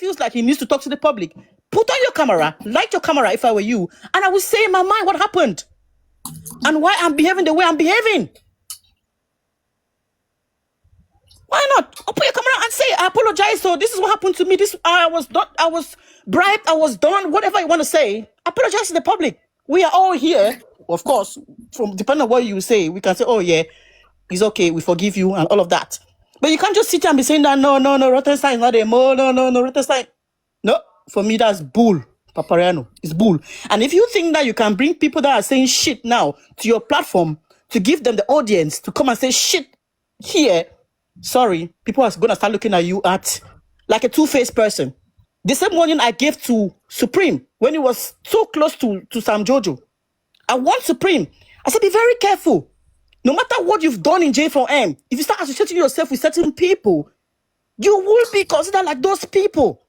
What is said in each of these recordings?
feels like he needs to talk to the public, put on your camera, light your camera if I were you, and I would say in my mind what happened and why I'm behaving the way I'm behaving. Why not? Open your camera and say, I apologize. So this is what happened to me. I was bribed, I was done, whatever you want to say. Apologize to the public. We are all here, of course, from depending on what you say, we can say, oh yeah, it's okay, we forgive you and all of that. But you can't just sit here and be saying that no, Rottenstein is not a mo, no, Rottenstein. No, for me that's bull, Papariano. It's bull. And if you think that you can bring people that are saying shit now to your platform to give them the audience to come and say shit here, sorry, people are gonna start looking at you like a two-faced person. The same warning I gave to Supreme when he was so close to Sam Jojo. I want Supreme. I said, be very careful. No matter what you've done in J4M, if you start associating yourself with certain people, you will be considered like those people.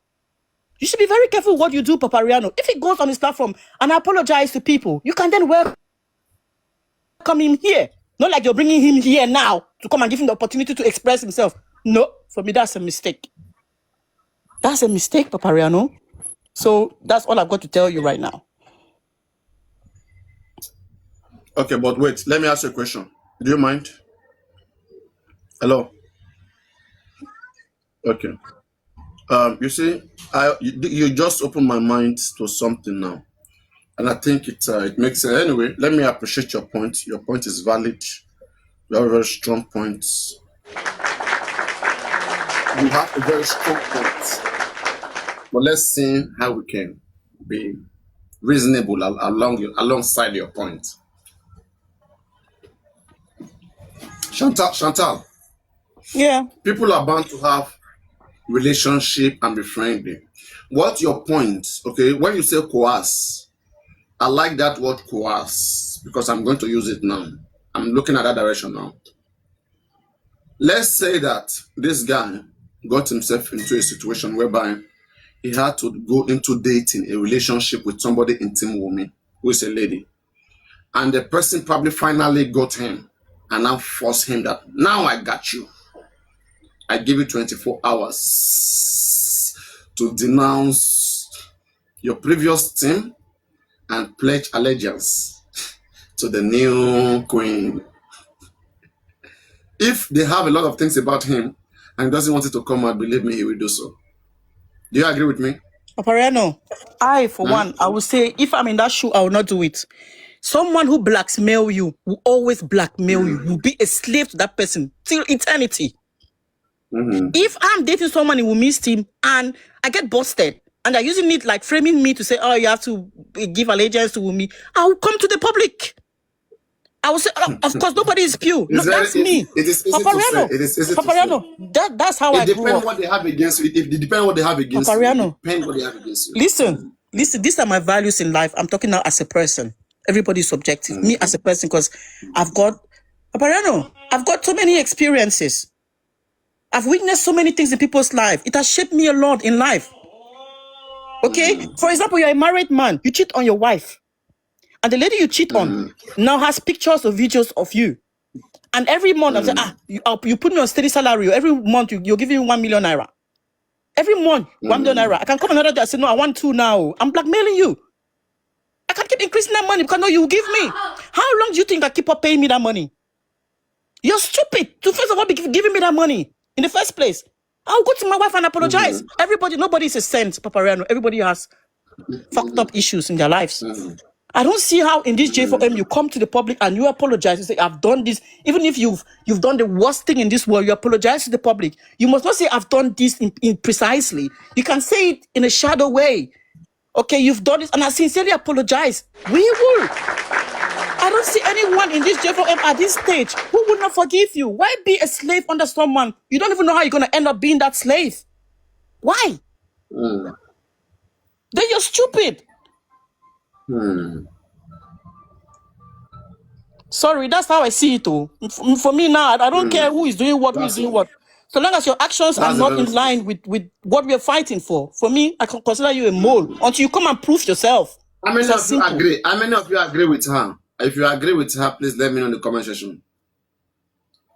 You should be very careful what you do, Papariano. If he goes on his platform and apologize to people, you can then welcome him here. Not like you're bringing him here now to come and give him the opportunity to express himself. No, for me, that's a mistake. That's a mistake, Papariano. So that's all I've got to tell you right now. Okay, but wait, let me ask you a question. Do you mind? Hello? Okay. You see, you just opened my mind to something now. And I think it makes sense. Anyway, let me appreciate your point. Your point is valid. You have a very strong point. You have a very strong point. But let's see how we can be reasonable alongside your point. Chantal. Yeah. People are bound to have relationship and be friendly. What's your point? Okay, when you say coerce, I like that word coerce because I'm going to use it now. I'm looking at that direction now. Let's say that this guy got himself into a situation whereby he had to go into dating a relationship with somebody intimate woman who is a lady. And the person probably finally got him and now forced him that, now I got you. I give you 24 hours to denounce your previous team and pledge allegiance to the new queen. If they have a lot of things about him and doesn't want it to come out, believe me, he will do so. Do you agree with me? Papariano, I, for one, I would say, if I'm in that shoe, I will not do it. Someone who blackmail you will always blackmail you. You'll be a slave to that person till eternity. If I'm dating someone in Wumi's team and I get busted and they're using it like framing me to say, oh, you have to give allegiance to Wumi, I'll come to the public. I will say, of course, nobody is pure. No, that's me. It is easy Papariano, to say. It is easy Papariano, to say. That's how I grew up. It depends what they have against you. It depends what they have against Papariano, you. It depends what they have against you. Listen, these are my values in life. I'm talking now as a person. Everybody's subjective. Me as a person, because I've got so many experiences. I've witnessed so many things in people's life. It has shaped me a lot in life. Okay? For example, you're a married man. You cheat on your wife. And the lady you cheat on now has pictures or videos of you. And every month, I'm saying, you put me on steady salary. Every month, you're giving me 1 million naira. Every month, 1 million naira. I can come another day and say, no, I want 2 now. I'm blackmailing you. I can't keep increasing that money because no, you give me. How long do you think I keep up paying me that money? You're stupid to first of all be giving me that money in the first place. I'll go to my wife and apologize. Nobody is a saint, Papariano. Everybody has fucked up issues in their lives. I don't see how in this J4M you come to the public and you apologize and say, I've done this. Even if you've done the worst thing in this world, you apologize to the public. You must not say, I've done this in precisely. You can say it in a shadow way. Okay, you've done this and I sincerely apologize. We will. I don't see anyone in this J4M at this stage who will not forgive you. Why be a slave under someone? You don't even know how you're going to end up being that slave. Why? Then you're stupid. Sorry, that's how I see it. For me now, I don't care who is doing what, who is doing what. So long as your actions are not in line with what we're fighting for me, I can consider you a mole until you come and prove yourself. How many of you agree? How many of you agree with her? If you agree with her, please let me know in the comment section.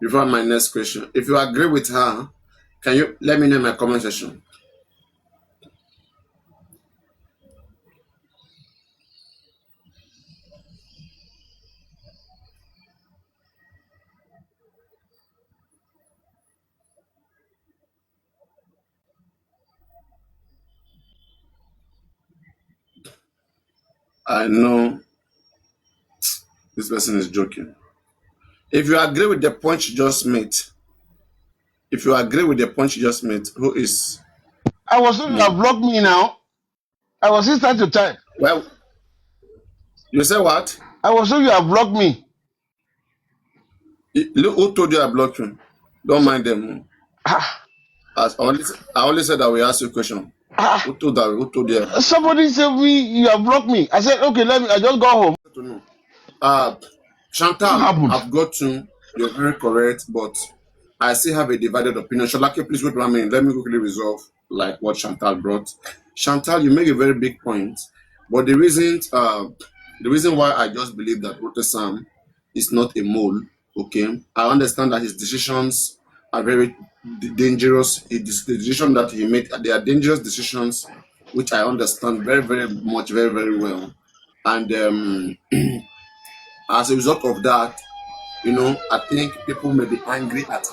Before my next question, if you agree with her, can you let me know in my comment section? I know this person is joking. If you agree with the point you just made, who is I was told you have me? blocked me now. I was still trying to type. Well, you say what? I was told you have blocked me. Look, who told you I blocked you? Don't So, mind them. ah, I only said that we ask you a question. ah, Who told that? Who told you? somebody said me you have blocked me. I said okay, let me. I just got home. To know. Uh, What Chantal, happened? I've got you. You're very correct, but I still have a divided opinion. Shalake, please wait 1 minute. Let me quickly resolve like what Chantal brought. Chantal, you make a very big point, but the reason why I just believe that Rote is not a mole. Okay, I understand that his decisions are very dangerous. The decision that he made, they are dangerous decisions, which I understand very, very much, very, very well, and as a result of that, I think people may be angry at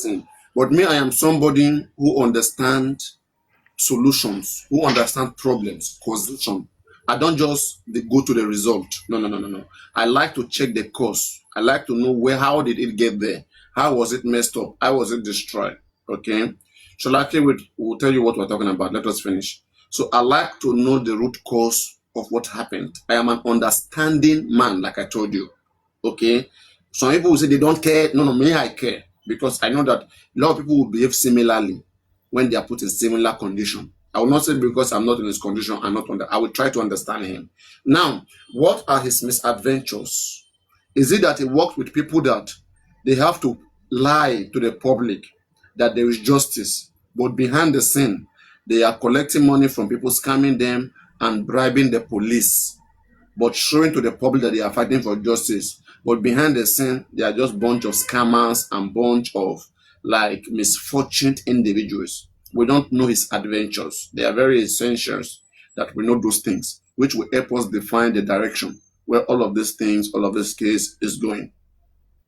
him. But me, I am somebody who understands solutions, who understand problems, causation. I don't just go to the result. No, no, no, no, no. I like to check the cause. I like to know how did it get there? How was it messed up? How was it destroyed? Okay. Shalaki will tell you what we're talking about. Let us finish. So I like to know the root cause of what happened. I am an understanding man, like I told you. Okay. Some people will say they don't care. No, no, me, I care. Because I know that a lot of people will behave similarly when they are put in similar condition. I will not say because I'm not in his condition, I will try to understand him. Now, what are his misadventures? Is it that he worked with people that they have to lie to the public that there is justice, but behind the scene, they are collecting money from people, scamming them and bribing the police, but showing to the public that they are fighting for justice. But behind the scene, they are just bunch of scammers and bunch of like misfortunate individuals. We don't know his adventures. They are very essentials that we know those things, which will help us define the direction where all of these things, all of this case is going.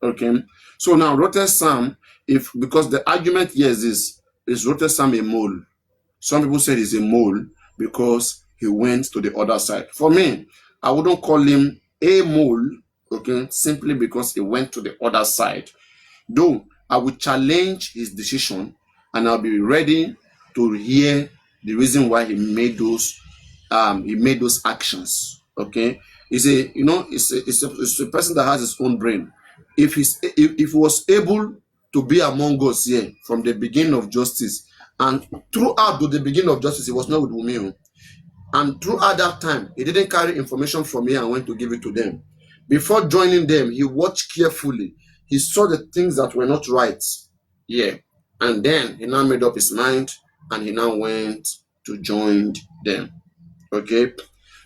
Okay. So now Rote Sam, if because the argument here is Rote Sam a mole? Some people said he's a mole because he went to the other side. For me, I wouldn't call him a mole, okay, simply because he went to the other side. Though I would challenge his decision and I'll be ready to hear the reason why he made those actions. Okay. It's a person that has his own brain. If he was able to be among us here from the beginning of justice, and throughout the beginning of justice, he was not with Wumi. And throughout that time, he didn't carry information from me and went to give it to them. Before joining them, he watched carefully. He saw the things that were not right. Yeah. And then he now made up his mind and he now went to join them. Okay.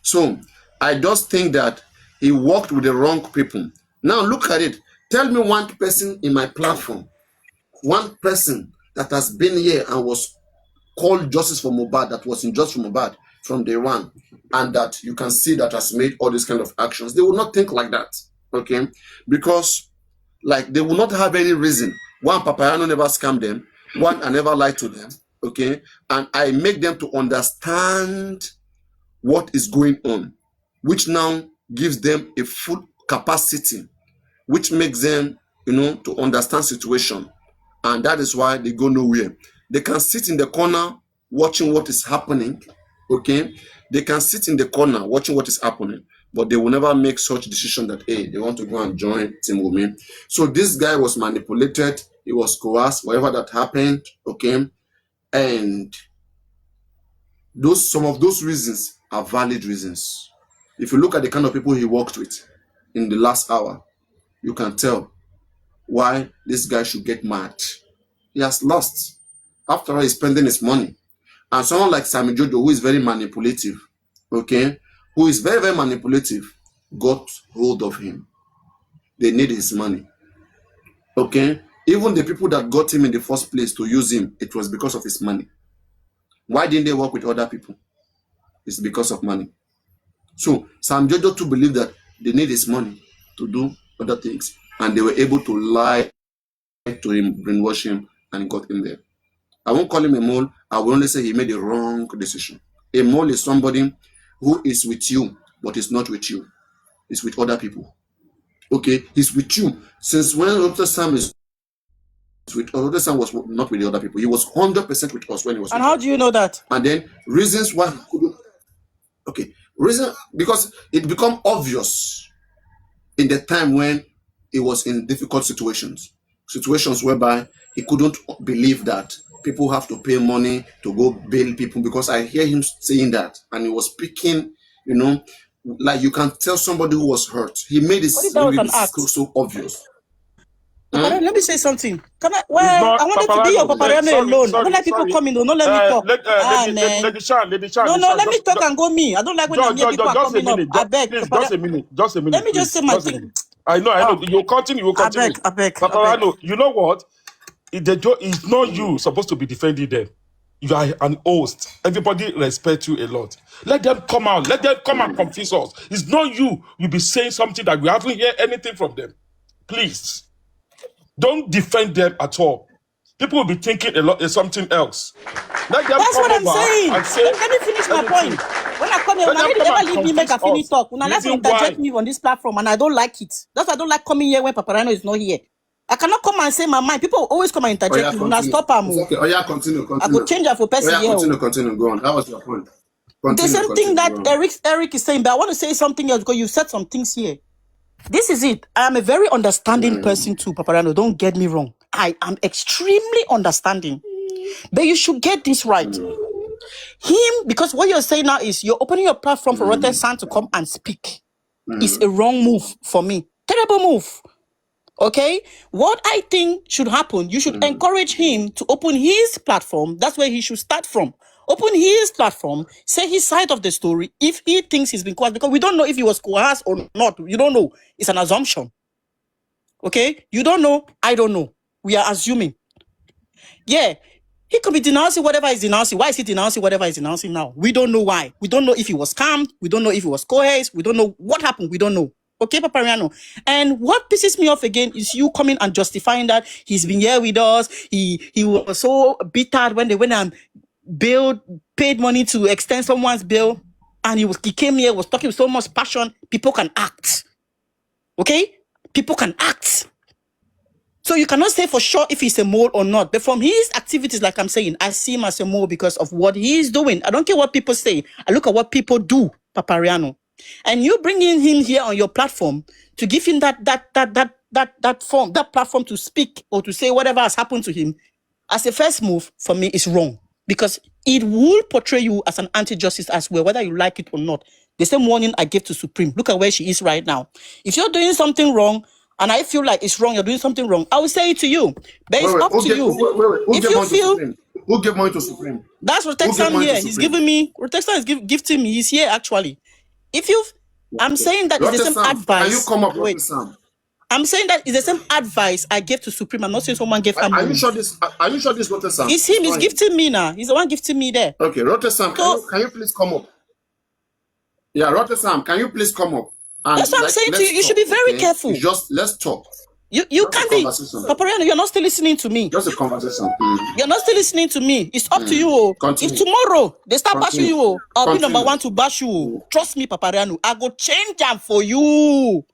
So I just think that he worked with the wrong people. Now look at it. Tell me one person in my platform, one person that has been here and was called justice for Mohbad, that was in justice for Mohbad from day one, and that you can see that has made all these kind of actions. They will not think like that, okay? Because like they will not have any reason. One, Papayano never scammed them. One, I never lied to them, okay? And I make them to understand what is going on, which now gives them a full capacity, which makes them, to understand situation. And that is why they go nowhere. They can sit in the corner watching what is happening, okay? They can sit in the corner watching what is happening, but they will never make such decision that, hey, they want to go and join Team Wumi. So this guy was manipulated. He was coerced, whatever that happened, okay? And some of those reasons are valid reasons. If you look at the kind of people he worked with in the last hour, you can tell why this guy should get mad. He has lost. After all, he's spending his money. And someone like Sammy Jojo, who is very manipulative, okay, who is very, very manipulative, got hold of him. They need his money. Okay? Even the people that got him in the first place to use him, it was because of his money. Why didn't they work with other people? It's because of money. So Sam Jojo too believed that they need his money to do other things. And they were able to lie to him, brainwash him, and got him there. I won't call him a mole. I will only say he made a wrong decision. A mole is somebody who is with you, but is not with you. It's with other people. Okay, he's with you. Since when Dr. Sam is with Dr. Sam was not with the other people. He was 100% with us when he was And with how us. do you know that? And then reasons why he couldn't. Okay, reason because it become obvious in the time when he was in difficult situations whereby he couldn't believe that people have to pay money to go bail people, because I hear him saying that, and he was speaking, like you can tell somebody who was hurt. He made it What if that was really an act? so obvious. Papariano, let me say something. Can I? It's Well, I not wanted to be your Papalano. Papariano alone. Don't Sorry, let people sorry. come in. Don't let me talk. Man. Lady Chan, No, let me just, talk and go me. I don't like when I'm here, people are just a coming up. minute. I beg. Please, just a Let minute, me just please. say my Just a thing. minute. I know. Oh, You continue. I beg. Papalano, you know what? It's not you supposed to be defending them. You are an host. Everybody respects you a lot. Let them come out. Let them come and confess us. It's not you. You'll be saying something that we haven't heard anything from them. Please. Don't defend them at all. People will be thinking a lot is something else. Let them That's come what I'm over saying. and say Let me finish my anything. point. When I come here, Let when I them need to come never and leave me, make a convince finish us. talk. When I like to Reason interject why. me on this platform, and I don't like it. That's why I don't like coming here when Paparano is not here. I cannot come and say my mind. People always come and Oh interject yeah, me. When I continue. stop, I'm. It's okay. Oh yeah, continue. I go change her for Oh person yeah, here. continue. Go on. That was your point. The same thing that Go on. Eric is saying, but I want to say something else because you said some things here. This is it. I am a very understanding person too, Paparano. Don't get me wrong. I am extremely understanding. But you should get this right. Because what you're saying now is you're opening your platform for Rotten San to come and speak. It's a wrong move for me. Terrible move. Okay? What I think should happen, you should encourage him to open his platform. That's where he should start from. Open his platform, say his side of the story if he thinks he's been coerced, because we don't know if he was coerced or not. You don't know. It's an assumption. Okay? You don't know. I don't know. We are assuming. Yeah. He could be denouncing whatever he's denouncing. Why is he denouncing whatever he's denouncing now? We don't know why. We don't know if he was scammed. We don't know if he was coerced. We don't know what happened. We don't know. Okay, Papariano. And what pisses me off again is you coming and justifying that he's been here with us. He was so bitter when they went and paid money to extend someone's bill. And he came here, was talking with so much passion. People can act. Okay? People can act. So you cannot say for sure if he's a mole or not. But from his activities, like I'm saying, I see him as a mole because of what he's doing. I don't care what people say. I look at what people do, Papariano. And you bringing him here on your platform to give him that platform to speak or to say whatever has happened to him, as a first move, for me, is wrong. Because it will portray you as an anti-justice as well, whether you like it or not. The same warning I gave to Supreme. Look at where she is right now. If you're doing something wrong, and I feel like it's wrong, you're doing something wrong, I will say it to you. But it's up to you. Who If gave you money to feel Supreme? Who gave money to Supreme? that's Who gave Rotexan money to here, he's Supreme? giving me, Rotexan is gifting me, he's here actually. If you, I'm saying that it's the same Rotterdam, can you advice. come up, Wait, Rotterdam? I'm saying that it's the same advice I gave to Supreme. I'm not saying someone gave her Are you money. sure this? Are you sure this Rotterdam? It's him, he's gifting me now. He's the one gifting me there. Okay, Rotterdam, So can you please come up? Yeah, Rotterdam, can you please come up? And that's what I'm saying to you. You should be very careful. Let's talk. You Just can't a be, conversation. Papariano, you're not still listening to me. Just a conversation. You're not still listening to me. It's up to you. Oh. If Continue. tomorrow they start bashing you, oh, I'll be number Continue. one to bash you. Oh. Trust me, Papariano. I go change them for you.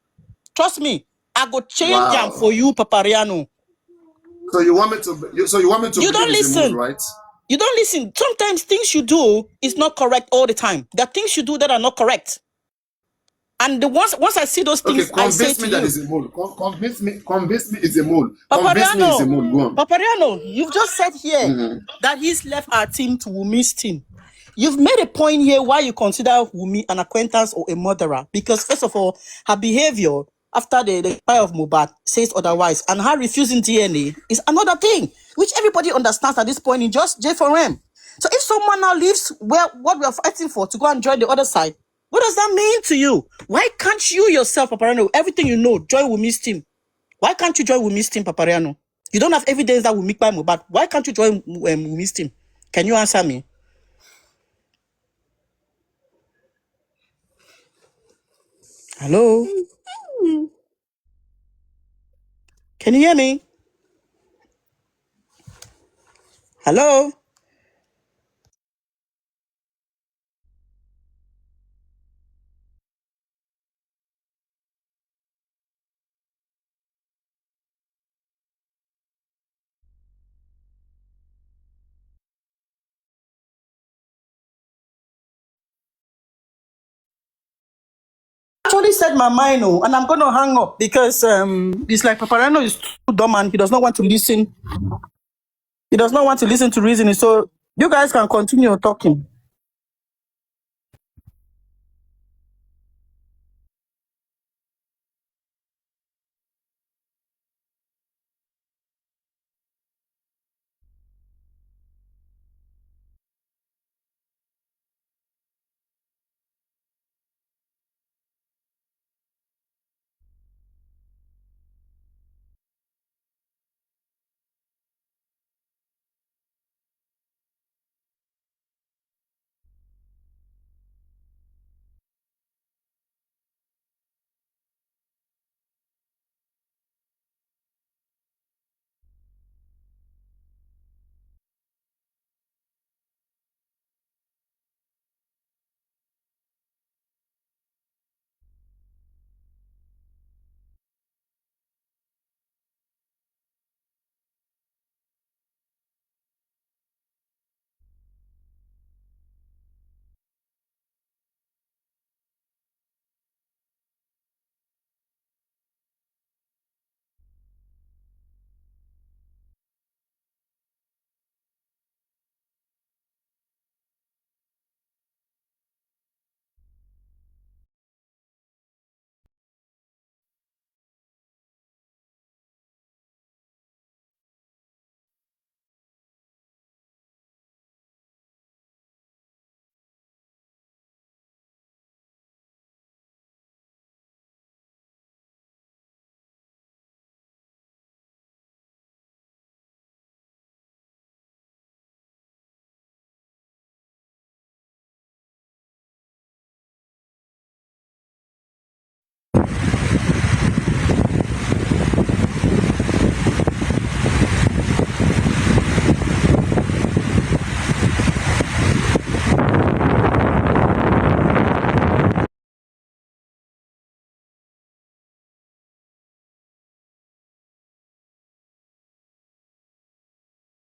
Trust me. I go change them for you, Papariano. So you want me to? You want me to You don't believe it's a move, listen. right? You don't listen. Sometimes things you do is not correct all the time. There are things you do that are not correct. And once I see those things, I say to you, that is a mole. Convince me it's a mole. Convince me it's a mole. Go on. Papariano, you've just said here that he's left our team to Wumi's team. You've made a point here why you consider Wumi an acquaintance or a murderer. Because first of all, her behavior after the fire of Mohbad says otherwise. And her refusing DNA is another thing, which everybody understands at this point in just J4M. So if someone now leaves what we are fighting for to go and join the other side, what does that mean to you? Why can't you yourself, Papariano, everything you know, join Wumi's team? Why can't you join Wumi's team, Papariano? You don't have evidence that Wumi by Mohbad. Why can't you join Wumi's team? Can you answer me? Hello? Can you hear me? Hello? actually said my mind, oh, and I'm going to hang up because it's like Paparano is too dumb and he does not want to listen. He does not want to listen to reasoning. So you guys can continue talking.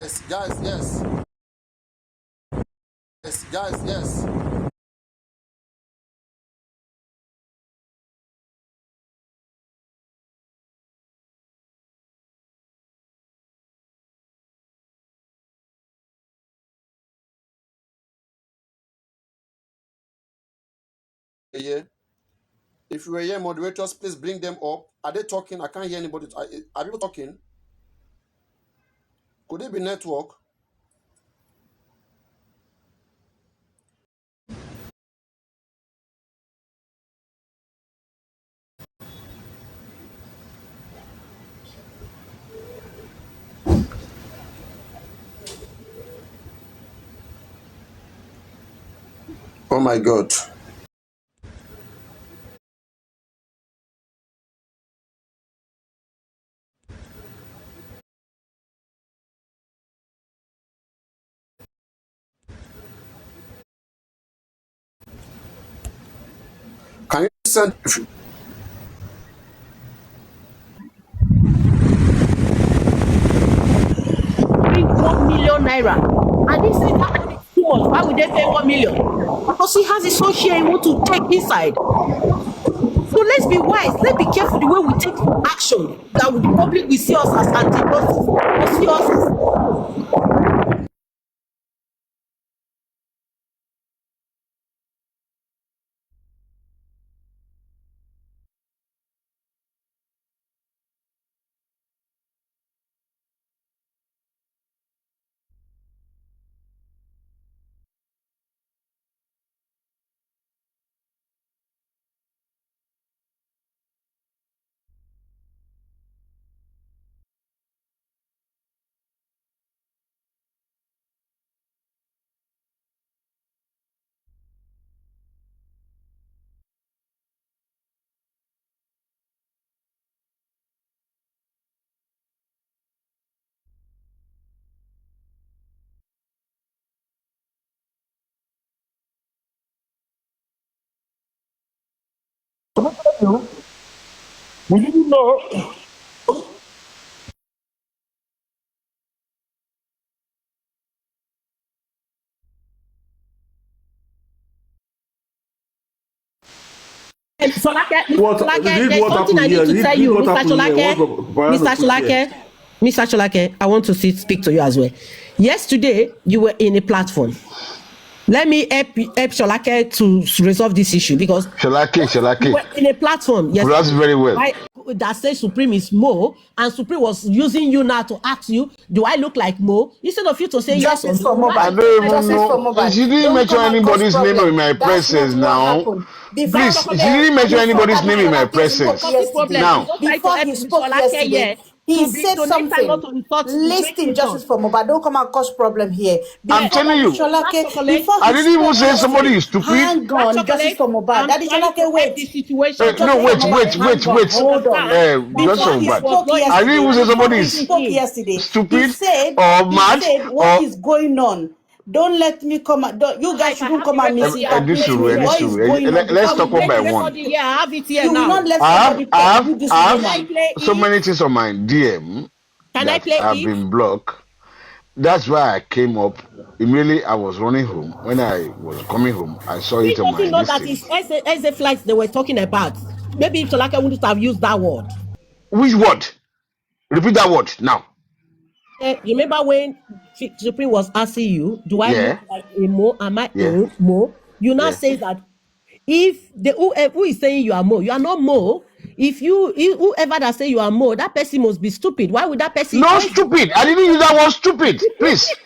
Yes, guys, yes. Yes, guys, yes. Yeah. If you were here, moderators, please bring them up. Are they talking? I can't hear anybody. Are people talking? Could it be network? Oh my God. Can you send? 1 million naira. And this is that money is too much. Why would they pay 1 million? Because he has his own share he want to take inside. So let's be wise. Let's be careful the way we take action. That the public will see us as anti-justice. Will see us as Will you know? Mr. Sholake, Read there's what something I happened here. need to tell Read you, what Mr. happened here. Sholake. What Mr. Brian put here. Mr. Sholake, I want to speak to you as well. Yesterday, you were in a platform. Let me help Sholake to resolve this issue because you were in a platform Pronounce yesterday. very well. Right, that says Supreme is Mo, and Supreme was using you now to ask you, do I look like Mo? Instead of you to say yes or Justice for no, I Mohbad. don't even Justice for know. Mohbad. She didn't Don't mention come and cause anybody's name in problem. my That's not presence what now. happened. Mr. Please, she didn't mention anybody's name in my Sholake You're spoke presence. causing problem. yesterday. I'm Now, just trying to Before help he Mr. spoke Sholake yesterday, here he to said next time not something. to insult the great Listen, nation. Justice for Mohbad. Don't come and cause problem here. I'm Before telling Daddy you, Black Sholake, chocolate, before I he didn't even spoke say somebody yesterday, is stupid. hang black on, Justice chocolate. for Mohbad. I'm Daddy trying to Sholake, help wait. the situation. No, Justice for wait, Mohbad, wait, Understand? wait, hang on, wait. hold on. Understand that Just Before what so he he bad. was spoke going I through, didn't yesterday, even say I'm somebody before not he is spoke thinking. yesterday, stupid or he mad said what or is going on. Don't let me come. You guys If I shouldn't have the come and recording, I will this play misinterpret it me. room, here. What is going on let's I before will you talk one play let by the one. recording here. I have it here you will not now. let I somebody have, I talk have, with this I Can I woman. have play so it? many things on my DM Can I that play have it? been blocked. That's why I came up. Immediately I was running home. When I was coming home, I saw He it on doesn't my know that listing. it's SA flights they were talking about. Maybe if Sholake wouldn't have used that word. Which word? Repeat that word now. You remember when Supreme was asking you, do I look Yeah, like a Mo? Am I yeah, a Mo? You now yeah. say that if the who is saying you are Mo, you are not Mo. If whoever that say you are Mo, that person must be stupid. Why would that person No join you? stupid. I didn't use that word stupid. Please.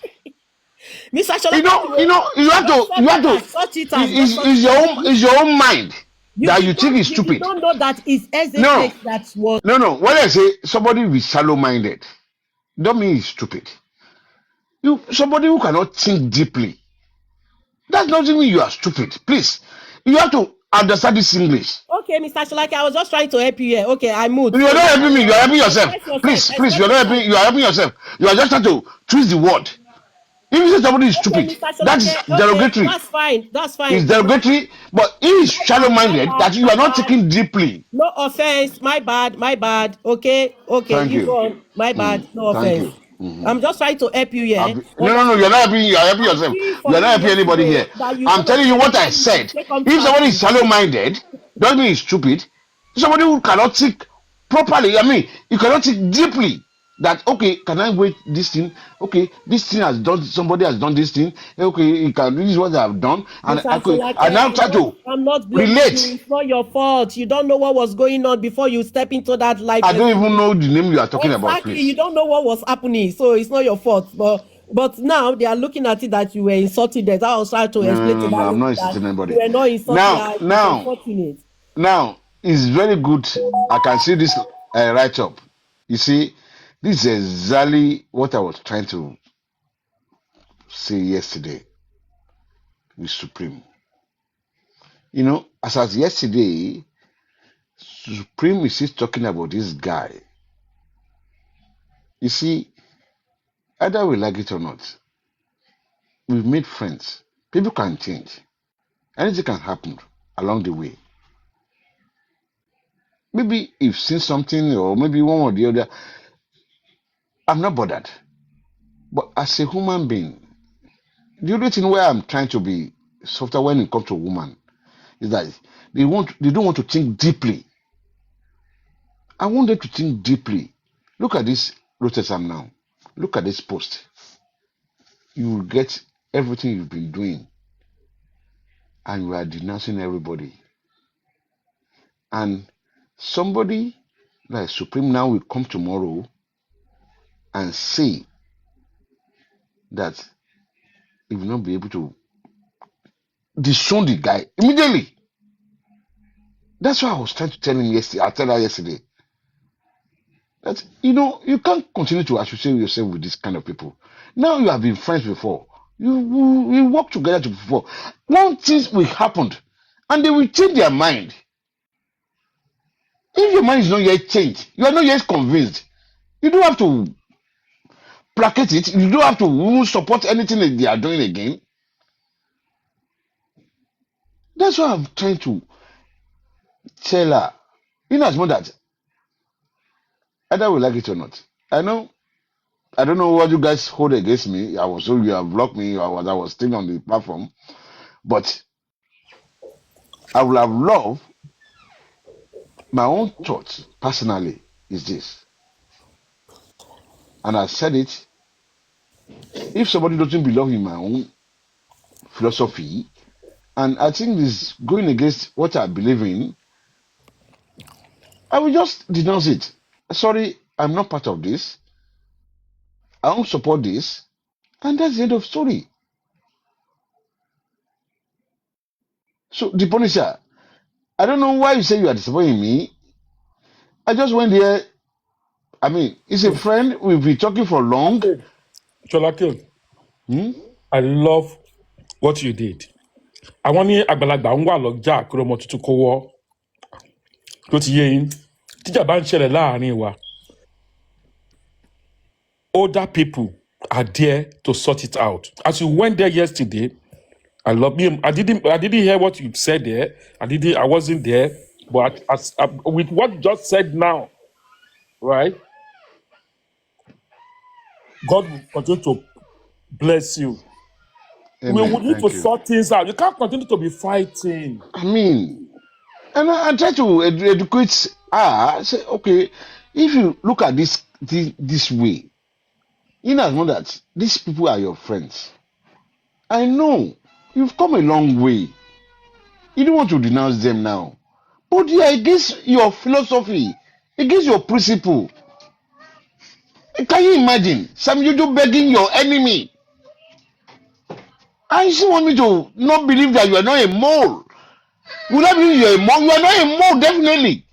Mr. Sholake, anyway, You have to, accept it as such it as just such it as it's your own mind that you think is you stupid. don't know that it's SA No, flex that was no. When I say somebody with shallow minded, don't mean he's stupid. Somebody who cannot think deeply. That doesn't mean you are stupid. Please, you have to understand this English. okay, Mr. Sholake. I was just trying to help you here. Okay, I moved. You are So not helping me. You are helping yourself. express yourself. Please, you Express are not yourself. helping. You are helping yourself. You are just trying to twist the word. If you say somebody is Okay, stupid, Mr. that is Sholake. Okay, derogatory. that's fine. That's It's fine. derogatory, but he is shallow My minded bad. that you My are not bad. thinking deeply. No offense. My bad. My bad. Okay. Okay. Thank You you. go on. My bad. No Thank offense. you. I'm just trying to help you here. No, you're Understand? not helping. You are helping I yourself. see You for are not you helping anybody yesterday here. that you I'm don't know telling you what I technicality. said. Second If somebody is party. shallow minded, doesn't mean he's stupid. Somebody who cannot think properly. I mean, you cannot think deeply. That okay, can I wait this thing? Okay, this thing has done. Somebody has done this thing. Okay, it can. This is what I have done, and Mr. okay, I Sholake, now try to I'm not blaming you. relate. It's not your fault. You don't know what was going on before you step into that life I don't even yesterday. know the name you are talking about, Exactly. You please. don't know what was happening, so it's not your fault. But now they are looking at it that you were insulted. That I was trying to explain to that I'm not lady that insulting you anybody. were not insulting Now, her. It's now, unfortunate. Now, it's very good. I can see this write up. You see, this is exactly what I was trying to say yesterday with Supreme. You know, as of yesterday, Supreme is still talking about this guy. You see, either we like it or not, we've made friends. People can change. Anything can happen along the way. Maybe you've seen something, or maybe one or the other. I'm not bothered. But as a human being, the only thing where I'm trying to be softer when it comes to woman is that they don't want to think deeply. I want them to think deeply. Look at this Rotterdam now. Look at this post. You will get everything you've been doing, and you are denouncing everybody. And somebody like Supreme now will come tomorrow and say that he will not be able to disown the guy immediately. That's why I was trying to tell him yesterday. I told her yesterday that you can't continue to associate yourself with this kind of people. Now you have been friends before. You work together before. One thing will happen, and they will change their mind. If your mind is not yet changed, you are not yet convinced. You don't have to placate it. You don't have to support anything that they are doing again. That's why I'm trying to tell her, in as much that either we like it or not. I don't know what you guys hold against me. I was told you have blocked me. I was still on the platform, but I would have loved my own thought personally is this, and I said it. If somebody doesn't belong in my own philosophy, and I think this going against what I believe in, I will just denounce it. Sorry, I'm not part of this. I don't support this, and that's the end of story. So the Punisher, I don't know why you say you are disappointing me. I just went there. I mean, it's a friend. We've been talking for long. Cholake, Hmm? I love what you did. Àwọn ní àgbàlagbà ń wà lọ́jà kí ọmọ tuntun kó wọ́ tó ti yé yín. Tíjà bá ń ṣẹlẹ̀ láàrin wa. Older people are there to sort it out. As you went there yesterday, I love him. I didn't hear what you said there. I wasn't there. But with what you just said now, right? God will continue to bless you. We Amen. will need to Thank you. sort things out. You can't continue to be fighting. I mean, and I try to educate. Say, okay, if you look at this way, in as much that these people are your friends, I know you've come a long way. You don't want to denounce them now, but they are against your philosophy, against your principle. Can you imagine Sam Jojo begging your enemy? And you still want me to not believe that you are not a mole? Will I believe you are a mole? You are not a mole, definitely.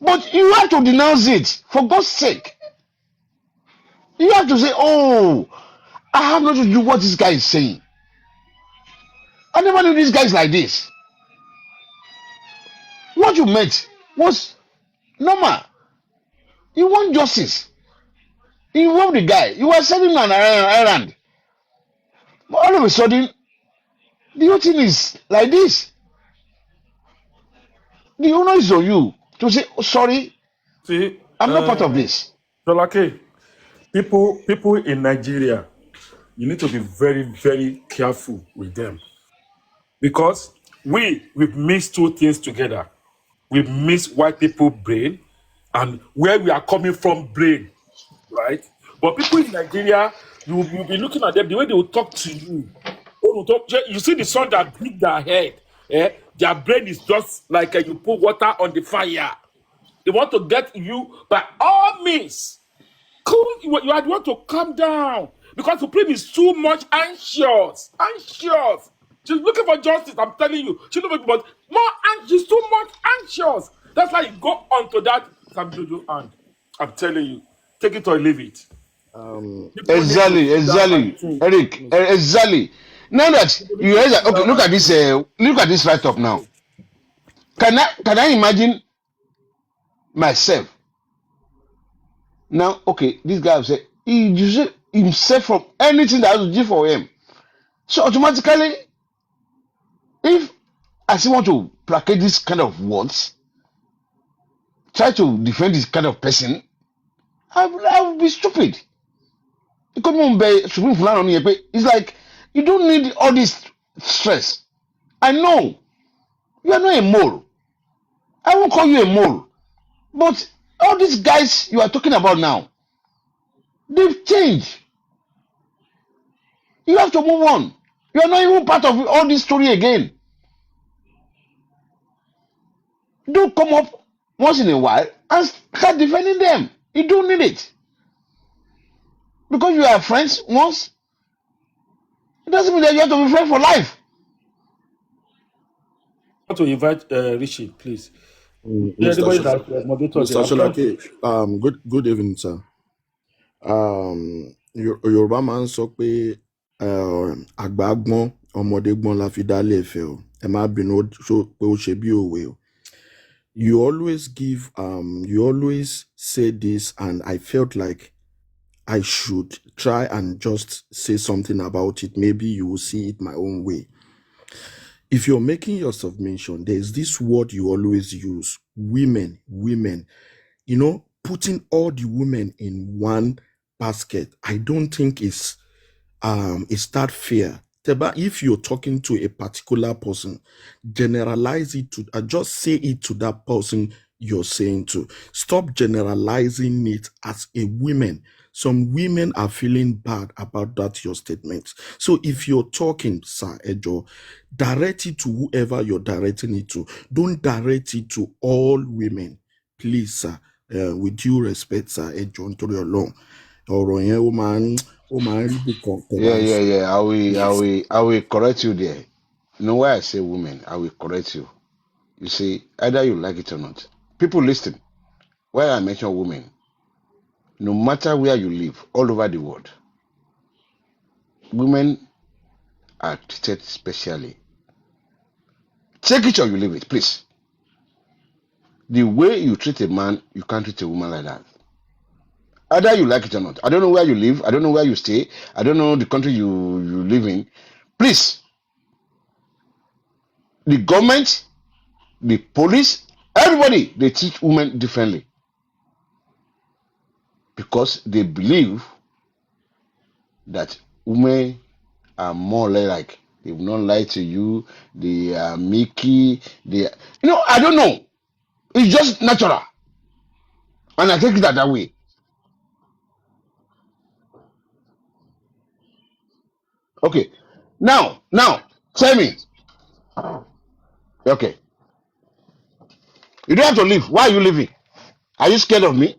But you have to denounce it, for God's sake. You have to say, oh, I have nothing to do with what this guy is saying. I never knew these guys like this. What you meant was normal. You want justice. You want the guy. You were sending an errand. But all of a sudden, the whole thing is like this. The honor is on you to say, oh, sorry, See, I'm not part of this. Cholake, people in Nigeria, you need to be very, very careful with them. Because we've mixed two things together. We've mixed white people brain and where we are coming from brain, right? But people in Nigeria, you'll be looking at them, the way they will talk to you. You see the sun that beat their head, their brain is just like you put water on the fire. They want to get you by all means. Cool, you want to calm down because Supreme is too much anxious. Anxious. She's looking for justice. I'm telling you, she's looking for she's too much anxious. That's why you go on to that Sam Jojo and I'm telling you, take it or leave it. People need to sit down and Exactly, think. Eric, exactly. Now that you realize that, okay, look at this right up now. Can I imagine myself now? Okay, this guy will say he uses himself from anything that has to do for him. So automatically, if I still want to placate this kind of words, try to defend this kind of person, I will be stupid. It's like you don't need all this stress. I know you are not a mole. I won't call you a mole. But all these guys you are talking about now, they've changed. You have to move on. You are not even part of all this story again. Don't come up once in a while and start defending them. You don't need it. Because you are friends once, it doesn't mean that you have to be friends for life. I want to invite Rishi, please. Mr. Anybody Sh- that moderator Mr. there, I'm trying to. Sholake, good evening, sir. Yorùbá máa ń sọ pé àgbà gbọ́n ọmọdé gbọ́n la fi dálé Ifẹ̀ o. Ẹ má bínú pé ó ṣe bí òwe o. You always say this, and I felt like I should try and just say something about it. Maybe you will see it my own way. If you're making your submission, there's this word you always use, women, putting all the women in one basket. I don't think it's that fair. Teba, if you're talking to a particular person, generalize it to just say it to that person you're saying too. Stop generalizing it as a women. Some women are feeling bad about that, your statement. So if you're talking, Sir Ejo, direct it to whoever you're directing it to. Don't direct it to all women. Please, sir. With due respect, Sir Ejo, nítorí Ọlọ́run. Ọ̀rọ̀ yẹn ó máa ń rí bìkan tẹ́ bá ń sọ. Yeah. Yes. I will correct you there. You know why I say women? I will correct you. You see, either you like it or not. People listen. Why I mention women, no matter where you live, all over the world, women are treated specially. Take it or you leave it, please. The way you treat a man, you can't treat a woman like that. Either you like it or not. I don't know where you live. I don't know where you stay. I don't know the country you live in. Please, the government, the police, everybody, they treat women differently because they believe that women are more or less like they will not lie to you. They are Mickey. I don't know. It's just natural, and I take it that way. Okay. Now, tell me. Okay, you don't have to leave. Why are you leaving? Are you scared of me?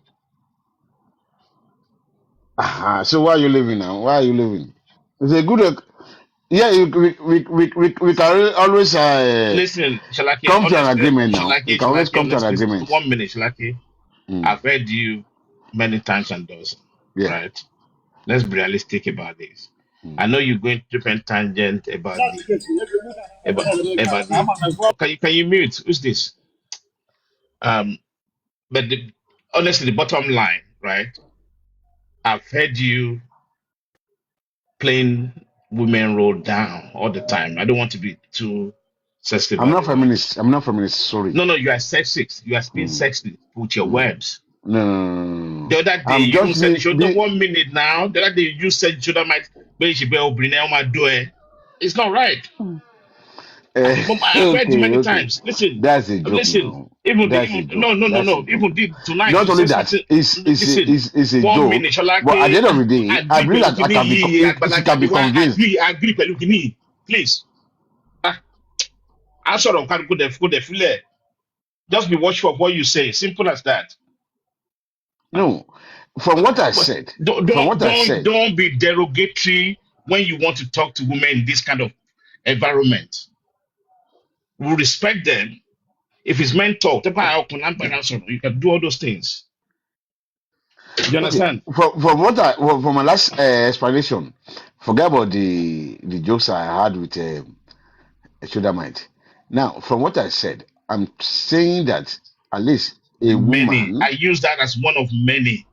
So why are you leaving now? Why are you leaving? It's a good. Yeah, we can always Listen, Shalaki, come to an honestly, agreement now. We Shalaki, can always Shalaki, come to an honestly, agreement. 1 minute, Shalaki. Mm, I've heard you many times and dozen, yeah. right? Let's be realistic about this. Mm. I know you're going different tangent about the. Can you mute? Who's this? Um, but honestly, the bottom line, right? I've heard you playing women role down all the time. I don't want to be too sensitive I'm about not the word. feminist. I'm not feminist. Sorry. No, you are sexist. You are being Mm, sexist with your mm. words. No. The other day, I'm you even just said the being. shoulder 1 minute now. The other day, you said shoulder might be do it. It's not right. Mom, I've heard it many Okay. times. Listen, That's a joke listen. now. Even the That's a even joke. no no no That's a no. joke. Even tonight Not you only said that, something. it's Listen, a 1 minute, joke. But at the Shalake. end of the day, I Agree believe pẹ̀lú that I kìíní can be yìí, she can be àgbàlagbà wa convinced. agree pẹ̀lú kìíní. Please. Ah, I sort of can't go there feel. Just be watchful of what you say. Simple as that. No, from what I But said, don't from don't what I don't said, don't be derogatory when you want to talk to women in this kind of environment. We respect them. If it's men talk, you can do all those things. You okay, understand? from my last explanation, forget about the jokes I had with Shudamite. Now, from what I said, I'm saying that at least a Many. I woman. use that as one of many.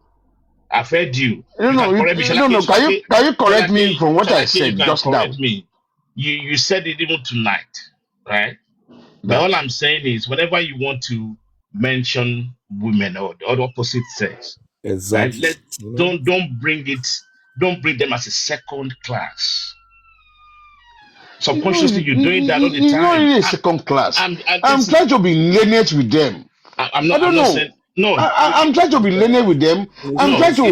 I've heard you. No, You no, can correct me, no, no. Can you correct me from what I Shalake, you said can just now? correct me. You said it even tonight, right? But all That I'm saying is whenever you want to mention women or the other opposite sex, right? Exactly. Let don't bring them as a second class. Subconsciously, you're doing that all the it's not time. really a second class. I'm Listen, trying to be lenient with them. I I'm don't not know. saying no. I'm trying to be lenient with them. I'm No, trying to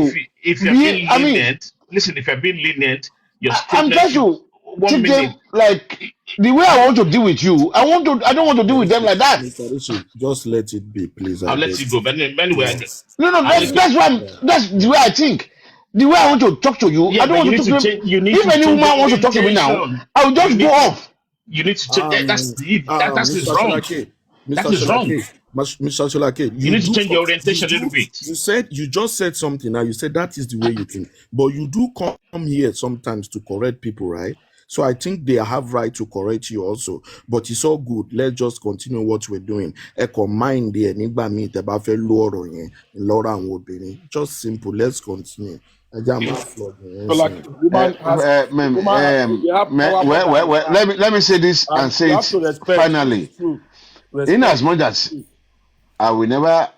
if you're be. being I mean, lenient, listen. If you're being lenient, your I'm statement trying should to 1 take minute. them like the way I want to deal with you. I don't want to deal with them like that. Mr. Richie, just let it be, please. I I'll let beg. you go. But anyway, Just No, I that's need to. that's why yeah. that's the way I think. The way I want to talk to you, I Yeah, don't but want to talk to them. you need If to any change your woman wants to talk to me now, orientation. I will You just go need to off. change. That is Mr. wrong. Sholake, That Mr. is wrong. Sholake, Mr. Sholake, You need to change your orientation a little bit. you just said something now. You said that is the way you think, but you do come here sometimes to correct people, right? So I think they have right to correct you also, but it's all good. Let's just continue what we're doing. Echo mind there, nígbà míì tẹ́ bá fẹ́ lo ọ̀rọ̀ yẹn lọ́rọ̀ àwọn obìnrin. Just simple. Let's continue. Ajá máa flog yẹn So like sìn. woman has they have power more than a man. Let me say this and And say you it have to respect. This finally. is true. In as Respect. much as I will never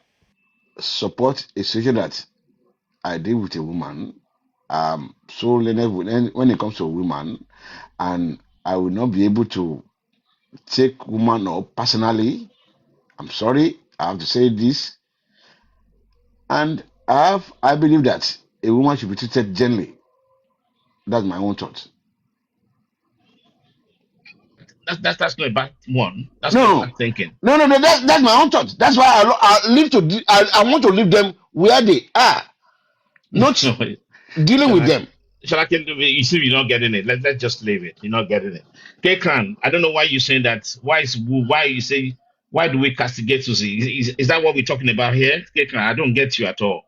support a situation that I deal with a woman, so when it comes to a woman, and I will not be able to take woman up personally. I'm sorry, I have to say this, and I believe that a woman should be treated gently. That's my own thought. That's not a bad one. That's not a No, bad thinking. no. That's my own thought. That's why I leave to. I want to leave them where they are, not dealing with them. Shall I can you see you're not getting it. Let's just leave it. You're not getting it. Kekran, I don't know why you're saying that. Why you say why do we castigate Susie? Is that what we're talking about here? Kekran, I don't get you at all.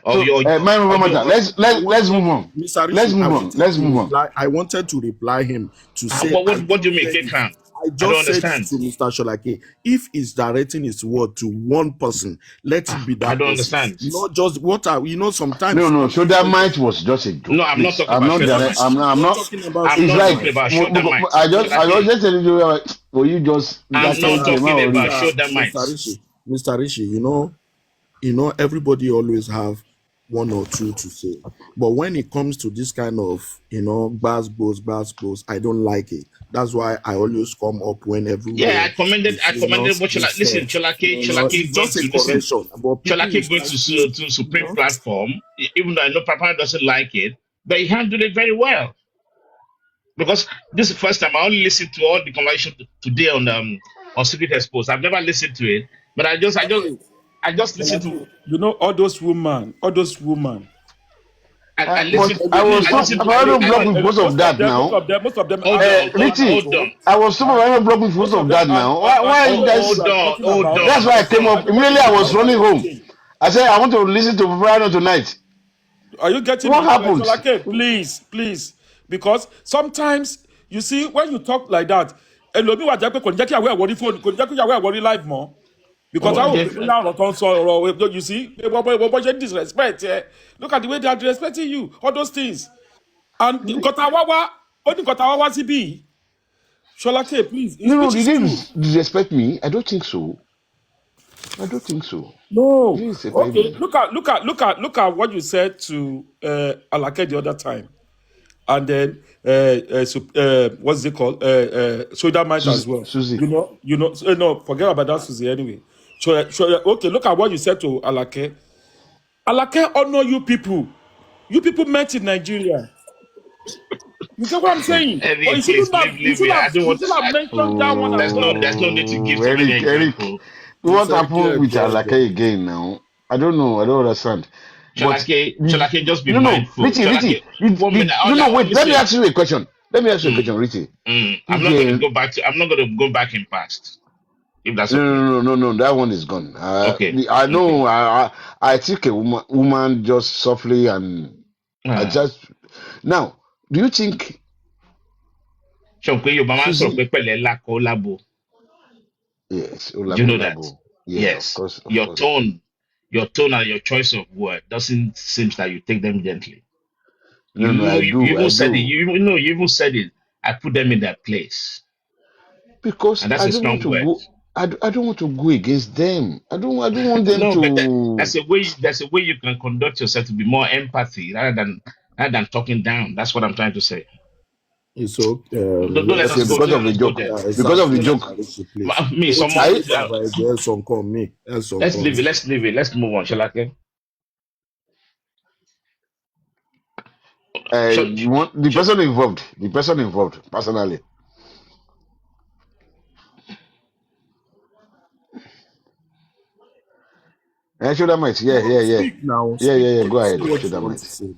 Or So, your man, let's move on. Mr. Let's Rishi, move I on. wanted Let's to move on. reply. I wanted to reply him to say what do you mean, Kekran? I I don't just said understand. to Mr. Sholake, if he's directing his word to one person, let it be I that don't person. understand. Not just what are sometimes. No. Shoulder might was just a joke. No, I'm not Please. talking I'm about not shoulder direct. might. I'm not. talking about I'm It's not like talking about shoulder might. I was just telling you. For you just I'm not talking about shoulder might. Mr. Rishi, everybody always have one or two to say. But when it comes to this kind of, bars, I don't like it. That's why I always come up when everywhere. Yeah, I commended what listen, Cholake It's going just a to listen. correction. But people will Cholake going start to Supreme Platform, even though I know Papa doesn't like it, but he handled it very well. Because this is the first time I only listened to all the conversation today on Secret Expose. I've never listened to it, but I just listened to all those women. I listened I was I so listened to I block with most of that now. Most of them Richie, hold on. I was super block with most of that now. Why you guys? Hold on. That's why I came up immediately. I was running home. I said I want to listen to Friday tonight. Are you getting What me? happened? Like, please. Because sometimes you see when you talk like that, ẹlòmíì wà jẹ́ pé kò ní jẹ́ kí àwẹ̀ ẹ̀wọ̀rí fóònù kò ní jẹ́ kí àwẹ̀ ẹ̀wọ̀rí live mọ́. Because I will bóyá ọ̀rọ̀ tó ń sọ ọ̀rọ̀ you see bó ṣe disrespect ẹ look at the way they are disrespecting you all those things and nǹkan tá a wá wá ó ní nǹkan tá a wá wá síbí Ṣọlákẹ́ please No, which they is didn't true. disrespect me. I don't think so. No. They didn't disrespect Okay. me. Look at what you said to Alake the other time, and then what's it called? Shoulder might as well. Susie. No, forget about that, Susie. Anyway, okay. Look at what you said to Alake. Alake honor you people. You people met in Nigeria. You get what I'm saying? But you please shouldn't have. You leave should it. I have. don't You want should have mentioned that one as well. there's no need to give too many Eric. examples. What happened with Alake again now? I don't know. I don't understand. Cholake, just be no, mindful. Richie. Wait. Let me ask you a question. Richie. I'm not going to go back in past. If that's okay. No. That one is gone. Okay. I know. Okay. I took a woman just softly, and I just now. Do you think? Susie? Yes. Do you know that? Yeah, Yes. of course. Your tone and your choice of word doesn't seem that you take them gently. No, I do. You even said it. You even said it. I put them in their place. Because And that's I a don't want strong to word. go. I don't want to go against them. I don't want them No, to. but that's a way you can conduct yourself to be more empathy rather than talking down. That's what I'm trying to say. So Don't let us go because there. of the joke. There. Because of the joke. Let's leave it. Let's move on, Shalake. You want the person involved personally. Shoulder might. Yeah. Speak now. Yeah. Go ahead. What Shoulder you want might. to say.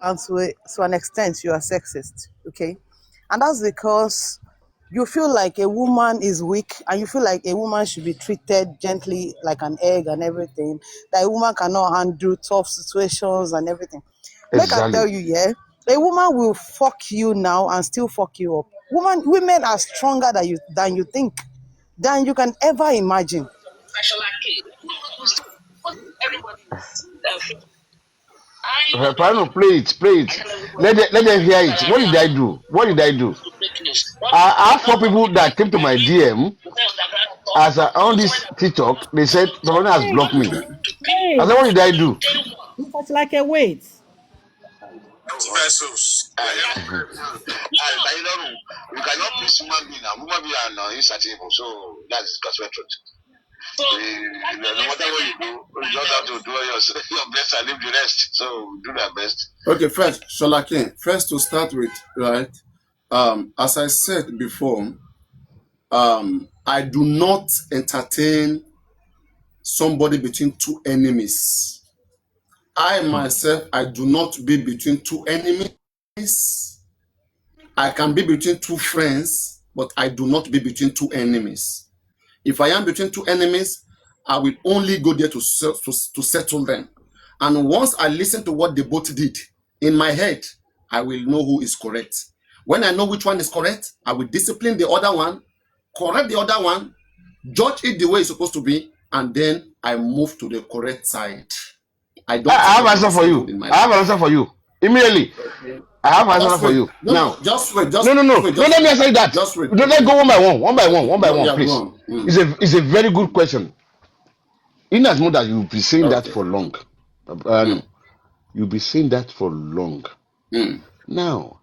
And to an extent, you are sexist, okay? And that's because you feel like a woman is weak and you feel like a woman should be treated gently like an egg and everything, that a woman cannot handle tough situations and everything. Make I tell Exactly. you, yeah, a woman will fuck you now and still fuck you up. Women are stronger than you think, than you can ever imagine. Piano, play it. Let them hear it. What did I do? I have 4 people that came to my DM as on this TikTok. They said someone has blocked me. I said, what did I do? It's like a wait. Vessels. Mhm. You cannot please human being. Human being are insatiable. So that's the truth. No matter what you do, you just have to do your best and leave the rest. So do their best. Okay, first, Sholakin, first to start with, right? As I said before, I do not entertain somebody between two enemies. I myself, I do not be between two enemies. I can be between two friends, but I do not be between two enemies. If I am between two enemies, I will only go there to settle them. And once I listen to what they both did, in my head, I will know who is correct. When I know which one is correct, I will discipline the other one, correct the other one, judge it the way it's supposed to be, and then I move to the correct side. I don't I have take answer for you. in my I have an answer for you. Immediately. I have an answer for you. Now. Just wait. No. Let me answer that. Just wait. Let's go one by one, Yeah, please. It's a very good question. In as much as you've been saying that for long, you'll be saying that for long. Now,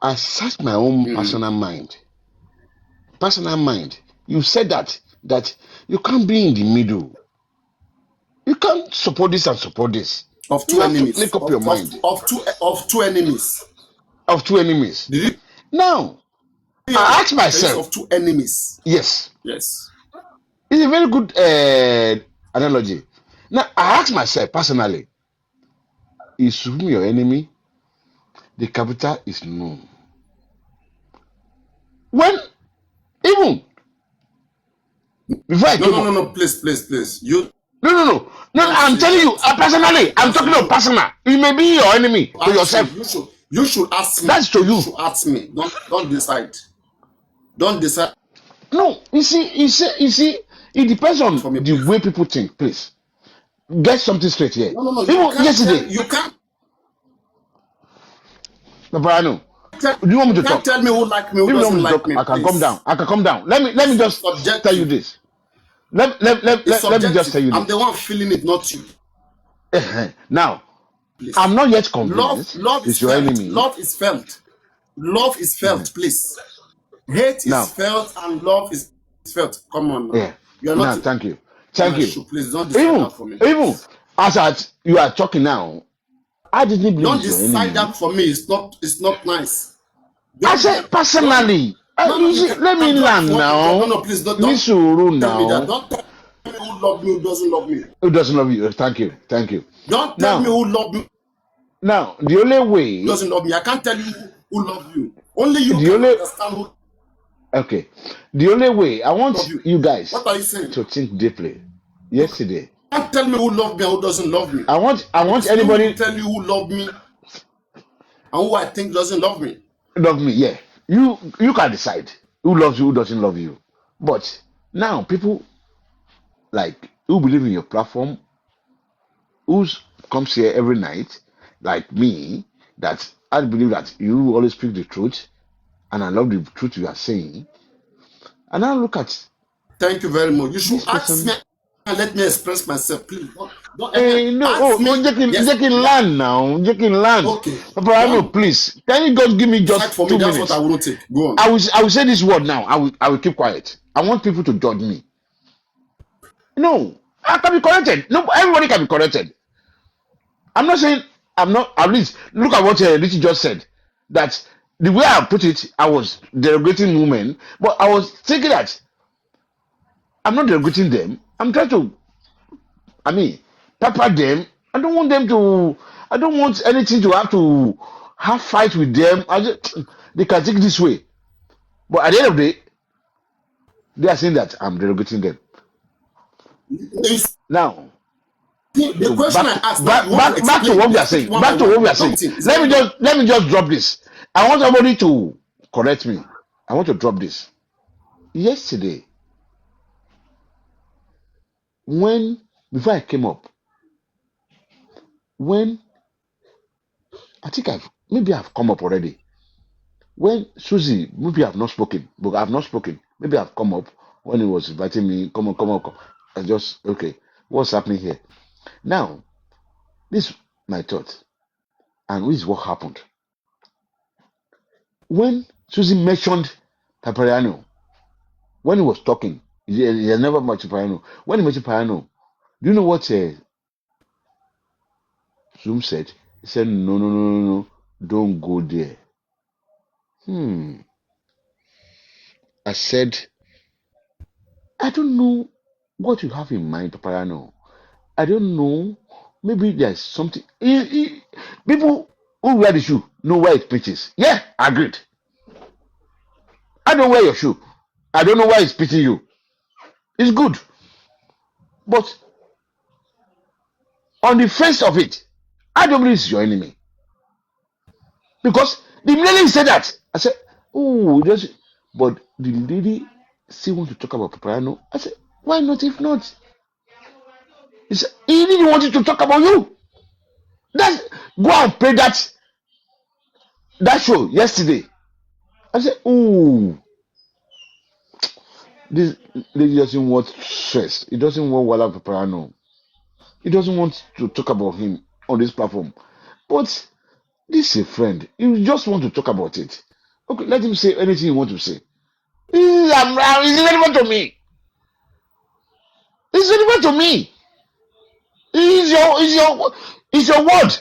I search my own personal mind. You said that you can't be in the middle. You can't support this and support this. Of two you enemies. Have to make up your mind. Of two enemies. Of two enemies. Did you? Now, I ask myself. Of two enemies. Yes. Yes. It's a very good analogy. Now, I ask myself personally, is Supreme your enemy? The capital is no. When, even, before I came No, please. You. No, I'm telling you, personally, I'm talking about personal. It may be your enemy to yourself. You should ask me. That's to you. You should ask me. Don't decide. Don't decide. No, you see, it depends on the way people think, please. Get something straight here. No. You can't. Paparano, do you want me to talk? Tell me who like me, who doesn't like me. I can come down. Let me just tell you this. Let me just tell you this. I'm the one feeling it, not you. Now, please. I'm not yet convinced. Love is your felt. enemy. Love is felt. Please. Hate is felt and love is felt. Come on. Yeah. You're not. Now, thank you. Please don't decide that for me. Even as you are talking now, I didn't believe. Don't decide that for me. It's not nice. I said personally. Let me land now. No, please don't. Don't tell me that. Don't tell me who loves me, who doesn't love me. Who doesn't love you? Thank you. Don't tell me who loves me. Now, the only way. Who doesn't love me. I can't tell you who loves you. Only you can understand who. Okay. The only way I want you guys what are you saying? To think deeply. Yesterday. Can't tell me who loves me and who doesn't love me. I want anybody to tell you who loves me and who I think doesn't love me. Love me, yeah. You can decide who loves you, who doesn't love you. But now people like who believe in your platform, who comes here every night, like me, that I believe that you always speak the truth, and I love the truth you are saying. And now look at. Thank you very much. You should ask me and let me express myself, please. Land now. Land. Okay. Papa, please. Can you just give me just 2 minutes? That's what I will take. Go on. I will say this word now. I will keep quiet. I want people to judge me. No, I can be corrected. No, everybody can be corrected. I'm not saying I'm not. At least look at what Richie just said. That the way I put it, I was derogating women, but I was thinking that I'm not derogating them. I'm trying to, pepper them. I don't want anything to have fight with them. They can take it this way. But at the end of the day, they are saying that I'm derogating them. Now, the question I asked, back to what we are saying. Let me just drop this. I want somebody to correct me. I want to drop this. Yesterday, before I came up, when I think I've come up already. When Susie, maybe I've not spoken, but I've not spoken. Maybe I've come up when he was inviting me. Come on. I just okay. What's happening here? Now, this is my thought. And this is what happened. When Susie mentioned Papariano, when he was talking, he has never mentioned Papariano. When he mentioned Papariano, do you know what Zoom said? He said, no, no, no, no, no, don't go there. I said, I don't know what you have in mind, Papariano. I don't know. Maybe there's something. People who wear the shoe know where it pitches. Yeah, agreed. I don't wear your shoe. I don't know why it's pitching you. It's good. But on the face of it, I don't believe it's your enemy. Because the lady said that. I said, oh, just but the lady still want to talk about Paparano. I said, why not if not? He said, he didn't want to talk about you. That's go and play that show yesterday. I said, oh, this lady doesn't want stress. He doesn't want Wala Paparano. He doesn't want to talk about him on this platform. But this is a friend. You just want to talk about it. Okay, let him say anything he want to say. He's relevant to me. He's relevant to me. Is your word.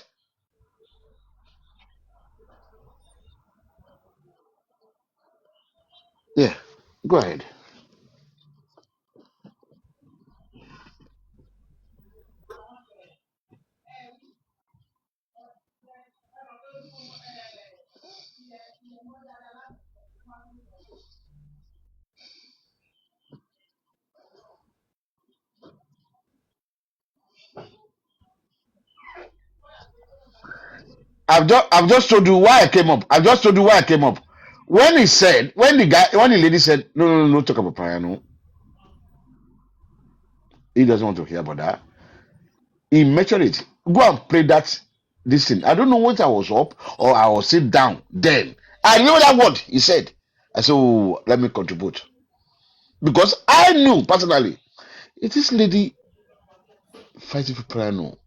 Yeah, go ahead. I've just told you why I came up. I've just told you why I came up. When the lady said, no, no, no, no, talk about piano, he doesn't want to hear about that. He mentioned it. Go and play this thing. I don't know what I was up or I was sit down then. I know that word he said. I said, oh, let me contribute. Because I knew personally, it is lady fighting for piano.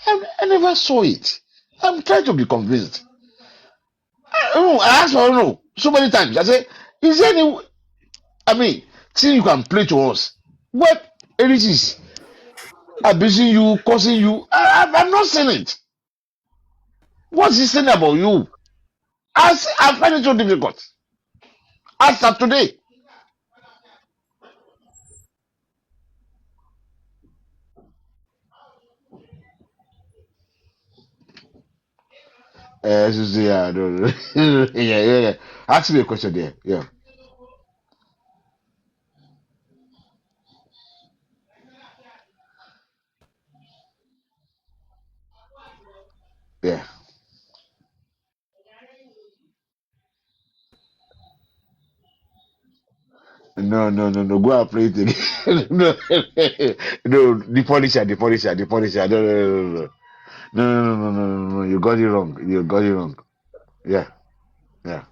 I never saw it. I'm trying to be convinced. I asked for no so many times. I said, is there any, I mean, thing you can play to us? What it is abusing you, causing you? I'm not saying it. What's he saying about you? I find it so difficult. As of today, yeah, no, no. Yeah, yeah, yeah. Ask me a question there. Yeah, yeah. No, no, no, no. Go and play it again. No, no. The Punisher. No, no, no, no, no, no, no, no, no, no, no. You got it wrong. You got it wrong. Yeah, yeah.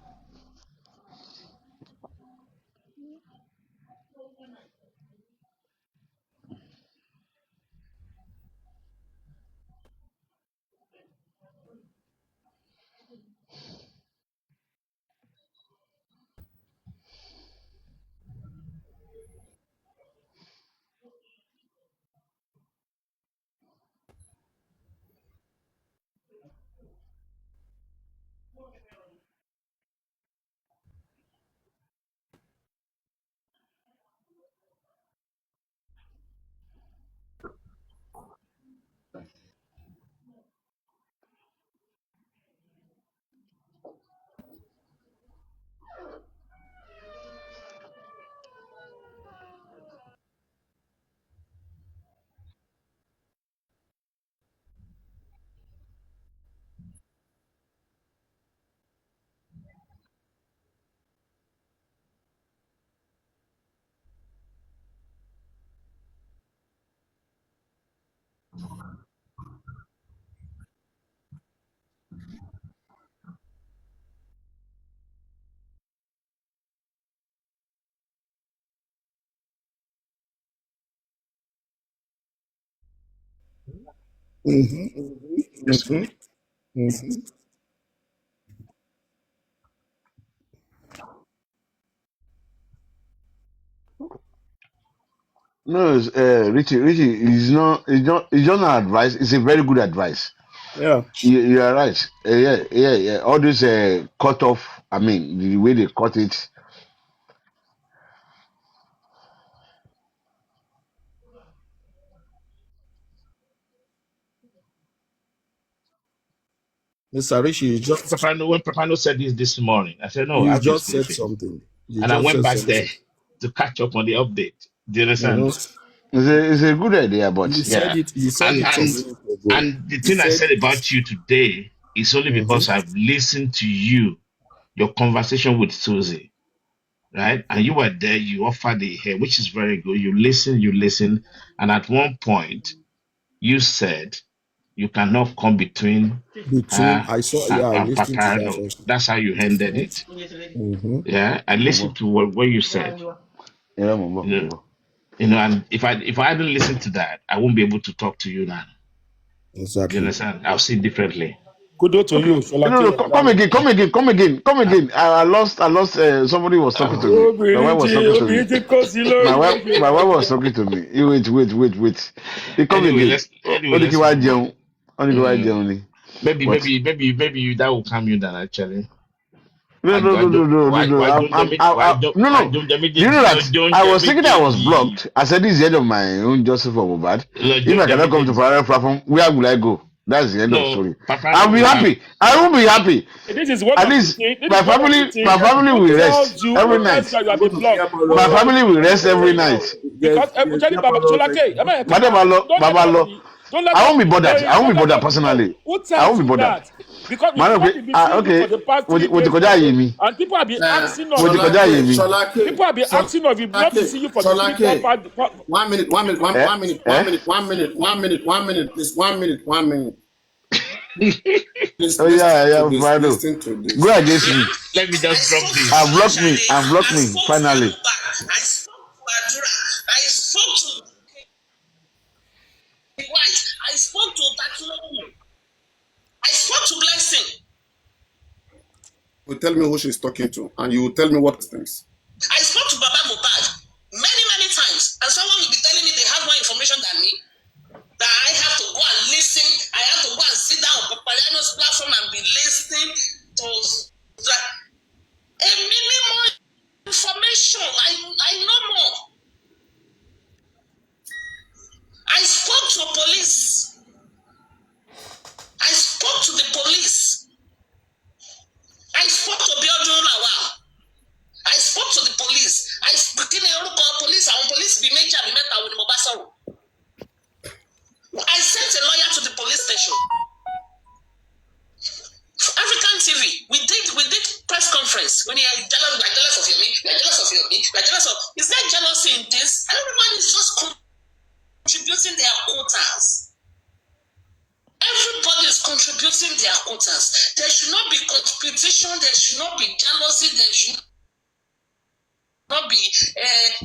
Mm-hmm. Mm-hmm. Mhm. No, it's, Richie it's just not advice. It's a very good advice. Yeah. You are right. Yeah. All this cut off. I mean, the way they cut it. Mr. Rishi, When Papano said this morning, I said, no, I you have to just explain said to him. something. You And I just went said back there something. to catch up on the update. Do you understand? Mhm. It's a good idea, but You said Yeah. it. You said And it some and minutes ago. and the You thing I said. said about you today is only because Mhm. I've listened to you, your conversation with Susie, right? And you were there, you offered the hair, which is very good. You listen, and at one point you said you cannot come between Between her I saw. and, Yeah, I and listened to that Papano. also. That's how you ended it. Mm-hmm. Yeah, I listened to what you said. Yeah, You know, and if I hadn't listened to that, I won't be able to talk to you now. You Exactly. understand? I'll see differently. Kudos to Okay. you, No, Sholake. come again, come again, come again. I lost. Somebody was talking to me. My wife was talking to me. Obìnrin tí kò sí lórí My wife was méjì. talking to me. You wait. You come Anyway, again. let's move on. Only Mm, But maybe that will calm you down. Actually, no, no, no, no, no, no, no. No, no. Do you know that I was thinking I was blocked? I said this is the end of my own Joseph or Mobad. If I cannot come to Parallel platform, where will I go? That's the end of the No, story. Papa, I'll be will have. happy. I will be happy. This is one At of the least things. This is one of the things. my family Who will rest tells you? every Who tells you night. that you I have go been to blocked? My Diapolo. family will Let me rest tell every you now. night. Because There's actually, Baba Diapolo. Like, Sholake, don't let Babalo, anybody, don't let anybody, I won't don't be let bothered anybody know. personally. Who I tells won't be you bothered. that? Because Man, what okay, we've been seeing you for okay. the past What 3 the days koja now, me? and people have been asking of What the you. koja Sholake, me? Sholake, People have been asking of you not to see you for the three, four, Sholake. five. 1 minute, Eh? Eh? one minute. Oh yeah, Fado. Listen to Go this. against me. Let me I just drop spoke to this. Shade. Unblock I me, spoke to finally. Yoruba. I spoke to Adura. I spoke to White. I spoke to Takilobu. I spoke to Blessing. You tell me who she's talking to, and you will tell me what things. I spoke to Baba Mohbad many times, and someone will be telling me they have more information than me. That I have to go and listen. I have to go and sit down on Papaliano's platform and be listening to a minimum information. I know more. I spoke to police. I spoke to the police. I spoke to Biodun Lawal. I spoke to the police. I spoke to the police. Our police be major, be met with Mobasaro. I sent a lawyer to the police station. African TV, we did press conference when you are jealous of your me, you are jealous of your me, you are jealous of. Is there jealousy in this? Everyone is just contributing their quotas. Everybody is contributing their quotas. There should not be competition. There should not be jealousy. There should not be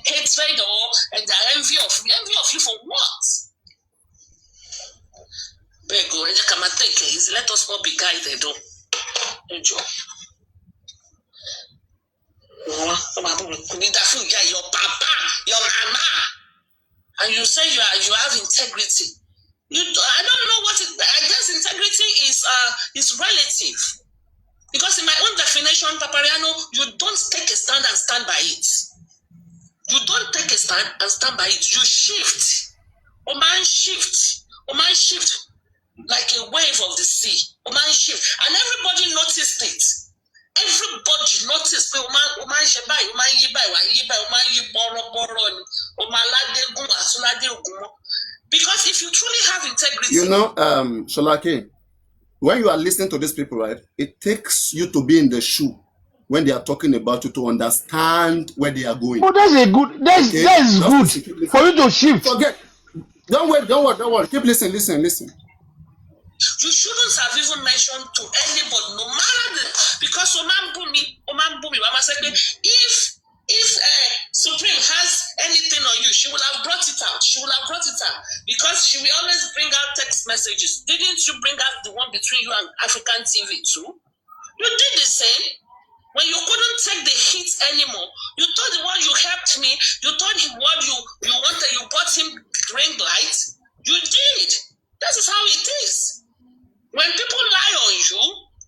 hatred or the envy of you for what? Bego, let us not be guided. Enjoy. Your papa, your mama, and you say you have integrity. I don't know what I guess integrity is relative. Because in my own definition, Papariano, you don't take a stand and stand by it. You don't take a stand and stand by it. You shift. Oman shift. Oman shift like a wave of the sea. Oman shift. And everybody noticed it. Everybody noticed Oman Shebai, Oman Yibai, Oman Yiboro, Oman Ladegun, Asulade Ogumo. Because if you truly have integrity. You know, Sholake, when you are listening to these people, right, it takes you to be in the shoe when they are talking about you to understand where they are going. Oh, that's Okay? that's good for you to shift. Forget. Don't worry. Keep listening. You shouldn't have even mentioned to anybody, no matter the, because Oman Bumi, Mama said, if If Supreme has anything on you, she will have brought it out. She will have brought it out because she will always bring out text messages. Didn't you bring out the one between you and African TV too? You did the same. When you couldn't take the heat anymore, you told the one you helped me, you told him what you wanted, you bought him ring light. You did. That is how it is. When people lie on you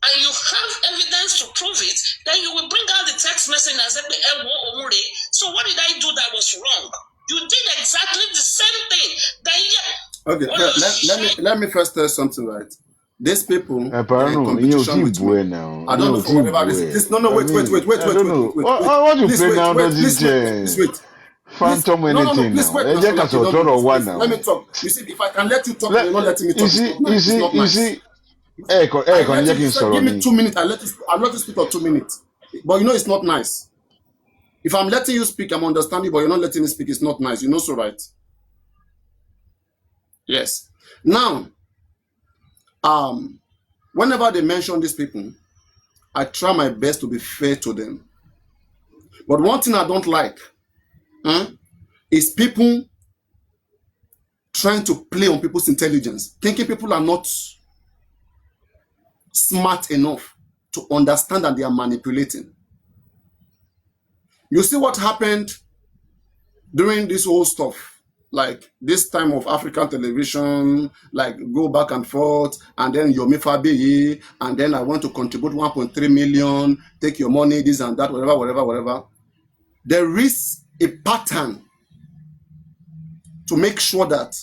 and you have evidence to prove it, then you will bring out the text message and say, so what did I do that was wrong? You did exactly the same thing. Then Okay, let me first tell something, right? These people, they're in Apparently, competition with me. now. I don't know for whatever reason. This, no, wait. I don't know. What you play now doesn't Wait. phantom anything Please now. wait. Let me talk. You see, if I can let you talk, you're not letting me talk. You see. Give me 2 minutes. I'll let you speak for 2 minutes. But you know it's not nice. If I'm letting you speak, I'm understanding, but you're not letting me speak. It's not nice. You know so, right? Yes. Now, whenever they mention these people, I try my best to be fair to them. But one thing I don't like is people trying to play on people's intelligence, thinking people are not smart enough to understand that they are manipulating. You see what happened during this whole stuff, like this time of African television, like go back and forth, and then Yomi Fabiyi, and then I want to contribute 1.3 million, take your money, this and that, whatever. There is a pattern to make sure that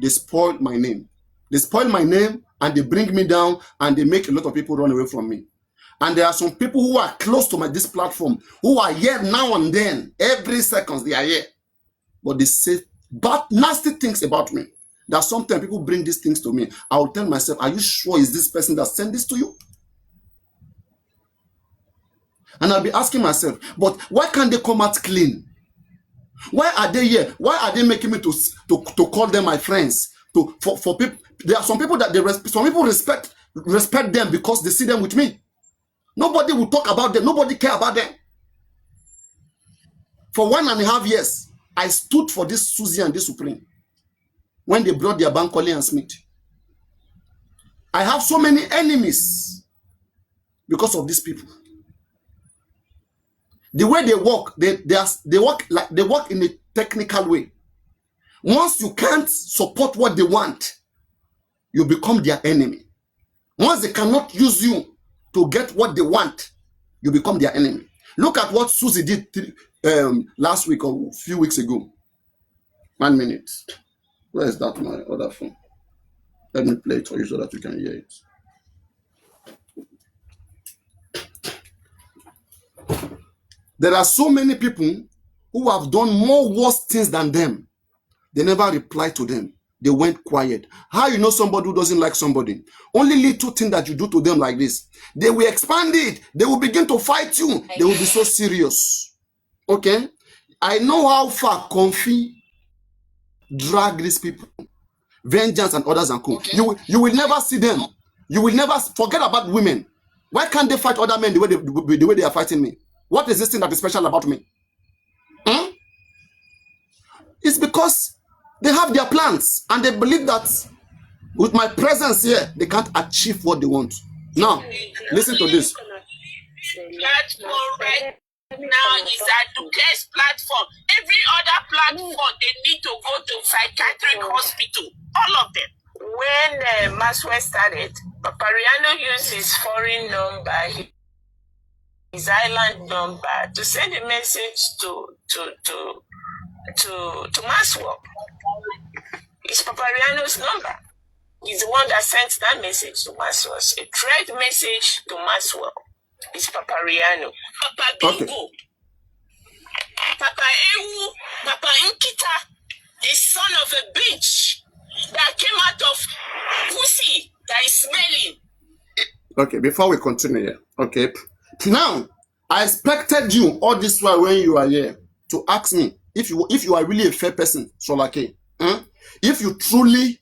they spoil my name. They spoil my name and they bring me down and they make a lot of people run away from me. And there are some people who are close to this platform who are here now and then, every second they are here. But they say bad, nasty things about me. That sometimes people bring these things to me. I will tell myself, are you sure is this person that sent this to you? And I'll be asking myself, but why can't they come out clean? Why are they here? Why are they making me to call them my friends? For people, there are some people that some people respect them because they see them with me. Nobody will talk about them. Nobody care about them. For 1.5 years, I stood for this Susie and this Supreme when they brought their Bankole and Smith. I have so many enemies because of these people. The way they work, they work in a technical way. Once you can't support what they want, you become their enemy. Once they cannot use you to get what they want, you become their enemy. Look at what Susie did last week or a few weeks ago. 1 minute. Where is that my other phone? Let me play it for you so that you can hear it. There are so many people who have done more worse things than them. They never reply to them. They went quiet. How you know somebody who doesn't like somebody? Only little thing that you do to them like this, they will expand it. They will begin to fight you. They will be so serious. Okay? I know how far Comfy drag these people. Vengeance and others and co. Okay. You will never see them. You will never forget about women. Why can't they fight other men the way they are fighting me? What is this thing that is special about me? It's because they have their plans and they believe that with my presence here, they can't achieve what they want. Now, listen to this. Platform right now is Aduke's platform. Every other platform, they need to go to psychiatric hospital. All of them. When Maswell started, Papariano used his foreign number, his island number, to send a message to Maswell. It's Papariano's number. He's the one that sent that message to Maswell. A threat message to Maswell. It's Papariano. Papa Bingo. Okay. Papa Ewu. Papa Nkita. The son of a bitch that came out of pussy that is smelling. Okay, before we continue here. Okay. Now, I expected you all this while when you are here to ask me if you are really a fair person, Solake. If you truly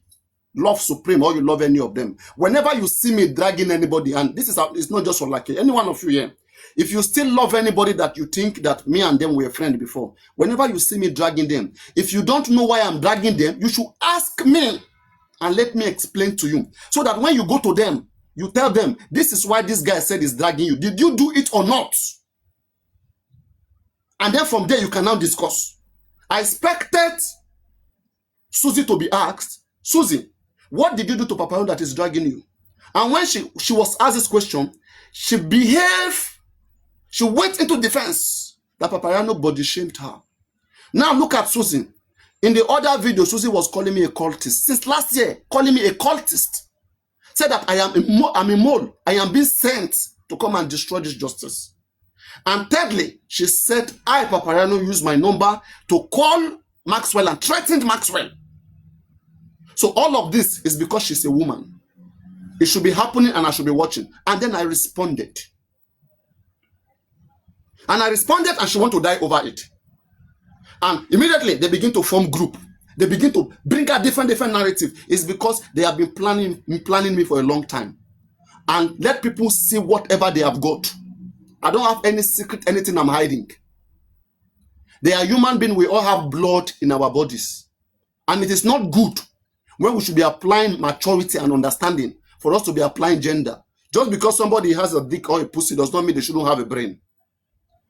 love Supreme or you love any of them, whenever you see me dragging anybody, and this is it's not just Solake, any one of you here, If you still love anybody that you think that me and them were friends before, whenever you see me dragging them, if you don't know why I'm dragging them, you should ask me and let me explain to you. So that when you go to them, you tell them, this is why this guy said he's dragging you. Did you do it or not? And then from there, you can now discuss. I expected Susie to be asked, Susie, what did you do to Papalule that is dragging you? And when she was asked this question, she behaved, she went into defense that Papalule body shamed her. Now look at Susie. In the other video, Susie was calling me a cultist. Since last year, calling me a cultist. Said that I'm a mole. I am being sent to come and destroy this justice. And thirdly, she said, I, Papalule, used my number to call Maxwell and threatened Maxwell. So all of this is because she's a woman. It should be happening and I should be watching. And then I responded. And I responded and she wanted to die over it. And immediately they begin to form group. They begin to bring out different narrative. It's because they have been planning me for a long time. And let people see whatever they have got. I don't have any secret, anything I'm hiding. They are human beings. We all have blood in our bodies. And it is not good when we should be applying maturity and understanding for us to be applying gender. Just because somebody has a dick or a pussy does not mean they shouldn't have a brain.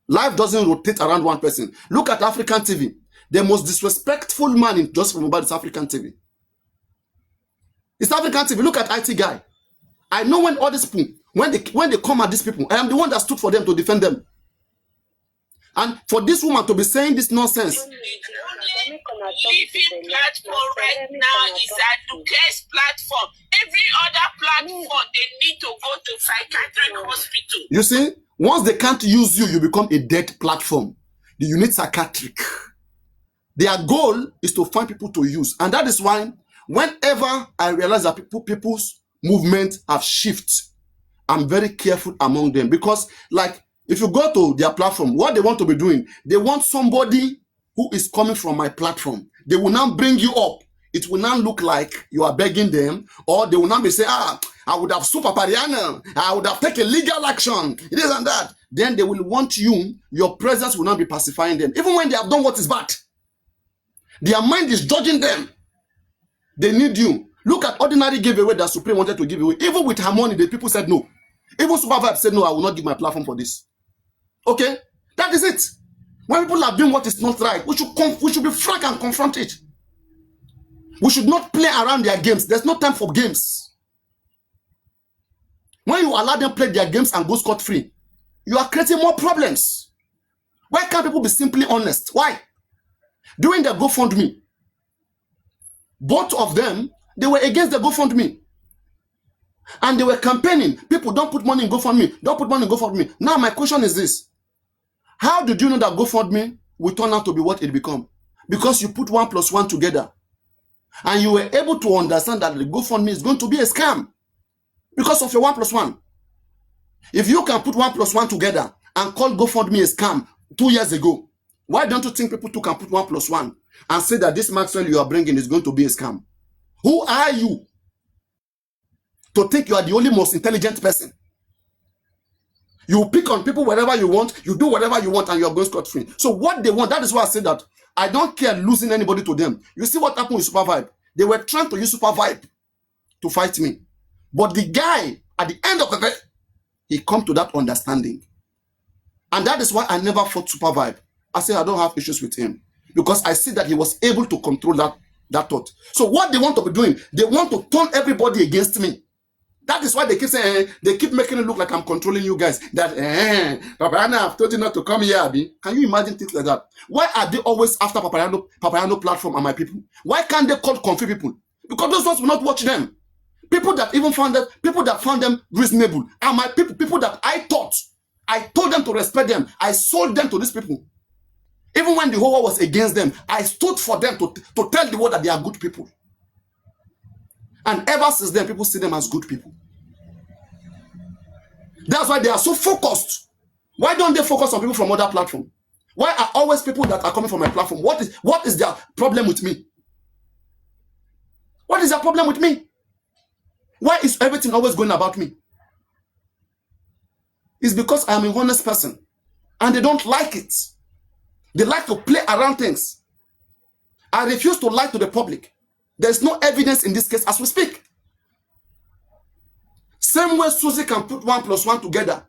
Life doesn't rotate around one person. Look at African TV. The most disrespectful man in just from about is African TV. It's African TV. Look at IT guy. I know when all these people, when they come at these people, I am the one that stood for them to defend them. And for this woman to be saying this nonsense. The only living platform right now is Aduke's platform. Every other platform, they need to go to psychiatric hospital. You see, once they can't use you, you become a dead platform. You need psychiatric. Their goal is to find people to use. And that is why whenever I realize that people's movement have shifted, I'm very careful among them. Because like, if you go to their platform, what they want to be doing, they want somebody who is coming from my platform. They will now bring you up. It will not look like you are begging them, or they will not be saying, I would have super Pariana, I would have taken legal action, this and that. Then they will want you, your presence will not be pacifying them. Even when they have done what is bad. Their mind is judging them. They need you. Look at ordinary giveaway that Supreme wanted to give away. Even with her money, the people said no. Even Super Vibe said no, I will not give my platform for this. Okay? That is it. When people are doing what is not right, we should be frank and confront it. We should not play around their games. There's no time for games. When you allow them play their games and go scot-free, you are creating more problems. Why can't people be simply honest? Why? During the GoFundMe, both of them, they were against the GoFundMe. And they were campaigning. People, don't put money in GoFundMe. Don't put money in GoFundMe. Now my question is this. How did you know that GoFundMe will turn out to be what it become? Because you put 1 + 1 together. And you were able to understand that the GoFundMe is going to be a scam. Because of your 1 + 1. If you can put 1 + 1 together and call GoFundMe a scam 2 years ago, why don't you think people too can put 1 + 1 and say that this Maxwell you are bringing is going to be a scam? Who are you to think you are the only most intelligent person? You pick on people wherever you want, you do whatever you want, and you're going scot-free. So what they want, that is why I say that I don't care losing anybody to them. You see what happened with Super Vibe? They were trying to use Super Vibe to fight me. But the guy, at the end of the day, he come to that understanding. And that is why I never fought Super Vibe. I say I don't have issues with him. Because I see that he was able to control that thought. So what they want to be doing, they want to turn everybody against me. That is why they keep saying, they keep making it look like I'm controlling you guys. That, Papa Anna, I've told you not to come here, Abi. Can you imagine things like that? Why are they always after Papalule platform and my people? Why can't they call confused people? Because those ones will not watch them. People that even found them reasonable are my people that I told them to respect them. I sold them to these people. Even when the whole world was against them, I stood for them to tell the world that they are good people. And ever since then, people see them as good people. That's why they are so focused. Why don't they focus on people from other platforms? Why are always people that are coming from my platform? What is their problem with me? What is their problem with me? Why is everything always going about me? It's because I'm a honest person. And they don't like it. They like to play around things. I refuse to lie to the public. There's no evidence in this case as we speak. Same way Susie can put 1 + 1 together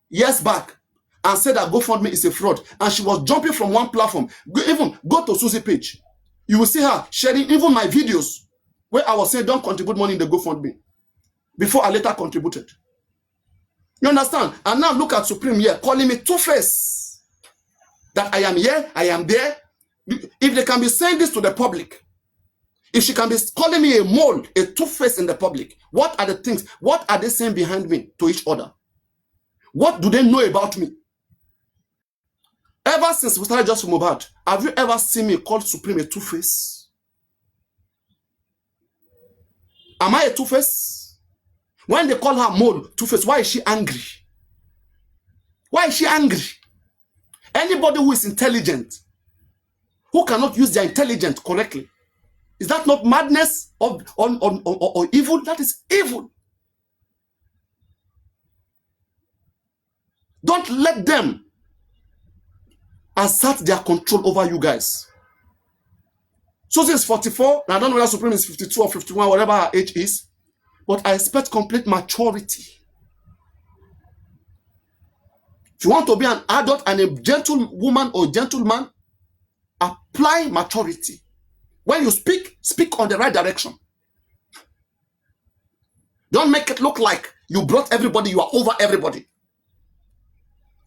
years back and say that GoFundMe is a fraud. And she was jumping from one platform. Even go to Susie's page. You will see her sharing even my videos where I was saying don't contribute money in the GoFundMe before I later contributed. You understand? And now look at Supreme here calling me two-faced. That I am here, I am there. If they can be saying this to the public, if she can be calling me a mole, a two-faced in the public, what are the things, what are they saying behind me to each other? What do they know about me? Ever since we started Just for Mohbad, have you ever seen me call Supreme a two-faced? Am I a two-faced? When they call her mole, two-faced, why is she angry? Why is she angry? Anybody who is intelligent, who cannot use their intelligence correctly, is that not madness or evil? That is evil. Don't let them assert their control over you guys. Susie is 44, and I don't know whether Supreme is 52 or 51, whatever her age is, but I expect complete maturity. If you want to be an adult and a gentlewoman or gentleman, apply maturity. When you speak, speak on the right direction. Don't make it look like you brought everybody, you are over everybody.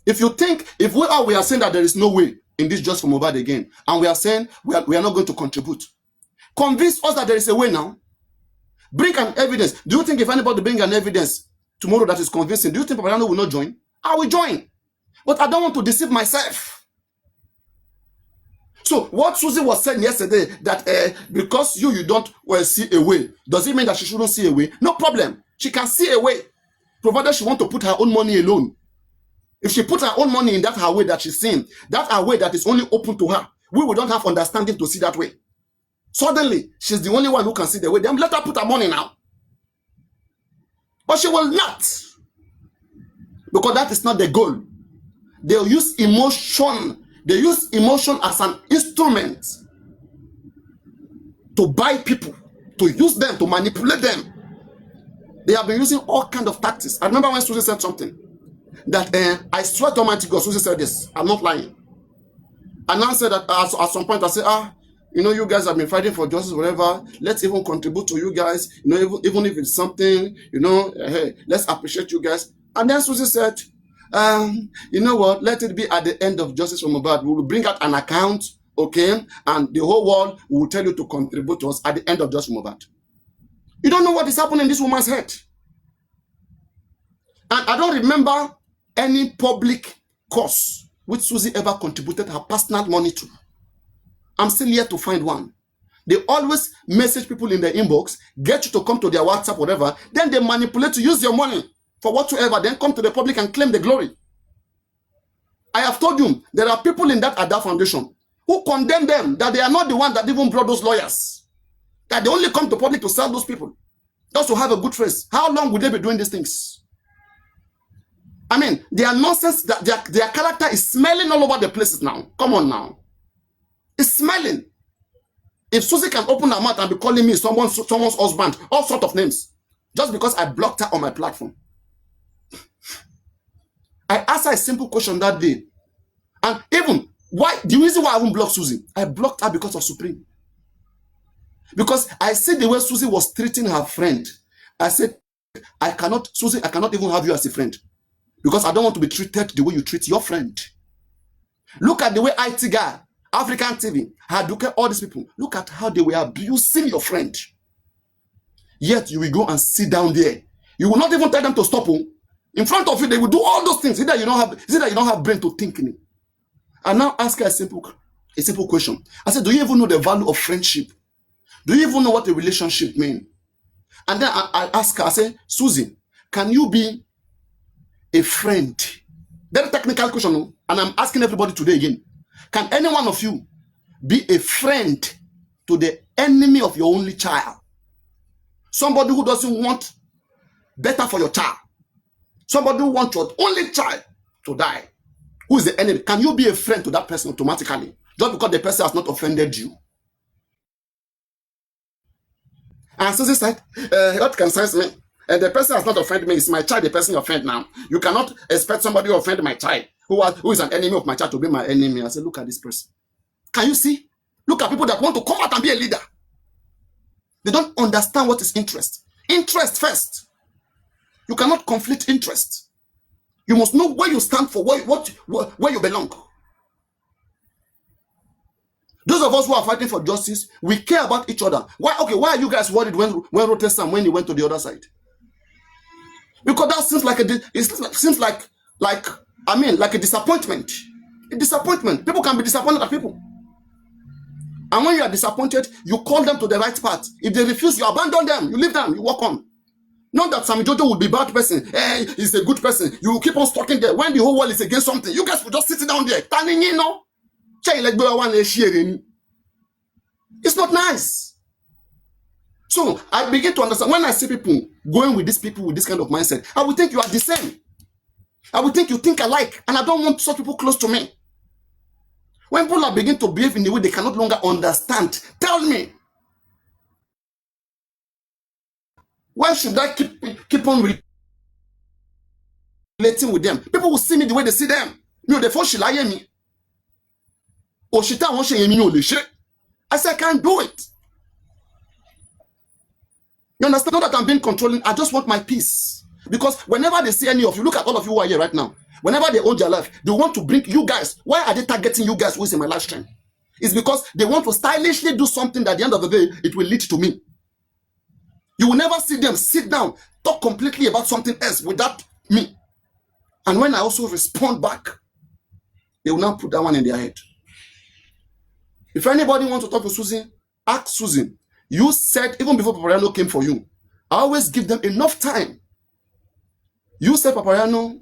If you think, if we are saying that there is no way in this Just for Mohbad again, and we are saying we are not going to contribute, convince us that there is a way now. Bring an evidence. Do you think if anybody bring an evidence tomorrow that is convincing, do you think Papalule will not join? I will join. But I don't want to deceive myself. So what Susie was saying yesterday, that because you don't see a way, does it mean that she shouldn't see a way? No problem. She can see a way, provided she wants to put her own money alone. If she puts her own money in that her way that she's seeing, that her way that is only open to her, we will not have understanding to see that way. Suddenly, she's the only one who can see the way. Then let her put her money now. But she will not. Because that is not the goal. They'll use emotion. They use emotion as an instrument to buy people, to use them, to manipulate them. They have been using all kinds of tactics. I remember when Susie said something, that I swear to Almighty God, Susie said this, I'm not lying. And I said that at some point, I said, you guys have been fighting for justice, whatever. Let's even contribute to you guys. Even if it's something, hey, let's appreciate you guys. And then Susie said, you know what? Let it be at the end of Justice for Mohbad. We will bring out an account, okay? And the whole world will tell you to contribute to us at the end of Justice for Mohbad. You don't know what is happening in this woman's head. And I don't remember any public cause which Susie ever contributed her personal money to. I'm still yet to find one. They always message people in the inbox, get you to come to their WhatsApp, whatever. Then they manipulate to use your money for whatsoever. Then come to the public and claim the glory. I have told you, there are people in that Ada Foundation who condemn them, that they are not the one that even brought those lawyers. That they only come to public to sell those people. Just to have a good face. How long would they be doing these things? I mean, their nonsense, their character is smelling all over the places now. Come on now. It's smelling. If Susie can open her mouth and be calling me someone's husband, all sorts of names, just because I blocked her on my platform. I asked her a simple question that day. And even, the reason why I won't block Susie, I blocked her because of Supreme. Because I see the way Susie was treating her friend. I said, Susie, I cannot even have you as a friend. Because I don't want to be treated the way you treat your friend. Look at the way IT guy, African TV, Haduke, all these people. Look at how they were abusing your friend. Yet you will go and sit down there. You will not even tell them to stop. In front of you, they will do all those things. Either you don't have brain to think in it. And now ask her a simple question. I said, do you even know the value of friendship? Do you even know what a relationship means? And then I ask her, I say, Susie, can you be a friend? Very technical question, and I'm asking everybody today again. Can any one of you be a friend to the enemy of your only child? Somebody who doesn't want better for your child. Somebody who wants your only child to die. Who is the enemy? Can you be a friend to that person automatically? Just because the person has not offended you. And Susie said, what concerns me? The person has not offended me. It's my child the person offended now. You cannot expect somebody to offend my child who is an enemy of my child to be my enemy. I said, look at this person. Can you see? Look at people that want to come out and be a leader. They don't understand what is interest. Interest first. You cannot conflict interest. You must know where you stand for, where you belong. Those of us who are fighting for justice, we care about each other. Why are you guys worried when Rotterdam when he went to the other side? Because that seems like a disappointment. A disappointment. People can be disappointed at people. And when you are disappointed, you call them to the right path. If they refuse, you abandon them. You leave them. You walk on. Not that Sammy Jojo would be a bad person. Hey, he's a good person. You will keep on stalking there. When the whole world is against something, you guys will just sit down there. It's not nice. So I begin to understand. When I see people going with these people with this kind of mindset, I would think you are the same. I would think you think alike. And I don't want such people close to me. When people are beginning to behave in the way they cannot longer understand, tell me. Why should I keep on relating with them? People will see me the way they see them. They force she lie me. Or she tell one I said I can't do it. You understand? Not that I'm being controlling. I just want my peace. Because whenever they see any of you, look at all of you who are here right now. Whenever they own their life, they want to bring you guys. Why are they targeting you guys who is in my live stream? It's because they want to stylishly do something that at the end of the day, it will lead to me. You will never see them sit down, talk completely about something else without me. And when I also respond back, they will now put that one in their head. If anybody wants to talk to Susan, ask Susan. You said, even before Papalule came for you, I always give them enough time. You said Papalule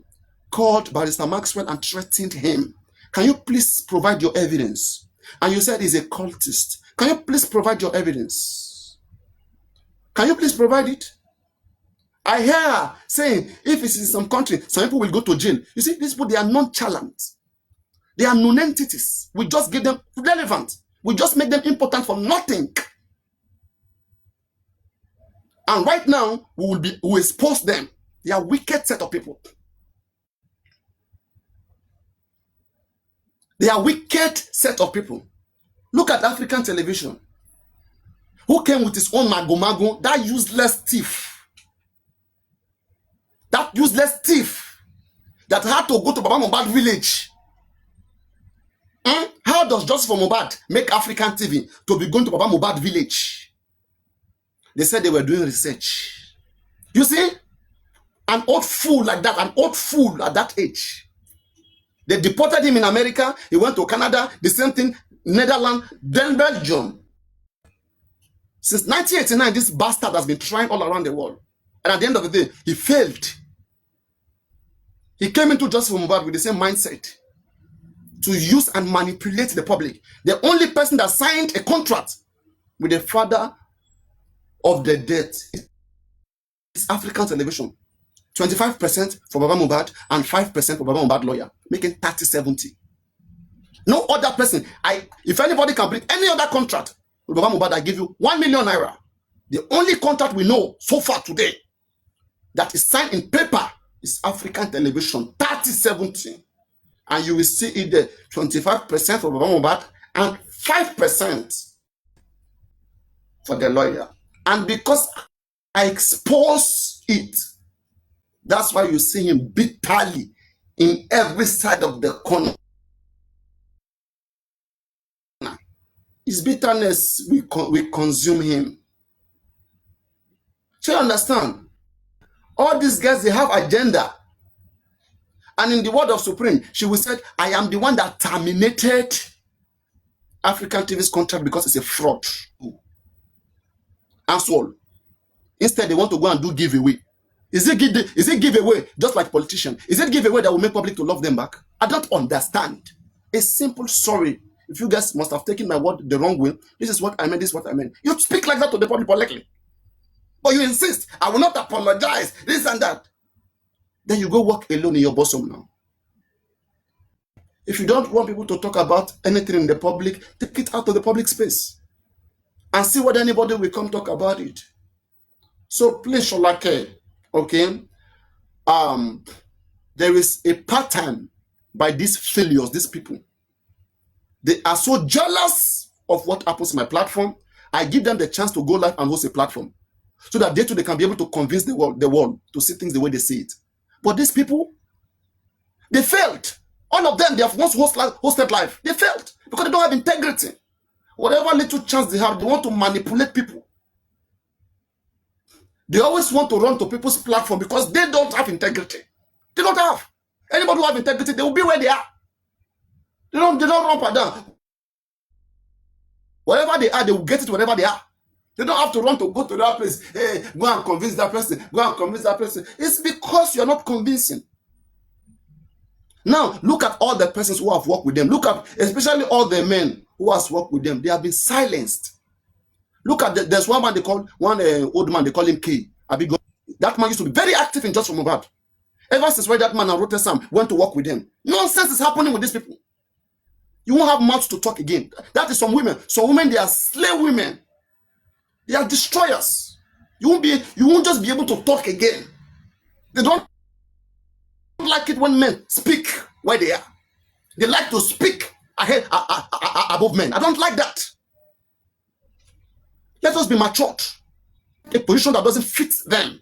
called Barrister Maxwell and threatened him. Can you please provide your evidence? And you said he's a cultist. Can you please provide your evidence? Can you please provide it? I hear her saying, if it's in some country, some people will go to jail. You see, these people, they are nonchalant. They are non-entities. We just give them relevant. We just make them important for nothing. And right now, we will expose them. They are a wicked set of people. They are a wicked set of people. Look at African television. Who came with his own mago, that useless thief. That useless thief that had to go to Baba Mohbad village. How does Justice for Mohbad make African TV to be going to Baba Mohbad village? They said they were doing research. You see? An old fool like that, an old fool at that age. They deported him in America. He went to Canada. The same thing, Netherlands, then Belgium. Since 1989, this bastard has been trying all around the world. And at the end of the day, he failed. He came into Justice for Mohbad with the same mindset to use and manipulate the public. The only person that signed a contract with the father of the dead is African television. 25% for Baba Mohbad and 5% for Baba Mohbad lawyer, making 30-70. No other person. If anybody can bring any other contract with Baba Mohbad, I give you 1 million naira. The only contract we know so far today that is signed in paper is African television, 30-70. And you will see it there, 25% for Baba Mohbad and 5% for the lawyer. And because I expose it, that's why you see him bitterly in every side of the corner. His bitterness, we consume him. So you understand? All these guys, they have agenda. And in the word of Supreme, she will say, I am the one that terminated African TV's contract because it's a fraud. And so on. Instead, they want to go and do giveaway. Is it giveaway just like politician? Is it giveaway that will make public to love them back? I don't understand. A simple sorry. If you guys must have taken my word the wrong way, this is what I meant, this is what I meant. You speak like that to the public politely. But you insist, I will not apologize, this and that. then you go work alone in your bosom now. If you don't want people to talk about anything in the public, take it out of the public space and see whether anybody will come talk about it. So please, Sholake, okay, there is a pattern by these failures, these people. They are so jealous of what happens in my platform. I give them the chance to go live and host a platform so that they too they can be able to convince the world to see things the way they see it. But these people, they failed. All of them, they have once hosted live. They failed because they don't have integrity. Whatever little chance they have, they want to manipulate people. They always want to run to people's platform because they don't have integrity. They don't have. Anybody who have integrity, they will be where they are. They don't run for them. Wherever they are, they will get it wherever they are. They don't have to run to go to that place. Hey, go and convince that person. Go and convince that person. It's because you're not convincing. Now, look at all the persons who have worked with them. Look at, especially all the men who has worked with them. They have been silenced. Look at, there's one man they call, old man, they call him K. That man used to be very active in Just From Abad. Ever since when that man and Rote Sam went to work with them. Nonsense is happening with these people. You won't have mouths to talk again. That is some women. Some women, they are slave women. They are destroyers. You won't just be able to talk again. They don't like it when men speak where they are. They like to speak ahead above men. I don't like that. Let us be matured. A position that doesn't fit them.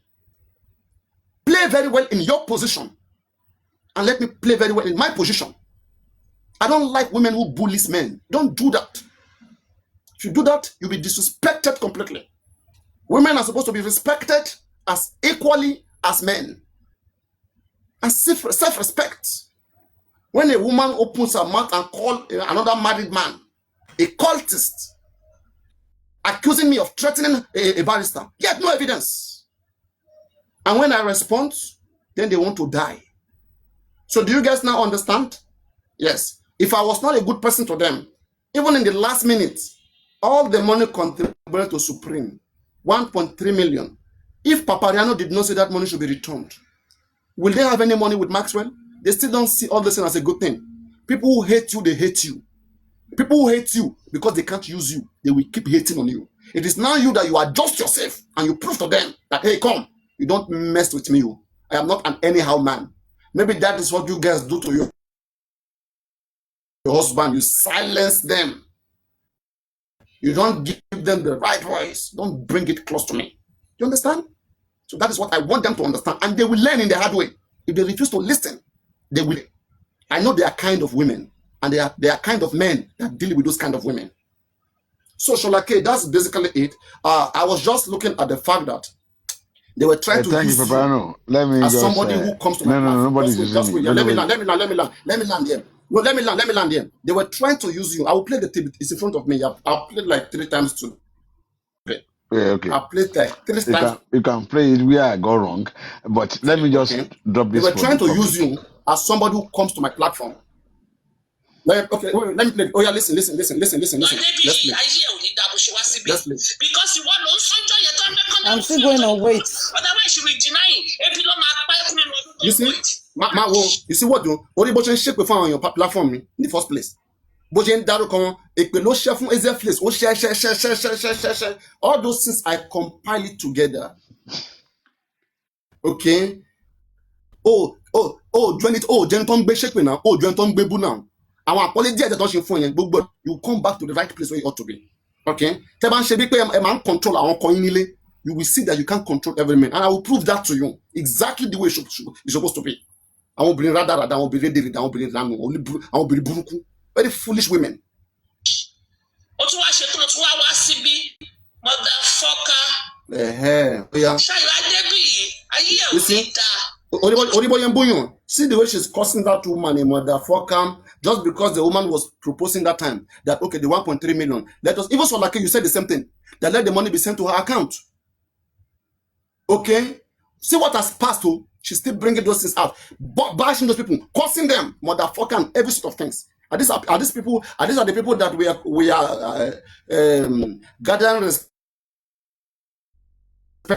Play very well in your position. And let me play very well in my position. I don't like women who bullies men. Don't do that. If you do that, you'll be disrespected completely. Women are supposed to be respected as equally as men. And self-respect. When a woman opens her mouth and calls another married man a cultist, accusing me of threatening a barrister, yet no evidence. And when I respond, then they want to die. So do you guys now understand? Yes. If I was not a good person to them, even in the last minute, all the money contributed to Supreme, 1.3 million. If Papariano did not say that money should be returned, will they have any money with Maxwell? They still don't see all this as a good thing. People who hate you, they hate you. People who hate you because they can't use you, they will keep hating on you. It is now you that you adjust yourself and you prove to them that, hey, come, you don't mess with me. I am not an anyhow man. Maybe that is what you guys do to your husband. You silence them. You don't give them the right voice. Don't bring it close to me. You understand? So that is what I want them to understand. And they will learn in the hard way. If they refuse to listen, they will. I know they are kind of women. And they are kind of men that deal with those kind of women. So, Sholake, that's basically it. I was just looking at the fact that they were trying to use you let me as just, somebody who comes to my platform. No, nobody's using me. Let me land here. No, let me land here. They were trying to use you. I will play the tape. It's in front of me. I've played like 3 times too. Yeah, okay. I played like 3 times. You can play it where I go wrong. But let me just drop this. They were trying to use you as somebody who comes to my platform. Let me play. Oh yeah, listen. Let's play. Let's play. Because you want to I'm still going to wait. Otherwise, you will deny. You see, you see what do? Only Bochen shake before on your platform in the first place. Bochen Darukon, Ekpelo share from Ezra place. Oh, share. All those things I compile it together. Okay. Join it. Jenton be shake now. Jenton be bu now. Àwọn apology that don't fún yẹn gbogbo you come back to the right place where you ought to be. Okay? Tẹ́ bá ń ṣe bí pé ẹ máa ń control àwọn kan yín nílé, you will see that you can't control every man, and I will prove that to you exactly the way it's supposed to be. Àwọn obìnrin rádaràda, àwọn obìnrin rédèrèdè, àwọn obìnrin ránù, àwọn obìnrin burúkú, very foolish women. Ó tún wá ṣe tó tún wá síbí motherfucker. Yeah. Ṣayọ̀ Adébíyì, ayé ẹ̀ You ò see? ní dáa. See the way she's cursing that woman a motherfucker just because the woman was proposing that time that okay, the 1.3 million. Let us even so like you said the same thing. That let the money be sent to her account. Okay? See what has passed to. She's still bringing those things out, bashing those people, cursing them, motherfucker, and every sort of things. Are these the people that we are gathering respect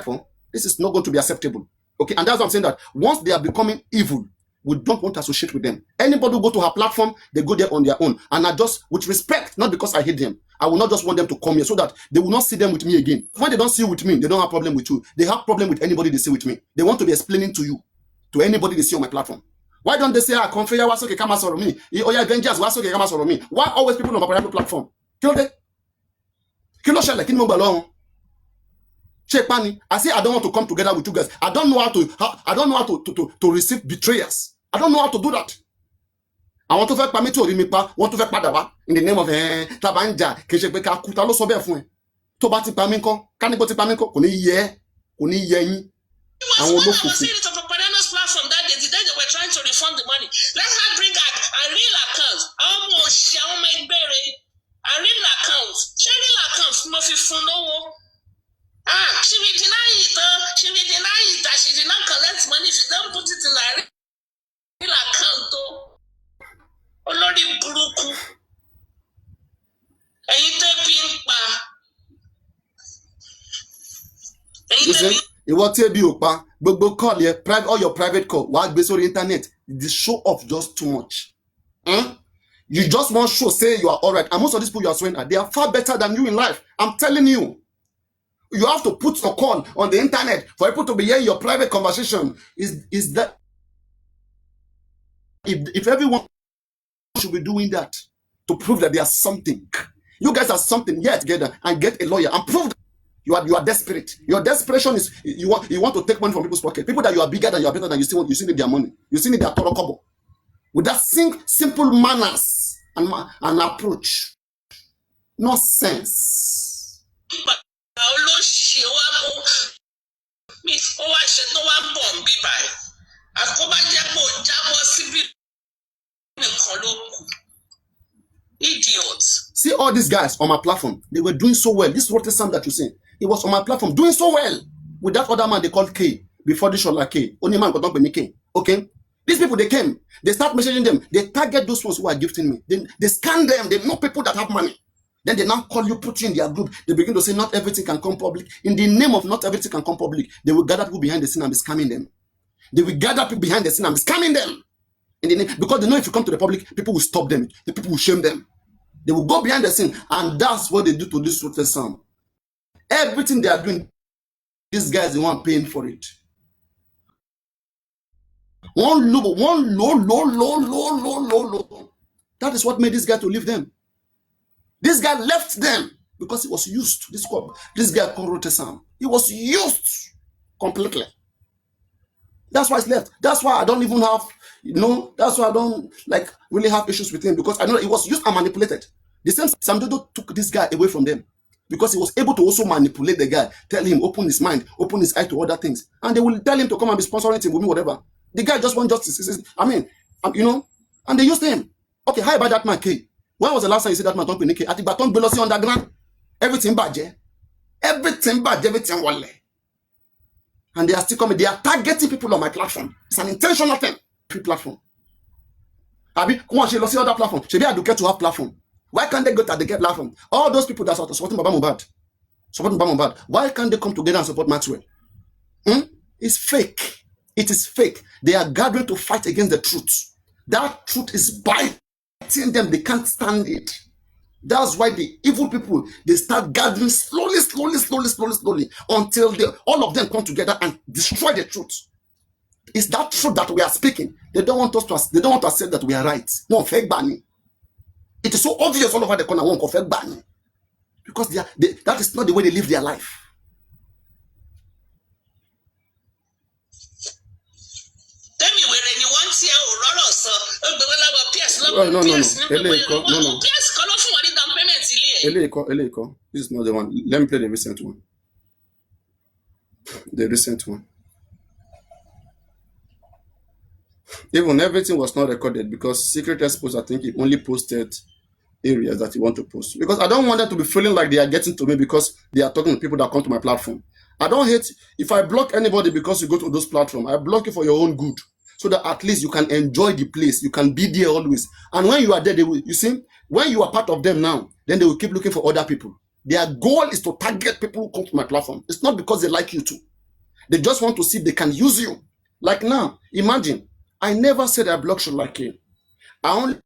for? This is not going to be acceptable. Okay, and that's why I'm saying that once they are becoming evil, we don't want to associate with them. Anybody who go to her platform, they go there on their own. And I just, with respect, not because I hate them, I will not just want them to come here so that they will not see them with me again. When they don't see you with me, they don't have problem with you. They have problem with anybody they see with me. They want to be explaining to you, to anybody they see on my platform. Why don't they say, ah, Confia was okay, come on me. Oh yeah, Avengers was okay, come on me. Why always people on my platform? Kill they? Kill shall like in mobile. I say I don't want to come together with you guys. I don't know how to receive betrayers. I don't know how to do that. I want to faire parmi to mi pa, want to faire padà in the name of tabanja ke se pe ka kuta ló sọ bẹ́ẹ̀ fún ẹ. Tó bá ti pa mí ńkọ́, ká ní bó ti pa mí ńkọ́, kò ní yé yín. Àwọn olókùnkùn. Platform that day, the day they were trying to refund the money. Let her bring a real account. Almost a real account. She real account no fi fún lówó. She will deny it. She will deny it that she did not collect money. She don't put it in a real account. Olórí burúkú. Ẹ̀yin tẹ́ bí ń pa. Listen, ìwọ tí ebi ò pa, gbogbo call yẹ, all your private call, wàá gbé sórí internet. The show off just too much. You just want to show, say you are all right. And most of these people you are swearing at, they are far better than you in life. I'm telling you. You have to put your call on the internet for people to be hearing your private conversation. Is that if everyone should be doing that to prove that they are something? You guys are something. Get together and get a lawyer and prove that you are desperate. Your desperation is you want to take money from people's pocket. People that you are bigger than, you are better than, you still need their money. You still need their toro kobo. With that simple manners and approach. Nonsense. Idiots. See all these guys on my platform, they were doing so well. This Rote Sam that you see, he was on my platform doing so well with that other man they called K before the show like K. Only man got not be K. Okay? These people, they came, they start messaging them, they target those ones who are gifting me. They scan them, they know people that have money. Then they now call you, put you in their group. They begin to say not everything can come public. In the name of not everything can come public, they will gather people behind the scene and be scamming them. They will gather people behind the scene and be scamming them. In the name, because they know if you come to the public, people will stop them. The people will shame them. They will go behind the scene, and that's what they do to this Rote Sam. Everything they are doing, these guys, they want paying for it. One low. That is what made this guy to leave them. This guy left them because he was used. This guy called Rote Sam. He was used completely. That's why he's left. That's why I don't even have, that's why I don't really have issues with him, because I know he was used and manipulated. The same Sam Dodo took this guy away from them because he was able to also manipulate the guy, tell him, open his mind, open his eye to other things. And they will tell him to come and be sponsoring him with me, whatever. The guy just wants justice. And they used him. Okay, how about that man, K? When was the last time you said that man don't be K? At the baton below underground, everything bad, everything wale. And they are still coming. They are targeting people on my platform. It's an intentional thing. Platform. Abi, come on, she lost the other platform. She be educated to have platform. Why can't they go to the get platform? All those people that are supporting Baba Mohbad, why can't they come together and support Maxwell? It's fake. It is fake. They are gathering to fight against the truth. That truth is biting them. They can't stand it. That's why the evil people, they start gathering slowly until all of them come together and destroy the truth. It's that truth that we are speaking. They don't want to accept that we are right. No, fake banning. It is so obvious all over the corner. One fake banning. Because that is not the way they live their life. No. This is not the one. Let me play the recent one. The recent one. Even everything was not recorded because Secret Expos, I think he only posted areas that he want to post. Because I don't want them to be feeling like they are getting to me because they are talking to people that come to my platform. I don't hate, if I block anybody because you go to those platforms, I block you for your own good. So that at least you can enjoy the place. You can be there always. And when you are there, you see, when you are part of them now, then they will keep looking for other people. Their goal is to target people who come to my platform. It's not because they like you too. They just want to see if they can use you. Like now, imagine, I never said I blocked Sholake. I only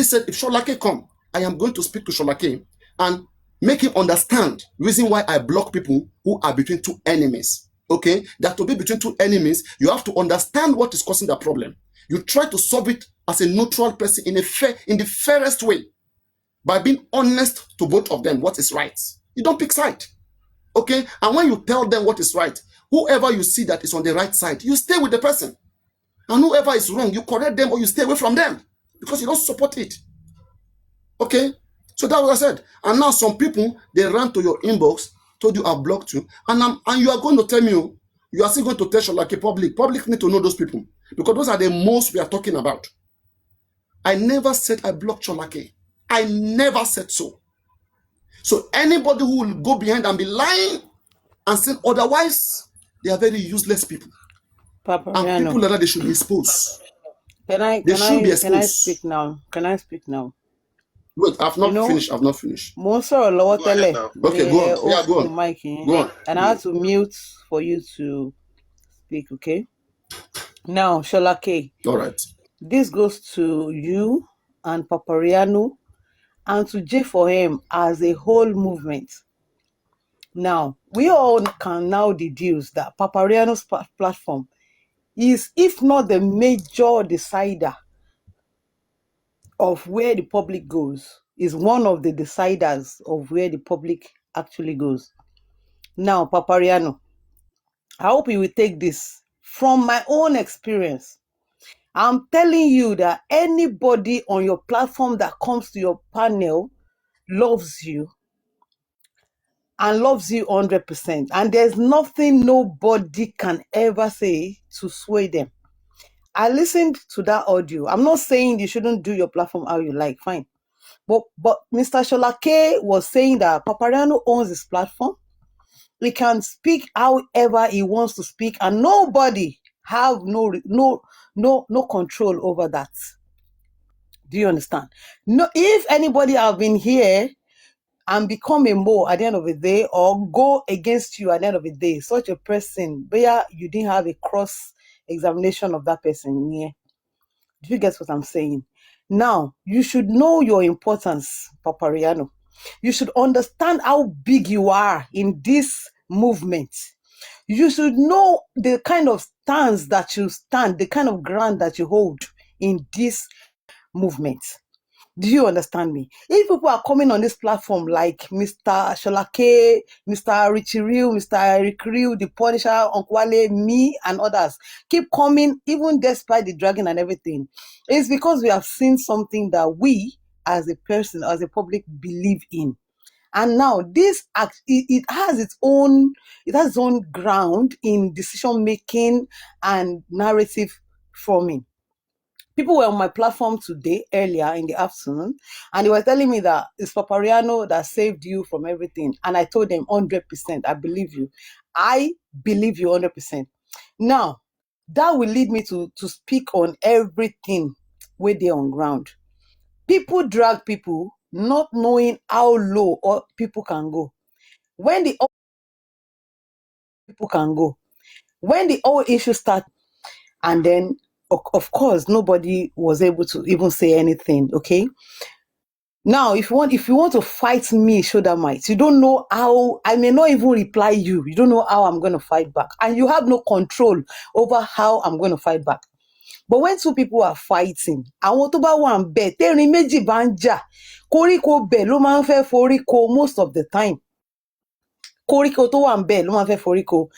said if Sholake come, I am going to speak to Sholake and make him understand reason why I block people who are between two enemies. Okay, that to be between two enemies, you have to understand what is causing the problem. You try to solve it as a neutral person in the fairest way by being honest to both of them what is right. You don't pick side. Okay, and when you tell them what is right, whoever you see that is on the right side, you stay with the person. And whoever is wrong, you correct them or you stay away from them because you don't support it. Okay, so that's what I said. And now some people, they ran to your inbox, told you I blocked you, and you are going to tell me, you are still going to tell Sholake public need to know those people because those are the most we are talking about. I never said I blocked Sholake. I never said so. So anybody who will go behind and be lying and say otherwise, they are very useless people. And people like that, they should be exposed. Can I speak now? Can I speak now? Wait, I've not finished. I've not finished. Most of the Okay, go on. Yeah, go on. Mic, Go on. And I had to mute for you to speak, okay? Now, Sholake. All right. This goes to you and Papariano and to J4M as a whole movement. Now, we all can now deduce that Papariano's platform is, if not the major decider of where the public goes, is one of the deciders of where the public actually goes. Now, Papariano, I hope you will take this from my own experience. I'm telling you that anybody on your platform that comes to your panel loves you and loves you 100%. And there's nothing nobody can ever say to sway them. I listened to that audio. I'm not saying you shouldn't do your platform how you like, fine. But Mr. Sholake was saying that Papariano owns his platform. He can speak however he wants to speak, and nobody have no control over that. Do you understand? No, if anybody have been here and become a Mo at the end of the day, or go against you at the end of the day, such a person, where you didn't have a cross examination of that person, yeah. Do you get what I'm saying? Now, you should know your importance, Papariano. You should understand how big you are in this movement. You should know the kind of stance that you stand, the kind of ground that you hold in this movement. Do you understand me? If people are coming on this platform like Mr. Sholake, Mr. Richie Real, Mr. Eric Real, The Punisher, Uncle Wale, me, and others, keep coming, even despite the dragging and everything, it's because we have seen something that we, as a person, as a public, believe in. And now this act, it has its own ground in decision making and narrative forming. People were on my platform today, earlier in the afternoon, and they were telling me that it's Papariano that saved you from everything. And I told them 100%, I believe you. I believe you 100%. Now, that will lead me to speak on everything where they're on ground. People drag people not knowing how low or people can go. When the whole issue started, and then of course nobody was able to even say anything. Okay. Now, if you want to fight me, shoulder might, you don't know how. I may not even reply you. You don't know how I'm going to fight back, and you have no control over how I'm going to fight back. But when two people are fighting, àwọn tó bá wà ń bẹ̀, tẹ́rin méjì bá ń jà, koríko bẹ̀ ló máa ń fẹ́ foríko most of the time. Koríko tó wà ń bẹ̀ ló máa ń fẹ́ foríko.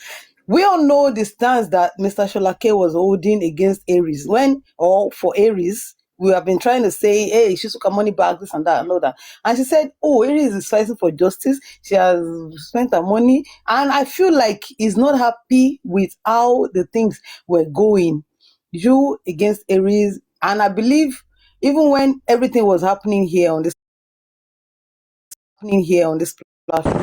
We all know the stance that Mr. Sholake was holding against Aries. For Aries, we have been trying to say, hey, she took her money back, this and that, and all that. And she said, oh, Aries is fighting for justice. She has spent her money. And I feel like he's not happy with how the things were going. You against Aries. And I believe even when everything was happening here on this platform,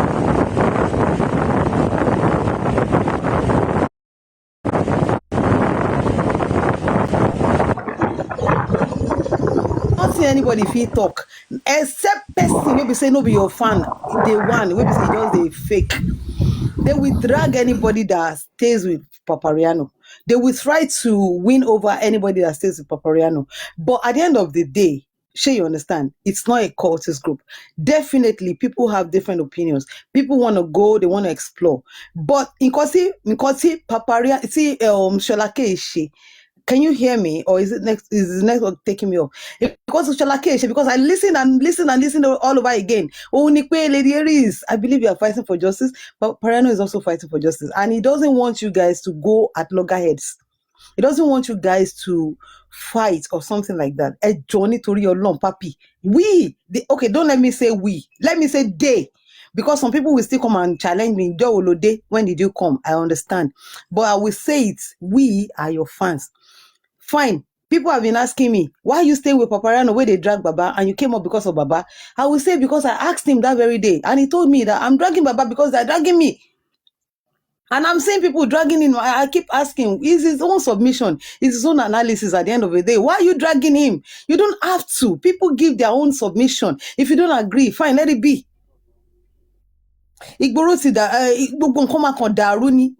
not see anybody if he talk except person maybe say no be your fan, the one maybe say just the fake. They will drag anybody that stays with Papariano. They will try to win over anybody that stays with Papariano. But at the end of the day, sure you understand, it's not a cultist group. Definitely, people have different opinions. People want to go, they want to explore. But in Kosi, Paparia, see, Sholake Ishi. Can you hear me, or is the network taking me off? Because of Shalake, because I listen and listen and listen all over again. Oh, Nikwe, Lady Aries, I believe you are fighting for justice, but Parano is also fighting for justice, and he doesn't want you guys to go at loggerheads. He doesn't want you guys to fight or something like that. Johnny Tori or Long Papi. Okay, don't let me say we. Let me say they. Because some people will still come and challenge me. When did you come? I understand. But I will say it. We are your fans. Fine. People have been asking me, why you stay with Paparano where they drag Baba and you came up because of Baba? I will say because I asked him that very day and he told me that I'm dragging Baba because they're dragging me. And I'm seeing people dragging him. I keep asking, is his own submission, is his own analysis at the end of the day? Why are you dragging him? You don't have to. People give their own submission. If you don't agree, fine, let it be. Ìgboro ti dà gbogbo nǹkan máa kàn dàrú ni.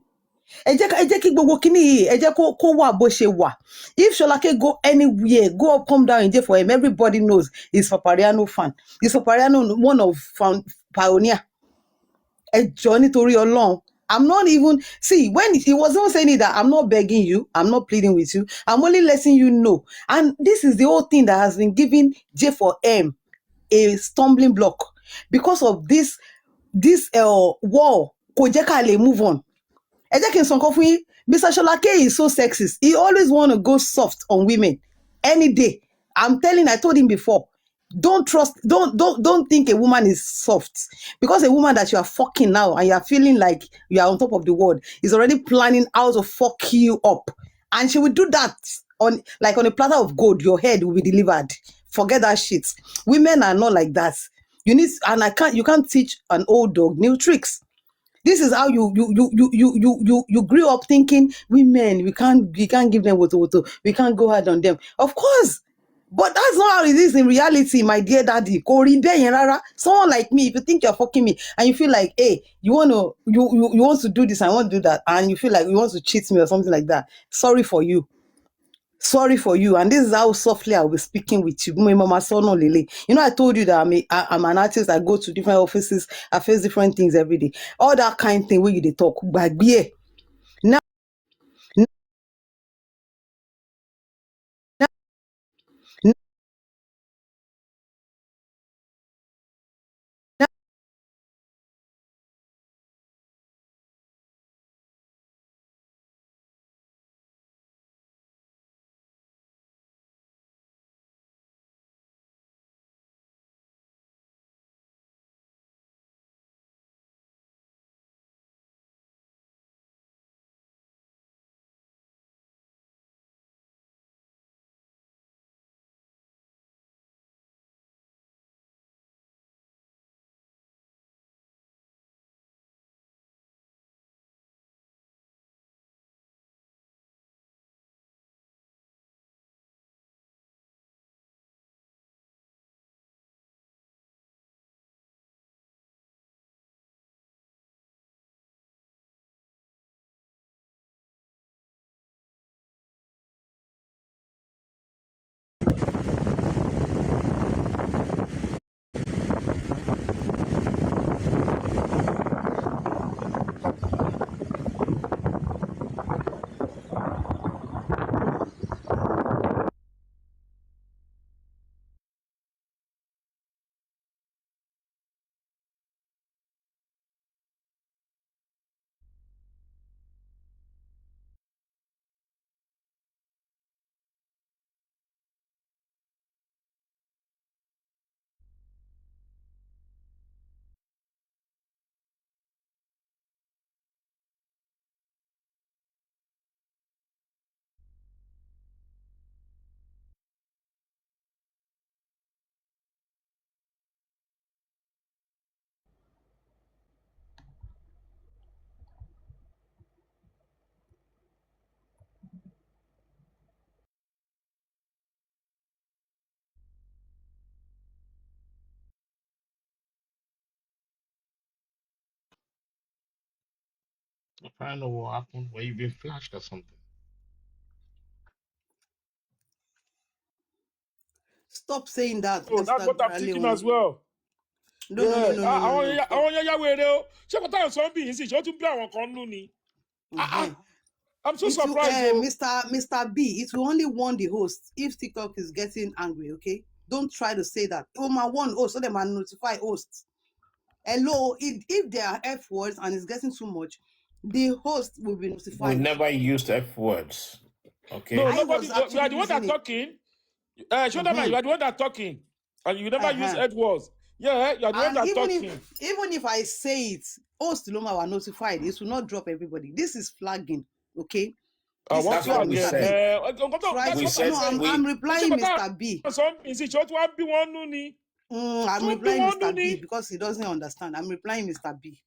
Ẹ jẹ́ kí gbogbo kíní yìí ẹ jẹ́ kó wà bó ṣe wà. If Sholake go anywhere, go up, come down in jail for him, everybody knows he's Papariano fan. He's Papariano, one of pioneer. Ẹ jọ̀ọ́ nítorí Ọlọ́run. I'm not even when he was even saying that I'm not begging you, I'm not pleading with you, I'm only letting you know. And this is the whole thing that has been giving J4M a stumbling block because of this war. Kò jẹ́ ká lè move on. Ẹ jẹ́ kí n sọ nǹkan fún yín. Mr. Sholake is so sexist. He always want to go soft on women any day. I told him before, don't think a woman is soft. Because a woman that you are fucking now and you are feeling like you are on top of the world is already planning how to fuck you up. And she will do that on a platter of gold, your head will be delivered. Forget that shit. Women are not like that. You can't teach an old dog new tricks. This is how you grew up thinking women, we can't give them woto, we can't go hard on them. Of course. But that's not how it is in reality, my dear daddy. Kò rí bẹ́ẹ̀ yẹn rárá. Someone like me, if you think you're fucking me and you feel like, hey, you want to do this, I want to do that, and you feel like you want to cheat me or something like that, sorry for you. Sorry for you. And this is how softly I will be speaking with you. Mama Sono Lele. You know, I told you that I'm an artist. I go to different offices. I face different things every day. All that kind of thing where you they talk. But yeah. Now, I don't know what happened. Where you've been flashed or something. Stop saying that, Oh, that's Mr. what I'm thinking as Graleon. well. No, no, no, Yeah. no, no, no, no. Stop. Àwọn yẹn wèrè o. Ṣé kò táwọn sọ ń bì yín sí? Ṣé ó tún bí àwọn kan nú ni? Uh-huh. I'm so It will, surprised o. Mr. B, it will only warn the host if TikTok is getting angry, okay? Don't try to say that. Oh, my one host, so they might notify hosts. Hello, if there are F words and it's getting too much, the host will be We notified. never used F words. Okay. No, I nobody. was You actually are the one that using it. talking. Shoulder you are the one that talking. And you never use Uh-huh. Edwards. Yeah, you are the one And that even talking. if I say it, host Loma were notified. It will not drop everybody. This is flagging, okay? This What is That's what what we Mr. said. B. Try We to, said no, I'm replying Mr. B. I'm replying Mr. B because he doesn't understand. I'm replying Mr. B.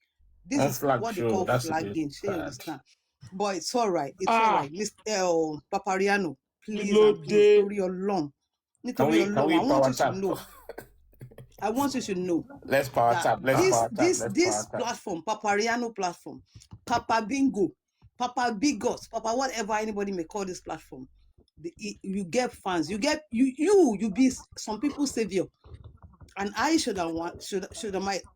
This On is flag what they show. call That's a bit flagging. So you bad. understand? But it's all right. It's all right. Mr. Papariano, please and please. Lode. Story along. Can we I want power you to tap? know. I want you to know Let's power that tap. Let's power tap. Let's this power tap. platform, Papariano platform, Papa Bingo, Papa Bigos, Papa whatever anybody may call this platform, you get fans, you be some people's savior, and I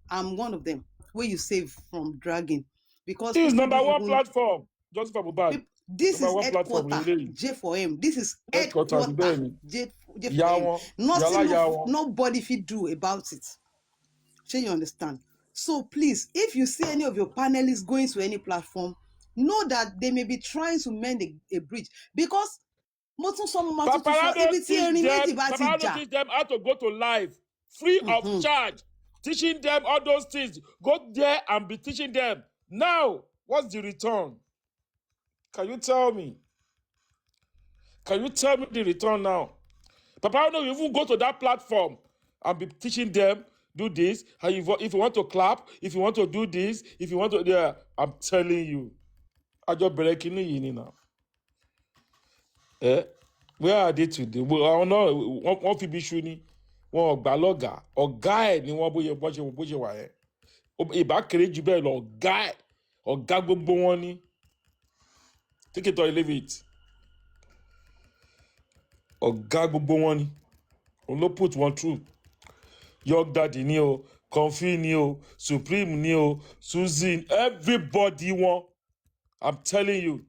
I'm one of them. Where you save from dragging, because This is people number don't one even. platform. Just for Mohbad. This Number is one platform. headquarter J for M. This is Headquarter. headquarter J for M. Yawon. Nothing Yawon. nobody fit do about it. Sure, you understand? So please, if you see any of your panelists going to any platform, know that they may be trying to mend a bridge, because Paparano teach them how to go to live free of charge. Teaching them all those things. Go there and be teaching them. Now, what's the return? Can you tell me? Can you tell me the return now? Paparano, you even go to that platform and be teaching them, do this. And if you want to clap, if you want to do this, if you want to, yeah, I'm telling you. I just breaking you now. Where are they today? Wọ́n fi bí ṣu ni wọn ọgbà lọ́gàá ọ̀gá ẹ̀ ni wọ́n bó ṣe wà yẹn ìbá kéré jù bẹ́ẹ̀ lọ ọ̀gá gbogbo wọn ni take it or leave it ọ̀gá gbogbo wọn ni òun ló put one through York Daddy ni o Comfy ni o Supreme ni o Suzy everybody wọn I'm telling you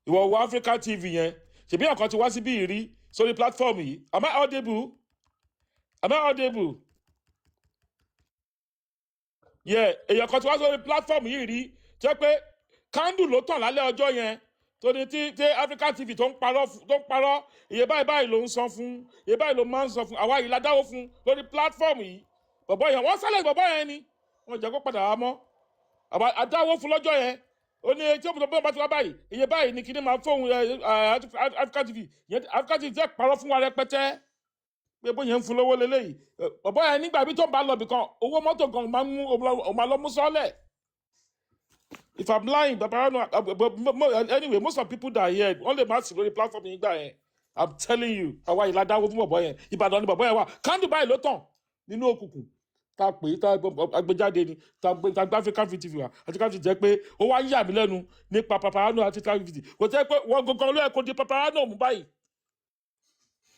ìwọ wo Africa TV yẹn ṣèbí ọkàn ti wá síbí ìrí sórí platform yìí am I audible yeah èèyàn kan ti wá sórí platform yìí rí jẹ́ pé candle ló tàn lálẹ́ ọjọ́ yẹn tó ní tí Africa TV tó ń parọ́ iye báyìí ló ń san fún iye báyìí ló máa ń san fún àwa yìí ládáwó fún lórí platform yìí bọ̀bọ̀ yẹn wọ́n sálẹ̀ bọ̀bọ̀ yẹn ni wọ́n jẹ́ kó padà wá mọ́ àdáwó fún lọ́jọ́ yẹn ó ní tí ó bá ti wá báyìí iye báyìí ni kíní máa fóun Africa TV jẹ́ parọ́ fún wa rẹpẹtẹ pé bóyá ń fún lówó lélẹ́yìí bọ̀bọ̀ yẹn nígbà bí tó ń bá lọ bìkan owó mọ́tò gan máa ń mú ọmọ lọ́mú sọ́lẹ̀ if I'm lying but anyway most of the people that are here wọ́n lè má sí lórí platform yìí gbà yẹn I'm telling you àwa ìlà dáwó fún bọ̀bọ̀ yẹn Ìbàdàn ni bọ̀bọ̀ yẹn wà kándù báyìí ló tàn nínú òkùnkùn tá a pè é tá a gbé jáde ni tá a gbé African TV wa àti káfíńtì jẹ́ pé ó wá yà mí lẹ́nu nípa Paparano àti káfíńtì kò jẹ́ pé wọ́n gangan ló yẹ kó di Paparano mú báyìí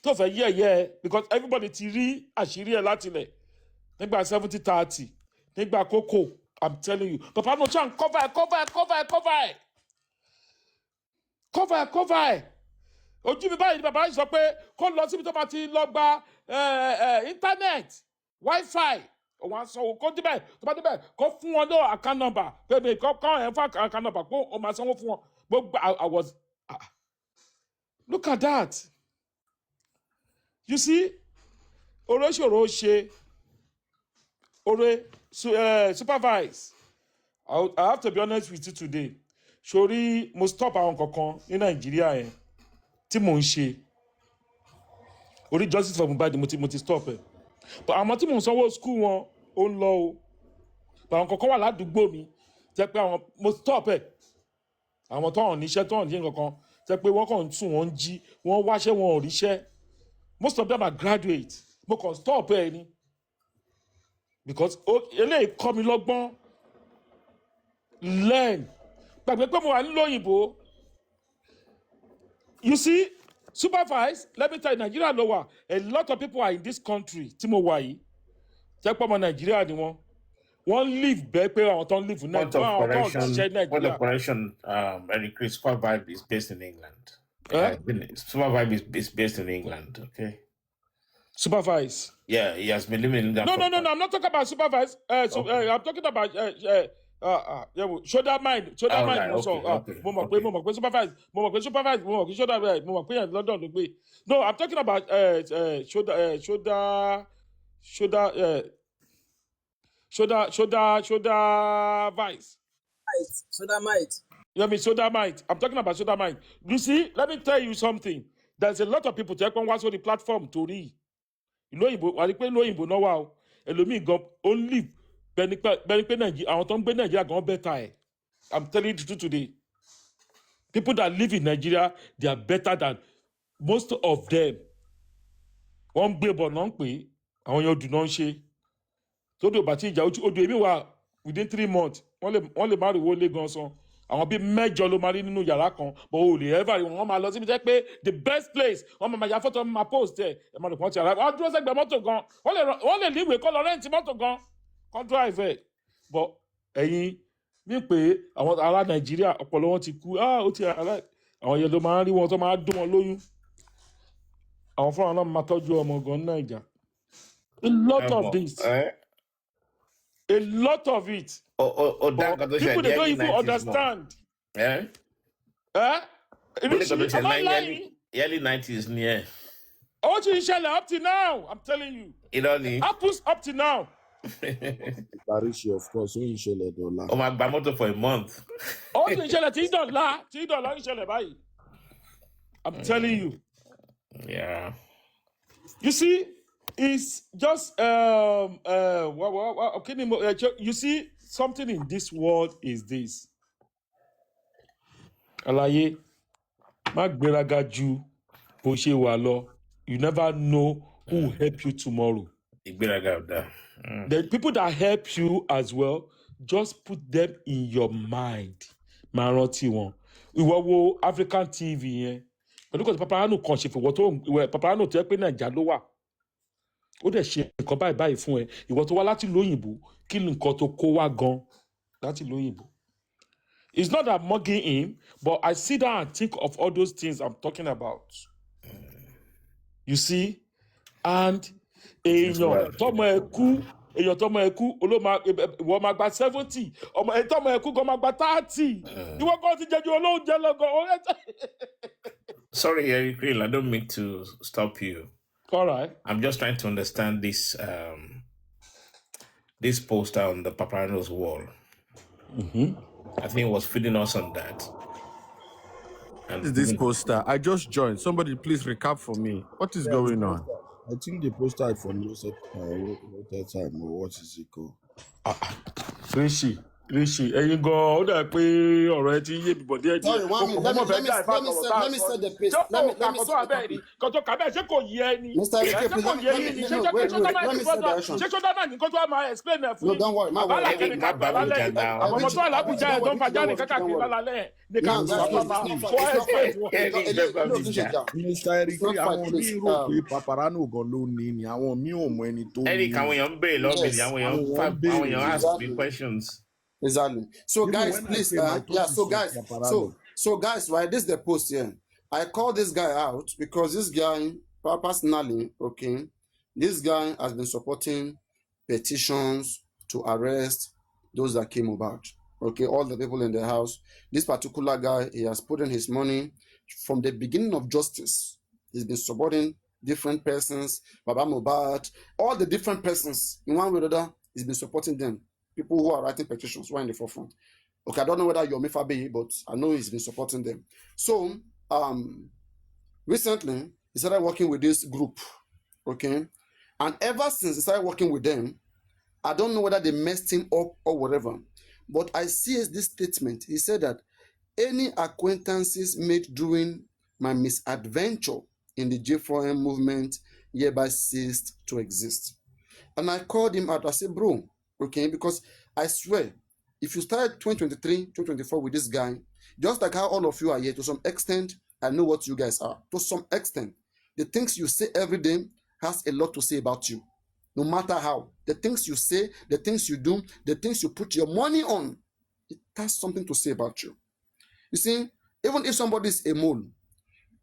tó fẹ́ yẹ̀ because everybody ti rí àṣírí ẹ̀ látilẹ̀ nígbà 70-30 nígbà kókò I'm telling you Paparano ṣáà ń cover ẹ̀ ojú mi báyìí ni bàbá yìí sọ pé kó lọ síbi tó bá ti lọ gba internet Wi-Fi òun àsanwó kó débẹ̀ tó bá débẹ̀ kó fún wọn ní account number bẹ́ẹ̀ kọ́ ẹ̀ fún account number kó o máa sanwó fún wọn gbogbo I was look at that. You see, Oreshoro ṣe supervise. I have to be honest with you today. Sori mo stop àwọn kankan ní Nàìjíríà yẹn tí mò ń ṣe. Orí justice for Mohbad mo ti stop ẹ̀. But àwọn tí mò ń sanwó school wọn ó ń lọ o. But àwọn kankan wà ládùúgbò mi jẹ́ pé àwọn mo stop ẹ̀. Àwọn tó hàn níṣẹ́ tó hàn ní kankan jẹ́ pé wọ́n kàn ń tún wọn jí wọ́n wáṣẹ́ wọn ò ríṣẹ́. Most of them are graduates. Mo kàn stop ẹ ni. Because eléyìí kọ́ mi lọ́gbọ́n learn. Gbàgbé pé mo wà nílò òyìnbó. You see, supervise, let me tell you, Nigeria lower. A lot of people are in this country. Tí mo wà yìí. Jẹ́ pé ọmọ Nàìjíríà ni wọ́n. Wọ́n live bẹ́ẹ̀ pé àwọn tó ń live ní Point Nàìjíríà. of Àwọn tó ń correction. ṣiṣẹ́ Point of Nàìjíríà. correction. Eric Chris Super Vibe is based in England. Eh? Super Vibe is based in England. Okay. Supervise. Yeah, he has been living in England. No. I'm not talking about supervise. I'm talking about shoulder mind. Shoulder Oh, mind. right, Also, okay. mo mọ̀ pé supervise. Mo mọ̀ pé supervise. Mo mọ̀ pé shoulder. Mo mọ̀ pé yẹn London ló gbé. No, I'm talking about shoulder vice. Shoulder might. You know what I mean? Shoulder mind. I'm talking about shoulder mind. You see, let me tell you something. There's a lot of people take on what's on the platform to read. Ìlú òyìnbó wà ní pé ìlú òyìnbó náà wà o ẹlòmíì gan ó ń live bẹ́ni pé Nàìjíríà àwọn tó ń gbé Nàìjíríà gan better ẹ̀ I'm telling you the truth today people that live in Nigeria they are better than most of them wọ́n ń gbé bọ̀ náà ń pè é àwọn yẹn odù náà ń ṣe tó dò bá ti ìjà odò èmi wà within 3 months wọ́n lè má rí owó lé gan san àwọn bíi 8 ló máa rí nínú yàrá kan but o lè ever rí wọn máa lọ síbi jẹ́ pé the best place wọ́n máa ya fọ́tò máa post ẹ̀ ẹ̀ máa lè pọ́n ti ara wọ́n á dúró sẹ́gbẹ̀ẹ́ mọ́tò gan wọ́n lè níwèé kọ́ lọ rẹ́ǹtì mọ́tò gan kọ́ drive ẹ̀ but ẹ̀yin mí pé àwọn ará Nàìjíríà ọpọlọ wọn ti kú ó ti ara àwọn yẹn ló máa ń rí wọn tó máa dún wọn lóyún àwọn fúnra náà máa tọ́jú ọmọ gan Naija a lot of this a lot of it. But people they don't even understand. Yeah. Am I lying? Early 90s near. What you ṣẹlẹ̀ up to now? I'm telling you. You don't need. Apples up to now. Parishi, of course, when you share $1. Oh, my motor for a month. What you ṣẹlẹ̀ tí $1 ń ṣẹlẹ̀ báyìí. I'm telling you. Yeah. You see, it's just you see something in this world is this. Àlàyé má gbéraga ju bó ṣe wà lọ. You never know who will help you tomorrow. The people that help you as well, just put them in your mind. Máa rántí wọn. Ìwọ wo African TV yẹn. Pẹ̀lú kò tí Papalule kan ṣe fún ìwọ tó Papalule tó yẹ pé Nàìjíríà ló wà. Ó dẹ̀ ṣe nǹkan báyìí fún ẹ. Ìwọ tó wá láti ìlú òyìnbó, kí ni nǹkan tó kó wá gan láti ìlú òyìnbó? It's not that I'm mugging him, but I sit down and think of all those things I'm talking about. You see? And èèyàn tọmọ ẹ kú ìwọ máa gba 70 tọmọ ẹ kú gan máa gba 30 ìwọ kan ti jẹjú olóúnjẹ lọgọ. Sorry, Eric Real, I don't mean to stop you. All right. I'm just trying to understand this this poster on the Papalule's wall. I think it was feeding us on that. And What is this poster? I just joined. Somebody please recap for me. What is going on? I think the poster from Joseph time or what is it called? Rishi, ẹ̀yin gan ó dà pé ọ̀rọ̀ ẹ ti yé mi bọ̀ díẹ̀ díẹ̀. Sorry, let me set the pace. Let me set the topic. Kọ́tọ́ kàbẹ́ ṣé kò yé ẹ ni? Mr. Ike, Ṣé kò yé yín ni? Ṣé let me set the ṣé ṣọ́dá náà ní kó tó wá máa explain ẹ̀ fún No, yín? don't worry. Àbálà kẹ́ni ká gbà lálẹ́ àwọn ọmọ tó àlábùjá ẹ̀ tó ń fàjà ní kákàkiri lálẹ́ ní ká Mr. Eric, àwọn míì rò pé Papalule gan ló ní ni àwọn míì ò mọ ẹni tó ní. Eric, àwọn èèyàn ń béèrè lọ́bẹ̀ ni àwọn èèyàn ask me questions. Exactly. So guys, please, so guys, right? This is the post here. I call this guy out because this guy, personally, okay, this guy has been supporting petitions to arrest those that came about. Okay, all the people in the house. This particular guy, he has put in his money from the beginning of justice. He's been supporting different persons, Baba Mohbad, all the different persons in one way or another. He's been supporting them. People who are writing petitions who are in the forefront. Okay, I don't know whether you're Mifabe, but I know he's been supporting them. So, recently, he started working with this group, okay? And ever since he started working with them, I don't know whether they messed him up or whatever, but I see this statement. He said that any acquaintances made during my misadventure in the J4M movement hereby ceased to exist. And I called him out. I said, bro, okay, because I swear, if you start 2023, 2024 with this guy, just like how all of you are here, to some extent, I know what you guys are. To some extent, the things you say every day has a lot to say about you. No matter how. The things you say, the things you do, the things you put your money on, it has something to say about you. You see, even if somebody is a mole,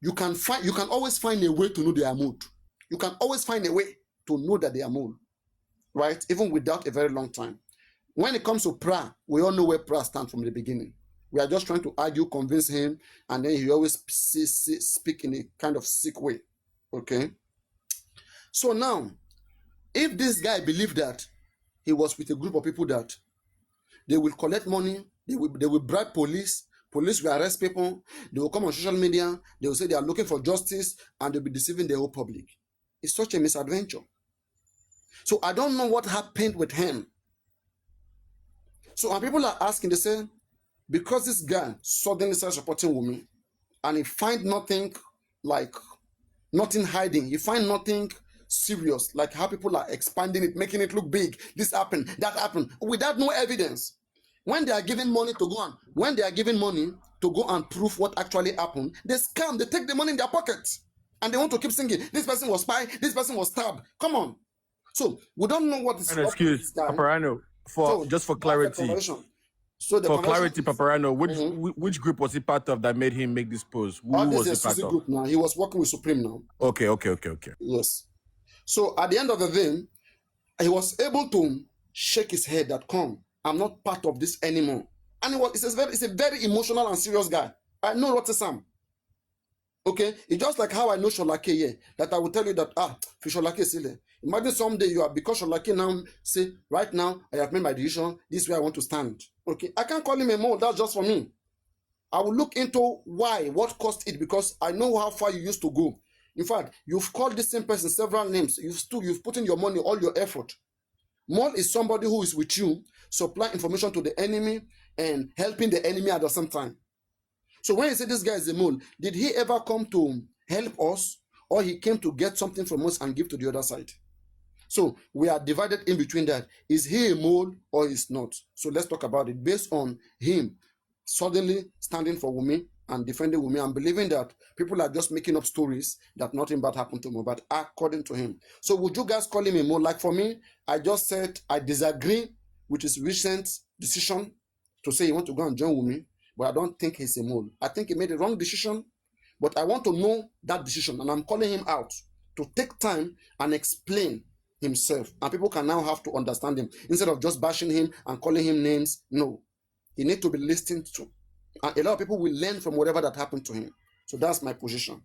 you can always find a way to know they are mole. You can always find a way to know that they are mole, right? Even without a very long time. When it comes to prayer, we all know where prayer stands from the beginning. We are just trying to argue, convince him, and then he always speak in a kind of sick way. Okay? So now, if this guy believed that he was with a group of people that they will collect money, they will bribe police will arrest people, they will come on social media, they will say they are looking for justice, and they'll be deceiving the whole public. It's such a misadventure. So I don't know what happened with him. So when people are asking, they say, because this guy suddenly starts supporting women, and he find nothing hiding, he find nothing serious, like how people are expanding it, making it look big, this happened, that happened, without no evidence. When they are giving money to go and prove what actually happened, they scam, they take the money in their pockets, and they want to keep singing, this person was spy, this person was stabbed. Come on. So we don't know what is An excuse, Paparano, for clarity. So for clarity, Paparano, which group was he part of that made him make this post? Who was he part of? Group now. He was working with Supreme now. Okay. Yes. So at the end of the day, he was able to shake his head that, come, I'm not part of this anymore. And it's a very emotional and serious guy. I know what is Sam. Okay, it's just like how I know Sholake here, that I will tell you that Sholake is still there. Imagine someday you are, because Sholake now say, right now I have made my decision, this is where I want to stand. Okay, I can't call him a mole, that's just for me. I will look into what caused it, because I know how far you used to go. In fact, you've called this same person several names. You've put in your money, all your effort. Mole is somebody who is with you, supply information to the enemy and helping the enemy at the same time. So when you say this guy is a mole, did he ever come to help us, or he came to get something from us and give to the other side? So we are divided in between that. Is he a mole or is not? So let's talk about it based on him suddenly standing for Wunmi and defending Wunmi and believing that people are just making up stories that nothing bad happened to him, but according to him. So would you guys call him a mole? Like for me, I just said I disagree with his recent decision to say he want to go and join Wunmi, but I don't think he's a mole. I think he made a wrong decision, but I want to know that decision, and I'm calling him out to take time and explain himself, and people can now have to understand him instead of just bashing him and calling him names. No, he needs to be listened to, and a lot of people will learn from whatever that happened to him. So that's my position.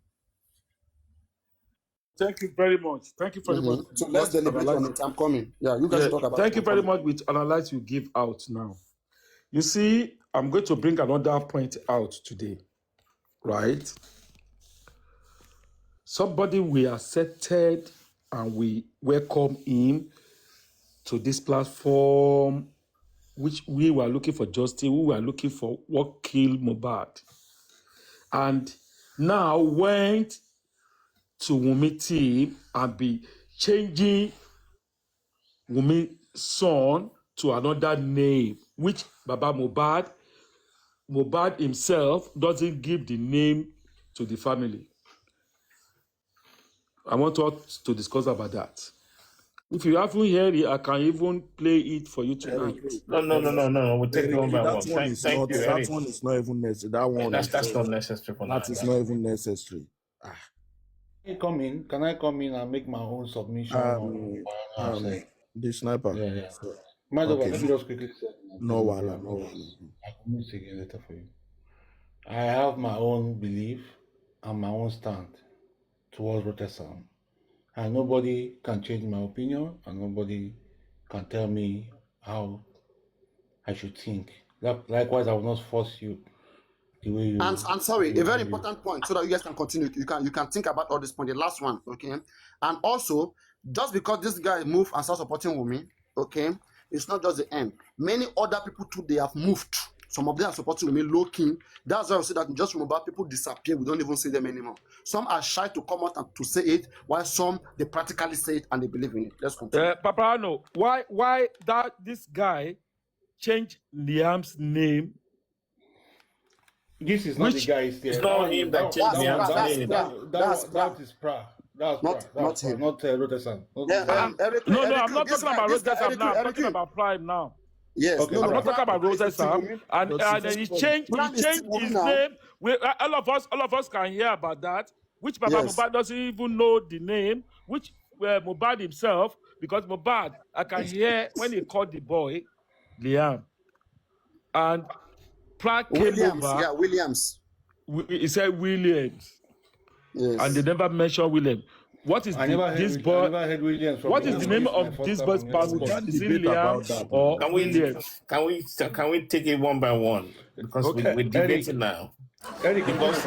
Thank you very much. Thank you very much. So let's deliberate on it. I'm coming. Yeah, you guys talk about it. Thank you very much with analyze you give out now. You see, I'm going to bring another point out today, right? Somebody we accepted and we welcome him to this platform, which we were looking for justice, we were looking for what killed Mohbad. And now went to Wunmi team and be changing Wunmi's son to another name, which Baba Mohbad himself doesn't give the name to the family. I want us to discuss about that. If you haven't heard it, I can even play it for you tonight. No. We'll take it one by one. That one is not even necessary. That's not necessary for now. That is not even necessary. Can I come in and make my own submission? The sniper. Yeah. Let me just quickly say. No. I can move again later for you. I have my own belief and my own stand towards Rotterdam. And nobody can change my opinion, and nobody can tell me how I should think. Likewise, I will not force you the way you. And sorry, a very important point, so that you guys can continue. You can think about all this point. The last one, okay? And also, just because this guy moved and started supporting Wunmi, okay, it's not just the end. Many other people too, they have moved. Some of them are supporting Wunmi low-key. That's why I say that just remember, people disappear. We don't even see them anymore. Some are shy to come out and to say it, while some, they practically say it and they believe in it. Let's continue. Paparano, why this guy changed Liam's name. This is not the Which guy here. It's not him that changed Liam's name. That is Pra. That's Not Pra. That's Pra. him. Not Rotesan. Eric, no, Eric, I'm not this talking guy, about this guy, Rosetta Sam Eric, now. I'm Eric. talking about Prime now. Yes, Okay, no, I'm no. not talking about Rosetta Prime is still Sam. Wumi. And But then he it's- changed Prime is still his Wumi now. name. All of us can hear about that. Which Baba Yes. Mubad doesn't even know the name. Which Mubad himself, because Mubad, I can hear when he called the boy Liam, and Prague came Williams, over. yeah, Williams. He said Williams, and they Yes. never mentioned William. What is I never this heard. I boy? never heard Williams from. What is the name This my of first this time boy's I'm hearing we passport? can't Williams. Is it debate Liam about that or now. Williams? Can we take it one by one? Because Okay. we're debating now. Eric, Because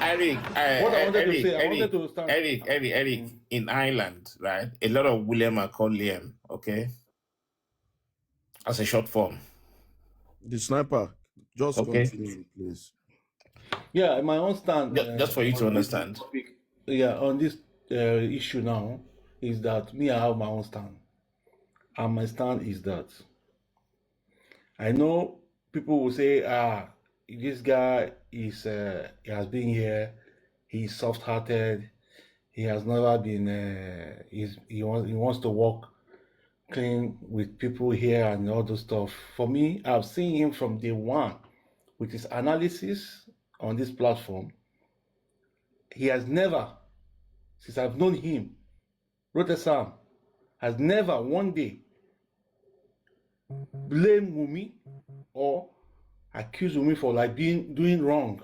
Eric, what I wanted to say, I wanted to start. Eric, in Ireland, right? A lot of William are called Liam, okay? As a short form. The sniper, just Okay. continue, please. Yeah, my own stand. Just for you to on this understand. topic, yeah, on this issue now is that me, I have my own stand, and my stand is that I know people will say, this guy is he has been here, he's soft-hearted, he has never been, he wants to work clean with people here and all those stuff. For me, I've seen him from day one with his analysis on this platform. He has never, since I've known him, Rotesam has never one day blamed Wumi or accused Wumi for like doing wrong.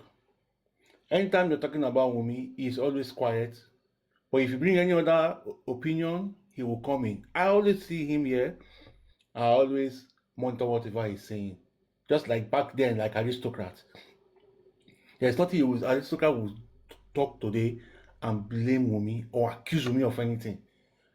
Anytime you're talking about Wumi, he's always quiet. But if you bring any other opinion, he will come in. I always see him here. I always monitor whatever he's saying. Just like back then, like aristocrat. There's nothing aristocrat will talk today and blame Wumi or accuse Wumi of anything.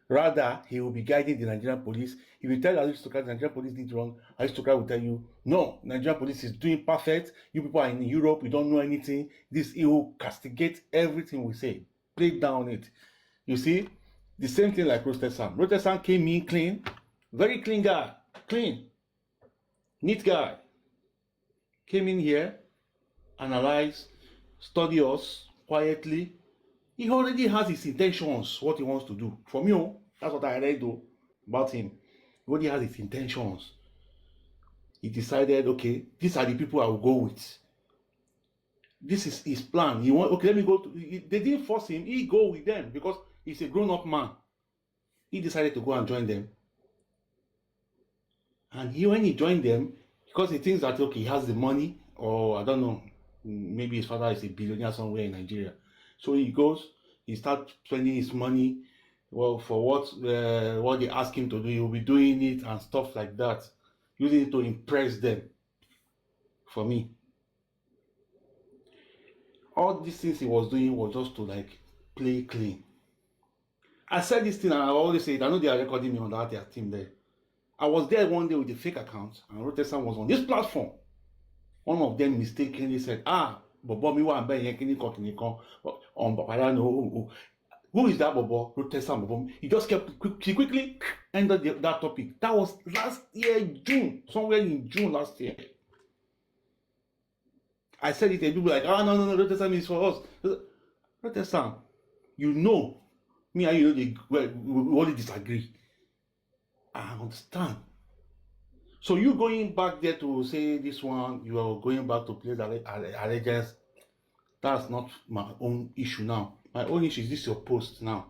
Rather, he will be guiding the Nigerian police. If you tell aristocrat the Nigerian police did wrong, aristocrat will tell you, no, Nigerian police is doing perfect. You people are in Europe, you don't know anything. He will castigate everything we say. Play down it. You see, the same thing like Roasted Sam. Roasted Sam came in clean, very clean guy, clean, neat guy. Came in here, analyze, study us quietly. He already has his intentions, what he wants to do. For me, that's what I already know about him. He already has his intentions. He decided, okay, these are the people I will go with. This is his plan. Okay, let me go they didn't force him. He go with them because he's a grown-up man. He decided to go and join them. And when he joined them, because he thinks that, okay, he has the money, or I don't know, maybe his father is a billionaire somewhere in Nigeria. So he goes, he starts spending his money, well, for what they ask him to do, he'll be doing it and stuff like that, using it to impress them. For me, all these things he was doing was just to like play clean. I said this thing and I always say it. I know they are recording me on that their team there. I was there one day with a fake account and Rotesan was on this platform. One of them mistakenly said, Bobo mi wa nbe yen kini on Papalule. Who is that Bobo? Rotesan Bobo. He just he quickly ended that topic. That was last year, June, somewhere in June last year. I said it and people were like, no, Rotesan is for us. Rotesan, you know, me and you we only disagree. I understand. So you going back there to say this one, you are going back to play the allegiance. That's not my own issue now. My own issue is this your post now.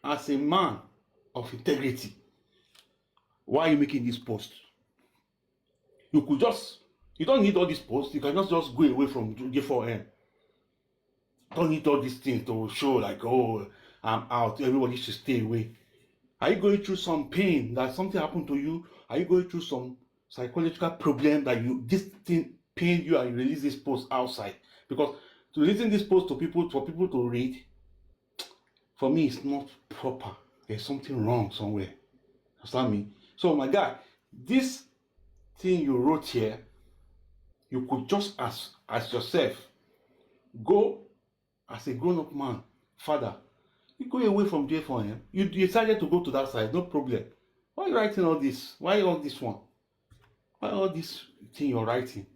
As a man of integrity, why are you making this post? You could you don't need all these posts. You can just go away from J4N. Don't need all these things to show like, oh, I'm out. Everybody should stay away. Are you going through some pain that something happened to you? Are you going through some psychological problem that this thing pained you and you release this post outside? Because to releasing this post to people, for people to read, for me, it's not proper. There's something wrong somewhere. Understand me? So my guy, this thing you wrote here, you could just as yourself go as a grown-up man, father. You go away from J4M. You decided to go to that side, no problem. Why are you writing all this? Why all this one? Why all this thing you're writing?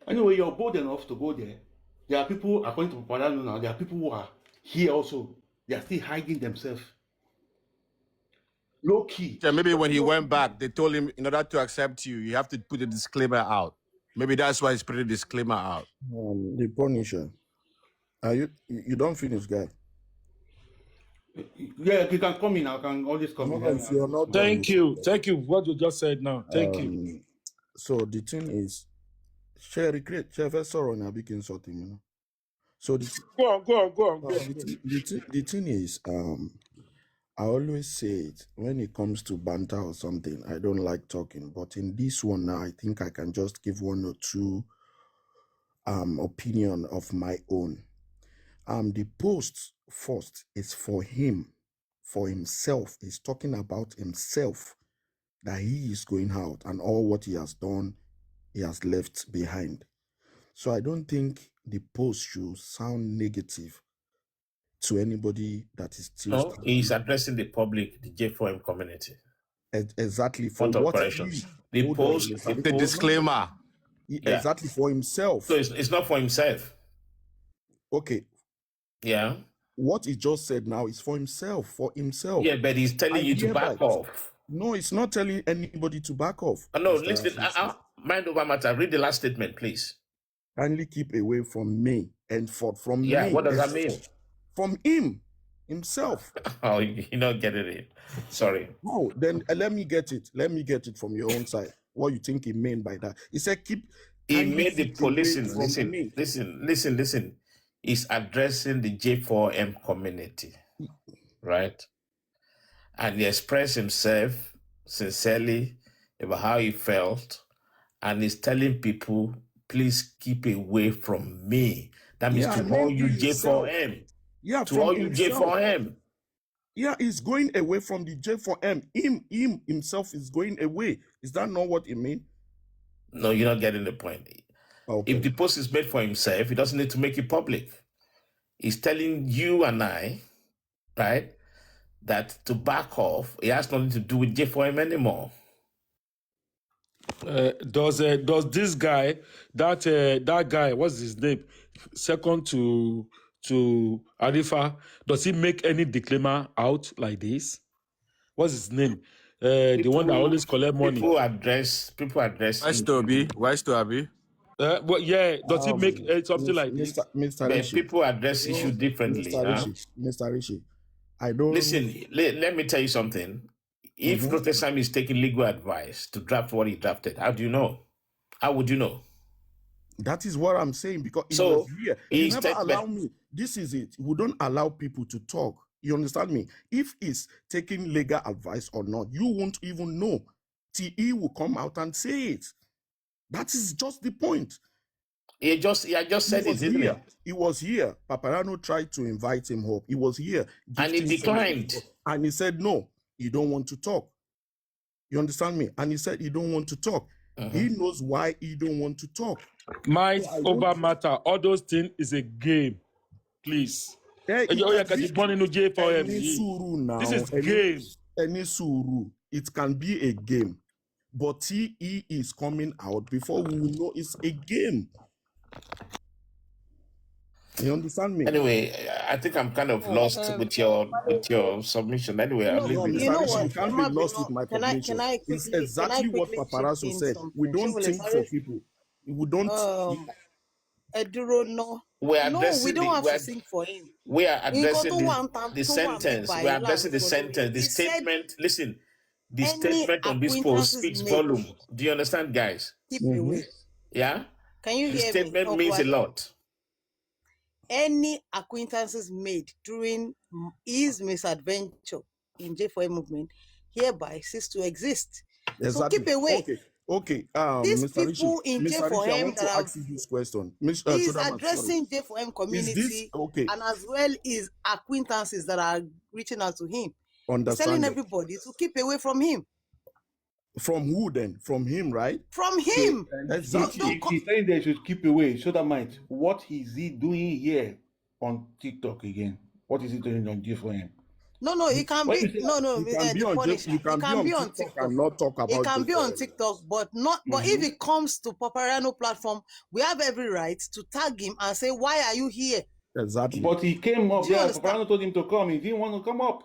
Anyway, you're bold enough to go there. There are people, according to Papalule now, there are people who are here also. They are still hiding themselves. Low key. Yeah, maybe when he went back, they told him in order to accept you, you have to put a disclaimer out. Maybe that's why he's put a disclaimer out. The Punisher. Are you don't finish, guy? Yeah, you can come in. I can always come in. No, if you're not done. Thank you. Thank you. What you just said now. Thank you. So the thing is, share first sorrow now begin sorting, you know. So the Go on. the thing is, I always say it when it comes to banter or something, I don't like talking. But in this one now, I think I can just give one or two opinion of my own. The post first is for him, for himself. He's talking about himself, that he is going out and all what he has done, he has left behind. So I don't think the post should sound negative to anybody that is still. No, he's addressing the public, the J4M community. Exactly for Front what operations. he, The post, The disclaimer. exactly for himself. So it's not for himself. Okay. Yeah. What he just said now is for himself, Yeah, but he's telling you to back off. No, it's not telling anybody to back off. No, listen, mind over matter. Read the last statement, please. Kindly keep away from me and from me. Yeah, what does that mean? From him, himself. Oh, you're not getting it. Sorry. No, then let me get it. Let me get it from your own side. What you think he meant by that? He said keep. He made the police. Listen. He's addressing the J4M community, right? And he expressed himself sincerely about how he felt, and he's telling people, please keep away from me. That means to all you J4M. Yeah, to all you J4M. Yeah, he's going away from the J4M. Him himself is going away. Is that not what he mean? No, you're not getting the point. Okay. If the post is made for himself, he doesn't need to make it public. He's telling you and I, right, that to back off, it has nothing to do with J4M anymore. Does this guy, that guy, what's his name, second to Arifa, does he make any disclaimer out like this? What's his name? The one that always collect money. People address. Where's to Abi? Well, yeah, does he make something like this? Mr. Rishi, people address issues differently. Mr. Rishi, I don't listen. Let me tell you something. If Rotesam is taking legal advice to draft what he drafted, how do you know? How would you know? That is what I'm saying, because he was here. He never allowed me. This is it. We don't allow people to talk. You understand me? If he's taking legal advice or not, you won't even know. TE will come out and say it. That is just the point. I just said it, isn't it? He was here. Paparano tried to invite him up. He was here. And he declined. And he said, no, you don't want to talk. You understand me? And he said he don't want to talk. He knows why he don't want to talk. Mind over matter. All those things is a game. Please. This is game. It can be a game. But TE is coming out before we will know it's a game. You understand me? Anyway, I think I'm kind of lost with your submission. Anyway, I'm leaving. You know what? You can't be lost with my submission. It's exactly what Paparazzo said. We don't think for people. We don't. We don't have to think for him. We are addressing the sentence. We are addressing the sentence. The statement. Listen. The statement on this post speaks volume. Do you understand, guys? Yeah? Can you hear me? The statement means a lot. Any acquaintances made during his misadventure in J4M movement hereby cease to exist. Exactly. So keep away. Okay. These Mr. people Rishi, in Mr. J4M Rishi, I want to ask you this question. He's addressing J4M community and as well as acquaintances that are reaching out to him. He's telling everybody to keep away from him. From who then? From him, right? From him. Exactly. He's saying they should keep away. So that might. What is he doing here on TikTok again? What is he doing on J4M? No, it can When be you say that, You can be the on Punisher. you It can be can on be on TikTok TikTok. and not talk It about can be on J4M. TikTok, but not. But if it comes to Paparano platform, we have every right to tag him and say, "Why are you here?" Exactly. but he came up Do you there. understand? Paparano told him to come. He didn't want to come up.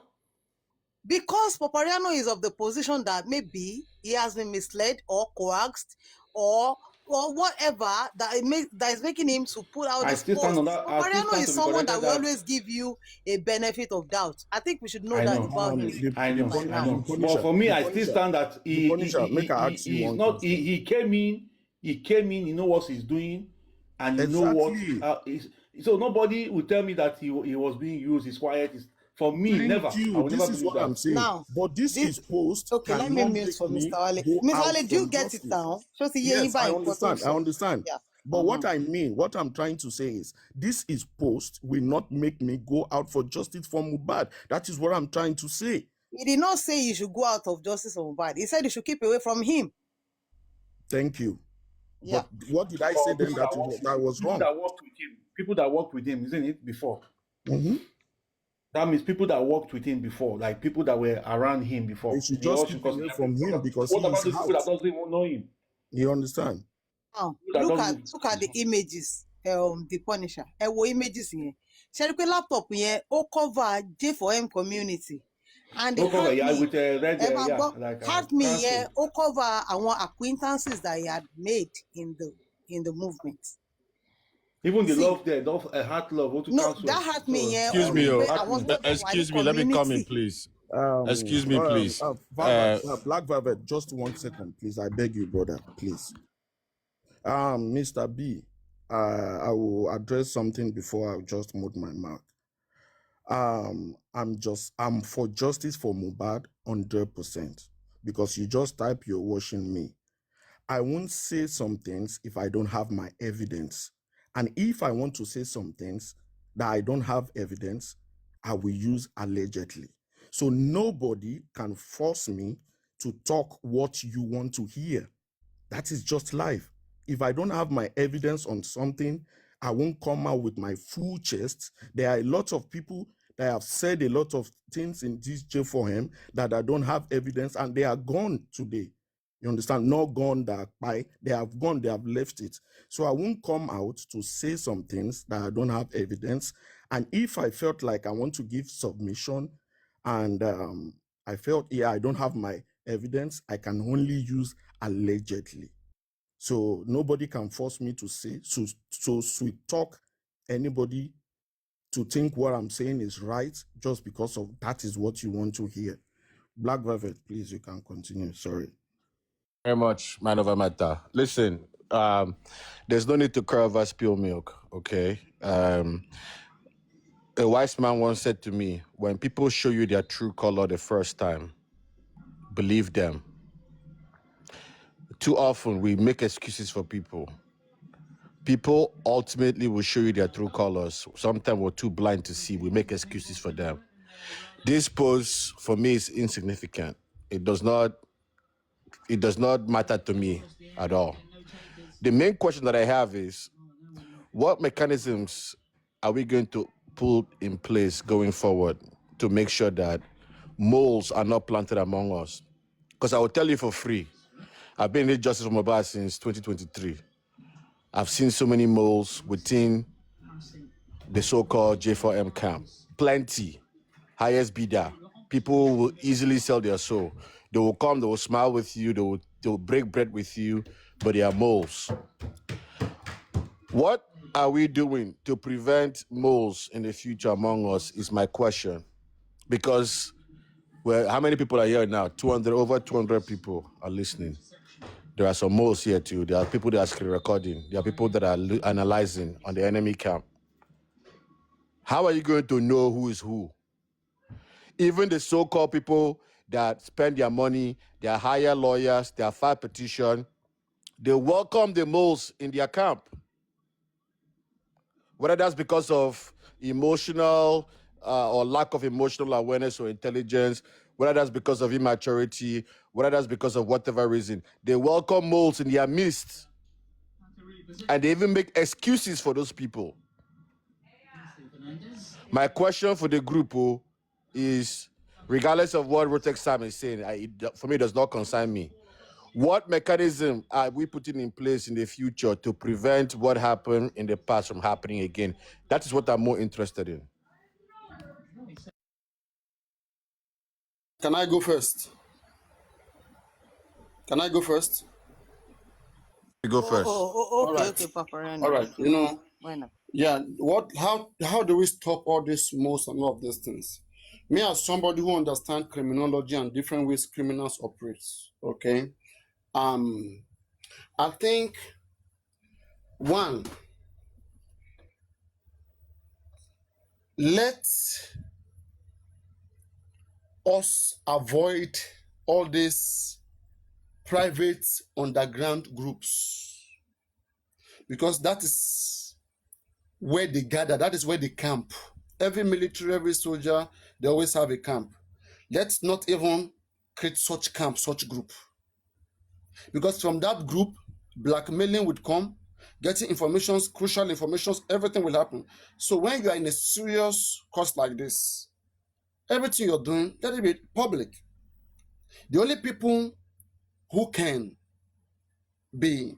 Because Papariano is of the position that maybe he has been misled or coaxed or whatever that is making him to put out I this still stand on post. that. I still Papariano stand is to be someone that corrected. will That always give you a benefit of doubt. I think we should know I that know, about him I The know, by I now. know. But Punisher, for me, the I still Punisher, stand that the Punisher. Make I ask you he's one not. question. He came in. He came in. He know what he's doing, and he know what. Exactly. So nobody will tell me that he was being used. He's quiet. For me, Thank never. I you. will This never is believe what I'm that. saying. Now, But this this is post okay, let me cannot mute make for me Mr. Wale. go Mr. out Wale, do you from get it justice. now? So the Yes, I important. understand. I understand. Yeah. But what I mean, what I'm trying to say is, this is post will not make me go out for justice for Mohbad. That is what I'm trying to say. He did not say you should go out of justice for Mohbad. He said you should keep away from him. Thank you. Yeah. But what did I say For then that was people wrong? that worked with him, people that worked with him, isn't it? Before Mhm. that means people that worked with him before, like people that were around him before. They should They all just should keep consider away him. from him because What he about is the people that out. doesn't even know him? You understand? Now, That look doesn't. at the images. The Punisher. Ẹ wo images yẹn. Ṣé rí pé laptop yẹn ó cover J4M community. And the Okay, yeah, Heart Me, with red, ẹ máa yeah, gbọ́, like Heart Me yẹn cancel. ó cover àwọn acquaintances that he had made in the movement. Even the See, love there, heart love, go to no, cancel. that Heart Me So yẹn Excuse ó me, ní pé heart àwọn me. tó jọ wà ní excuse me. Let me come in, community. please. Excuse me, please. Black Velvet, just 1 second, please. I beg you, brother, please. Mr. B, I will address something before I just mute my mouth. I'm for justice for Mohbad 100% because you just type you're watching me. I won't say some things if I don't have my evidence. And if I want to say some things that I don't have evidence, I will use allegedly. So nobody can force me to talk what you want to hear. That is just life. If I don't have my evidence on something, I won't come out with my full chest. There are a lot of people that have said a lot of things in this J4M that I don't have evidence, and they are gone today. You understand? Not gone that by they have gone, they have left it. So I won't come out to say some things that I don't have evidence. And if I felt like I want to give submission and I felt, I don't have my evidence, I can only use allegedly. So nobody can force me to say, so sweet talk anybody to think what I'm saying is right just because of that is what you want to hear. Black Velvet, please, you can continue. Sorry. Very much, man over matter. Listen, there's no need to cry over spilled milk, okay? A wise man once said to me, when people show you their true color the first time, believe them. Too often, we make excuses for people. People ultimately will show you their true colors. Sometimes we're too blind to see. We make excuses for them. This post, for me, is insignificant. It does not matter to me at all. The main question that I have is, what mechanisms are we going to put in place going forward to make sure that moles are not planted among us? Because I will tell you for free, I've been in justice for Mohbad since 2023. I've seen so many moles within the so-called J4M camp. Plenty. Highest bidder. People will easily sell their soul. They will come, they will smile with you, they will break bread with you, but they are moles. What are we doing to prevent moles in the future among us is my question. Because, well, how many people are here now? Over 200 people are listening. There are some moles here too. There are people that are screen recording. There are people that are analyzing on the enemy camp. How are you going to know who is who? Even the so-called people that spend their money, they hire lawyers, they file petition, they welcome the moles in their camp. Whether that's because of emotional or lack of emotional awareness or intelligence, whether that's because of immaturity, whether that's because of whatever reason, they welcome moles in their midst. And they even make excuses for those people. My question for the group, is, regardless of what Rotex Sam is saying, for me, it does not concern me. What mechanism are we putting in place in the future to prevent what happened in the past from happening again? That is what I'm more interested in. Can I go first? Can I go first? You go first. All right. Okay, Papa All Rano. right. Okay, okay. Why not? Yeah. How do we stop all this most and all of these things? Me as somebody who understands criminology and different ways criminals operate. Okay. I think one, let us avoid all these private underground groups, because that is where they gather, that is where they camp. Every military, every soldier, they always have a camp. Let's not even create such camp, such group, because from that group, blackmailing would come, getting informations, crucial informations, everything will happen. So when you are in a serious cause like this, everything you're doing, let it be public. The only people who can be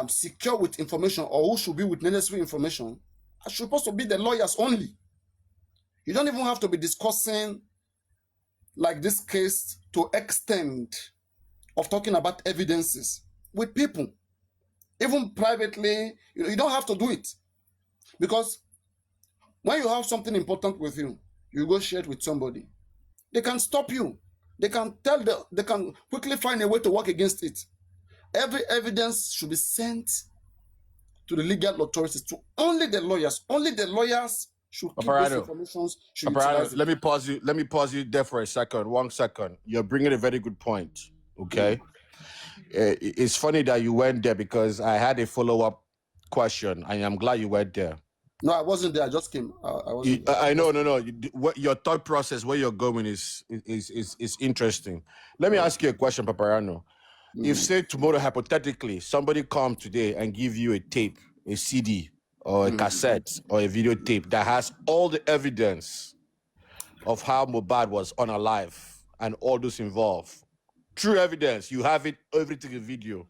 secure with information, or who should be with necessary information, are supposed to be the lawyers only. You don't even have to be discussing like this case to extent of talking about evidences with people, even privately. You don't have to do it, because when you have something important with you, you go share it with somebody. They can stop you. They can they can quickly find a way to work against it. Every evidence should be sent to the legal authorities, to only the lawyers. Only the lawyers should keep those Paparano, information, should utilize it. let me pause you. Let me pause you there for a second. 1 second. You're bringing a very good point. Okay. It's funny that you went there, because I had a follow-up question, and I'm glad you went there. No, I wasn't there. I just came. I wasn't there. I know, no. What your thought process, where you're going, is interesting. Let me ask you a question, Paparano. If, say, tomorrow, hypothetically, somebody come today and give you a tape, a CD, or a cassette, or a videotape that has all the evidence of how Mohbad was unalive and all those involved, true evidence, you have it, everything in video.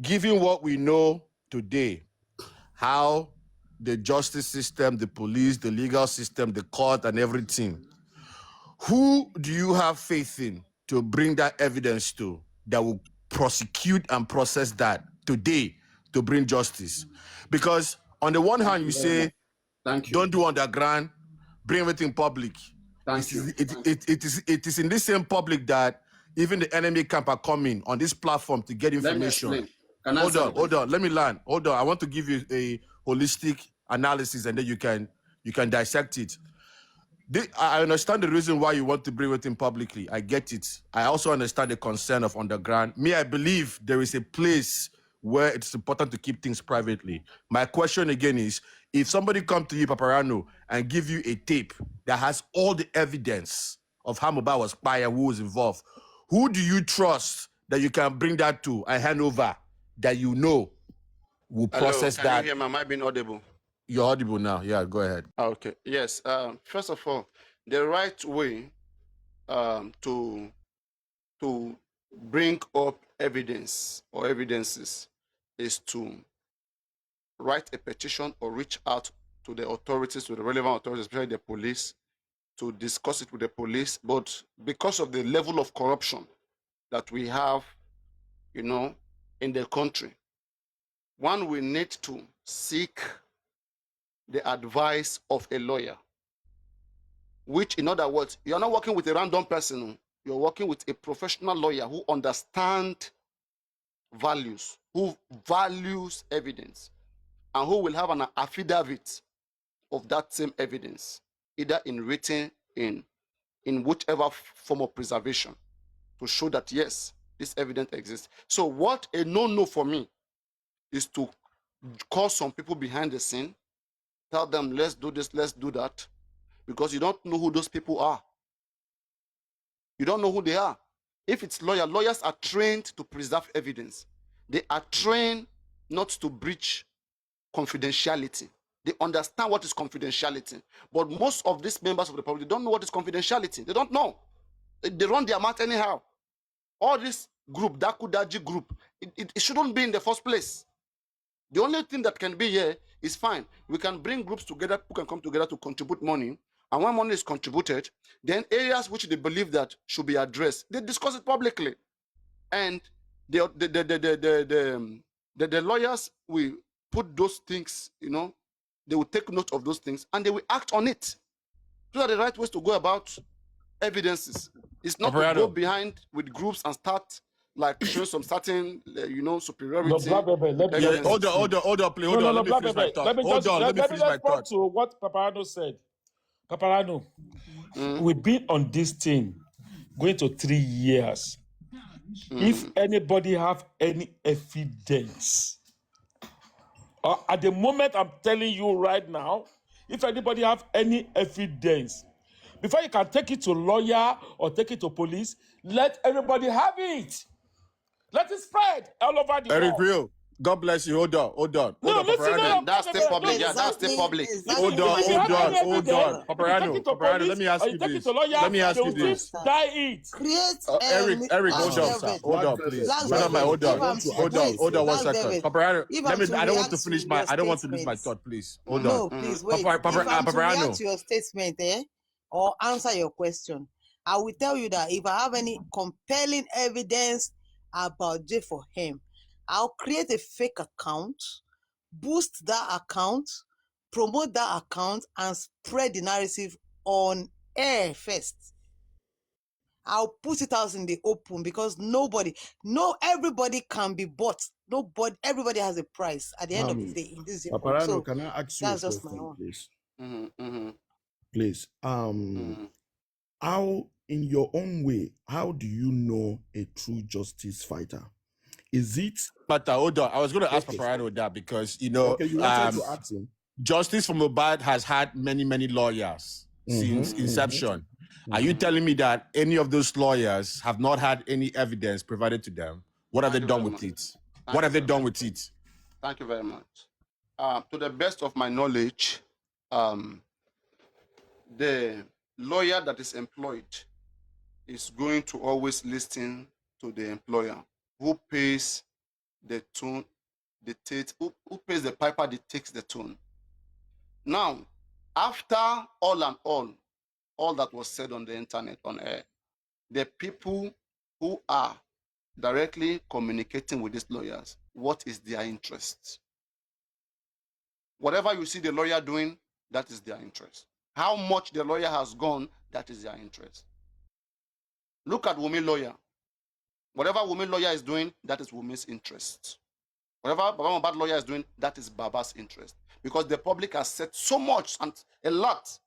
Given what we know today, how the justice system, the police, the legal system, the court, and everything, who do you have faith in to bring that evidence to, that will prosecute and process that today to bring justice? Because on the one hand, you say, Thank you. don't do underground, bring everything public. Thank you. It is in this same public that even the enemy camp are coming on this platform to get Let me information. explain. Can I Hold answer on, the hold question? on. Let me land. Hold on. I want to give you a holistic analysis, and then you can dissect it. I understand the reason why you want to bring it in publicly. I get it. I also understand the concern of underground. Me, I believe there is a place where it's important to keep things privately. My question again is, if somebody come to you, Paparano, and give you a tape that has all the evidence of how Mohbad was fired, who was involved, who do you trust that you can bring that to and hand over, that you know will Hello, process can you that? hear me? Am I being audible? You're audible now. Yeah, go ahead. Okay. Yes. First of all, the right way to bring up evidence or evidences is to write a petition or reach out to the authorities, to the relevant authorities, especially the police, to discuss it with the police. But because of the level of corruption that we have, in the country, one will need to seek the advice of a lawyer, which, in other words, you're not working with a random person. You're working with a professional lawyer who understands values, who values evidence, and who will have an affidavit of that same evidence, either in written, in whichever form of preservation, to show that yes, this evidence exists. So what a no-no for me is to call some people behind the scene, tell them, let's do this, let's do that, because you don't know who those people are. You don't know who they are. If it's lawyers are trained to preserve evidence. They are trained not to breach confidentiality. They understand what is confidentiality. But most of these members of the public, they don't know what is confidentiality. They don't know. They run their mouth anyhow. All this group, Dakudaji group, it shouldn't be in the first place. The only thing that can be here is fine. We can bring groups together who can come together to contribute money. And when money is contributed, then areas which they believe that should be addressed, they discuss it publicly. And the lawyers will put those things, they will take note of those things and they will act on it. Those are the right ways to go about evidences. It's not to go Operato. behind with groups and start like showing some certain, No, superiority Black Bebe, with let me Yeah, just evidences. hold on, please. no, Hold no, on. no, Let me Black finish my Bebe. thought. Hold on, let me finish my Respond thought. to what Paparano said. Paparano, Mm, we've been on this thing going to 3 years. If mm. anybody have any evidence, at the moment I'm telling you right now, if anybody have any evidence, before you can take it to lawyer or take it to police, let everybody have it. Let it spread all over the Eric world. Real, God bless you. Hold on, No, listen, no, Paparano. no, That's Black still Bebe, public. don't Yeah, that's still Exactly, public. exactly if my you have any advice, evidence, Pastor. if you take it to Paparano, police let me ask or you you take it to this. lawyer, Let me Yes, ask they you will still this. understand. die it. Create Eric, Black hold on, Um, sir. Velvet. Hold Black on, Velvet, please. Black Hold Black on, Velvet. hold Velvet, I If on. I'm want to to ask you a wait, Hold on one Black question. second. Velvet. Paparano, If I'm to I don't want to react finish to your I don't want to finish my statement, thought, please. Hold on. no, please wait. If I'm to react Paparano. to your statement, or answer your question, I will tell you that if I have any compelling evidence about J for him, I'll create a fake account, boost that account, promote that account, and spread the narrative on air first. I'll put it out in the open because everybody can be bought. Everybody has a price at the end of the day in this home. Paparano, So can I ask you a that's just my question, own. please? Mm-hmm, mm-hmm, Please. mm-hmm. How, in your own way, how do you know a true justice fighter? Is it But hold on. I was going to ask okay? Paparano that because Okay, you wanted to ask him. Justice for Mobad has had many lawyers since inception. Are you telling me that any of those lawyers have not had any evidence provided to them? What have they Thank you done very with much. it? What Thank you have they very done much. with it? Thank you very much. To the best of my knowledge, the lawyer that is employed is going to always listen to the employer who pays the tune, who pays the piper dictates the tune. Now, after all that was said on the internet, on air, the people who are directly communicating with these lawyers, what is their interest? Whatever you see the lawyer doing, that is their interest. How much the lawyer has gone, that is their interest. Look at Wumi lawyer. Whatever Wumi lawyer is doing, that is Wumi's interest. Whatever Baba Mohbad lawyer is doing, that is Baba's interest. Because the public has said so much and a lot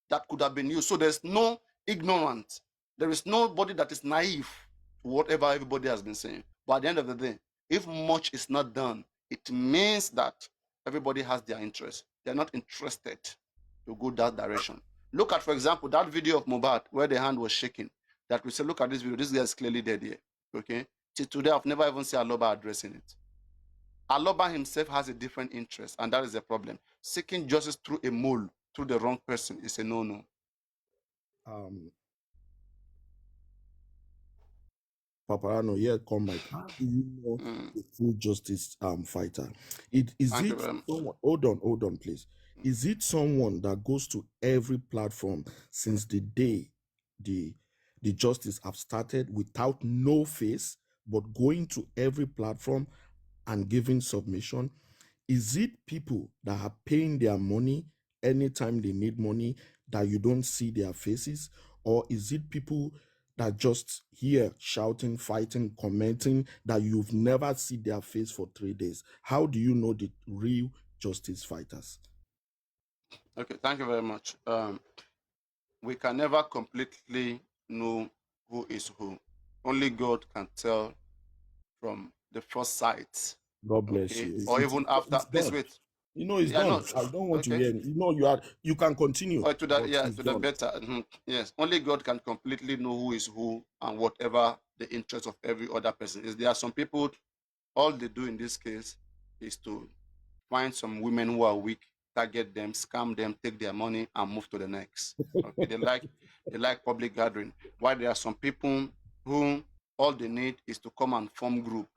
that could have been used. So there's no ignorant. There is nobody that is naive to whatever everybody has been saying. But at the end of the day, if much is not done, it means that everybody has their interest. They're not interested to go that direction. Look at, for example, that video of Mohbad where the hand was shaking. That we say, look at this video. This guy is clearly dead here. Okay. Till today, I've never even seen Aloba addressing it. Aloba himself has a different interest, and that is the problem. Seeking justice through a mole, through the wrong person, is a no-no. Paparano, here come Mike. How do you know a true justice fighter? Thank you very much. Someone, hold on, please. Is it someone that goes to every platform since the day the justice have started without no face, but going to every platform and giving submission? Is it people that are paying their money anytime they need money that you don't see their faces? Or is it people that just hear shouting, fighting, commenting that you've never seen their face for 3 days? How do you know the real justice fighters? Okay, thank you very much. We can never completely know who is who. Only God can tell from the first sight. God bless Okay, you. or even after. It's Please done. wait. It's Yeah, done. no. I don't want to Okay. hear it. You can continue. Or to the But it's to the done. better. Yes, only God can completely know who is who and whatever the interest of every other person is. There are some people, all they do in this case is to find some women who are weak, target them, scam them, take their money, and move to the next. Okay, they like public gathering. While there are some people who all they need is to come and form group,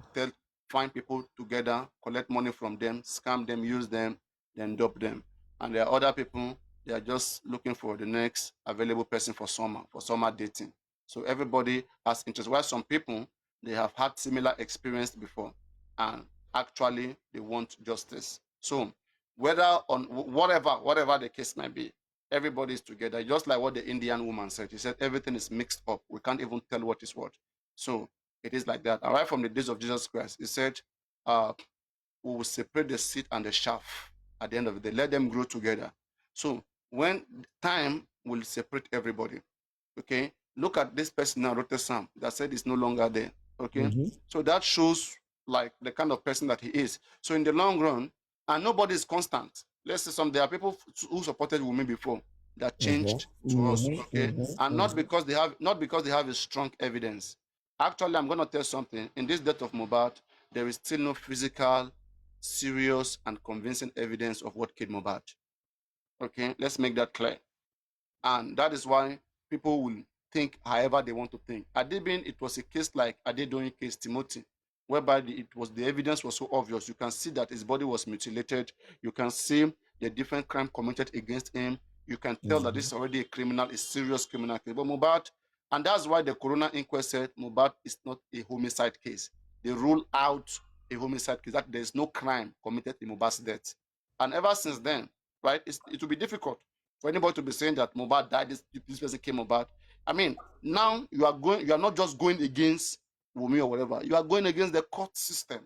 find people together, collect money from them, scam them, use them, then dope them. And there are other people, they are just looking for the next available person for summer dating. So everybody has interest. While some people, they have had similar experience before, and actually they want justice. So whether on whatever the case might be, everybody is together. Just like what the Indian woman said. She said everything is mixed up. We can't even tell what is what. So it is like that. And right from the days of Jesus Christ, he said, we will separate the seed and the chaff at the end of the day. Let them grow together. So when time will separate everybody, okay, look at this person now, Dr. Sam, that said is no longer there. Okay, so that shows like the kind of person that he is. So in the long run, and nobody is constant. Let's say there are people who supported women before that changed to us, okay, and not because they have a strong evidence. Actually, I'm gonna tell something. In this death of Mohbad, there is still no physical, serious, and convincing evidence of what killed Mohbad. Okay, let's make that clear. And that is why people will think however they want to think. Adibin, it was a case like Adedoyin case Timothy, whereby the evidence was so obvious. You can see that his body was mutilated. You can see the different crime committed against him. You can tell that this is already a criminal, a serious criminal case. But Mohbad, and that's why the coroner inquest said Mohbad is not a homicide case. They rule out a homicide case, that there is no crime committed in Mohbad's death. And ever since then, right, it will be difficult for anybody to be saying that Mohbad died, this person came about. I mean, now you are not just going against Wumi or whatever, you are going against the court system.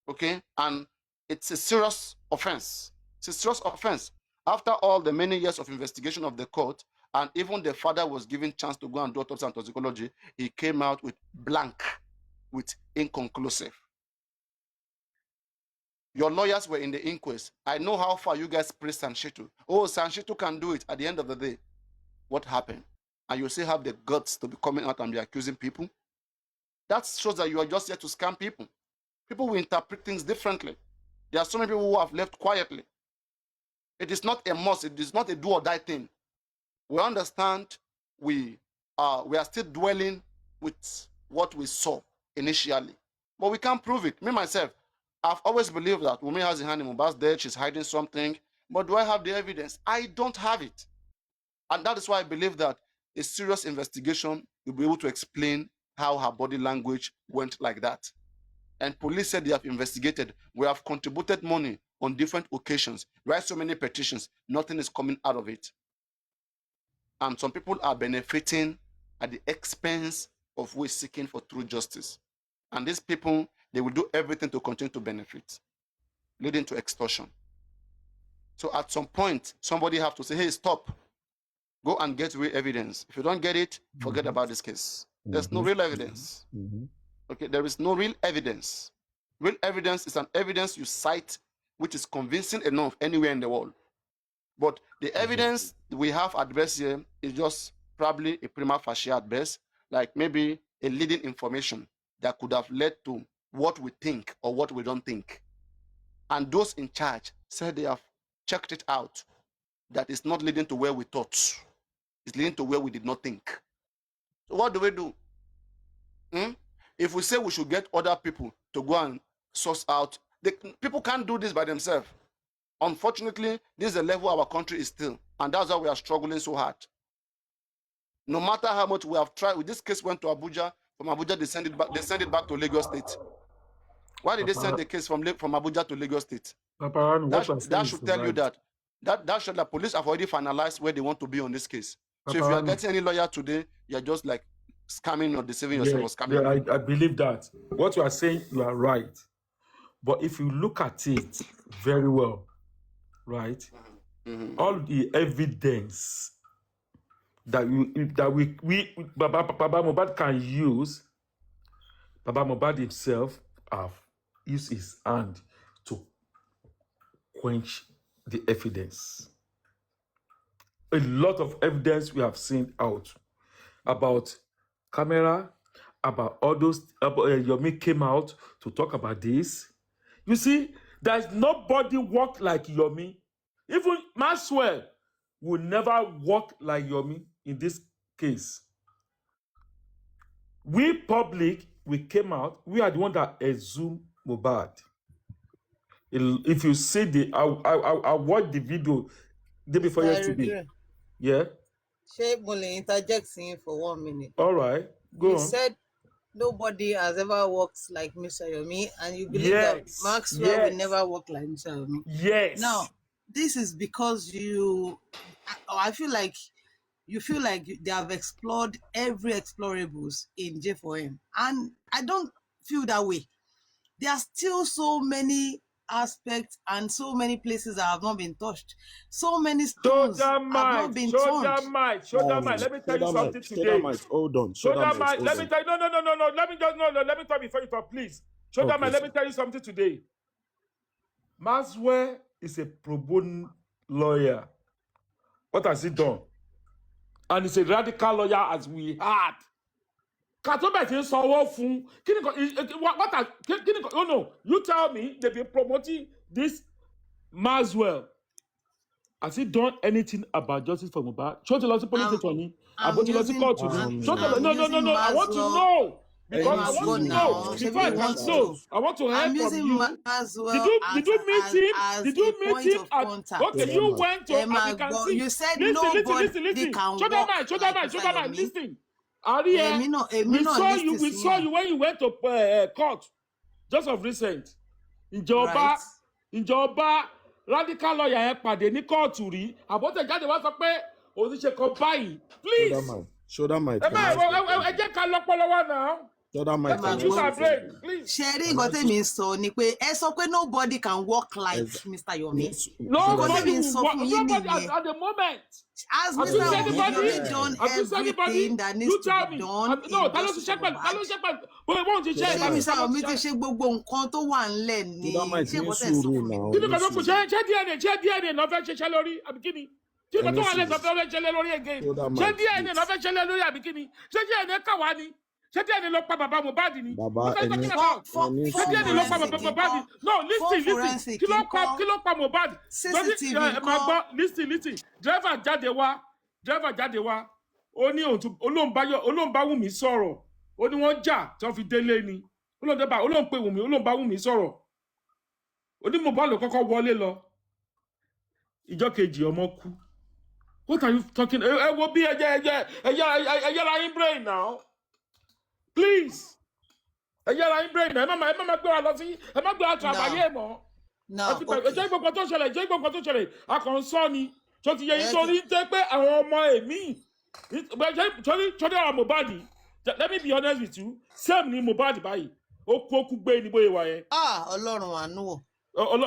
Okay? And it's a serious offense. It's a serious offense. After all the many years of investigation of the court, and even the father was given chance to go and do autopsy and toxicology, he came out with blank, with inconclusive. Your lawyers were in the inquest. I know how far you guys praise Sanshitu. Oh, Sanshitu can do it. At the end of the day, what happened? And you still have the guts to be coming out and be accusing people? That shows that you are just here to scam people. People will interpret things differently. There are so many people who have left quietly. It is not a must. It is not a do or die thing. We understand we are still dwelling with what we saw initially, but we can't prove it. Me, myself, I've always believed that Wumi has a hand in Mohbad's death. She's hiding something. But do I have the evidence? I don't have it. And that is why I believe that a serious investigation will be able to explain how her body language went like that. And police said they have investigated. We have contributed money on different occasions. Write so many petitions. Nothing is coming out of it. And some people are benefiting at the expense of we seeking for true justice. And these people, they will do everything to continue to benefit, leading to extortion. So at some point, somebody have to say, hey, stop. Go and get real evidence. If you don't get it, forget about this case. There's no real evidence. Okay, there is no real evidence. Real evidence is an evidence you cite which is convincing enough anywhere in the world. But the evidence we have at best here is just probably a prima facie at best, like maybe a leading information that could have led to what we think or what we don't think. And those in charge said they have checked it out, that it's not leading to where we thought. It's leading to where we did not think. So what do we do? If we say we should get other people to go and source out, people can't do this by themselves. Unfortunately, this is the level our country is still, and that's why we are struggling so hard. No matter how much we have tried, this case went to Abuja. From Abuja, they send it back. They send it back to Lagos State. Why did they send the case from Abuja to Lagos State? That should tell you that should the police have already finalized where they want to be on this case. So if you are getting any lawyer today, you are just like scamming or deceiving yourself or scamming. Yeah, I believe that. What you are saying, you are right. But if you look at it very well, right, all the evidence that Baba Mohbad can use, Baba Mohbad himself have used his hand to quench the evidence. A lot of evidence we have seen out about camera, about all those. Yomi came out to talk about this. You see, there's nobody worked like Yomi. Even Maxwell will never work like Yomi in this case. We public, we came out, we are the one that exhumed Mohbad. If you see I watched the video day before Mr. yesterday. Eritrea, Yeah. ṣé mo lè interject in for 1 minute? All right. Go You on. said nobody has ever worked like Mr. Yomi, and you believe that Yes. Maxwell will Yes. never work like Mr. Yomi. Yes. Now, this is because I feel like you feel like they have explored every explorables in J4M, and I don't feel that way. There are still so many aspects and so many places that have not been touched. So many stones have not been turned. Shoulder might. Let me tell you something today. Shoulder might. Hold on. Shoulder might. hold Let me on. tell you. No. Let me just let me talk before you talk, please. Shoulder Okay, might. Let sir. me tell you something today. Maxwell is a pro bono lawyer. What has he done? And he's a radical lawyer, as we had. Katobe ti sanwó fún. Oh no, you tell me they've been promoting this Maxwell. Has he done anything about justice for Mohbad? Show the lost police station ni. About the lost court ni. No. I want to know. Because I want to know. Before I can know, I want to hear from you. Did you meet him? Did you meet him? Okay, you went to, as you can see. You said Listen. Show that man. Listen. Aria, we saw you when you went to court just of recent. Ìjọba radical lawyer yẹn pàdé ní kóòtù rí. Àbọ̀tẹ̀jáde wá sọ pé oníṣe kan báyìí. Please. Shoulder might. Ẹ jẹ́ ká lọ́pọ̀lọpọ̀ náà. Shoulder might. Use our brain, please. Sherry, nǹkan tèmi sọ ni pé ẹ sọ pé nobody can walk like Mr. Yomi. Nobody at the moment. As Mr. Yomi done everything that needs to be done. No, ta ló ti ṣe pẹ̀lú. Bóyá wọ́n ti ṣe ṣé Mr. Yomi ti ṣe gbogbo nǹkan tó wà ńlẹ̀ ni? Ṣé kò tẹ̀ sọ fún mi? Kí ni kò tó kù ṣe DNA náà fẹ́ ṣiṣẹ́ lórí àbí kí ni? Kí ni kò tó wà lẹ́sọ̀ fẹ́ ṣẹlẹ̀ lórí again? Ṣé DNA náà fẹ́ ṣẹlẹ̀ lórí àbí kí ni? Ṣé DNA kà wá ni? Ṣé DNA ló pa bàbá Mohbad ni? Bàbá ẹni ṣé DNA ló pa bàbá Mohbad ni? No, listen. Kí ló pa Mohbad? CCTV máa gbọ́, listen. Driver jáde wá. Ó ní olóhùn bá Wùmí sọ̀rọ̀. Ó ní wọ́n jà tí wọ́n fi délé ni. Olóhùn pé Wùmí, olóhùn bá Wùmí sọ̀rọ̀. Ó ní Mohbad ló kọ́kọ́ wọlé lọ. Ìjọ́ kejì ọmọ kú. What are you talking? Ẹ wo bí ẹyẹ ra yín brain now. Please. Ẹ yẹra yín brain. Ẹ má gbé wa lọ sí. Ẹ má gbé wa tó àbáyé mọ́. Ẹjẹ́ gbogbo tó ṣẹlẹ̀. A kàn ń sọ ni. Tó ti yẹ yín torí tẹ́ pé àwọn ọmọ èmi. Torí àwọn Mohbad. Let me be honest with you. Same ni Mohbad báyìí. Ó kú gbé ní bóyá wa yẹn. Ọlọ́run àánú wò.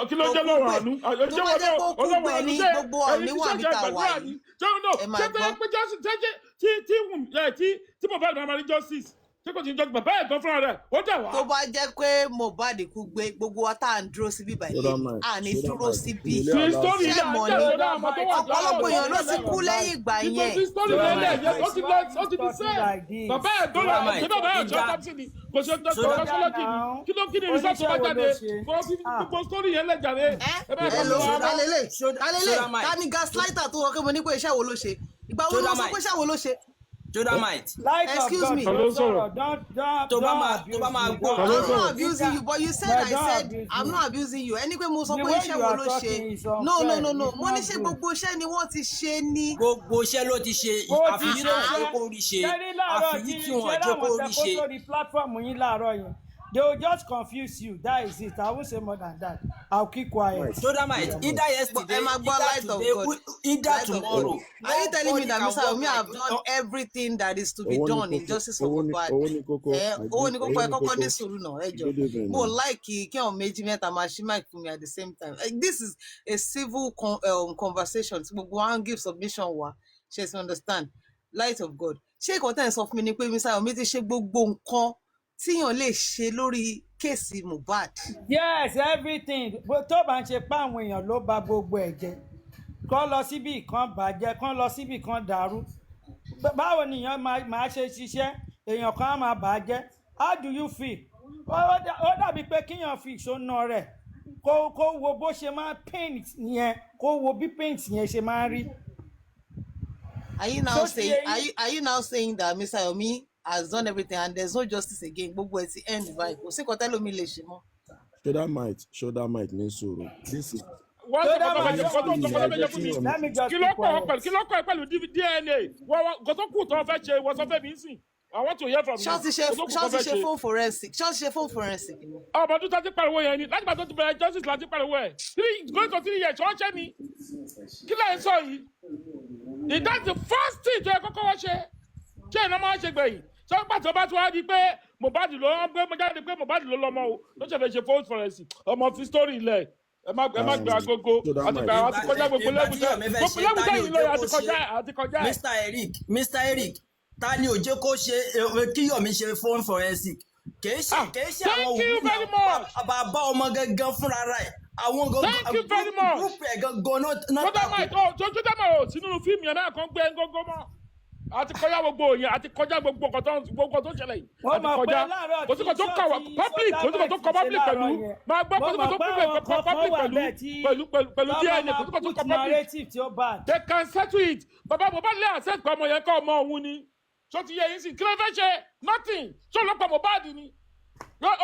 Kí ló jẹ́ lọ́rọ̀ àánú? Tó bá jẹ́ kó kú gbé ní gbogbo ọ̀níwà bí ta wà yìí. Ẹ máa gbọ́. Tí Mohbad máa rí justice. Tí kò tí ń jọ bàbá ẹ̀ gan fúnra rẹ̀, ó dẹ̀ wá. Tó bá jẹ́ pé Mohbad kú gbé gbogbo wa tá à ń dúró síbí báyìí, à ní dúró síbí. Ṣé mọ̀ ni ọ̀pọ̀lọpọ̀ èèyàn ló ti kú lẹ́yìn ìgbà yẹn. Ó ti di sẹ́. Bàbá ẹ̀ gan lọ, ṣé bàbá ẹ̀ jọ́ tábìsì ni? Kò ṣe tọ́jú ọlọ́sọ́lọ́kì ni. Kí ni ìrísà tó bá jáde? Kò fi gbogbo sórí yẹn lẹ́jàre. Ẹ lọ kálélẹ̀ ká ní gaslighter tó wọ́n kí mo ní pé iṣẹ́ wo ló ṣe. Ìgbà wo ló sọ pé iṣẹ́ wo ló ṣe? Jodamite. Excuse me. Tó bá máa gbọ́. I'm not abusing you, but you said I'm not abusing you. Ẹni pé mo sọ pé iṣẹ́ wo ló ṣe. No. Mo ní ṣe gbogbo iṣẹ́ ni wọ́n ti ṣe ní. Gbogbo iṣẹ́ ló ti ṣe. Àfìyí tó jẹ́ kó rí ṣe. Àfìyí tí wọ́n jẹ́ kó rí ṣe. They will just confuse you. That is it. I won't say more than that. I'll keep quiet. Jodamite, either yesterday, either tomorrow. Are you telling me that Mr. Yomi have done everything that is to be done in justice for Mohbad? Owó ní kókó ẹ kọ́kọ́ ní sùúrù náà ẹ jọ̀ọ́. Mo like kí àwọn méjì mẹ́ta máa ṣí mic fún mi at the same time. This is a civil conversation. Gbogbo one give submission wa. She has understand. Light of God. Ṣé ìkọ́tẹ́ ẹ̀ sọ fún mi ni pé Mr. Yomi ti ṣe gbogbo nǹkan tíyàn lè ṣe lórí kéèsì Mohbad? Yes, everything. Tó bá ń ṣe pé àwọn èèyàn ló bà gbogbo ẹ̀ jẹ́, kán lọ síbi kan bàjẹ́, kán lọ síbi kan dàrú. Báwo nìyẹn máa ṣe ṣiṣẹ́? Èèyàn kan á máa bàjẹ́. How do you feel? Ó dàbí pé kíyàn fi ìṣóná rẹ̀ kó wo bó ṣe máa paint yẹn kó wo bí paint yẹn ṣe máa rí. Are you now saying are you now saying that Mr. Yomi has done everything and there's no justice again? Gbogbo ẹ̀ ti end by kò sí nǹkan tẹ́lómi lè ṣe mọ́. Shoulder might ní sùúrù. This is wọ́n sọ fún Let mi kí ló kọ́ ẹ pẹ̀lú DNA kò tó kù tó fẹ́ ṣe wọ́n sọ fẹ́ mi sìn. I want to hear from you. Ṣọ́ọ̀tì ṣe phone forensic. Ọmọdún tó ti pariwo yẹn ni láti gbà tó ti bẹ̀rẹ̀ justice láti pariwo ẹ̀. Going to 3 years ṣọ́ọ́ṣẹ́ ni. Kí lẹ́yìn sọ yìí? That's the first thing tó yẹ kọ́kọ́ wọ́n ṣe. Ṣé iná máa ń ṣe gbẹ̀yìn? Ṣé pàtó bá ti wá di pé Mohbad ló ń gbé jáde pé Mohbad ló lọ́mọ o ló ṣe fẹ́ ṣe phone forensic. Ọmọ fi story ilẹ̀. Ẹ má gbé agogo àti kọjá gbogbo lẹ́gùsẹ̀ yìí lóye àti kọjá ẹ̀. Mr. Eric ta ni òjé kó ṣe kí Yomi ṣe phone forensic kìí ṣe àwọn bàbá ọmọ gangan fúnra rẹ̀ àwọn gangan group ẹ̀ gangan náà tako. tó dámọ̀ sínú fíìmù yẹn náà kan gbé gógó mọ́ àti kọjá gbogbo yẹn àti kọjá gbogbo nǹkan tó ṣẹlẹ̀ yìí àti kọjá kò sí kò tó kọ public kò sí kò tó kọ public pẹ̀lú máa gbọ́ kò sí kò tó kọ public pẹ̀lú DNA kò sí kò tó kọ public. They can settle it. Bàbá Mohbad lè accept pé ọmọ yẹn kọ́ ọmọ òun ni. So ti yẹ yín sí kí ló fẹ́ ṣe nothing so ló pa Mohbad ni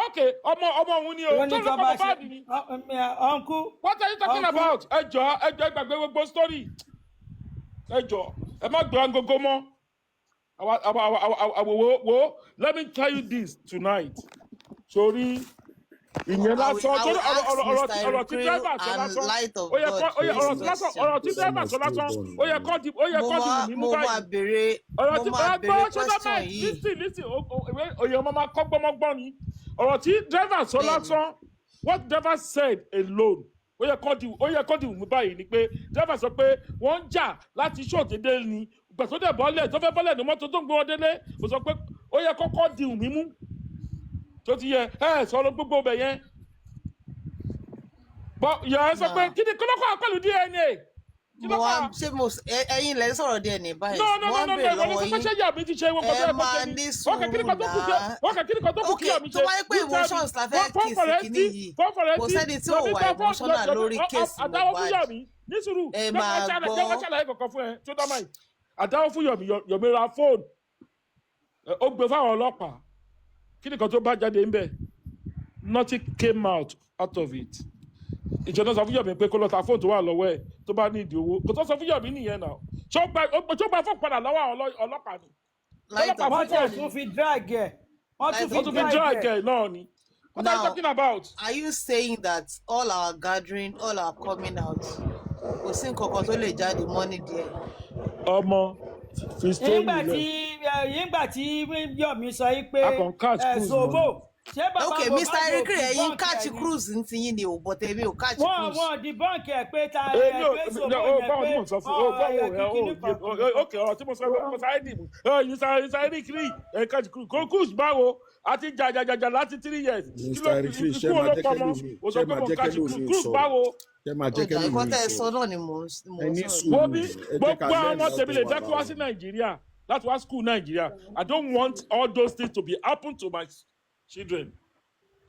ok ọmọ òun ni o so ló pa Mohbad ni. Uncle what are you talking about? ẹ jọ̀ọ́ gbàgbé gbogbo story ẹ jọ̀ọ́ ẹ má gbé agogo mọ́ wo let me tell you this tonight sorry ìyẹn lásán ọ̀rọ̀ tí driver sọ lásán ọ̀rọ̀ tí driver sọ lásán ó yẹ kọ́ di mímú báyìí ọ̀rọ̀ tí gbọ́ ṣọ́dọ̀ listen òye ọmọ máa kọ́ gbọ́mọgbọ́n ni ọ̀rọ̀ tí driver sọ lásán what driver said alone ó yẹ kọ́ di mímú báyìí ni pé driver sọ pé wọ́n ń jà láti ṣòdédé ni gbàsódé bọ́lẹ̀ tó fẹ́ bọ́lẹ̀ ní mọ́tò tó ń gbé wọn délé ó sọ pé ó yẹ kọ́kọ́ di mímú tó ti yẹ sọ̀rọ̀ gbogbo bẹ̀ yẹn yẹ ẹ sọ pé kí ni kọ́lọ́kọ́ pẹ̀lú DNA. ṣé mo ẹ̀yin lẹ sọ̀rọ̀ DNA báyìí. wọ́n bèrè lọ́wọ́ yín ṣé yà mí ti ṣe wọ́n kọ́tọ́ ẹ̀kọ́ ṣe ni wọ́n kẹ́ kíni kan tó kù kí yà mí ṣe. tó wáyé pé emotions la fẹ́ kì í sí kíní yìí kò sẹ́ni tí ò wà emotional lórí kéèsì Mohbad. ní sùúrù ẹ máa gbọ́ jẹ́ wọ́n ṣàlàyé kankan fún ẹ tó dá máa àdáwọ́ fún Yomi ra fóònù ó gbé fáwọn ọlọ́pàá kí ni kan tó bá jáde ń bẹ̀ nothing came out of it. Ìjọba sọ fún Yomi pé kó lọ ta fóònù tó wà lọ́wọ́ ẹ̀ tó bá ní ìdí owó kò tó sọ fún Yomi nìyẹn náà ṣó gba fóònù padà lọ́wọ́ àwọn ọlọ́pàá ni. wọ́n tún fi drag ẹ̀ náà ni. What are you talking about? Are you saying that all our gathering all our coming out kò sí nǹkan kan tó lè jáde mọ́ nídìí ẹ̀? ọmọ fi story lẹ. nígbà tí Yomi sọ yìí pé Zobo ṣé bàbá okay Mr. Eric ẹ̀yin catch cruise ní ti yín ni ò bọ̀ tèmi ò catch cruise. wọ́n di bọ́ǹkì ẹ̀ pé ta ẹ̀ pé Zobo yẹn pé ok ọ̀rọ̀ tí mo sọ fún ṣáídì ṣáídì kiri ẹ̀ catch cruise báwo àti jàjàjàjà láti 3 years Mr. Eric ṣe máa jẹ́ kẹ́lú mi ṣe máa jẹ́ kẹ́lú mi sọ ṣe máa jẹ́ kẹ́lú mi sọ. nǹkan tẹ́ ẹ sọ náà ni mo sọ. gbogbo àwọn tèmi lè fẹ́ kó wá sí Nàìjíríà láti wá school Nàìjíríà I don't want all those things to be happen to my children.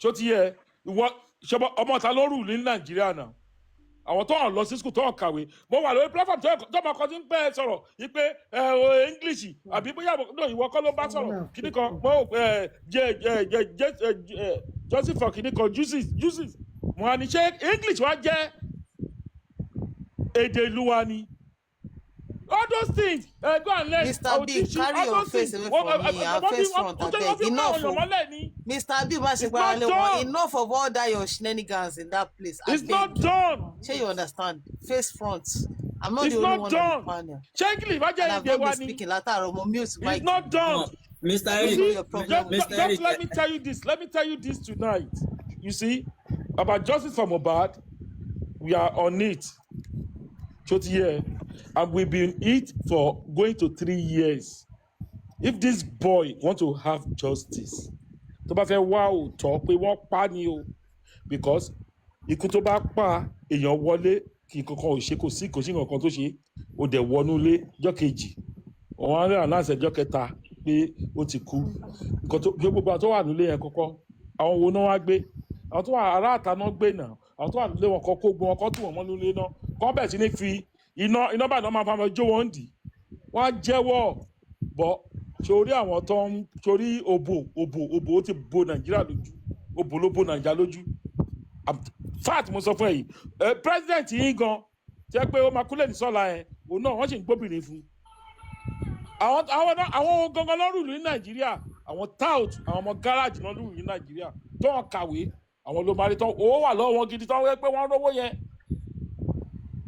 ṣó ti yẹ ìwọ ṣọmọ ọmọ ta ló rù ní Nàìjíríà náà àwọn tó hàn lọ sí school tó hàn kàwé mo wà lórí platform tó ọmọ kan ti ń pẹ́ sọ̀rọ̀ yìí pé English àbí bóyá ìwọ kọ́ ló bá sọ̀rọ̀ kíní kan mo Joseph kíní kan juices mo wà ní ṣé English wa jẹ́ èdè ìlú wa ni. All those things, go and learn. Mr. B, carry your face away from me. I'm face front, abeg. Enough of Mr. B, enough of all that your shenanigans in that place. It's not done. Shey you understand? Face front. I'm not the only one on the panel. And I've not been speaking. It's not done. Mr. Eric, just let me tell you this. Let me tell you this tonight. You see, about justice for Mohbad, we are on it. And we've been it for going to 3 years. If this boy want to have justice, tó bá fẹ́ wá òótọ́ pé wọ́n pa ni o, because ikú tó bá pa èèyàn wọlé kí kankan ò ṣe kò sí nǹkan tó ṣe ó dẹ̀ wọnú ilé ọjọ́ kejì wọ́n á rí àláǹsẹ̀ ọjọ́ kẹta pé ó ti kú nǹkan tó gbogbo àwọn tó wà nílé yẹn kọ́kọ́ àwọn wo náà wá gbé àwọn tó wà ará àta náà gbé náà àwọn tó wà nílé wọn kan kó gbọ́n wọn kan tù wọ́n mọ́ nílé náà kọ́ bẹ̀ sí ní fi iná báyìí náà máa fa jó wọn dì wọ́n á jẹ́wọ́ bọ́ sórí àwọn tó ń sórí òbò ó ti bo Nàìjíríà lójú òbò ló bo Nàìjíríà lójú fact mo sọ fún ẹ yìí president yìí gan jẹ́ pé ó máa kúlẹ̀ ní sọ́la ẹ̀ òun náà wọ́n sì ń gbóbìnrin fún àwọn gangan lọ́rùn ní Nàìjíríà àwọn tout àwọn ọmọ gáràjì lọ́rùn ní Nàìjíríà tó ń kàwé àwọn ló máa rí tán owó wà lọ́wọ́ wọn gidi tán wẹ́ pé wọ́n rówó yẹn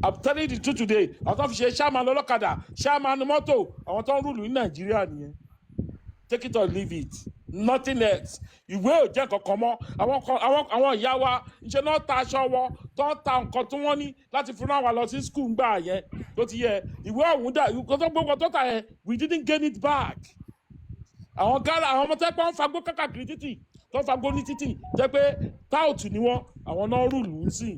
I'm telling you the truth today àwọn tó fi ṣe chairman lọ́lọ́kadà chairman mọ́tò àwọn tó ń rúlù ní Nàìjíríà nìyẹn take it or leave it nothing else ìwé ò jẹ́ kankan mọ́ àwọn ìyá wa iṣẹ́ náà ta aṣọ wọn tó ń ta nǹkan tí wọ́n ní láti fún wa lọ sí school gbà yẹn tó ti yẹ ìwé ọ̀hún dà gbogbo tó ta yẹn we didn't gain it back àwọn ọmọ tẹ́ pé wọ́n fagbó kákàkiri títì tó fagbó ní títì jẹ́ pé táùtù ni wọ́n àwọn náà rúlù ń sìn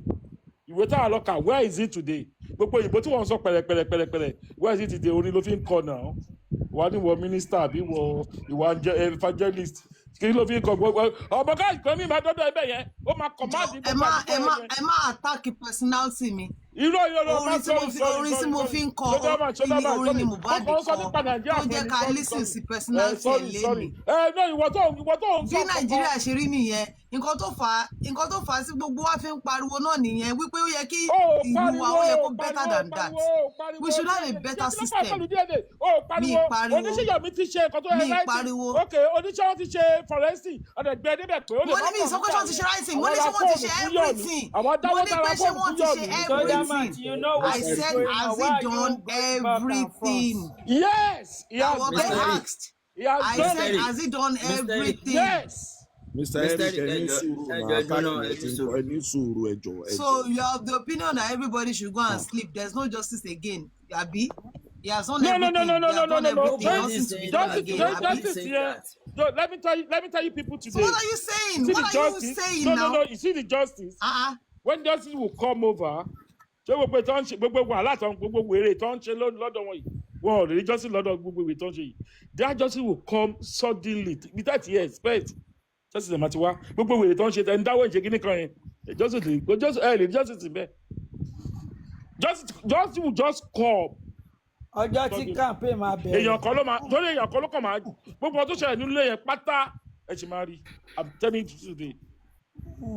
ìwé táwọn lọ kà where is it today gbogbo òyìnbó tí wọ́n sọ pẹ̀rẹ̀pẹ̀rẹ̀ where is it today orin ló fi ń kọ náà wà ní wọ minister àbí wọ ìwà evangelist kí ló fi ń kọ gbogbo ọmọ káàkiri kan ní ìmọ̀ àdọ́dọ̀ ẹbẹ̀ yẹn ó máa command gbogbo àdúgbò ẹ má attack personality mi. orin tí mo fi ń kọ orin ni Mohbad kọ tó jẹ́ ká listen sí personality ẹ̀ lẹ́nu. bí Nàìjíríà ṣe rí nìyẹn nǹkan tó fà á sí gbogbo wa fi ń pariwo náà nìyẹn wípé ó yẹ kí ìlú wa ó yẹ kó better than that we should have a better system. mi pariwo oníṣẹ́ wọn ti ṣe forensic ọ̀dẹ̀ gbẹ níbẹ̀ pé ó lè má kàn fún wọ́n ti ṣe writing mo ní ṣe wọ́n ti ṣe everything mo ní pé ṣe wọ́n ti ṣe everything I said has he done everything. Yes, he has done it. I said has he done everything. Yes. Mr. Eric, any sùúrù. So you have the opinion that everybody should go and sleep. There's no justice again, Abi. He has done everything. Justice here. Let me tell you people today. So what are you saying? What are you saying now? No. You see the justice. When justice will come over, gbogbo wàhálà tán gbogbo wèrè tán ń ṣe lọ́dọ̀ wọn yìí wọn ò rí justice lọ́dọ̀ gbogbo wèrè tán ń ṣe yìí that justice will come suddenly without you expect justice ẹ̀ máa ti wá gbogbo wèrè tán ń ṣe ẹni dáwọ́ ìṣe kíní kan yẹn justice bẹ́ẹ̀ justice will just come. ọjọ́ tí campaign máa bẹ̀rẹ̀. èèyàn kan ló kàn máa gbogbo tó ṣẹlẹ̀ nílé yẹn pátá ẹ̀ ṣì máa rí I'm telling you today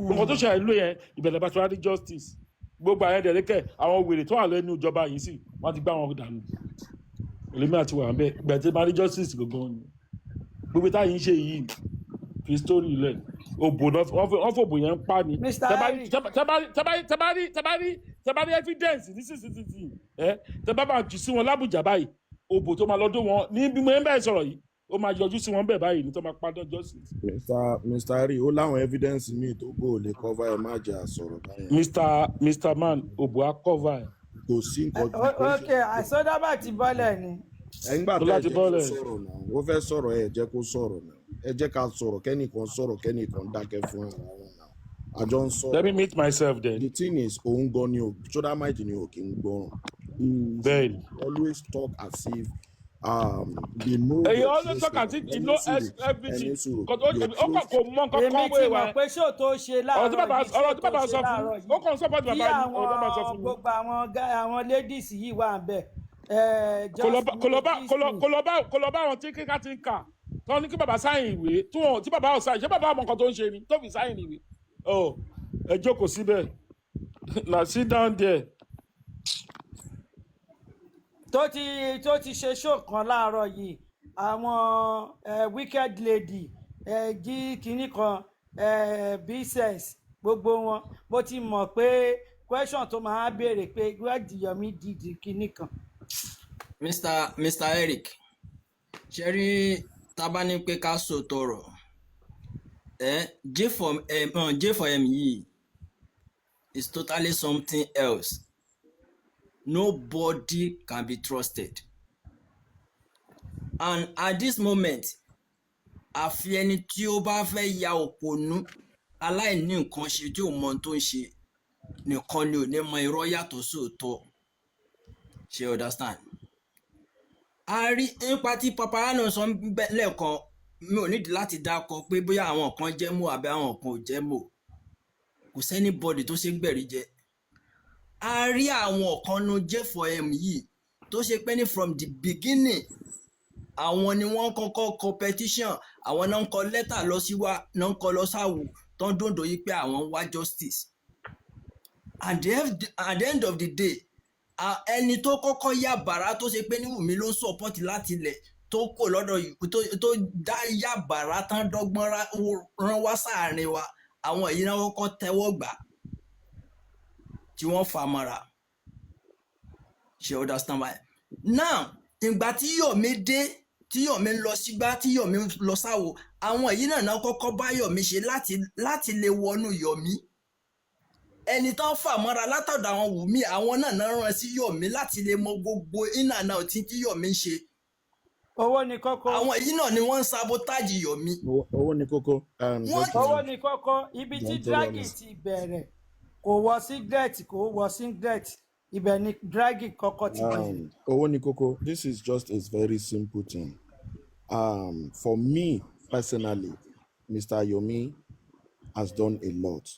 gbogbo tó ṣẹlẹ̀ nílé yẹn ìbẹ̀rẹ̀ bá tó wá rí justice gbogbo àyẹ̀dẹ̀ lẹ́kẹ̀ àwọn wèrè tó wà lẹ́nu ìjọba yìí sì wọ́n ti gbá wọn dànù èlémí àti wà bẹ́ẹ̀ gbẹ̀tẹ̀ máa rí justice gangan ni gbogbo táyì ń ṣe yìí fi story ilẹ̀ òbò náà wọ́n fòbò yẹn ń pa ni tẹ́bárí evidence ní CCTV tẹ́bá máa jù sí wọn lábùjá báyìí òbò tó máa lọ́dọ̀ wọn ní bí mo ń bẹ́ẹ̀ sọ̀rọ̀ yìí ó máa yọjú sí wọn bẹ́ẹ̀ báyìí ní tó máa padà justice. Mr. Ari ó láwọn evidence míì tó kó o lè cover ẹ má jẹ́ àsọ̀rọ̀ báyẹn. Mr. Man òbò á cover ẹ. kò sí nǹkan tó ok àsọdábà ti bọ́lẹ̀ ni. ẹ̀ńgbà tó ẹ jẹ́ kó sọ̀rọ̀ náà ó fẹ́ sọ̀rọ̀ ẹ jẹ́ kó sọ̀rọ̀ náà ẹ jẹ́ ká sọ̀rọ̀ kẹ́nìkan sọ̀rọ̀ kẹ́nìkan dákẹ́ fún ara wọn náà àjọ ń sọ̀rọ̀. Let me meet myself then. The thing is òun gan ni o Sódámáìtì ni o kì í gbọ́ràn. Bẹ́ẹ̀ni. Always talk as if they know. He always talk as if he know everything. Kò mọ nǹkan kan wé wa. èmi ti mọ̀ pé ṣó tó ṣe láàárọ̀ ọ̀rọ̀ tí bàbá sọ fún ó kàn sọ́pọ̀tì bàbá yìí ọ̀rọ̀ bàbá sọ fún mi. gbogbo àwọn ladies yìí wà ń bẹ̀. kò lọ bá àwọn tí kíkà ti ń kà tó ní kí bàbá sáyìn ìwé tí bàbá ò sáyìn ṣé bàbá àmọ̀ nǹkan tó ń ṣe ni tó fi sáyìn ìwé. Ẹ jókòó síbẹ̀ na sit down there. tó ti ṣe show kan láàárọ̀ yìí àwọn wicked lady jí kinní kan business gbogbo wọn bó ti mọ̀ pé question tó máa béèrè pé Yomi did kinní kan. Mr. Eric ṣe rí tábà ní pé ká sọ tọrọ J4M yìí is totally something else. Nobody can be trusted, and at this moment àfi ẹni tí ó bá fẹ́ ya òpònú aláìní nǹkan ṣe tí ò mọ tó ń ṣe nìkan ni ò ní mọ irọ́ yàtọ̀ sóòótọ́ ṣe understand. a rí nípa tí Papalule sọ lẹ́ẹ̀kan mi ò nídìí láti dákọ pé bóyá àwọn kan jẹ́ mọ́ àbí àwọn kan ò jẹ́ mọ́ kò sẹ́nibọ́dì tó ṣe gbẹ̀rí jẹ. A rí àwọn kan nu J4M yìí tó ṣe pé ní from the beginning àwọn ni wọ́n kọ́kọ́ kọ petition, àwọn náà ń kọ lẹ́tà lọ sí wa, náà ń kọ lọ sáwù tó ń dòdò yìí pé àwọn ń wá justice. At the end of the day, ẹni tó kọ́kọ́ yá bàrá tó ṣe pé ní Wùmí ló ń support láti ilẹ̀ tó kò lọ́dọ̀ tó dá yá bàrá tán dọ́gbọ́n rán wá sáàrin wa, àwọn èyí náà kọ́kọ́ tẹ́wọ́ gbà tí wọ́n fà mọ́ra. Ṣé understand why? Now ìgbà tí Yomi dé, tí Yomi lọ sígbà, tí Yomi lọ sáwo, àwọn èyí náà kọ́kọ́ bá Yomi ṣe láti lè wọnú Yomi. Ẹni tán fà mọ́ra látọ̀dọ̀ àwọn Wùmí, àwọn náà rán sí Yomi láti lè mọ gbogbo iná náà tí Yomi ń ṣe. Owó ni kókó. Àwọn èyí náà ni wọ́n ń sabotage Yomi. Owó ni kókó. Owó ni kókó. Ibi tí Draghi ti bẹ̀rẹ̀ kò wọ singlet, ibẹ̀ ni Draghi kọ́kọ́ ti bẹ̀rẹ̀. Owó ni kókó. This is just a very simple thing. For me personally, Mr. Yomi has done a lot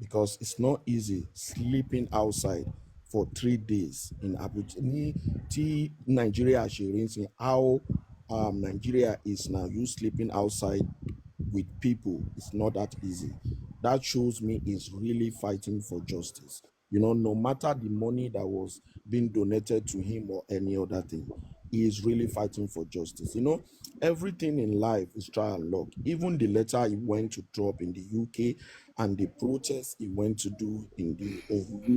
because it's not easy sleeping outside for 3 days in Abuja. Tí Nigeria ṣe how Nigeria is now, you sleeping outside with people, it's not that easy. That shows me he's really fighting for justice. No matter the money that was being donated to him or any other thing, he is really fighting for justice. Everything in life is try and luck. Even the letter he went to drop in the UK and the protests he went to do in the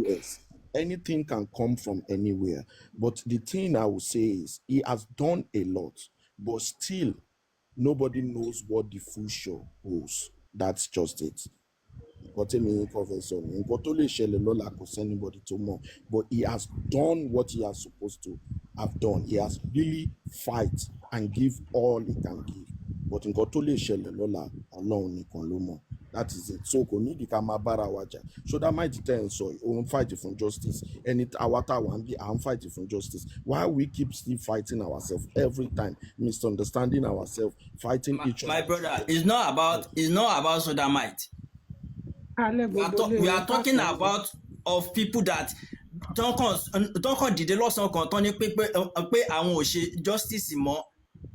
US, anything can come from anywhere. But the thing I would say is he has done a lot, but still nobody knows what the future holds. That's just it. But anybody to more. But he has done what he has supposed to have done. He has really fight and give all he can give. But in Gotole Lola alone ni kon. That is it. So ko need kamabara waja. So that might tell so we fight for justice. And it awata wambi I'm fighting for justice. Why we keep still fighting ourselves every time, misunderstanding ourselves, fighting each other. My brother, it's not about sodomite. We are talking about of people that don't dìde lọ́sàn kan tán ní pé àwọn ò ṣe justice mọ́,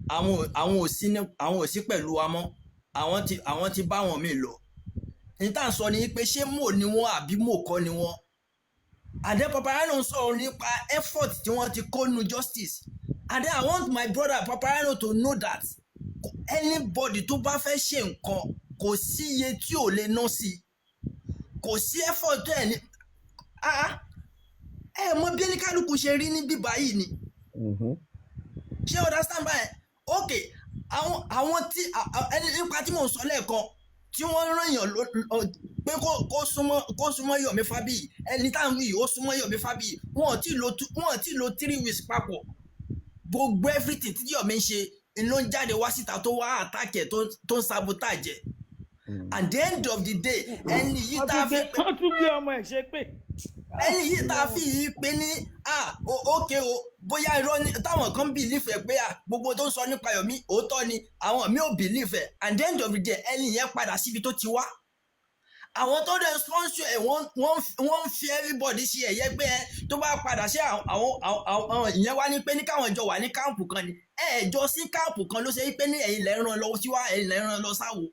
àwọn ò sí pẹ̀lú wa mọ́, àwọn ti bá wọn mí lọ. Ní tá à ń sọ ni pé ṣé mò ni wọ́n àbí mò kọ́ ni wọ́n. And then Papalule sọ̀rọ̀ nípa effort tí wọ́n ti kó nu justice. And then I want my brother Papalule to know that anybody tó bá fẹ́ ṣe nǹkan kò sí iye tí ò lè ná sí, kò sí effort tó ẹ̀ ní. Mọ bí ẹnikálukú ṣe rí ní bíbá yìí ni. Ṣé understand báyẹn? Okay, àwọn tí nípa tí mò ń sọ lẹ́ẹ̀kan tí wọ́n rán yàn pé kó súnmọ́ Yomi Fabiyi, ẹni tá à ń wí ó súnmọ́ Yomi Fabiyi, wọ́n ti lo 3 weeks papọ̀. Gbogbo everything tí Yomi ń ṣe ló ń jáde wá síta tó wá attack ẹ̀ tó ń sabotage. At the end of the day, ẹni yìí tá a fi pé wọ́n tún gbé ọmọ ẹ̀ ṣe pé. Ẹni yìí tá a fi yìí pé ní okay o, bóyá irọ́ ni táwọn kan believe ẹ̀ pé gbogbo tó ń sọ nípa Yomi òótọ́ ni, àwọn mi ò believe ẹ̀. At the end of the day, ẹni yẹn padà síbi tó ti wá. Àwọn tó dẹ̀ sponsor ẹ̀ wọ́n fi everybody ṣe ẹ̀yẹ pé tó bá padà ṣe àwọn ìyẹn wá ní pé ní káwọn ìjọ wà ní káàmpù kan ni. Ẹ̀jọ sí káàmpù kan ló ṣe pé ní ẹ̀yin lẹ́ ràn lọ sí wá, ẹ̀yin lẹ́ ràn lọ sáwo.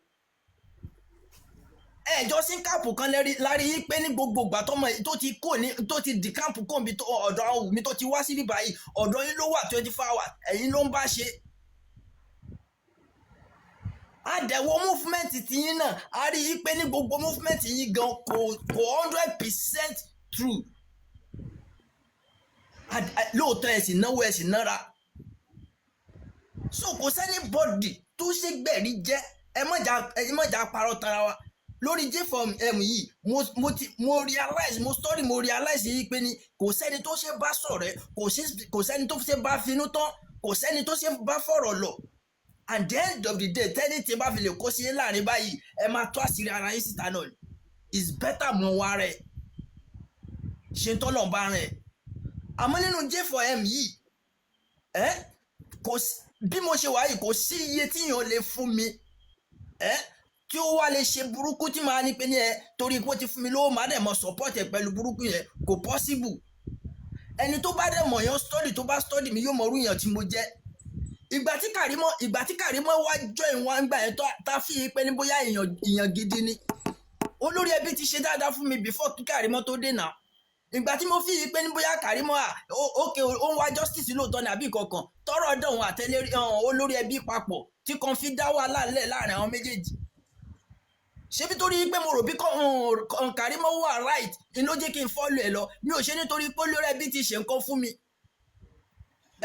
Ẹ̀jọ sí káàmpù kan lárí yí pé ní gbogbo ìgbà tó ti di káàmpù kò bí ọ̀dọ̀ àwọn Wùmí tó ti wá sí bíbá yìí, ọ̀dọ̀ yín ló wà 24 hours, ẹ̀yin ló ń bá ṣe. Àdẹ̀wò movement ti yín náà, a rí yí pé ní gbogbo movement yín gan kò 100% true. Lóòótọ́ ẹ̀ sì náwó ẹ̀ sì nára. So kò sẹ́ni bọ́dì tó ṣe gbẹ̀rí jẹ́, ẹ mọ̀jà parọ́ tara wa. Lórí J4M yìí, mo realize yìí pé ní kò sẹ́ni tó ṣe bá sọ̀rẹ́, kò sẹ́ni tó ṣe bá finú tán, kò sẹ́ni tó ṣe bá fọ̀rọ̀ lọ. At the end of the day, tẹ́ni tí bá fi lè kó sí láàrin báyìí, ẹ máa tó àṣírí ara yín síta náà. It's better mọ̀ wá rẹ̀ ṣe tọ́lọ̀ bá rẹ̀. Àmọ́ nínú J4M yìí, bí mo ṣe wà yìí kò sí iye tí yàn lè fún mi tí tí ó wá lè ṣe burúkú tí màá ní pé ní ẹ torí pé ó ti fún mi lówó màá dẹ̀ mọ support ẹ̀ pẹ̀lú burúkú yẹn kò possible. Ẹni tó bá dẹ̀ mọ̀ yàn study tó bá study mi yóò mọ orú yàn tí mo jẹ́. Ìgbà tí Kàrímọ́ wá join wa ńgbà yẹn tá fi pé ní bóyá èèyàn gidi ni. Olórí ẹbí ti ṣe dáadáa fún mi before kí Kàrímọ́ tó dé náà. Ìgbà tí mo fi pé ní bóyá Kàrímọ́ ókè ó ń wá justice lóòótọ́ ní àbí kankan tọ́rọ̀ dọ̀hún àtẹlé olórí ẹbí papọ̀ tí kan fi dá wàhálà lẹ̀ láàrin àwọn méjèèjì. Ṣé nítorí pé mo rò bí Kàrímọ́ wà right ni ló jẹ́ kí n follow ẹ̀ lọ mi ò ṣe nítorí pé olórí ẹbí ti ṣe nǹkan fún mi.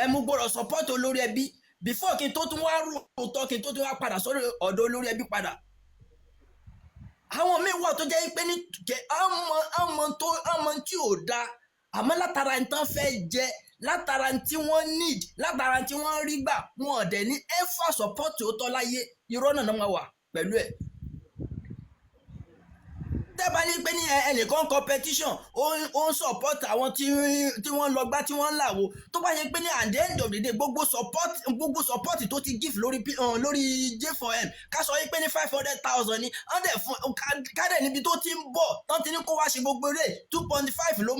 Mo gbọ́dọ̀ support olórí ẹbí before kí n tó tún wá rò òótọ́ kí n tó tún wá padà sórí ọ̀dọ̀ olórí ẹbí padà. Àwọn míì wà tó jẹ́ pé ní àmọ́ tí ò da àmọ́ látara ní tán fẹ́ jẹ látara tí wọ́n need látara tí wọ́n rí gbà wọn ò dẹ̀ ní ẹ́fà support òótọ́ láyé irọ́ náà máa wà pẹ̀lú ẹ̀. Tẹ́bà ní pé ní ẹnìkan competition ó ń support àwọn tí wọ́n lọ gbá tí wọ́n ń làwọ̀ tó bá yẹ pé ní at the end of the day gbogbo support tó ti give lórí J4M ká sọ pé ní 500,000 ni wọ́n dẹ̀ fún kádẹ̀ níbi tó ti ń bọ̀ tán ti ní kó wá ṣe gbogbo rẹ̀ 2.5 ló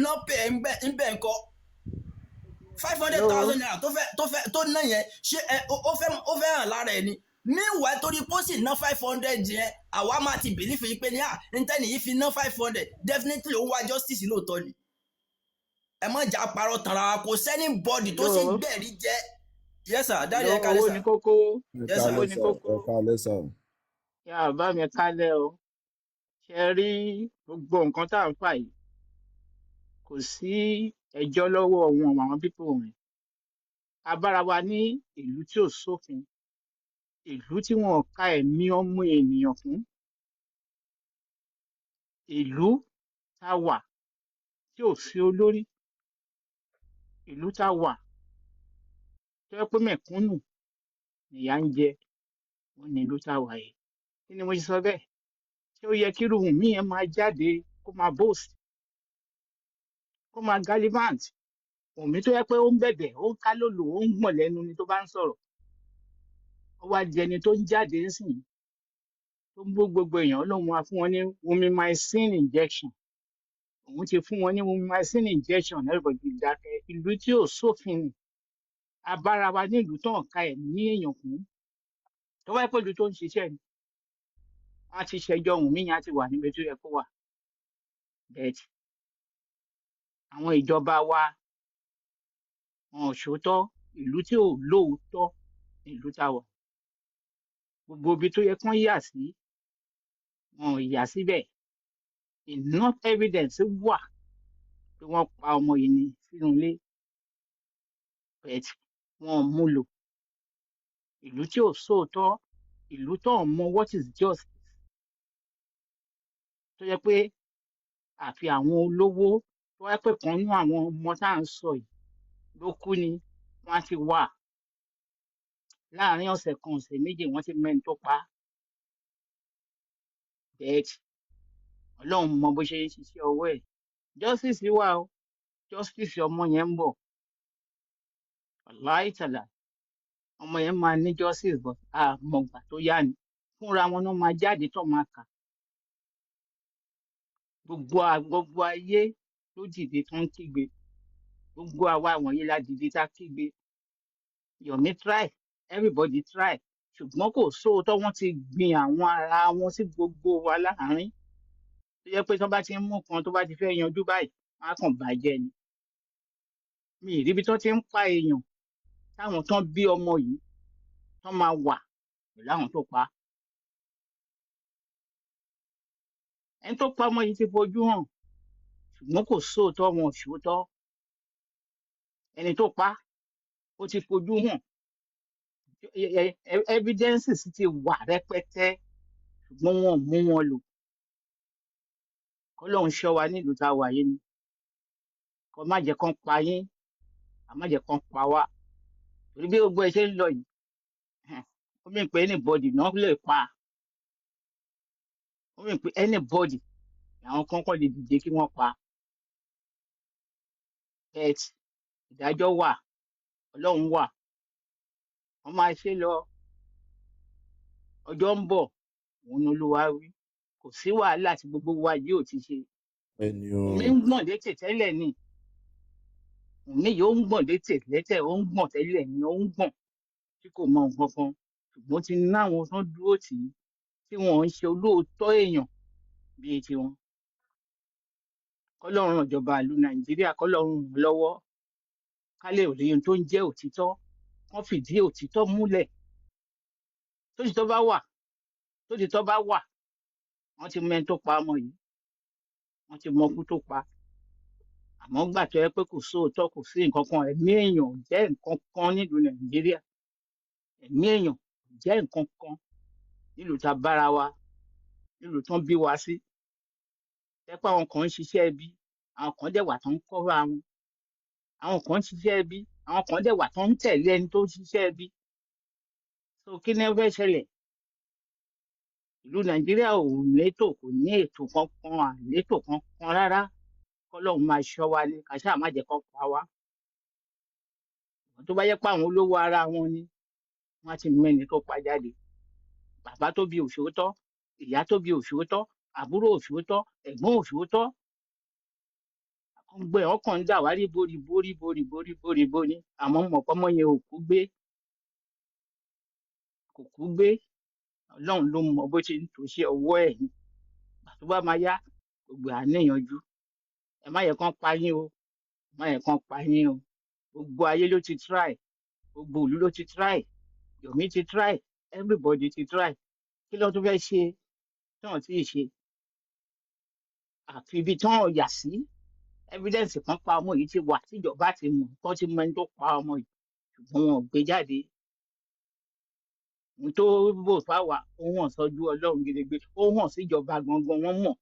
ná pay ń bẹ̀ ńkọ́ 500,000 naira tó ná yẹn ṣé ó fẹ́ hàn lára ẹ̀ ni. Meanwhile torí pósì ná 500 yẹn àwa máa ti believe yìí pé ní ntẹ́ni yìí fi ná 500 definitely ó wá justice lóòótọ́ ni. Ẹ má jà parọ́ tanra wa kò sẹ́ni bọ́ọ̀dì tó sì gbẹ̀rí jẹ́. Yes sir dárí ẹ kálẹ̀ sir. Owó ni kókó. Yes sir. Owó ni kókó. Ẹ kálẹ̀ sir. Yà bá mi kálẹ̀ o. Ṣé rí gbogbo nǹkan tá à ń fà yìí kò sí ẹjọ́ lọ́wọ́ àwọn pípò rìn. Abára wa ní ìlú tí ò sófin. Ìlú tí wọn ka ẹ̀mí ọmọ ènìyàn fún. Ìlú tá wà tí ò sí olórí. Ìlú tá wà tó yẹ pé mẹ̀kúnnù nìyà ń jẹ wọn ní ìlú tá wà yìí. Kí ni mo ṣe sọ bẹ́ẹ̀? Ṣé ó yẹ kí irú mi yẹn máa jáde kó máa boast kó máa gallivant òmí tó yẹ pé ó ń bẹ̀bẹ̀ ó ń ká lòlò ó ń gbọ̀n lẹ́nu ni tó bá ń sọ̀rọ̀. Ó wá di ẹni tó ń jáde ńsìn tó ń bú gbogbo èèyàn Ọlọ́run wá fún wọn ní womimycin injection òun ti fún wọn ní womimycin injection everybody dákẹ́ ìlú tí ò sófin ni abára wa ní ìlú tó ń ka ẹ̀ ní èèyàn fún tó wáyé pé ìlú tó ń ṣiṣẹ́ ni wọ́n á ti ṣẹjọ́ ohun míyàn á ti wà níbi tó yẹ kó wà bẹ́ẹ̀ àwọn ìjọba wa wọn ò ṣòótọ́ ìlú tí ò lóòótọ́ ìlú tá wà gbogbo ibi tó yẹ kán yà sí wọn ò yà síbẹ̀ enough evidence wà pé wọ́n pa ọmọ yìí ní sínú ilé but wọn ò mú lò ìlú tí ò sóòótọ́ ìlú tó ń mọ what is justice tó yẹ pé àfi àwọn olówó tó wáyé pé kan nú àwọn ọmọ tá à ń sọ yìí ló kú ni wọ́n á ti wà láàárín ọ̀sẹ̀ kan ọ̀sẹ̀ méjì wọ́n ti mẹ́ni tó pa but Ọlọ́run mọ bó ṣe ń ṣiṣẹ́ ọwọ́ ẹ̀ justice wà o justice ọmọ yẹn ń bọ̀ láìtàlà ọmọ yẹn máa ní justice but àmọ̀gbà tó yá ni fúnra wọn náà máa jáde tó máa kà gbogbo ayé ló dìde tó ń kígbe gbogbo àwa wọ̀nyí la dìde tá kígbe Yomi try everybody try ṣùgbọ́n kò sóòótọ́ wọ́n ti gbin àwọn ara wọn sí gbogbo wa láàárín tó yẹ pé tó bá ti ń mú kan tó bá ti fẹ́ yanjú báyìí wọ́n á kàn bàjẹ́ ni mi ì ríbi tó ti ń pa èèyàn táwọn tán bí ọmọ yìí tán máa wà pẹ̀lú àwọn tó pa ẹni tó pa ọmọ yìí ti fojú hàn ṣùgbọ́n kò sóòótọ́ wọn ò ṣòótọ́ ẹni tó pa ó ti fojú hàn evidences ti wà rẹpẹtẹ ṣùgbọ́n wọn ò mú wọn lò kọ́lọ́run ṣọ́ wa nílùú tá a wà yìí ni kó má jẹ́ kán pa yín a má jẹ́ kán pa wá torí bí gbogbo ẹ ṣe ń lọ yìí ó mì pé anybody náà lè pa ó mì pé anybody làwọn kan lè dìde kí wọ́n pa but ìdájọ́ wà Ọlọ́run wà wọ́n máa ṣe lọ ọjọ́ ń bọ̀ òun ni olúwa wí kò sí wàhálà tí gbogbo wa yìí ò ti ṣe And Wùnmí you, ń gbọ̀n létè tẹ́lẹ̀ ni Wùnmí yìí ó ń gbọ̀n létè lẹ́tẹ̀ ó ń gbọ̀n tẹ́lẹ̀ ni ó ń gbọ̀n tí kò mọ nǹkan kan ṣùgbọ́n ti ní àwọn tó dúró tì í tí wọn ń ṣe olóòótọ́ èèyàn bíi tiwọn kọ́lọ́run ìjọba ìlú nàìjíríà kọ́lọ́run ràn lọ́wọ́ ká lè rí ohun tó ń jẹ́ òtítọ́ kán fìdí òtítọ́ múlẹ̀ tótítọ́ bá wà tótítọ́ bá wà wọ́n ti mẹ́ni tó pa ọmọ yìí wọ́n ti mọkú tó pa àmọ́ gbà tó yẹ pé kò sóòótọ́ kò sí nǹkan kan ẹ̀mí èèyàn ò jẹ́ nǹkan kan nílùú nàìjíríà ẹ̀mí èèyàn ò jẹ́ nǹkan kan nílùú tá a bára wa nílùú tán bí wa sí jẹ́ pé àwọn kan ń ṣiṣẹ́ ibi àwọn kan dẹ̀ wà tán ń kọ́ra wọn àwọn kan ń ṣiṣẹ́ ibi àwọn kan dẹ̀ wà tán ń tẹ̀lé ẹni tó ń ṣiṣẹ́ ibi so kí ni ẹ fẹ́ ṣẹlẹ̀ ìlú nàìjíríà ò létò kò ní ètò kankan àlétò kankan rárá kọ́lọ́run máa ṣọ́ wa ní ká ṣáà má jẹ́ kán pa wá tó bá yẹ pé àwọn olówó ara wọn ni wọ́n á ti mẹ́ni tó pa jáde bàbá tó bí òṣòótọ́ ìyá tó bí òṣòótọ́ àbúrò òṣòótọ́ ẹ̀gbọ́n òṣòótọ́ gbogbo ẹ̀ wọ́n kàn ń dà wá rí borí ní àmọ́ mọ̀ pọ́mọ yẹn ò kú gbé kò kú gbé ọlọ́run ló mọ bó ṣe ń tò ṣe ọwọ́ ẹ̀ ni ìgbà tó bá máa yá gbogbo à níyànjú ẹ má yẹ kán pa yín o ẹ má yẹ kán pa yín o gbogbo ayé ló ti try gbogbo ìlú ló ti try Yomi ti try everybody ti try kí ló tún fẹ́ ṣe tí wọ́n ti ṣe àfi ibi tí wọ́n yà sí evidence kan pa ọmọ yìí ti wà tíjọba ti mọ̀ tó ti mọ ẹni tó pa ọmọ yìí ṣùgbọ́n wọn ò gbé jáde ohun tó bò fáwa ó hàn sọ́jú ọlọ́run gidigbe ó hàn síjọba gangan wọ́n mọ̀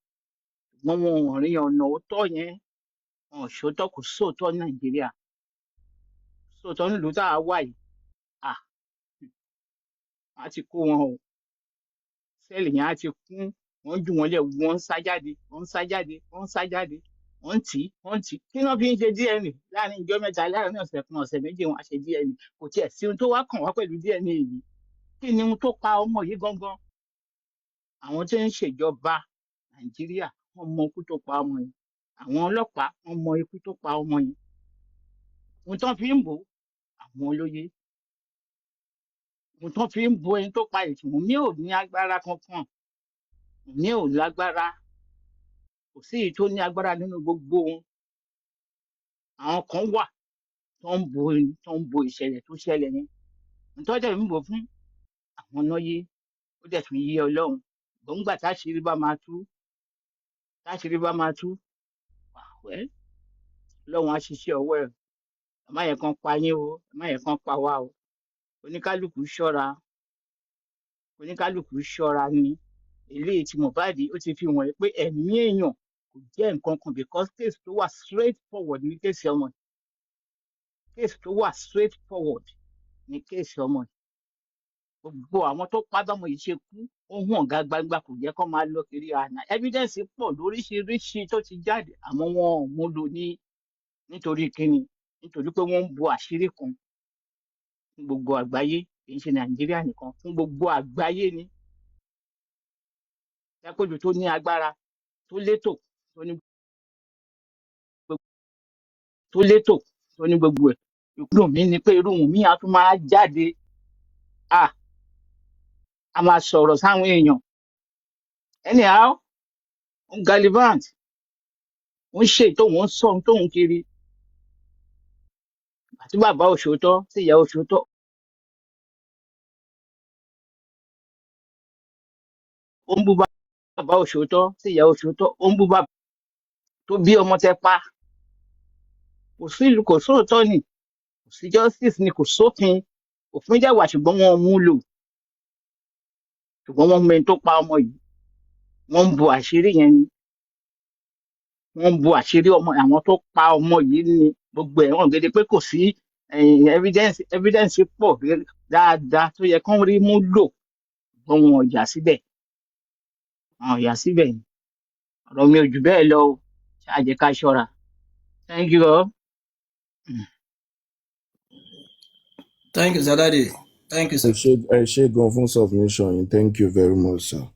ṣùgbọ́n wọn ò rí ọ̀nà òótọ́ yẹn wọn ò ṣòótọ́ kò sóòótọ́ nàìjíríà sóòótọ́ nílùú tá a wà yìí à á ti kó wọn o sẹ́ẹ̀lì yẹn á ti kún wọ́n jù wọ́n lẹ̀ wọ́n ń sá jáde wọ́n ń sá jáde wọ́n ń sá jáde wọ́n ń tì í wọ́n ń tì í kí wọ́n fi ń ṣe DNA láàrin ìjọ mẹ́ta láàrin ọ̀sẹ̀ kan ọ̀sẹ̀ méjì wọn á ṣe DNA kò tiẹ̀ sí ohun tó wá kàn wá pẹ̀lú DNA yìí kí ni ohun tó pa ọmọ yìí gangan àwọn tí ń ṣèjọba nàìjíríà wọ́n mọ ikú tó pa ọmọ yìí àwọn ọlọ́pàá wọ́n mọ ikú tó pa ọmọ yìí ohun tán fi ń bò àwọn olóye ohun tán fi ń bo ẹni tó pa ìtùnú mi ò ní agbára kankan mi ò lágbára kò sí èyí tó ní agbára nínú gbogbo wọn àwọn kan wà tó ń bo ìṣẹ̀lẹ̀ tó ṣẹlẹ̀ yẹn nítorí tẹ̀ ń bò fún àwọn náà yé ó dẹ̀ tún yé ọlọ́run gbọ̀ngbà táṣìírí bá máa tú wẹ́ ọlọ́run á ṣiṣẹ́ ọwọ́ ẹ̀ ẹ má yẹ kán pa yín o ẹ má yẹ kán pa wá o oníkálukú ṣọ́ra ni eléyìí tí Mohbad ó ti fi wọ̀nyí pé ẹ̀mí èèyàn kò jẹ́ nǹkan kan because case tó wà straight forward ní kéèsì ọmọ case tó wà straight forward ní kéèsì ọmọ gbogbo àwọn tó pa bámọ yìí ṣe kú ó hàn gbangba kò jẹ́ kó máa lọ kiri àná evidence pọ̀ lóríṣiríṣi tó ti jáde àmọ́ wọn ò mú lò ní nítorí kíni nítorí pé wọ́n ń bo àṣírí kan fún gbogbo àgbáyé kì í ṣe nàìjíríà nìkan fún gbogbo àgbáyé ni jápéjù tó ní agbára tó létò tó ní gbogbo ẹ̀ ìkúrò mi ni pé irú mi á tún máa jáde a máa sọ̀rọ̀ sáwọn èèyàn anyhow ń Gallivant ń ṣe tóun ń sọ tóun kiri àti bàbá òṣòótọ́ sí ìyá òṣòótọ́ ó ń bú bàbá òṣòótọ́ sí ìyá òṣòótọ́ ó ń bú bàbá tó bí ọmọ tẹ pa kò sí ìlú kò sóòótọ́ ni kò sí justice ni kò sófin òfin dẹ̀ wà ṣùgbọ́n wọn ò mú lò ṣùgbọ́n wọ́n mọ ẹni tó pa ọmọ yìí wọ́n ń bo àṣírí yẹn ni wọ́n ń bo àṣírí ọmọ àwọn tó pa ọmọ yìí ni gbogbo ẹ̀ wọ́n gẹ́gẹ́ pé kò sí evidence pọ̀ dáadáa tó yẹ kán rí mú lò ṣùgbọ́n wọn ò yà síbẹ̀ ni ọ̀rọ̀ mi ò jù bẹ́ẹ̀ lọ o ṣáà jẹ́ ká ṣọ́ra thank you all. Thank you, Zadadi. Thank you, sir. I share go full submission. Thank you very much, sir.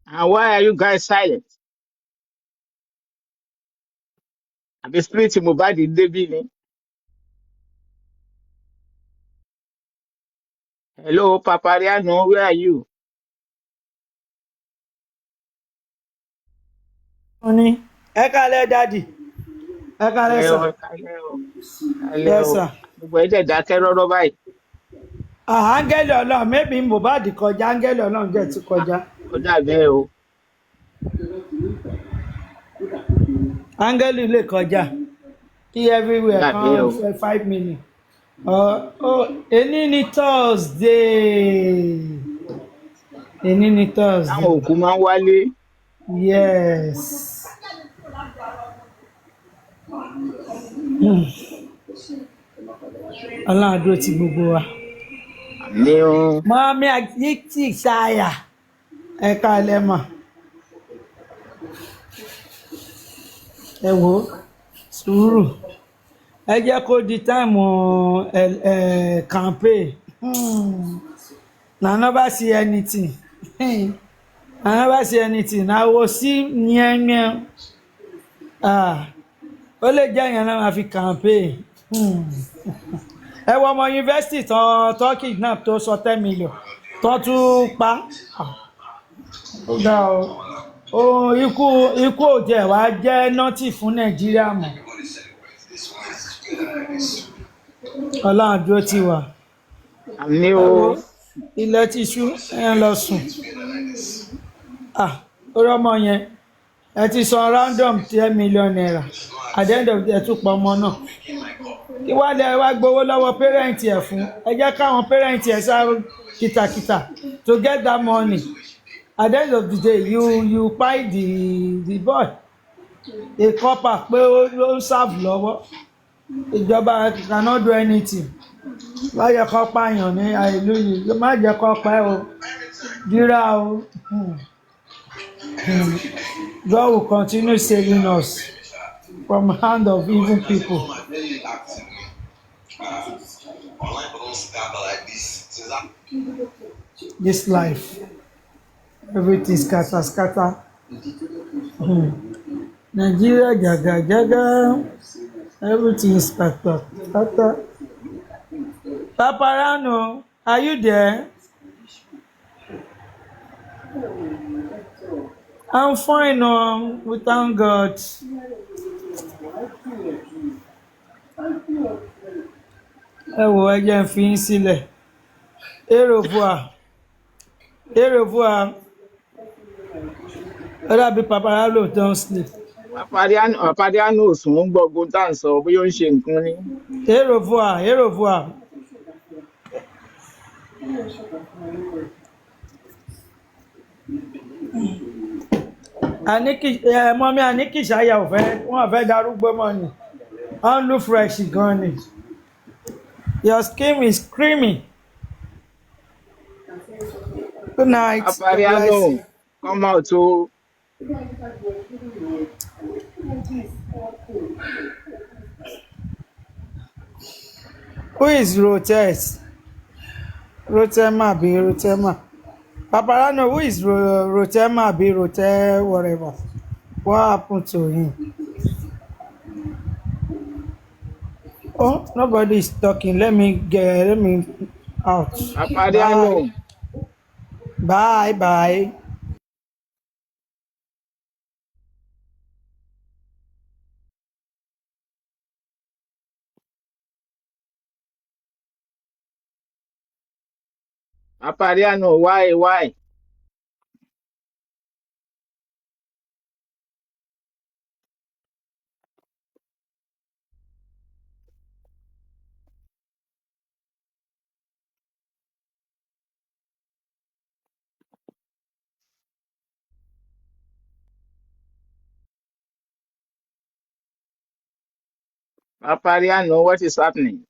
And why are you guys silent? Àbí spirit Mohbad débi ni? Hello, Papariano, where are you? wọ́n ní ẹ kálẹ̀ dádì ẹ kálẹ̀ Kálẹ̀ sà o, kálẹ̀ o, kálẹ̀ yes o. sir. Gbogbo ẹ̀ dẹ̀ dákẹ́ rọ́rọ́ báyìí. Áńgẹ́lì ọlọ́run maybe Mohbad kọjá áńgẹ́lì ọlọ́run jẹ́ ti Ah, kọjá ó dàbí ẹ o. áńgẹ́lì lè kọjá kí Ó everywhere dàbí ẹ kan o. 5 minutes. Èní ni Thursday èní ni Táwọn Thursday òkú máa ń wálé. yes. Ọlọ́run á dúró ti gbogbo wa. Àmì o. Mọ́mí àti ṣáyà ẹ kálẹ̀ mà ẹ wò ó sùúrù ẹ jẹ́ kó di táìmù campaign. Na never see anything. I never see anything. I will see nyẹ́nyẹ́. Ó lè jẹ́ ìyẹn náà máa fi campaign. Ẹ wọ ọmọ yunifásitì tán kidnap tó sọ 10 million tó tún pa. Ó ga o. Ikú òjò ẹ̀ wá jẹ́ nọ́tì fún Nàìjíríà mọ́. Ọlọ́run dúró tì wá. Àmì Ẹ o. wo ilẹ̀ ti ṣú ẹ lọ sùn. Orí ọmọ yẹn ẹ ti san random 10 million naira at the end of the day tún pa ọmọ náà. Kí wá lẹ wá gbowó lọ́wọ́ pẹ́rẹ́ǹtì ẹ̀ fún ẹ jẹ́ káwọn pẹ́rẹ́ǹtì ẹ̀ sáré kìtàkìtà to get that money. At the end of the day you buy the boy a copper pé ó ń serve lọ́wọ́. Ìjọba cannot do anything. Má jẹ́ kó pààyàn ní àìlóye má jẹ́ kó pa ẹ́ o dírà o. God will continue saving us from hand of evil people. This life, everything scatter. Nigeria jaga, everything is scatter. Paparano, are you there? I'm fine, we thank God. Ẹ wò ẹ jẹ́ n fi yín sílẹ̀. Au revoir. Ó dàbí Papalule don't sleep. Papariano ò sùn ń gbọ́ ogun tá à ń sọ bóyá ó ń ṣe nǹkan ní. Au revoir. Mọ́mí Aníkìṣáyà wọ́n fẹ́ darúgbó mọ́ ni. Wọ́n look fresh gan ni. Your skin is creamy. Good night. Papariano, come out o. Who is Rotes? Rotema. Paparano, who is Rotema Rote whatever? What happened to him? Oh, nobody is talking. Let me out. Papariano. Bye. Papariano, why? Papariano, what is happening?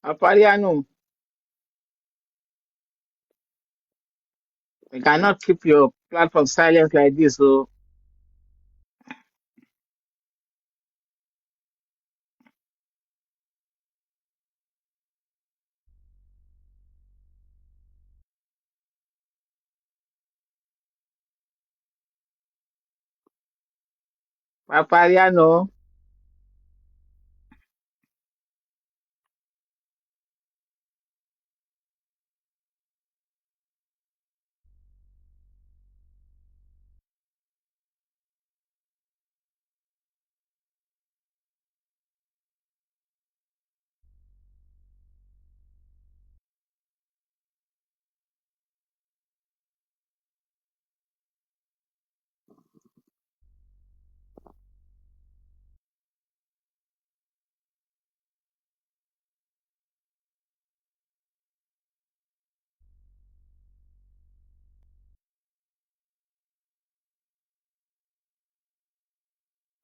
Apariano, you cannot keep your platform silent like this. So, Apariano,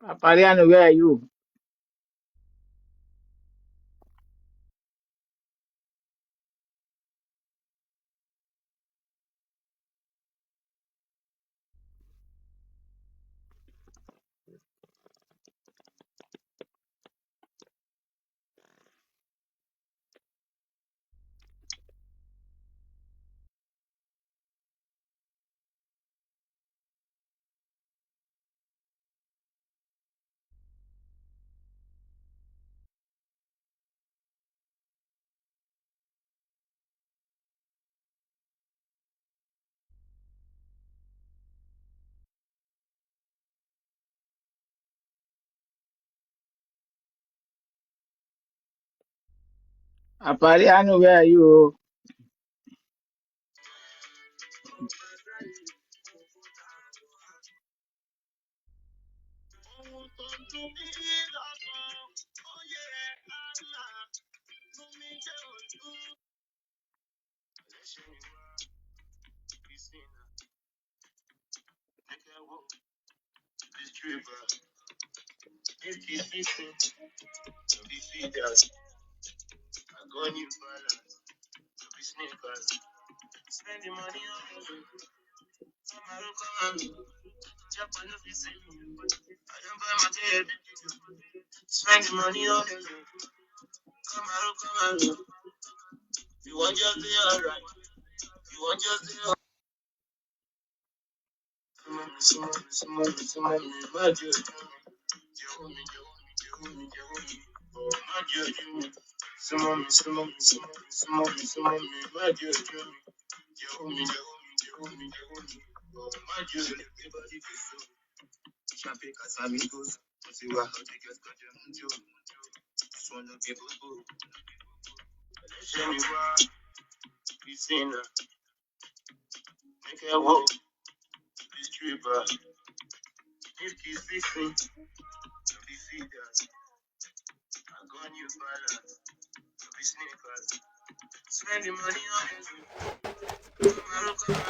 Apariano, where are you? Apariano, where are you?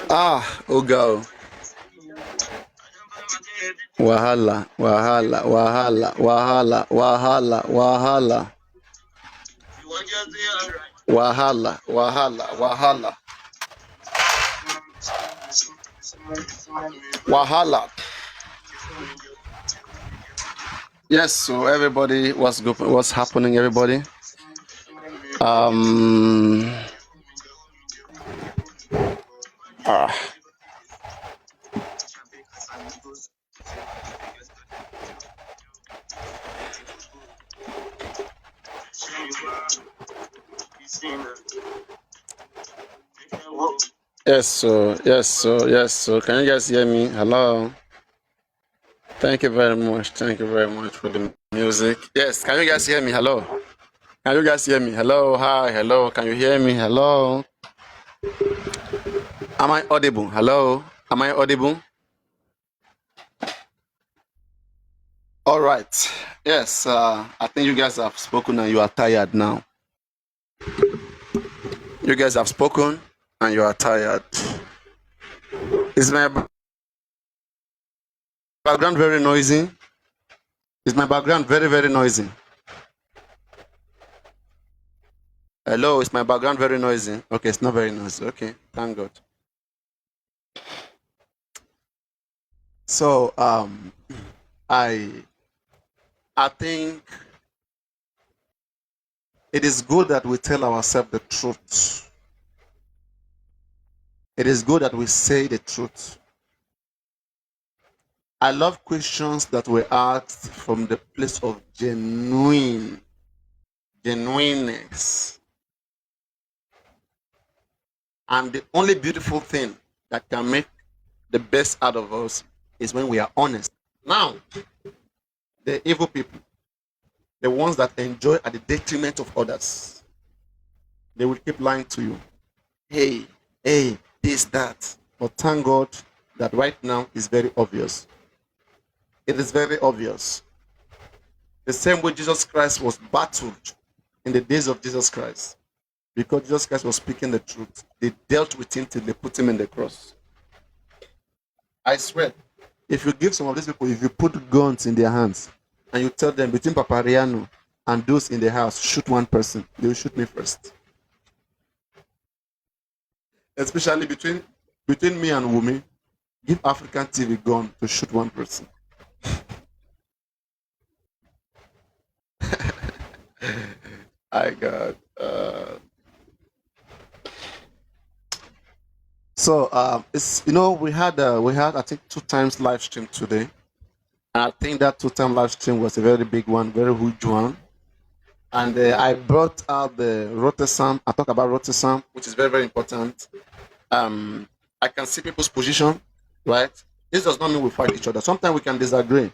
Ah, Oga. Wahala, wahala, wahala, wahala, wahala, wahala. Wahala, wahala, wahala. Wahala. Yes, so everybody, what's happening, everybody? Um, ah, yes, so can you guys hear me? Hello. Thank you very much. Thank you very much for the music. Yes, can you guys hear me? Hello. Can you guys hear me? Hello, hi, hello. Can you hear me? Hello. Am I audible? Hello. Am I audible? All right. Yes, I think you guys have spoken and you are tired now. You guys have spoken and you are tired. Is my background very noisy? Is my background very, very noisy? Hello, is my background very noisy? Okay, it's not very noisy. Okay, thank God. So I think it is good that we tell ourselves the truth. It is good that we say the truth. I love questions that were asked from the place of genuineness. And the only beautiful thing that can make the best out of us is when we are honest. Now, the evil people, the ones that enjoy at the detriment of others, they will keep lying to you. Hey, this, that. But thank God that right now is very obvious. It is very obvious. The same way Jesus Christ was battled in the days of Jesus Christ, because Jesus Christ was speaking the truth. They dealt with him till they put him in the cross. I swear, if you give some of these people, if you put guns in their hands and you tell them between Papariano and those in the house, shoot one person, they will shoot me first. Especially between me and Wumi, give African TV gun to shoot one person. I got. So it's we had I think 2 times live stream today, and I think that 2 time live stream was a very big one, very huge one. And I brought out the Rotterdam. I talk about Rotterdam, which is very, very important. I can see people's position, right? This does not mean we fight each other. Sometimes we can disagree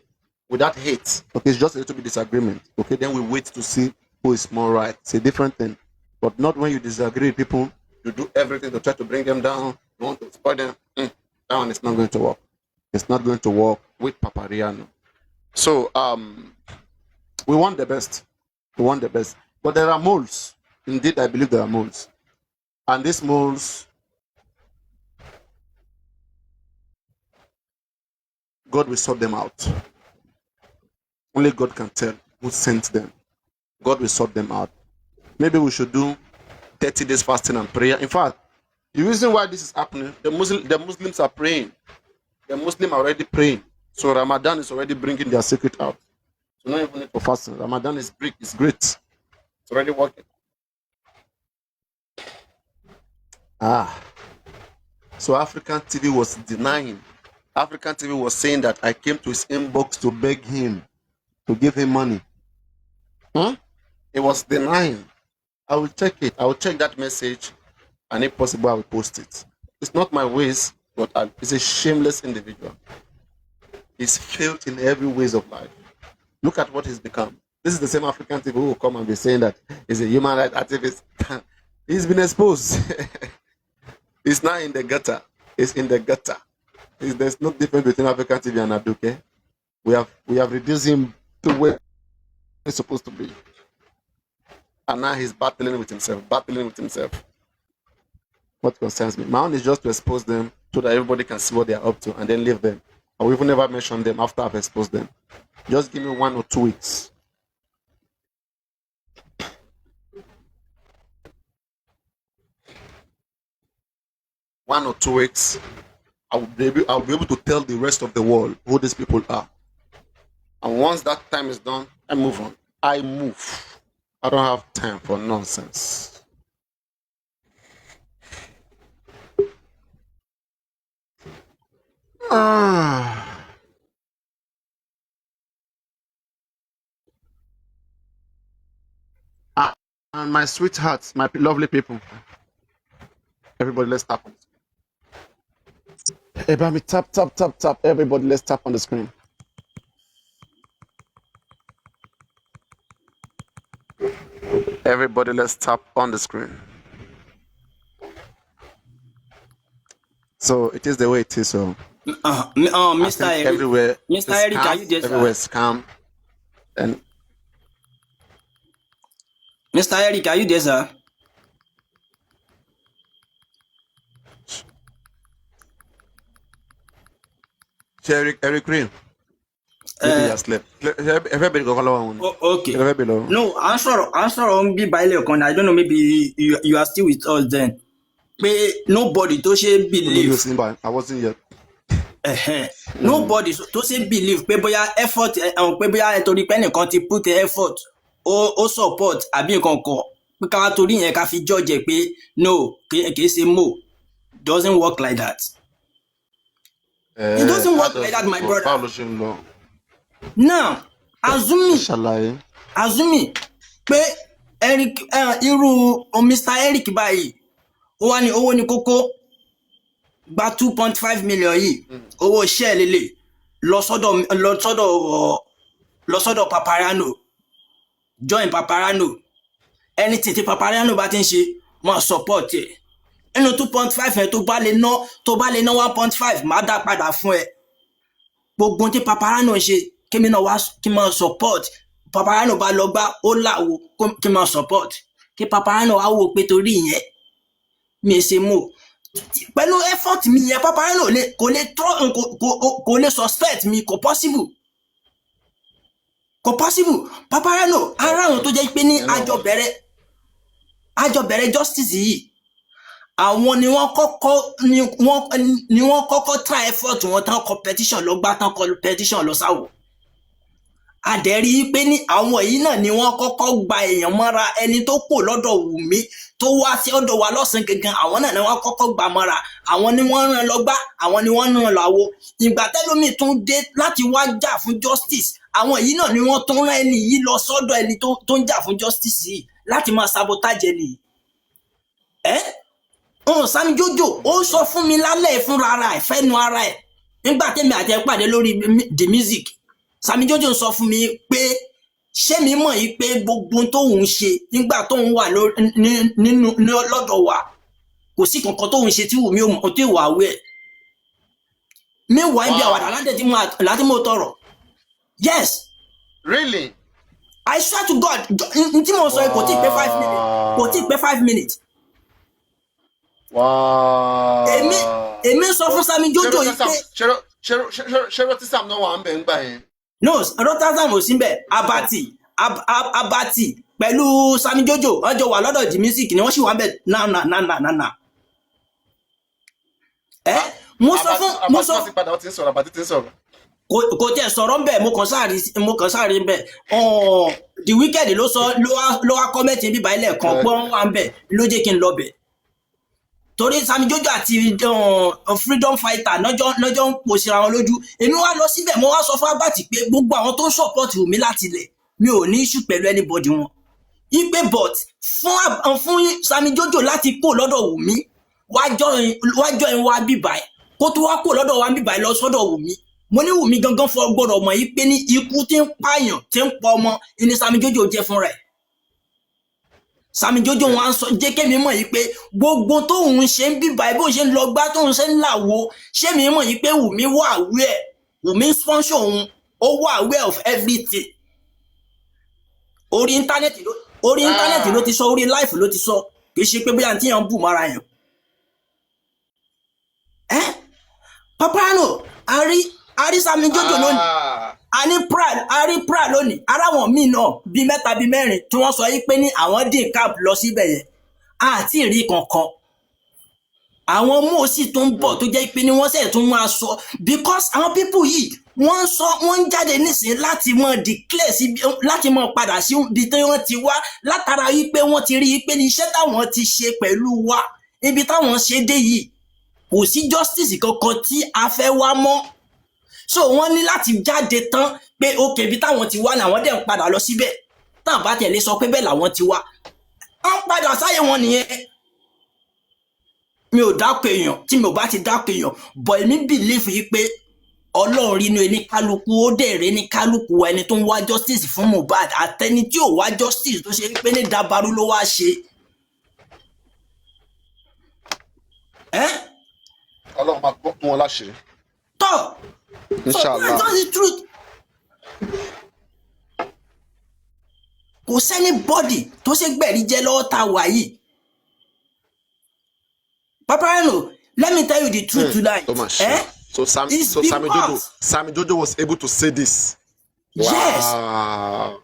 without hate. Okay, it's just a little bit disagreement. Okay, then we wait to see who is more right. It's a different thing. But not when you disagree with people, you do everything to try to bring them down, you want to spoil them. That one is not going to work. It's not going to work with Papariano. So we want the best. We want the best. But there are moles. Indeed, I believe there are moles. And these moles, God will sort them out. Only God can tell who sent them. God will sort them out. Maybe we should do 30 days fasting and prayer. In fact, the reason why this is happening, the Muslims are praying. The Muslims are already praying. So Ramadan is already bringing their secret out. So not even need for fasting. Ramadan is great. It's great. It's already working. So African TV was denying. African TV was saying that I came to his inbox to beg him to give him money. It was denying. I will check it. I will check that message, and if possible, I will post it. It's not my ways, but he's a shameless individual. He's failed in every ways of life. Look at what he's become. This is the same African TV who will come and be saying that he's a human rights activist. He's been exposed. He's now in the gutter. He's in the gutter. There's no difference between African TV and Aduke. We have reduced him to where he's supposed to be. And now he's battling with himself. What concerns me? My own is just to expose them so that everybody can see what they are up to and then leave them. I will even never mention them after I've exposed them. Just give me 1 or 2 weeks. One or 2 weeks, I'll be able to tell the rest of the world who these people are. And once that time is done, I move on. I move. I don't have time for nonsense. And my sweethearts, my lovely people. Everybody, let's tap on the screen. Hey, baby, tap. Everybody, let's tap on the screen. Everybody, let's tap on the screen. So it is the way it is. So Mr. Eric, everywhere, Mr. Eric, are you there, everywhere sir? is calm. And Mr. Eric, are you there, sir? Eric Green. maybe he has slept. Everybody go follow one. Okay. Everybody below. No, answer on be by Leon. I don't know, maybe you are still with us then. But nobody to say believe. I wasn't yet. Nobody to say believe pé bóyá effort pé bóyá torí pé ẹnìkan ti put effort ó support àbí nǹkan kan pé ká torí yẹn ká fi judge pé no kì ṣe mo doesn't work like that. It doesn't work like that, my brother. Now, Azumi pé Eric irú Mr. Eric báyìí ó wá ní owó ní kókó gba 2.5 million yìí owó iṣẹ́ lélẹ̀ lọ sọ́dọ̀ Paparano join Paparano anything tí Paparano bá ti ń ṣe máa support ẹ̀ nínú 2.5 yẹn tó bá lè ná 1.5 máa dá padà fún ẹ gbogbo tí Paparano ń ṣe kí mi náà wá kí máa support Paparano bá lọ gbá ó láwo kí máa support kí Paparano wá wò pé torí ìyẹn mi ṣe mú pẹ̀lú effort mi yẹn Paparano kò lè suspect mi kò possible Paparano ara àwọn tó jẹ́ pé ní àjọ bẹ̀rẹ̀ justice yìí àwọn ni wọ́n kọ́kọ́ try effort wọn tán competition lọ gbá tán competition lọ sáwọ̀ àdẹ̀rí pé ní àwọn yìí náà ni wọ́n kọ́kọ́ gba èèyàn mọ́ra ẹni tó kò lọ́dọ̀ Wùmí tó wá sí ọ̀dọ̀ wa lọ́sàn gangan àwọn náà ni wọ́n kọ́kọ́ gbà mọ́ra àwọn ni wọ́n rán lọ gbá àwọn ni wọ́n rán lọ àwo ìgbà tẹ́lómi tún dé láti wá jà fún justice àwọn yìí náà ni wọ́n tún rán ẹni yìí lọ sọ́dọ̀ ẹni tó ń jà fún justice yìí láti máa sabotage ẹni yìí Sami Jojo ó sọ fún mi lálẹ́ fúnra ara ẹ̀ fẹ́nu ara ẹ̀ nígbà tẹ́mi àti ẹ̀ pàdé lórí the music Sami Jojo sọ fún mi pé ṣé mi mọ̀ yìí pé gbogbo tóun ṣe nígbà tóun wà nínú lọ́dọ̀ wa kò sí kankan tóun ṣe tí Wùmí ò tí wà wẹ̀ mi wà ń bí àwàdà láti mo tọrọ yes really I swear to God tí mo sọ kò tí ì pé 5 minutes èmi sọ fún Sami Jojo yìí pé ṣé Rotisam náà wà ń bẹ̀ ń gbà yẹn. No, Rotisam ò sí ń bẹ̀ Abati pẹ̀lú Sami Jojo wọ́n jọ wà lọ́dọ̀ the music ni wọ́n sì wà ń bẹ̀ náà. Mo sọ Abati ti ń sọ̀rọ̀. Kò tẹ̀ sọ̀rọ̀ ń bẹ̀ mo kàn sáré ń bẹ̀ The Wicked ló wá kọ́mẹ́tì bíbá ilẹ̀ kan pọ́n wà ń bẹ̀ ló jẹ́ kí n lọ bẹ̀. Torí Sami Jojo àti freedom fighter lọ́jọ́ ń pòsíra wọn lójú èmi wá lọ síbẹ̀ mo wá sọ fún Abati pé gbogbo àwọn tó ń support Wùmí láti ilẹ̀ mi ò ní issue pẹ̀lú anybody wọn ipe but fún Sami Jojo láti kó lọ́dọ̀ Wùmí wájọ́ ẹ̀ wá bíbá ẹ̀ kó tó wá kó lọ́dọ̀ wá bíbá ẹ̀ lọ sọ́dọ̀ Wùmí mo ní Wùmí gangan fọ gbọ́dọ̀ mọ̀ yìí pé ní ikú tí ń pààyàn tí ń pa ọmọ ní Sami Jojo jẹ́ fúnra ẹ̀ Sami Jojo wọn sọ jẹ́ kémi mọ̀ yìí pé gbogbo tóun ṣe ń bíbá ẹ bó ṣe ń lọ gbá tóun ṣe ń làwo ṣé mi mọ̀ yìí pé Wùmí wà aware Wùmí sponsor òun ó wà aware of everything orí íńtánẹ́ẹ̀tì ló ti sọ orí life ló ti sọ kì í ṣe pé bóyá tí yẹn ń bù mọ́ra yẹn Paparano àrí Sami Jojo lónìí a rí pride lónìí aráwọn míì náà bíi mẹ́ta bíi mẹ́rin tí wọ́n sọ yìí pé ní àwọn dín cap lọ síbẹ̀ yẹn àti ìrí kankan àwọn mú ó sì tún bọ̀ tó jẹ́ pé ní wọ́n sì tún máa sọ because àwọn people yìí wọ́n ń jáde nísìnyí láti mọ declare sí láti mọ padà sí ibi tí wọ́n ti wá látara yìí pé wọ́n ti rí i pé ní iṣẹ́ táwọn ti ṣe pẹ̀lú wa ibi táwọn ṣe dé yìí kò sí justice kankan tí a fẹ́ wá mọ́ so wọ́n ní láti jáde tán pé òkè ibi táwọn ti wá làwọn dẹ̀ ń padà lọ síbẹ̀ táwọn bá tẹ̀lé sọ pé bẹ́ẹ̀ làwọn ti wá wọ́n padà sáyé wọn nìyẹn mi ò dápò èèyàn tí mi ò bá ti dápò èèyàn but èmi believe yìí pé Ọlọ́run rí inú ẹni kálukú ó dẹ̀ rí ní kálukú ẹni tó ń wá justice fún Mohbad àtẹni tí ò wá justice tó ṣe pé ní dabaru ló wá ṣe. Ọlọ́run máa gbọ́ fún wọn láṣẹ. tọ́ Inshallah. So that's the truth. Kò sẹ́ni bọ́dì tó ṣe gbẹ̀rí jẹ́ lọ́wọ́ ta wà yìí. Paparano, let me tell you the truth tonight. So Sami Jojo was able to say this Yes, Wow.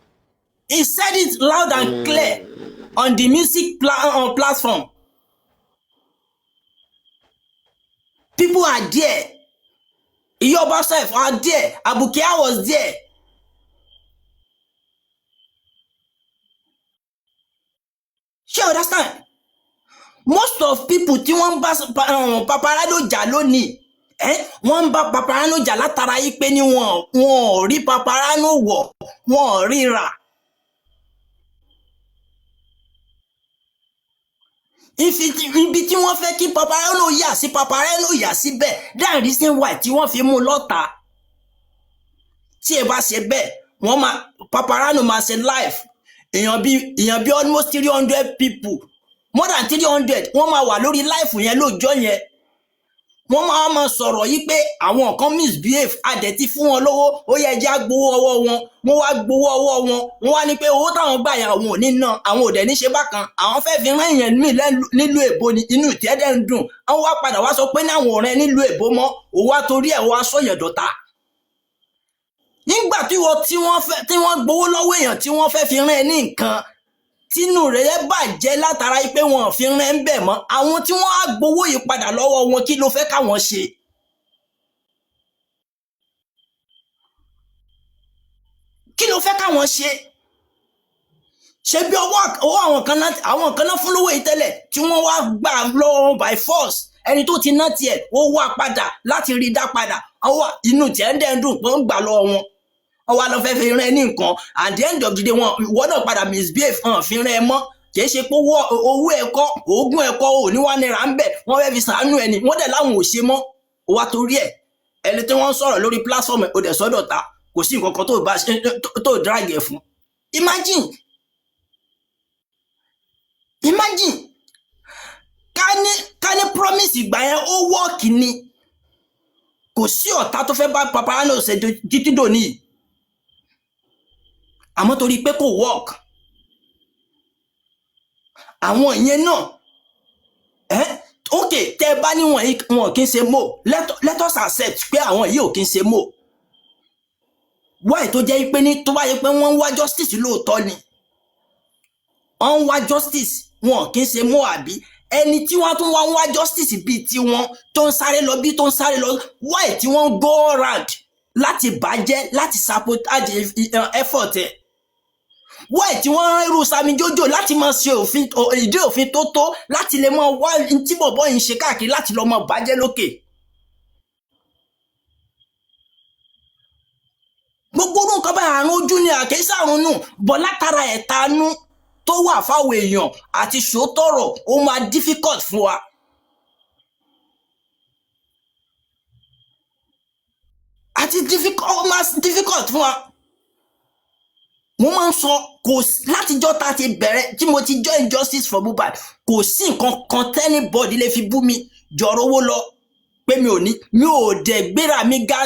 he said it loud and clear on the music platform. People are there. Iyoba self are there. Abukia was there. You understand? Most of people tí wọ́n ń bá Papalule jà lónìí, wọ́n ń bá Papalule jà látara yí pé ní wọn ò rí Papalule wọ̀, wọn ò ríra. Ibi tí wọ́n fẹ́ kí Papalule yà sí Papalule yà síbẹ̀. That reason why tí wọ́n fi mú lọ́ta. Tí ẹ bá ṣe bẹ́ẹ̀, wọ́n máa Papalule máa ṣe live. Èèyàn bí almost 300 people, more than 300 wọ́n máa wà lórí live yẹn lọ́jọ́ yẹn. Wọ́n máa sọ̀rọ̀ yí pé àwọn kan misbehave, adẹ̀tí fún wọn lówó, ó yẹ jẹ́ gbowó ọwọ́ wọn, wọ́n wá gbowó ọwọ́ wọn, wọ́n wá ní pé owó táwọn gbà yà àwọn ò ní ná, àwọn ò dẹ̀ ní ṣe bákan, àwọn fẹ́ fi rán èèyàn mí nílùú èbó ni, inú ìtẹ́dẹ̀ ń dùn, àwọn wá padà wá sọ pé ní àwọn ọ̀rẹ́ nílùú èbó mọ́, òun wá torí ẹ̀ wá sọ̀yẹ̀ dọ̀tá. Nígbà tí wọ́n gbowó lọ́wọ́ èèyàn tí wọ́n fẹ́ fi rán ẹ ní nǹkan, tínú rẹ̀ bàjẹ́ látara pé wọn ò fi rán ẹ ń bẹ̀ mọ́, àwọn tí wọ́n á gbowó yìí padà lọ́wọ́ wọn kí ló fẹ́ káwọn ṣe? Kí ló fẹ́ káwọn ṣe? Ṣé bí owó àwọn kan náà fún lówó yìí tẹ́lẹ̀ tí wọ́n wá gbà lọ́wọ́ by force, ẹni tó ti ná tiẹ̀ ó wá padà láti rí dá padà, inú tiẹ̀ ń dẹ̀ ń dùn pé ń gbà lọ́wọ́ wọn. Wọ́n wá lọ fẹ́ fi rán ẹ ní nǹkan, at the end of the day ìwọ náà padà misbehave hàn fi rán ẹ mọ́. Kì í ṣe pé owó ẹ̀kọ́, oògùn ẹ̀kọ́ ò ní wá náírà ń bẹ̀, wọ́n fẹ́ fi sàánú ẹni, wọ́n dẹ̀ láwọn ò ṣe mọ́. Ó wá torí ẹ̀, ẹni tí wọ́n ń sọ̀rọ̀ lórí platform ò dẹ̀ sọ́dọ̀ ta, kò sí nǹkan kan tó drag ẹ̀ fún. Imagine ká ní promise ìgbà yẹn ó work ni, kò sí ọ̀tá tó fẹ́ bá Papalule ṣe títí dòní. Àmọ́ torí pé kò work, àwọn ìyẹn náà ok tẹ́ bá ní wọn kì í ṣe mo, let us accept pé àwọn yìí ò kì í ṣe mo. Why tó jẹ́ pé ní tó bá yẹ pé wọ́n ń wá justice lóòótọ́ ni, wọ́n ń wá justice, wọn kì í ṣe mo àbí? Ẹni tí wọ́n tún wá ń wá justice bíi tiwọn tó ń sáré lọ bí tó ń sáré lọ, why tí wọ́n go round láti bàjẹ́, láti sabotage effort ẹ̀? Why tí wọ́n rán irú Sami Jojo láti máa ṣe ìdí òfin tó tó, láti lè máa wá tí bọ̀bọ̀ yìí ń ṣe káàkiri láti lọ máa bàjẹ́ lókè? Gbogbo orú nǹkan bá àrùn ojú ni àkẹ́sà àrùn nù, bọ̀ látara ẹ̀tanú tó wà fáwọn èèyàn àti sòótọ́rọ̀ ó máa difficult fún wa. Ó máa difficult fún wa. Mo máa ń sọ látijọ́ ta ti bẹ̀rẹ̀ tí mo ti join Justice for Mohbad, kò sí nǹkan kan tẹ́nibọ́dì lè fi bú mi jọ̀rọ̀ owó lọ, pé mi ò dẹ̀ gbéra mi ga,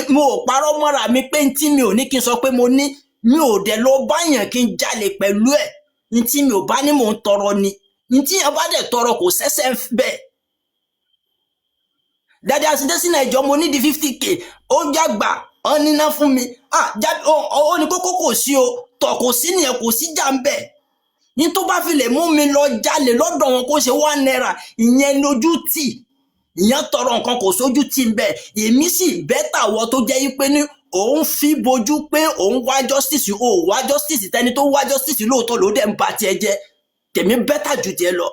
mo ò parọ́ mọ́ra mi pé tí mi ò ní kí n sọ pé mo ní, mi ò dẹ̀ lọ báyàn kí n jalè pẹ̀lú ẹ̀, ní tí mi ò bá ní mò ń tọrọ ni, ní tí ẹ bá dẹ̀ tọrọ kò sẹ́sẹ́ bẹ́ẹ̀. Dàdí Àsìndésínà ìjọ mo ní di 50k, ó jàgbà ọ níná fún mi, ó ní kókó kò sí o, tọ̀ kò sí nìyẹn, kò sí jà ń bẹ̀. Ní tó bá fi lè mú mi lọ jalè lọ́dọ̀ wọn kó ṣe 1 naira, ìyẹn lójú tì, ìyẹn tọrọ nǹkan kò sójú tì ń bẹ̀. Èmi sì bẹ́tà wọ tó jẹ́ pé ní òun fi bojú pé òun wá justice, ó wá justice, tẹni tó wá justice lóòótọ́ ló dẹ̀ ń ba tiẹ̀ jẹ́, tèmi bẹ́tà jù tiẹ̀ lọ.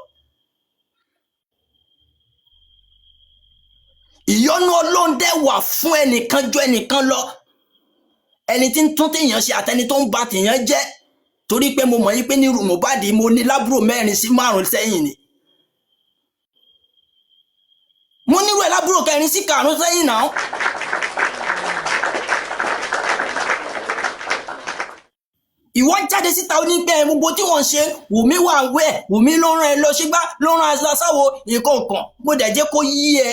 Ìyọ́nú Ọlọ́run dẹ̀ wà fún ẹnìkan ju ẹnìkan lọ, ẹni tí ń tún téèyàn ṣe àtẹni tó ń ba téèyàn jẹ́, torí pé mo mọ̀ yí pé ní Mohbad mo ní lábúrò 4 sí 5 sẹ́yìn ni, mo nírú ẹ̀ lábúrò 4 sí 5 sẹ́yìn náà. Ìwọ jáde síta ó ní pé gbogbo tí wọ́n ṣe, Wùmí wà ń wẹ̀, Wùmí ló rán ẹ lọ sígbà, ló rán aṣọ sáwo nǹkan, mo dẹ̀ jẹ́ kó yí ẹ,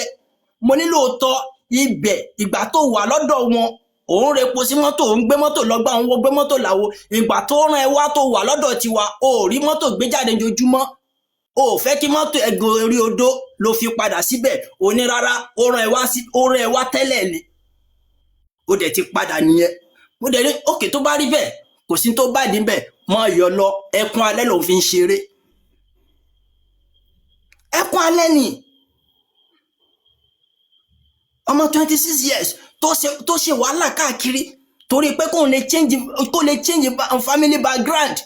mo ní lóòótọ́ ibẹ̀ ìgbà tó wà lọ́dọ̀ wọn, òun repo sí mọ́tò, òun gbé mọ́tò lọ́gbà, òun gbé mọ́tò làwo, ìgbà tó rán ẹ wá tó wà lọ́dọ̀ tiwa, ó rí mọ́tò gbé jáde jojúmọ́, ó fẹ́ kí mọ́tò ẹgbẹ́ orí odó ló fi padà síbẹ̀, ó ní rárá, ó rán ẹ wá tẹ́lẹ̀ ni, ó dẹ̀ ti padà nìyẹn. mo dẹ̀ ní òkè tó bá rí bẹ́ẹ̀ kò sí tó bá dín bẹ́ẹ̀ mọ yọ lọ ẹkún alẹ́ lòun fi ń ṣeré ẹkún alẹ́ ni ọmọ 26 years tó ṣe wàhálà káàkiri torí pé kó lè change family background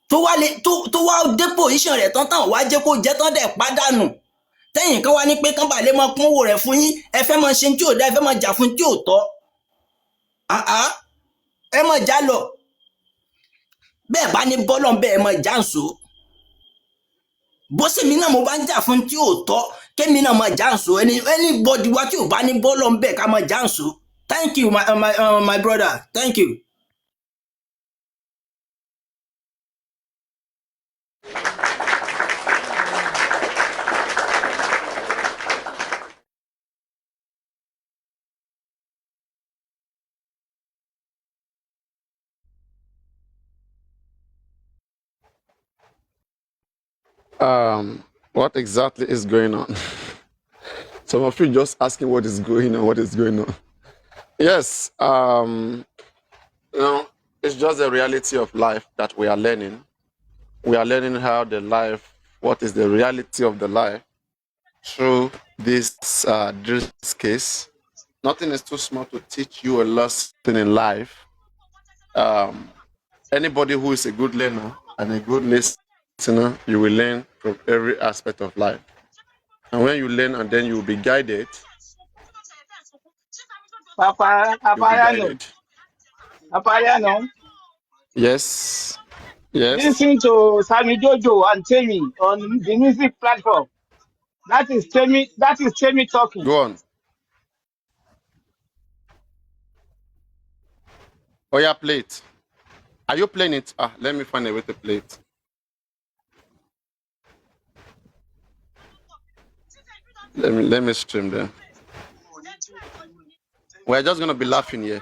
tó wá dé position rẹ̀ tán wá jẹ́ kó jẹ́ tán dẹ̀ pàdánù tẹ́yìn kan wá ní pé kán bà lè mọ kúnwó rẹ̀ fún yín ẹ fẹ́ mọ ṣe tí ò dá ẹ fẹ́ mọ jà fún tí ò tọ́ ẹ mọ jà lọ bẹ́ẹ̀ bá ní bọ́lọ̀ bẹ́ẹ̀ mọ jà ń so bó sì mí náà mo bá ń jà fún tí ò tọ́ kémi náà mọ jà ń so anybody wá tí ò bá ní bọ́lọ̀ bẹ́ẹ̀ ká mọ jà ń so. Thank you my brother, thank you. What exactly is going on? Some of you just asking what is going on. Yes, it's just the reality of life that we are learning. We are learning what is the reality of the life through this case. Nothing is too small to teach you a lesson in life. Anybody who is a good learner and a good listener, you will learn from every aspect of life. And when you learn and then you will be guided, Papayano. Yes. Listen to Sammy Jojo and Temi on the music platform. That is Temi talking. Go on. Oh yeah, play it. Are you playing it? Let me find a way to play it. Let me stream there. We're just gonna be laughing here.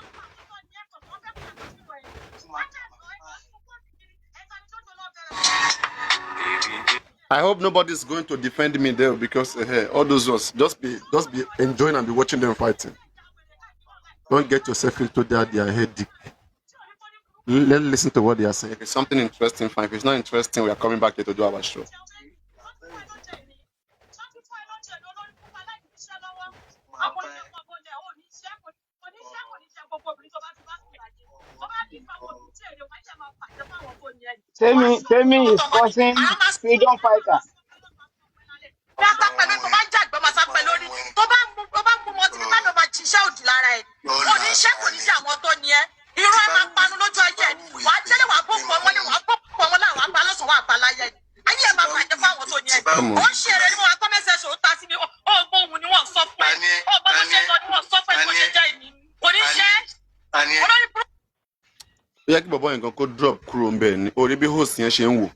I hope nobody's going to defend me there because all those ones just be enjoying and be watching them fighting. Don't get yourself into their headache. Let's listen to what they are saying. If it's something interesting, fine. If it's not interesting, we are coming back here to do our show. Temi is causing freedom fighter. Yeah, kí bọ̀bọ́ nǹkan kó drop kúrò ń bẹ̀ ni orí bí host yẹn ṣe ń wò.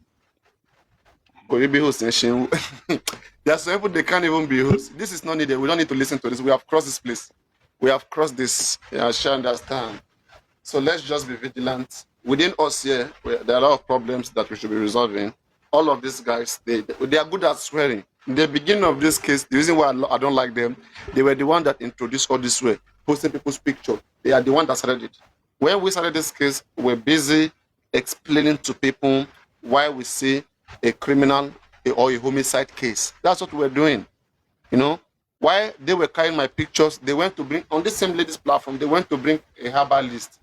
There are some people they can't even be host. This is not needed. We don't need to listen to this. We have crossed this place. We have crossed this. I shall understand. So let's just be vigilant. Within us here, there are a lot of problems that we should be resolving. All of these guys, they are good at swearing. In the beginning of this case, the reason why I don't like them, they were the one that introduced all this way, posting people's picture. They are the one that started it. When we started this case, we're busy explaining to people why we see a criminal or a homicide case. That's what we're doing. While they were carrying my pictures, they went to bring, on this same lady's platform, they went to bring a herbalist.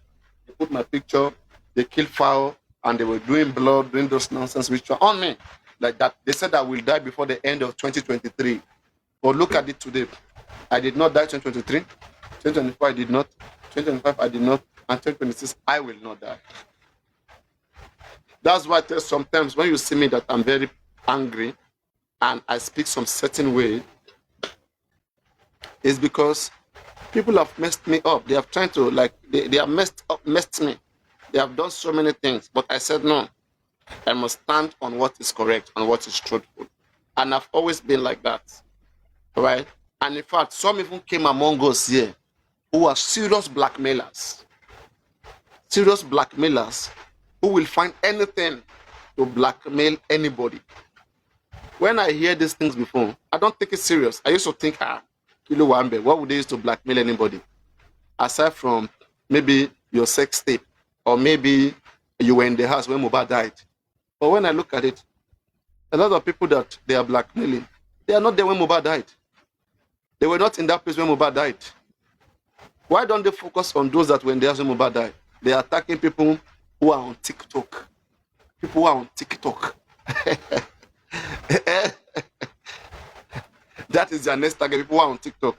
They put my picture, they killed fowl, and they were doing blood, doing those nonsense which were on me. Like that. They said I will die before the end of 2023. But look at it today. I did not die 2023. 2024 I did not. 2025 I did not. And 2026 I will not die. That's why sometimes when you see me that I'm very angry and I speak some certain way, it's because people have messed me up. They have tried to they have messed me. They have done so many things, but I said no. I must stand on what is correct and what is truthful. And I've always been like that. Right? And in fact, some even came among us here who are serious blackmailers. Serious blackmailers who will find anything to blackmail anybody. When I hear these things before, I don't take it serious. I used to think, Kilo Wambe, what would they use to blackmail anybody? Aside from maybe your sex tape, or maybe you were in the house when Mohbad died. But when I look at it, a lot of people that they are blackmailing, they are not there when Mohbad died. They were not in that place when Mohbad died. Why don't they focus on those that were in the house when Mohbad died? They are attacking people who are on TikTok. People who are on TikTok. That is their next target. People who are on TikTok.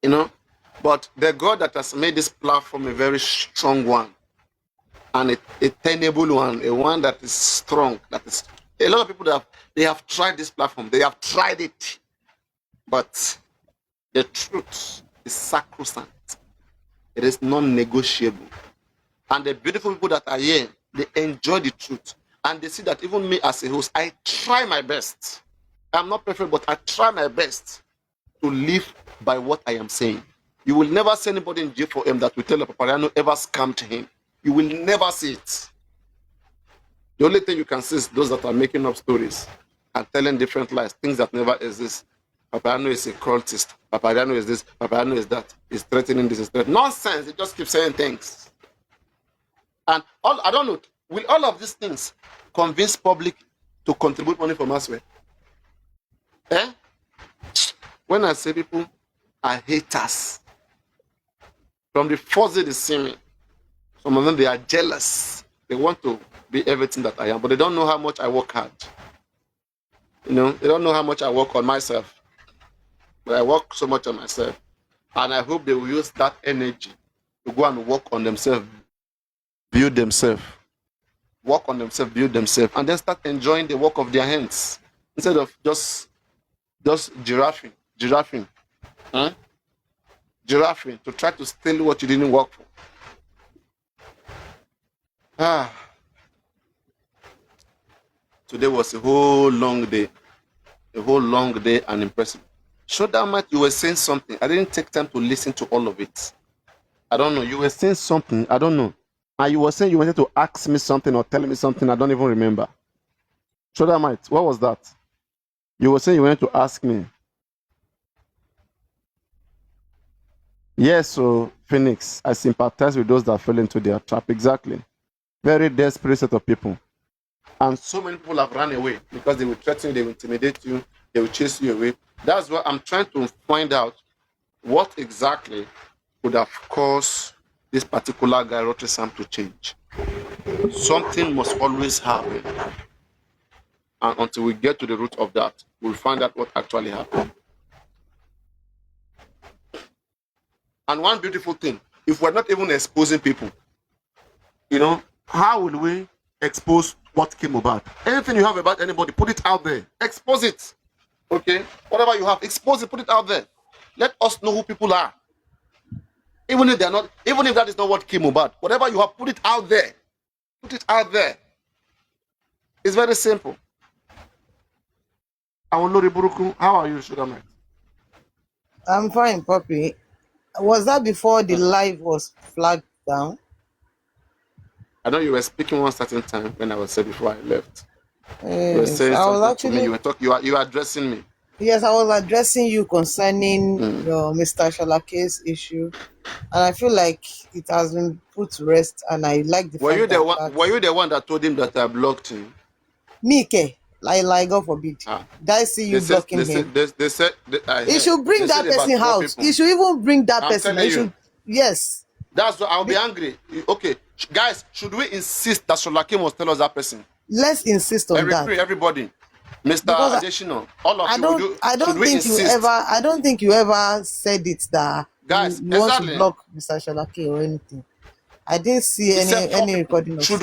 You know? But the God that has made this platform a very strong one, and a tenable one, a one that is strong. That is a lot of people that they have tried this platform. They have tried it. But the truth is sacrosanct. It is non-negotiable. And the beautiful people that are here, they enjoy the truth. And they see that even me as a host, I try my best. I'm not perfect, but I try my best to live by what I am saying. You will never see anybody in jail for him that will tell a Papalule ever scammed him. You will never see it. The only thing you can see is those that are making up stories and telling different lies, things that never exist. Papalule is a cultist. Papalule is this. Papalule is that. He's threatening this. He's threatening. Nonsense. He just keeps saying things. And all I don't know. Will all of these things convince public to contribute money from elsewhere? Eh? When I say people are haters, from the first day they see me, some of them they are jealous. They want to be everything that I am, but they don't know how much I work hard. You know, they don't know how much I work on myself. But I work so much on myself. And I hope they will use that energy to go and work on themselves, build themselves. Work on themselves, build themselves, and then start enjoying the work of their hands. Instead of just giraffing. Huh? Giraffing to try to steal what you didn't work for. Today was a whole long day. And impressive. Show that much you were saying something. I didn't take time to listen to all of it. I don't know. You were saying something. I don't know. And you were saying you wanted to ask me something or tell me something. I don't even remember. Show that might. What was that? You were saying you wanted to ask me. Yes, so Phoenix, I sympathize with those that fell into their trap. Exactly. Very desperate set of people. And so many people have run away because they will threaten you, they will intimidate you, they will chase you away. That's what I'm trying to find out. What exactly would have caused this particular guy, Rotterdam, to change? Something must always happen. And until we get to the root of that, we'll find out what actually happened. And one beautiful thing, if we're not even exposing people, you know, how will we expose what came about? Anything you have about anybody, put it out there. Expose it. Okay? Whatever you have, expose it, put it out there. Let us know who people are. Even if that is not what came about. Whatever you have, put it out there. Put it out there. It's very simple. Awolori Buruku, how are you, Sugarman? I'm fine, Poppy. Was that before the live was flagged down? I know you were speaking one certain time when I was said before I left. You were Yes, saying I was something actually. to me. You were talking. You are addressing me. Yes, I was addressing you concerning your Mr. Shalake's issue, and I feel like it has been put to rest. And I like the Were you fact the that one? Were you the one that told him that I blocked him? me, like God forbid, did I see you blocking him? They said. He should bring that person out. He should even bring that I'm person. telling He should. you. Yes. That's why I'll be angry. Okay, guys, should we insist that Sholake must tell us that person? Let's insist on that. Everybody, Mr. Because Adeshino, all of I you. don't think you ever. I don't think you ever said it that guys, you want to exactly. block Mr. Shalake or anything. I didn't see any recording of Should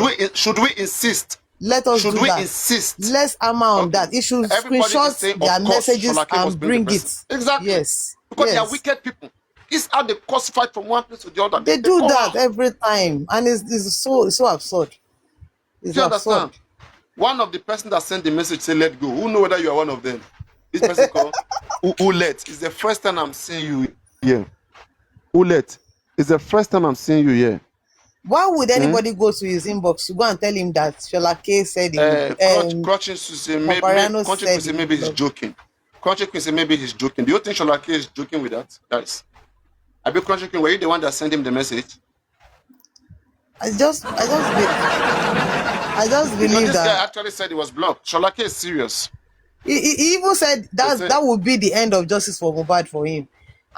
we insist? Let us should do we that. Insist? Let's hammer on that. It should screenshot their messages and bring it. Exactly. Yes. Because they are yes. wicked people. It's how they cause fight from one place to the other. They do that every time, and it's so absurd. It's do you absurd. Understand? One of the person that sent the message say let go. Who know whether you are one of them? This person called Ulet. It's the first time I'm seeing you here. Ulet. It's the first time I'm seeing you here. Why would anybody go to his inbox to go and tell him that Sholake said maybe he's joking. Crunchy Queen say maybe he's joking. Do you think Sholake is joking with that? Guys. I be Crunchy Queen, were you the one that sent him the message? I just You know, believe this guy that actually said he was blocked. Sholake is serious. he even said He that said, that would be the end of justice for Mohbad for him.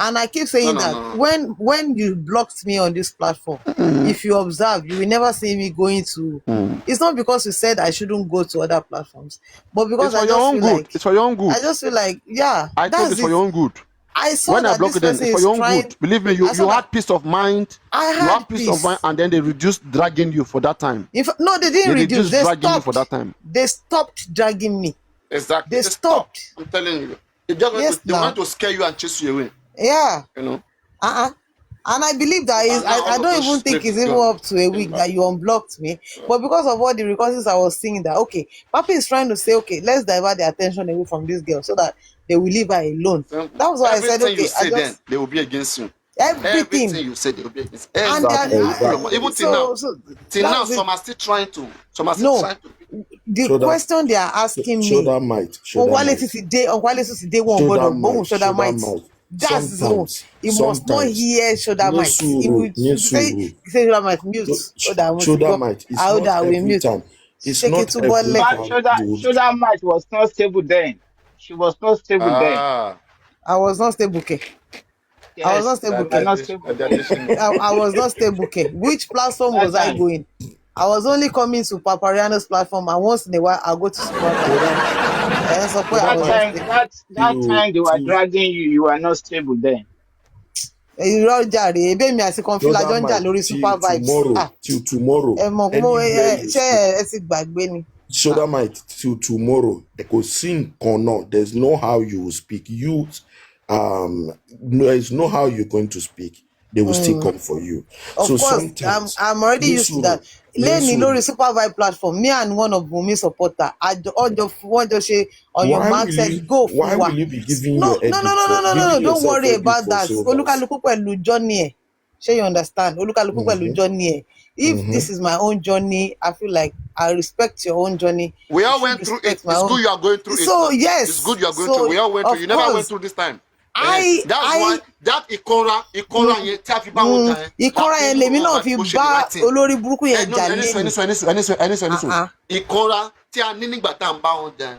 And I keep no, saying no, that no. when you blocked me on this platform, if you observe, you will never see me going to. It's not because you said I shouldn't go to other platforms, but because It's for your own good. It's for your own good. Yeah, I told you that's it's for it. your own good. I saw When I that block this you, then person it's for is your own trying. good. Believe me, I saw you that had peace of mind. I You had had peace of mind, peace. and then they reduced dragging you for that time. In fact, no, they didn't They reduce. reduced dragging you for that time. They stopped dragging me. Exactly. They They stopped. stopped. I'm telling you. Yes, They want now. to scare you and chase you away. Yeah. You know. And I believe that And now I all of don't those even think snakes it's is even gone. up to a week that you unblocked me. But because of all the recordings I was seeing that, okay, Papi is trying to say, okay, let's divert the attention away from this girl so that they will leave her alone. Simple. That was why I said, Everything you okay, I say then, just, they will be against you. everything. Everything you say, they will be against. And Exactly. Even till now. so Till now, that's it. some are still trying to. Some are still No, trying to. the Shoulder, question they are asking me, shoulder might, on shoulder Wale might, Titi Day, on Wale Titi Day, one shoulder gbọ́dọ̀ gbóhùn might, shoulder shoulder might. might. That's his own. He must not Sometimes, hear shoulder might. He will say shoulder might mute. Shoulder shoulder might. It's not we every mute. time. It's Shake it not to every bole. time you would. Shoulder Match was not stable then. She was not stable then. Ah. I was not stable, okay. I was not Yes, stable, you were okay. not stable then. I was not stable, okay. Which platform That was I time. going? I was only coming to Papariano's platform, and once in a while I'll go to Supervisor. And so I Shoulder That was not might. time, stable. that time they were Till dragging you. You were not stable then. Irọ́ jàre, ebí mi àti Kọ́ńfìlà shoulder jọ ń jà might lórí till Super Vibes. tomorrow. Till tomorrow. Ẹ mọ̀ mo Anywhere you ṣé speak. ẹ ti gbàgbé ni? Shoulder might till tomorrow. Eko sing or not. There's no how you will speak. There's no how you're going to speak. They will still come for you. Of So course, sometimes, I'm already used to that. Lẹ́ni lórí Super Vibe platform, me and one of Wunmi supporter, wọ́n jọ ṣe on your mark set go why fún wa. will you be giving No, your edit for giving don't yourself worry edit about for that. so long? Olúkálùkù pẹ̀lú journey ẹ̀. Ṣé you understand? Olúkálùkù pẹ̀lú journey ẹ̀. If this is my own journey, I feel like I respect your own journey. We You all should went through it. respect my It's own. good you are going through it So now. It's yes, good you are going so through. We all went through. of You never went course, through this time. I That's why that Ikora yẹn tí a fi bá wọn jà yẹn. ìkọ́ra yẹn lèmi náà fi bá olórí burúkú yẹn jà lẹ́nu. Ẹnisọ. Ìkora tí a ní nígbà tá à ń bá wọn jà yẹn.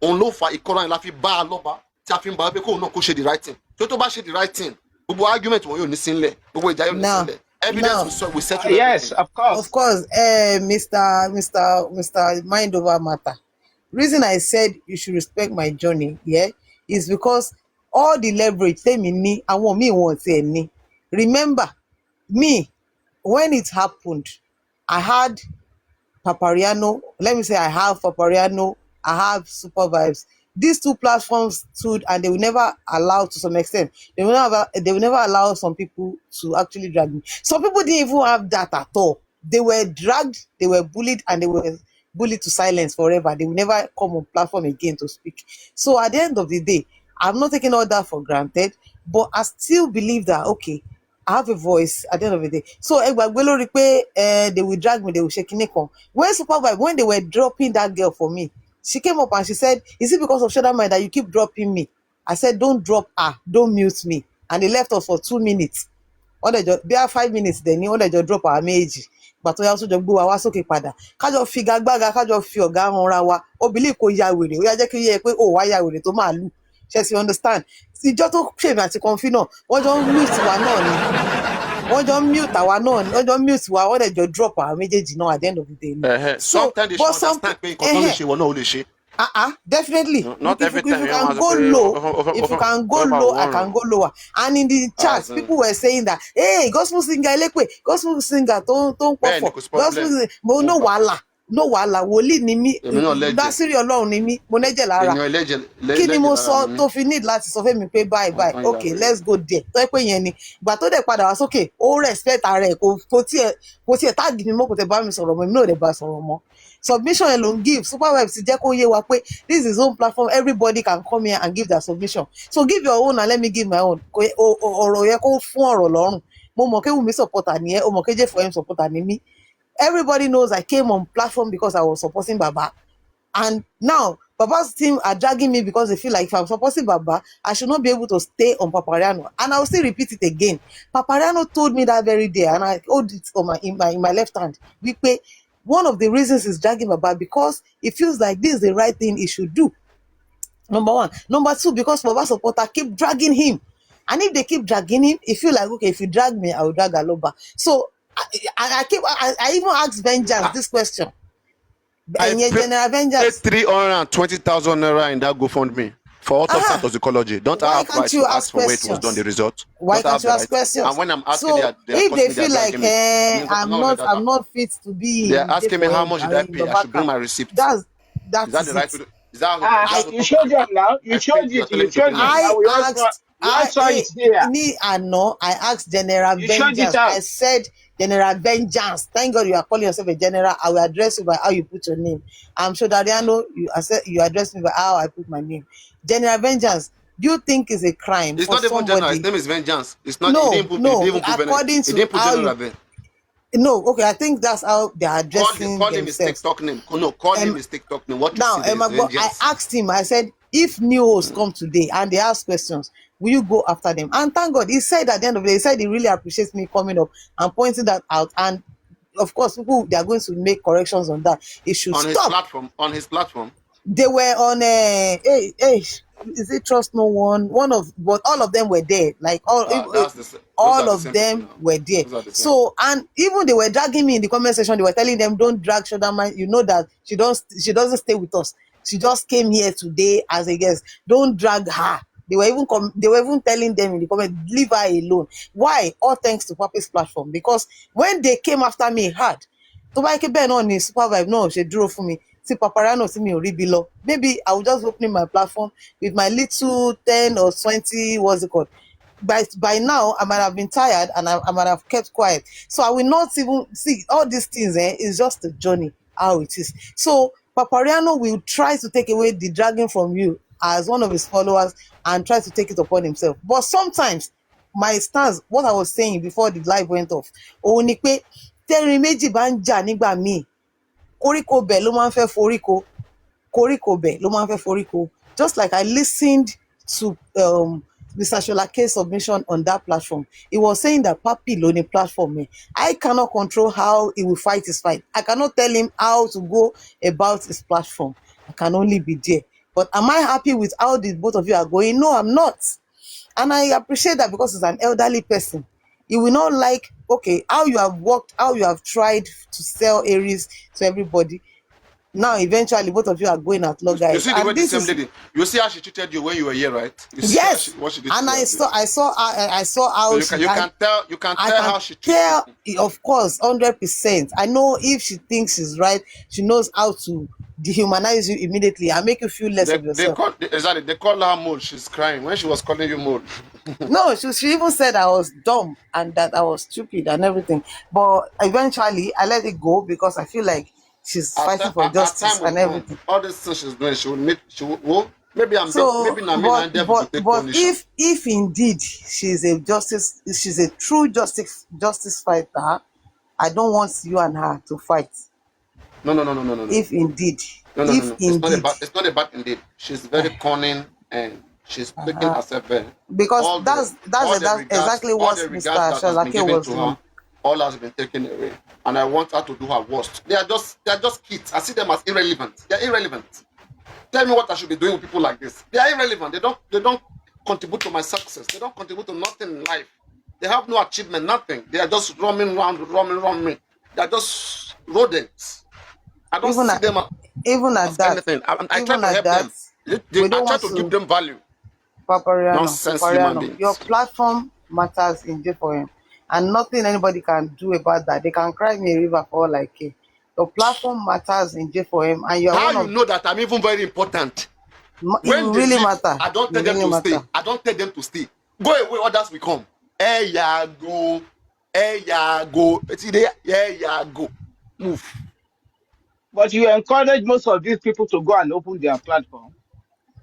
Òun ló fa ìkora yẹn la fi bá a lọ́ba tí a fi ń bá a pé kóun náà kó ṣe the right thing. Tó bá ṣe the right thing, gbogbo argument wọn yóò ní sílẹ̀, gbogbo ìjà yóò ní sílẹ̀. Evidence we settle Yes, everything. of course. Mr. Mind over matter. Reason I said you should respect my journey, yeah, is because all the leverage tèmi ní àwọn míì wọn tiẹ̀ ní. Remember me when it happened, I had Papariano. Let me say I have Papariano, I have Super Vibes. These two platforms stood and they will never allow, to some extent, they will never allow some people to actually drag me. Some people didn't even have that at all. They were dragged, they were bullied, and they were bullied to silence forever. They will never come on platform again to speak. So at the end of the day, I'm not taking all that for granted, but I still believe that, okay, I have a voice at the end of the day. So ẹgbàgbé lórí pé they will drag me, they will shake kinní kan. When Super Vibe, when they were dropping that girl for me, she came up and she said, is it because of shoulder mind that you keep dropping me? I said, don't drop her, don't mute me. And they left us for 2 minutes. Wọ́n dẹ̀ jọ bí i 5 minutes dẹ̀ ni wọ́n dẹ̀ jọ drop our méjì. Ìgbà tó yá ó tún jọ gbé wa wá sókè padà. Kájọ figagbága, kájọ fi ọ̀gá hanra wa. Ó believe kó ya wèrè, ó yá jẹ́ kí yẹ pé ó wá ya wèrè tó máa lù. Ṣé ti understand? Ìjọ tó ṣèmi àti Kọ́ńfì náà, wọ́n jọ ń mute wa náà ni. Wọ́n jọ ń mute àwa náà ni. Wọ́n jọ ń mute wa, wọ́n dẹ̀ jọ drop our méjèèjì náà at the end of the day ni. Sometimes they should understand pé nǹkan tó lè ṣe wọ́n náà ó lè ṣe. Definitely. Not every time If you can go low, I can go lower. And in the chat, people were saying that, hey, gospel singer Elekwe, gospel singer tó ń pọ̀fọ̀, gospel singer, mo no wàhálà, wòlíì ni mí, dásírí Ọlọ́run ni mí, mo nẹ́jẹ̀ lára. Kí ni mo sọ tó fi need láti sọ fún mi pé bye, okay, let's go there. Tó yẹ pé yẹn ni, ìgbà tó dẹ̀ padà wá sókè, ó respect ara ẹ̀, kò tiẹ̀ tag mi mọ́, kò tẹ̀ bá mi sọ̀rọ̀ mọ́, èmi náà ò dẹ̀ bá sọ̀rọ̀ mọ́. Submission alone give Super Vibes ti jẹ́ kó yé wa pé this is his own platform, everybody can come here and give their submission, so give your own and let me give my own. Ọ̀rọ̀ yẹ kó fún ọ̀rọ̀ lọ́rùn. Mo mọ̀ pé Wunmi supporter ni ẹ́, o mọ̀ pé J4M supporter ni mí. Everybody knows I came on platform because I was supporting Baba, And now Baba's team are dragging me because they feel like if I'm supporting Baba, I should not be able to stay on Papariano. And I'll still repeat it again. Papariano told me that very day, and I hold it on in my left hand. One of the reasons is dragging Baba because it feels like this is the right thing he should do. Number one. Number two, because Baba supporter keep dragging him. And if they keep dragging him, he feel like, okay, if you drag me, I will drag Aloba. So I even asked Vengeance this question. I And General paid Vengeance, 320,000 naira in that GoFundMe for autopsy and toxicology. Don't I why have can't right you to ask ask for where it was done, questions? the result? Why Don't I can't have you the ask right? And questions? when I'm asking, So they are if they forcing me, they are feel like dragging me. I'm not let that I'm not fit to be They're in asking me how much did I in pay. I should bring Babaka, my receipt. that's Is that that is the right? it. Is that You showed them now. You I showed paid? You're it. telling You me to showed bring my it receipt. now. I We all saw. asked, We all saw it there. I asked General You showed it Vengeance. I out. said, General Vengeance, thank God you are calling yourself a general. I will address you by how you put your name. I'm sure Dariano, you address me by how I put my name. General Vengeance, do you think it's a crime It's for not even general. His somebody? name is Vengeance. It's not. He No, didn't put. He didn't no, even put. according He to didn't put how general you, there. no, okay, I think that's how they are addressing Call him his themselves. TikTok name. No, call him Um, his TikTok name. What you Now, see there is I Vengeance. asked him, I said, if new hosts come today and they ask questions, will you go after them? And thank God, he said at the end of the day, he said he really appreciates me coming up and pointing that out. And of course, people, they are going to make corrections on that. It should On his stop. platform. On his platform. They were on is it Trust No One? But all of them were there. Like Those are all the of same people them now. were there. Those are the same. So, and even they were dragging me in the comment section. They were telling them, don't drag Shodaman. You know that she doesn't stay with us. She just came here today as a guest. Don't drag her. They were even telling them in the comment, leave her alone. Why? All thanks to Papi's platform. Because when they came after me hard, tó bá yẹ kí bẹ́ẹ̀ náà ni super vibe náà ṣe dúró fún mi tí Paparano tí mi ò rí bí lọ, maybe I will just open my platform with my little 10 or 20, what's it called, by now I might have been tired and I might have kept quiet. So I will not even see all these things. It's just a journey how it is. So Papariano will try to take away the dragging from you as one of his followers and try to take it upon himself. But sometimes my stance, what I was saying before the live went off, òun ni pé tẹ́rin méjì bá ń jà nígbà míì, koríko bẹ̀ ló máa ń fẹ́ koríko bẹ̀ ló máa ń fẹ́ foríko. Just like I listened to Mr. Sholake's submission on that platform. He was saying that Papi ló ní platform me. I cannot control how he will fight his fight. I cannot tell him how to go about his platform. I can only be there. But am I happy with how the both of you are going? No, I'm not. And I appreciate that because he's an elderly person. He will not like, okay, how you have worked, how you have tried to sell Aries to everybody. Now, eventually, both of you are going at You loggerheads. see the way And the this same is, lady. You see how she treated you when you were here, right? You see yes. what she did to And you. I saw So how you can tell how she treats tell, people. of course, 100%. I know if she thinks she's right, she knows how to dehumanize you immediately and make you feel less of yourself. They call her mole. She's crying when she was calling you mole. No, she even said I was dumb and that I was stupid and everything. But eventually, I let it go because I feel like she's fighting for Our justice time will and come. everything. All these things she's doing, maybe So, maybe Namina and Devil will take but punish her. if indeed she's a true justice fighter, I don't want you and her to fight. No. If indeed, No. It's not about indeed. She's very uh, cunning and she's making herself very. because All that's exactly all what the Mr. regards that has been Shalake given was to doing. her, all has been taken away. And I want her to do her worst. They are just kids. I see them as irrelevant. They are irrelevant. Tell me what I should be doing with people like this. They are irrelevant. They don't contribute to my success. They don't contribute to nothing in life. They have no achievement, nothing. They are just roaming around me. They are just rodents. I don't Even see at them as that, anything. I try even to at help that, them. we I don't try want to give to. them value. Nonsense human Papariano, your beings. platform matters in J4M, and nothing anybody can do about that. They can cry me a river for all I care. Your platform matters in J4M, and you are How one you of. know that I'm even very important? It When will they really leave, matter. I don't It will tell them really to stay. matter. I don't tell them to stay. Go away, others will come. Hey, ya go. Hey, ya go. See there? Hey, ya go. Move. But you encourage most of these people to go and open their platform.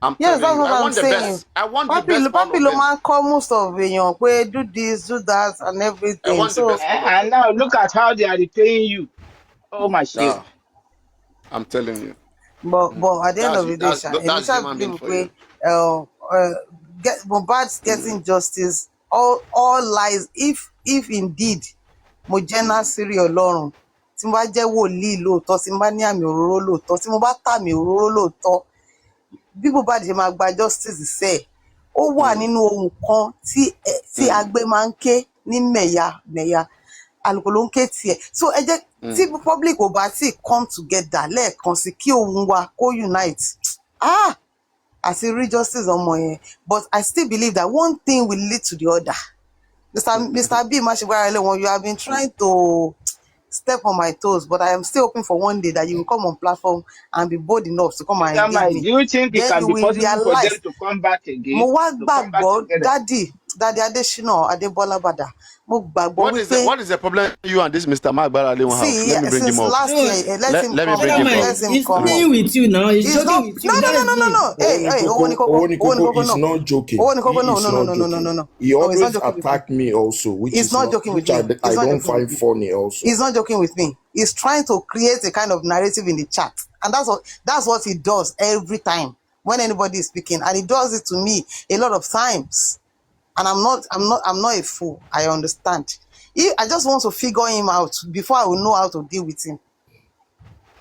I'm Yes, telling that's you. what I I'm want the saying. best. I want the Papi best for all of ló them. máa ń call most of èèyàn pé do this, do that, and I everything. want the So best for all of And them. now look at how they are repaying you. Oh my shit. Ah, I'm telling you. but at the end of the day, èmi That's ṣá human being believe for pé you. get Mohbad getting justice, all lies, if indeed mo jẹ́ Násírì Ọlọ́run, tí mo bá jẹ́ wòlíì lóòótọ́, tí mo bá ní àmì òróró lóòótọ́, tí mo bá tàmì òróró lóòótọ́, bí Mohbad ṣe máa gba justice sẹ́ẹ̀, ó wà nínú ohun kan tí agbe máa ń ké ní mẹ̀yà àlùkò ló ń ké tiẹ̀. So ẹ jẹ́ tí public ò bá tí come together lẹ́ẹ̀kan sí kí ohun wa kó unite, àti rí justice ọmọ yẹn. But I still believe that one thing will lead to the other. Mr. B, Mashigbara, you have been trying to step on my toes, but I am still hoping for one day that you will come on platform and be bold enough to come and Sugar engage Mike, me. do you think it Then can you be will possible for them realize to come back mo again? wá To come back gbàgbọ́ together? dádì Adésínà Adébọ́lá Bàdà, mo gbàgbọ́ wípé What is the problem you and this Mr. Mark Barale have? see, Let me bring him since up. last No, year, let him Let me come bring Sugar up. him up. Mike, Let him he's come up. playing with you now. He's He's joking not. with No, you. no, no, That's no, no, it. no. Hey, owó ni kókó, owó ni kókó, Is no. not joking. Owó ni kókó, He no, is no, no, not no, no, no, joking. no, no. He No, he's not always joking with me. attack me also, He's not joking with me. He's I not don't joking with find me. funny also. He's not joking with me. He's trying to create a kind of narrative in the chat, and that's what he does every time when anybody is speaking, and he does it to me a lot of times. And I'm not a fool. I understand. I just want to figure him out before I will know how to deal with him.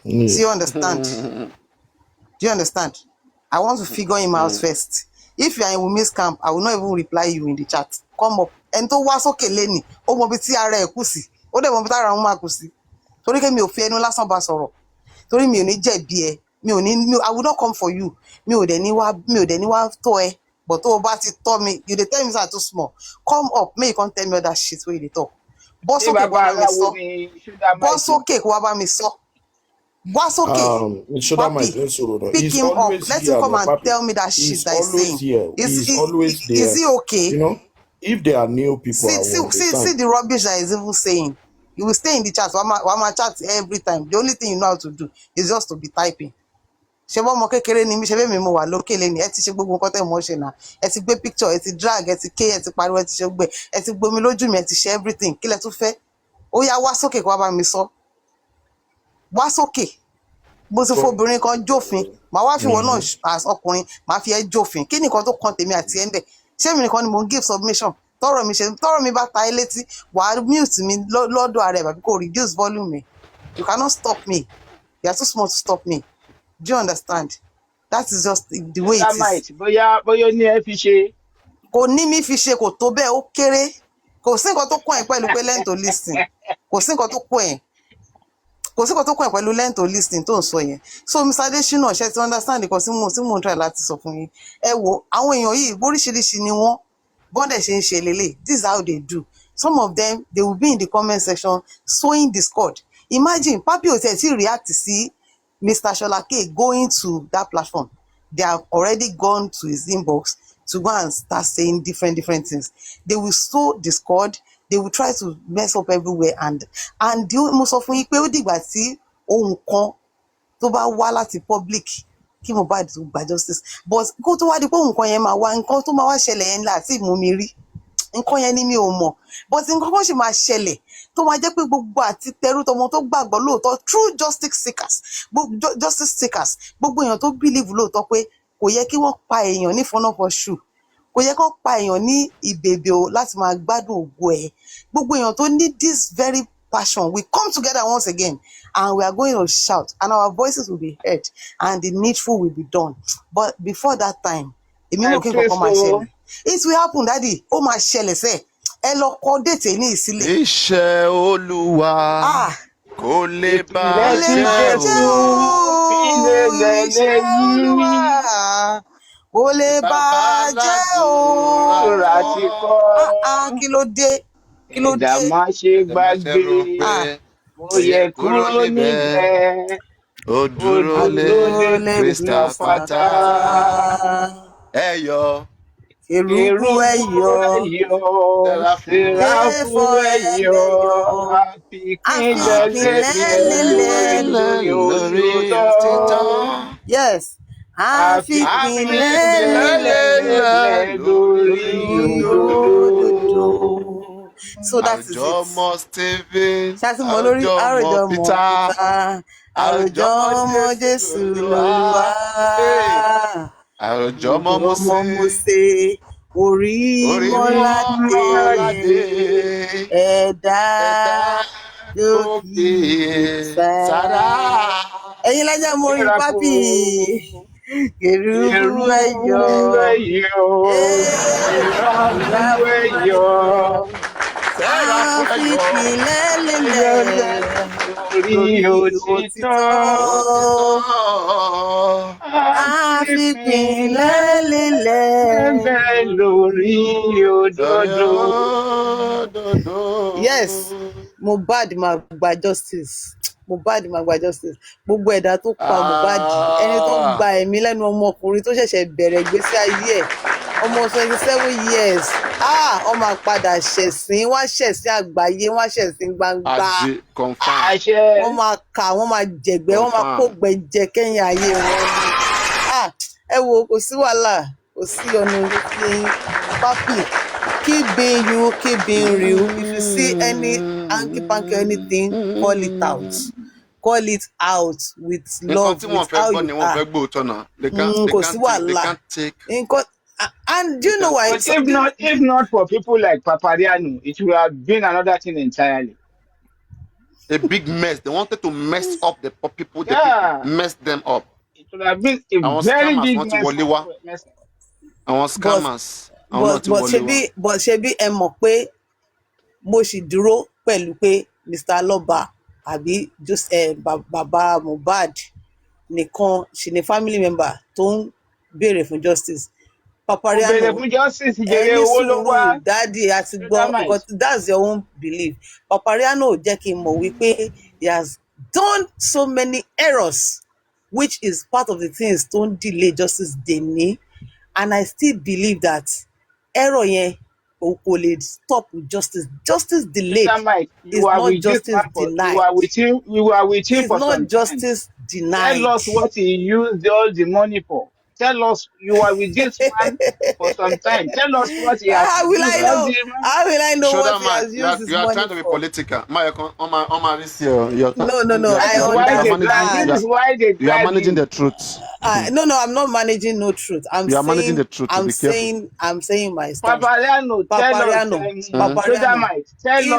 Yeah. Do you understand? Do you understand? I want to figure him out first. If you are in Wumi's camp, I will not even reply you in the chat. Come up. Ẹni tó wá sókè lénìí, ó mọ ibi tí ara ẹ̀ kù sí. Ó dẹ̀ mọ ibi tára òun máa kù sí. Torí pé mi ò fi ẹnu lásán bá sọ̀rọ̀. Torí mi ò ní jẹ̀bi ẹ. I will not come for you. Mi ò dẹ̀ ní wá tọ́ ẹ. But tó o bá ti tọ́ mi, you dey tell me say I too small. Come up, make you come tell me all that shit wey you dey talk. Bọ́ Ṣé sókè kó wá bàbá bá mi aláwo sọ. ni Sugar Bọ́ Mike ń sókè pè? kó wá bá mi sọ. Wá sókè. Shoda Mike, Papi, let's hold on. pick He's him up. always Let him here, come no, and Papi. tell me that shit He's that he's always saying. here. Is He's always is there. he okay? You know, if there are new people, I will See understand. the rubbish that he's even saying. You will stay in the chat. Wama chat every time. The only thing you know how to do is just to be typing. Ṣé bọ́ ọmọ kékeré ni mí, ṣe bẹ́ẹ̀ mi mo wà lókè lẹ́ni, ẹ ti ṣe gbogbo nǹkan tẹ́ mọ́ ṣe náà. Ẹ ti gbé picture, ẹ ti drag, ẹ ti ké, ẹ ti pariwo, ẹ ti ṣe gbẹ, ẹ ti gbomi lójú mi, ẹ ti ṣe everything. Kí lẹ tún fẹ́? Ó yá wá sókè kó wá bá mi sọ. Wá sókè. Bó ti So, fobìnrin kan jófin, màá wá fìwọ náà as ọkùnrin, màá fi ẹ́ jófin. Kí nìkan tó kan tèmi àti ẹ̀ ń bẹ̀? Ṣé mi nìkan ni mò ń give submission? Tọ́rọ̀ mi bá ta ẹ́ létí, wàá mute mi lọ́dọ̀ ara ẹ̀ bàbí kò reduce volume mi. You cannot stop me. You are too small to stop me. Do you understand? That is just the way Sugar it is. Mike, bóyá ó ní ẹ fi ṣe. Kò ní mí fi ṣe, kò tó bẹ́ẹ̀, ó kéré. Kò sí nǹkan tó kàn ẹ́ pẹ̀lú pé learn to listen. Kò sí nǹkan tó kàn ẹ́. Kò sí nǹkan tó kàn ẹ́ pẹ̀lú learn to listen tó ń sọ yẹn. So Mr. Adesina, ṣe ti understand nǹkan tí mò ń try láti sọ fún yín. Ẹ wo àwọn èèyàn yìí bóríṣiríṣi ni wọ́n. Bọ́ndẹ̀ ṣe ń ṣe lélẹ̀. This is how they do. Some of them, they will be in the comment section sowing discord. Imagine Papi ò tiẹ̀ tí react sí Mr. Sholake going to that platform. They have already gone to his inbox to go and start saying different things. They will sow discord. They will try to mess up everywhere. And mo sọ fún yín pé ó dìgbà tí ohun kan tó bá wá láti public kí Mohbad tó gba justice. But kó tó wá di pé ohun kan yẹn máa wá, nǹkan tó máa wá ṣẹlẹ̀ yẹn láti mú mi rí. Nǹkan yẹn ni mi ò mọ̀, but nǹkan kan sì máa ṣẹlẹ̀ tó máa jẹ́ pé gbogbo àti tẹrú tọmọ tó gbàgbọ́ lóòótọ́ true justice seekers gbogbo èèyàn tó believe lóòótọ́ pé kò yẹ kí wọ́n pa èèyàn ní fọnáfọṣù, kò yẹ kó pa èèyàn ní ìbèbè o láti máa gbádùn ògo ẹ̀. Gbogbo èèyàn tó ní this very passion, we come together once again and we are going to shout and our voices will be heard and the needful will be done. But before that time, èmi mọ̀ kí nǹkan kan máa ṣẹlẹ̀. It will happen, daddy. Ó máa ṣẹlẹ̀ sẹ́. Ẹ lọ kọ déètì ní ìsílẹ̀. Iṣẹ́ Olúwa kò lè Kò lè Tí bàjẹ́ bàjẹ́ Jésù o. o. fi lélẹ̀ Iṣẹ́ léyìí. Olúwa kò lè Bàbá bàjẹ́ aládùúrà o. Rà ti kọ́. Kí ló dé? Kí ló Ẹ̀dá dé? má ṣe ẹ̀dá má ṣe gbàgbé. rò pé Mo ó yẹ yẹ kúrò kúrò níbẹ̀. níbẹ̀. Ó Ó dúró lé dúró lé Adúlé Kristi Kristi àpáta. àpáta. pàtà. Ẹ yọ̀, Kèrúbù Kérúbù ẹ̀yọ̀. ẹ̀yọ̀, Séráfù ẹ Séráfù Éfọ̀ ẹ̀yọ̀, ẹlẹ́yọ̀. àfìpínlẹ̀ Àfipínlẹ̀ lélẹ̀ lélẹ̀ lórí lórí òtítọ́. òtítọ́. yes, àfipínlẹ̀ Àfipínlẹ̀ lélẹ̀ lélẹ̀ Àfìpínlẹ̀ lórí lórí lórí òdodo. òdodo. So that is àwùjọ it. ọmọ Stephen, Ṣáàtì mọ lórí àwùjọ ọmọ àròjọ mọ Peter. Peter. àròjọmọ Jésù lolúwa. Àròjọmọ Àròjọmọ Mósè orí orí mọ́ládé. mọ́ládé. Ẹ̀dá Òkè sára. sára. Ẹ̀yin lẹ́jà mo rí pápí. Kèrúbù ẹ̀yọ̀. Ìràwọ̀ ẹ̀yọ̀. Àfipìlẹ̀ lélẹ̀ Lórí òtítọ́. Àfipìlẹ̀ lélẹ̀ lórí òdodo. Yes, Mohbad máa gba justice. Mohbad máa gba justice. Gbogbo ẹ̀dá tó pa Mohbad, ẹni tó gba ẹ̀mí lẹ́nu ọmọkùnrin tó ṣẹ̀ṣẹ̀ bẹ̀rẹ̀ ìgbésí ayé ẹ̀, ọmọ 27 years. Ọmọ àpadà ṣẹ̀sín, wọ́n ṣẹ̀sín àgbáyé, wọ́n ṣẹ̀sín gbangba. Wọ́n máa kà, wọ́n máa jẹ̀gbẹ́, wọ́n máa kógbẹ jẹ kẹ́yìn ayé wọn ni. Ẹ wo, kò sí wàhálà, kò sí ọ̀nà òfin. Papi, keep being you, keep being real. If you see any hanky-panky anything, call it out. Call it out with love, with how you are. Kò sí wàhálà. And do you know why? But if not for people like Papariano, it would have been another thing entirely. A big mess. They wanted to mess up the people. The people mess them up. It would have been a very big mess. Àwọn scammers. But ṣebí ẹ mọ̀ pé mo ṣì dúró pẹ̀lú pé Mr. Aloba àbí bàbá Mohbad nìkan ṣì ní family member tó ń béèrè fún justice. Papariano, ẹni sùúrù dáàdì àti gbọ́, because that's your own belief. Papariano jẹ́ kí n mọ̀ wípé he has done so many errors, which is part of the things tó ń delay justice dèní, and I still believe that error yẹn kò lè stop justice. Justice delayed is not justice denied. We were with him it's for not some justice time. denied. Tell us what he used all the money for. Tell us you are with this man for some time. Tell us what he has How will I know? How will I know what he has used his you are money trying to be for? political. No. I understand. You are managing the truth. No, I'm not managing no truth. You are managing the truth. I'm saying my stance. Papariano, tell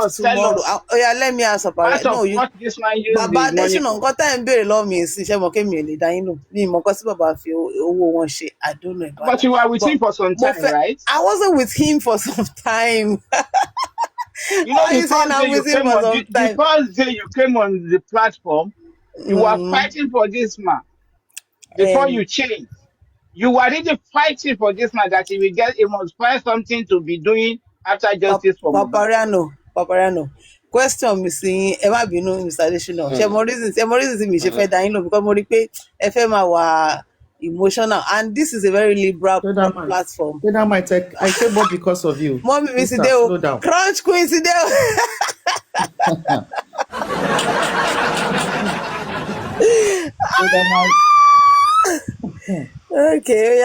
us. Let me answer Papariano. What this man used Baba his money Adesina, nǹkan tá ẹ̀ ń béèrè lọ́wọ́ mi sí iṣẹ́ mọ̀ kémi ò lè dá yín nù. Mi mọ̀ nǹkan tí bàbá fi owó wọn ṣe. I don't know about But you were with him for some time, right? I wasn't with him for some time. You know, the first day you came on the platform, you were fighting for this man. Before you changed, you were really fighting for this man that he must find something to be doing after justice for Papariano. Question mi sí ẹ má bínú Mr. Adesina. Ṣé mo reason tí mi ṣe fẹ́ dá yín lò because mo rí pé ẹ fẹ́ máa wà emotional, and this is a very liberal platform. I came up because of you. Mommy, Miss Ideo, Crunch Queen Ideo. Okay,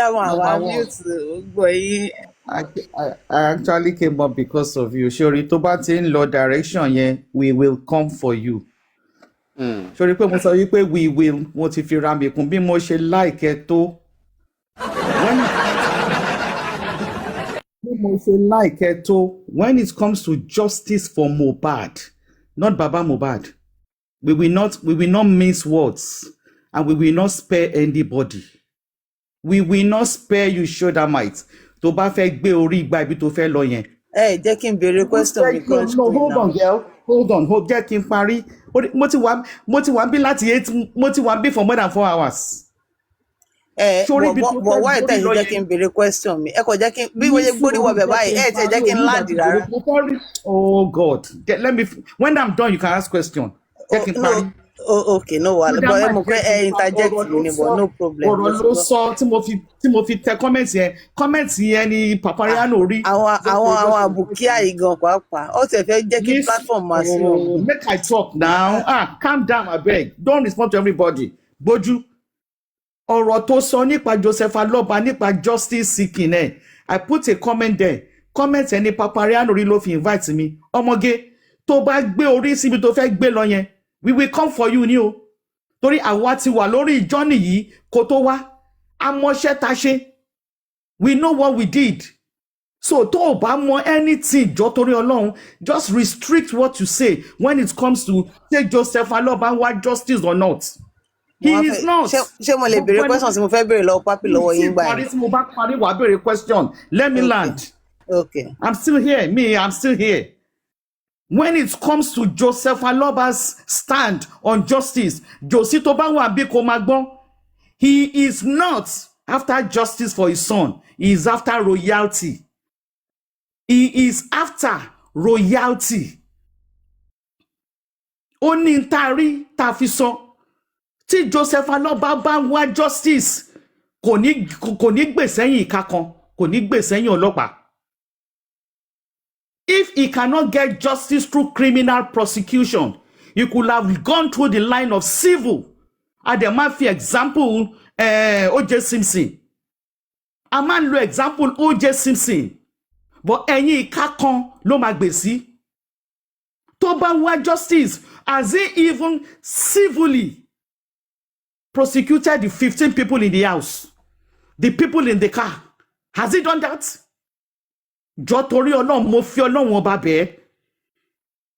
I actually came up because of you. Shori, tó bá ti ń lọ direction yẹn, we will come for you. Shori, pé mo sọ wípé we will, mo ti fi ra mi kún bí mo ṣe like tó. When it comes to justice for Mohbad, not Baba Mohbad, we will not mince words, and we will not spare anybody. We will not spare you, Shodamite. Tó bá fẹ́ gbé orí igba ibi tó fẹ́ lọ yẹn. Jẹ́ kí n béèrè question because no, hold on, girl. Hold on, jẹ́ kí n parí. Mo ti wà bí láti 8, mo ti wà bí for more than 4 hours. But why tell you jẹ́ kí n béèrè question mi? Ẹ kò jẹ́ kí n bí mo ṣe gbórí wọ bẹ̀ báyìí, tẹ̀ jẹ́ kí n land rárá. Oh God. When I'm done, you can ask question. Jẹ́ kí n parí. Okay, no wahala. But ẹ mọ̀ pé interject mi ni, but no problem. Ọ̀rọ̀ ló sọ tí mo fi tẹ comment yẹn ni Papariano rí. Àwọn àbùkíà ìgàn pàápàá. Ó ti fẹ́ jẹ́ kí platform máa sí wọn. Make I talk now. Calm down, abeg. Don't respond to everybody. Bójú. Ọ̀rọ̀ tó sọ nípa Joseph Aloba nípa justice seeking I put a comment there. Comment ẹni Papariano rí ló fi invite mi. Ọmọge tó bá gbé orí síbi tó fẹ́ gbé lọ yẹn. We will come for you ni o. Torí àwa ti wà lórí ìjọ́nì yìí kó tó wá. Amọ̀ṣẹ́ ta ṣe. We know what we did. So tó o bá mọ anything jọ torí Ọlọ́run, just restrict what you say when it comes to say Joseph Aloba wá justice or not. He is not. Ṣé mo lè béèrè question tí mo fẹ́ béèrè lọ́wọ́ Papi lọ́wọ́ yín gbà yẹn? Tí mo bá parí wàá béèrè question. Let me land. Okay. I'm still here. I'm still here. When it comes to Joseph Aloba's stand on justice, Josie tó bá wà bí kò máa gbọ́, he is not after justice for his son. He is after royalty. He is after royalty. Ó ní n tá rí tá fi sọ. Tí Joseph Aloba bá wá justice, kò ní gbè sẹ́yìn ìka kan, kò ní gbè sẹ́yìn ọlọ́pàá. If he cannot get justice through criminal prosecution, he could have gone through the line of civil. Adema fi example O.J. Simpson. A máa ń lo example O.J. Simpson. But ẹ̀yin ìka kan ló máa gbè sí. Tó bá wá justice, has he even civilly prosecuted the 15 people in the house? The people in the car? Has he done that? Jọ̀ọ́ torí Ọlọ́run, mo fi Ọlọ́run ọba bẹ̀.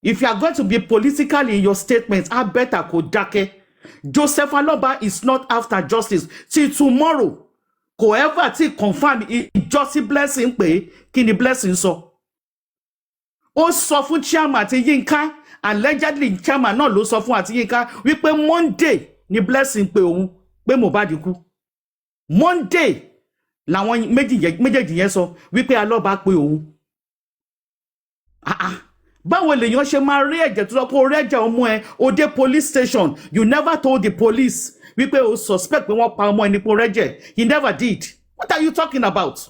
If you are going to be political in your statements, I better kó dákẹ́. Joseph Aloba is not after justice. Till tomorrow, kò ever ti confirm ìjọsí blessing pé kí ni blessing sọ. Ó sọ fún chairman àti Yínká, allegedly chairman náà ló sọ fún àti Yínká wípé Monday ni blessing pé òun pé Mohbad kú. Monday làwọn méjèèjì yẹn sọ wípé Aloba pé òun. Báwo lèèyàn ṣe máa rí ẹ̀jẹ̀ tó sọ pé o rí ẹ̀jẹ̀ ọmọ ẹ o dé police station, you never told the police wípé o suspect pé wọ́n pa ọmọ ẹni pé o rẹ́jẹ̀. He never did. What are you talking about?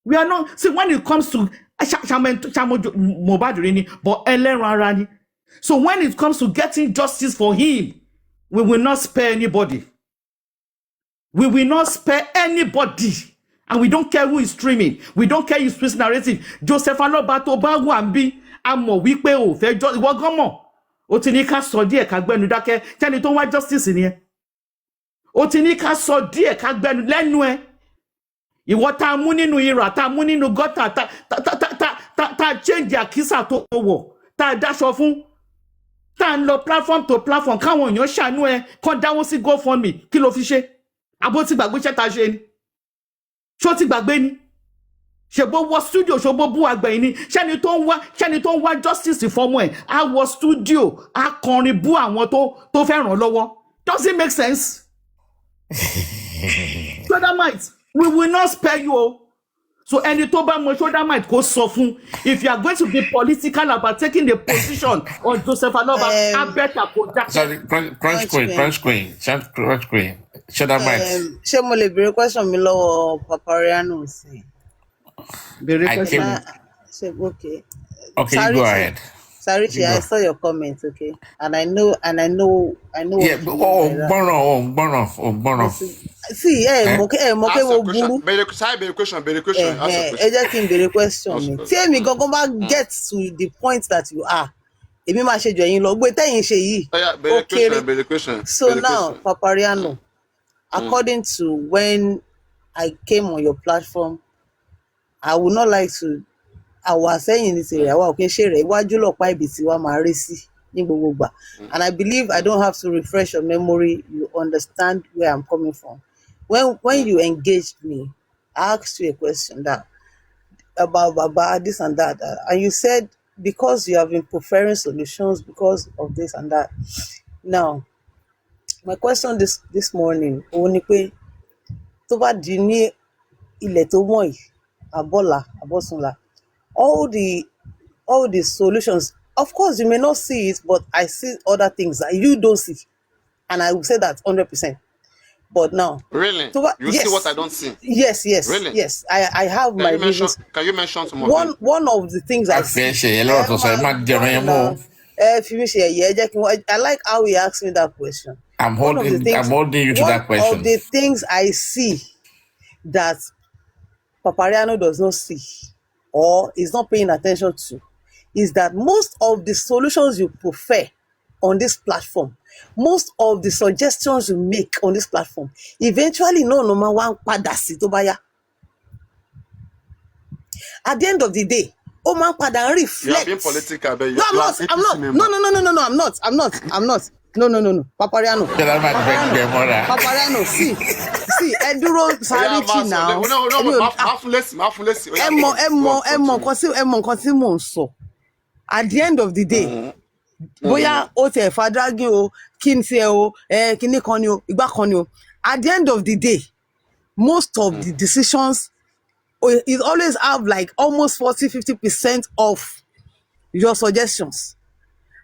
We are not, see, when it comes to Mohbad rini, but ẹlẹ́ran ara ni. So when it comes to getting justice for him, we will not spare anybody. We will not spare anybody. And we don't care who is streaming. We don't care his twist narrative. Joseph Aloba tó bá wà ńbí, a mọ̀ wípé o fẹ́ ìwọ gan mọ̀. O ti ní ká sọ díẹ̀ ká gbẹnu dákẹ́. Tẹ́ni tó ń wá justice nìyẹn. O ti ní ká sọ díẹ̀ ká gbẹnu lẹ́nu ẹ. Ìwọ tá mú nínú ìrà, tá mú nínú gọ́tà, tá change àkísà tó wọ̀, tá dáṣọ fún, tá ń lọ platform to platform káwọn èèyàn ṣàánú ẹ, kán dáwó sí GoFundMe, kí ló fi ṣe? Àbó ti gbàgbé iṣẹ́ tá ṣe ni? Ṣó ti gbàgbé ni? Ṣèbó wọ studio, ṣòbó bú àgbẹ̀yìn ni? Ṣẹ́ni tó ń wá justice fọ́mọ ẹ̀, á wọ studio, á kọrin bú àwọn tó fẹ́ ràn lọ́wọ́. Does it make sense? Sodomite, we will not spare you. So ẹni tó bá mọ Sodomite kó sọ fún. If you are going to be political about taking the position on Joseph Aloba, I better kó dákẹ́. Sorry, Crunch Queen. Sodomite. Ṣé mo lè béèrè question mi lọ́wọ́ Papariano sí? Béèrè question. Okay. Okay, you go ahead. Sarichi, I saw your comment, okay? And I know. Yeah, gbọ́ràn. See, mo buru. Béèrè question. Ẹ jẹ́ kí n béèrè question mi. Tí èmi gangan bá get to the point that you are, èmi máa ṣe jù ẹ̀yin lọ. Gbé tẹ́yin ṣe yìí. Béèrè question. So now, Papariano, according to when I came on your platform, I would not like to. Àwa sẹ́yìn ní tèrè àwa òkè ṣe rẹ̀ iwájú lọ́pàá ibi tí wàá máa rí sí ní gbogbo gbà. And I believe I don't have to refresh your memory. You understand where I'm coming from. When you engaged me, I asked you a question about Baba, this and that. And you said, because you have been preferring solutions because of this and that. Now, my question this morning, òun ni pé tó bá di ní ilẹ̀ tó mọ́ yìí, àbọ̀là, àbọ̀sùnlà, all the solutions, of course you may not see it, but I see other things that you don't see, and I will say that 100%. But now, really, yes, see what I don't see. Yes, really, yes. I have my reasons. Can you mention some of them? One of the things I see. I like how he asked me that question. I'm holding you to that question. One of the things I see that Papariano does not see or is not paying attention to is that most of the solutions you prefer on this platform, most of the suggestions you make on this platform, eventually no máa wá ń padà sí tó bá yá. At the end of the day, ó máa ń padà ń You are being reflect. political, but No, I'm you are not. an I'm APC not. member. No, I'm not. No. Papariano. See, ẹ dúró Sariki now. Máa fún lésì. Ẹ mọ nǹkan tí mò ń sọ. At the end of the day, bóyá ó tẹ̀ fa dragging o, kí n tiẹ̀ o, kíní kan ni o, ìgbà kan ni o. At the end of the day, most of the decisions, it always have like almost 40-50% of your suggestions.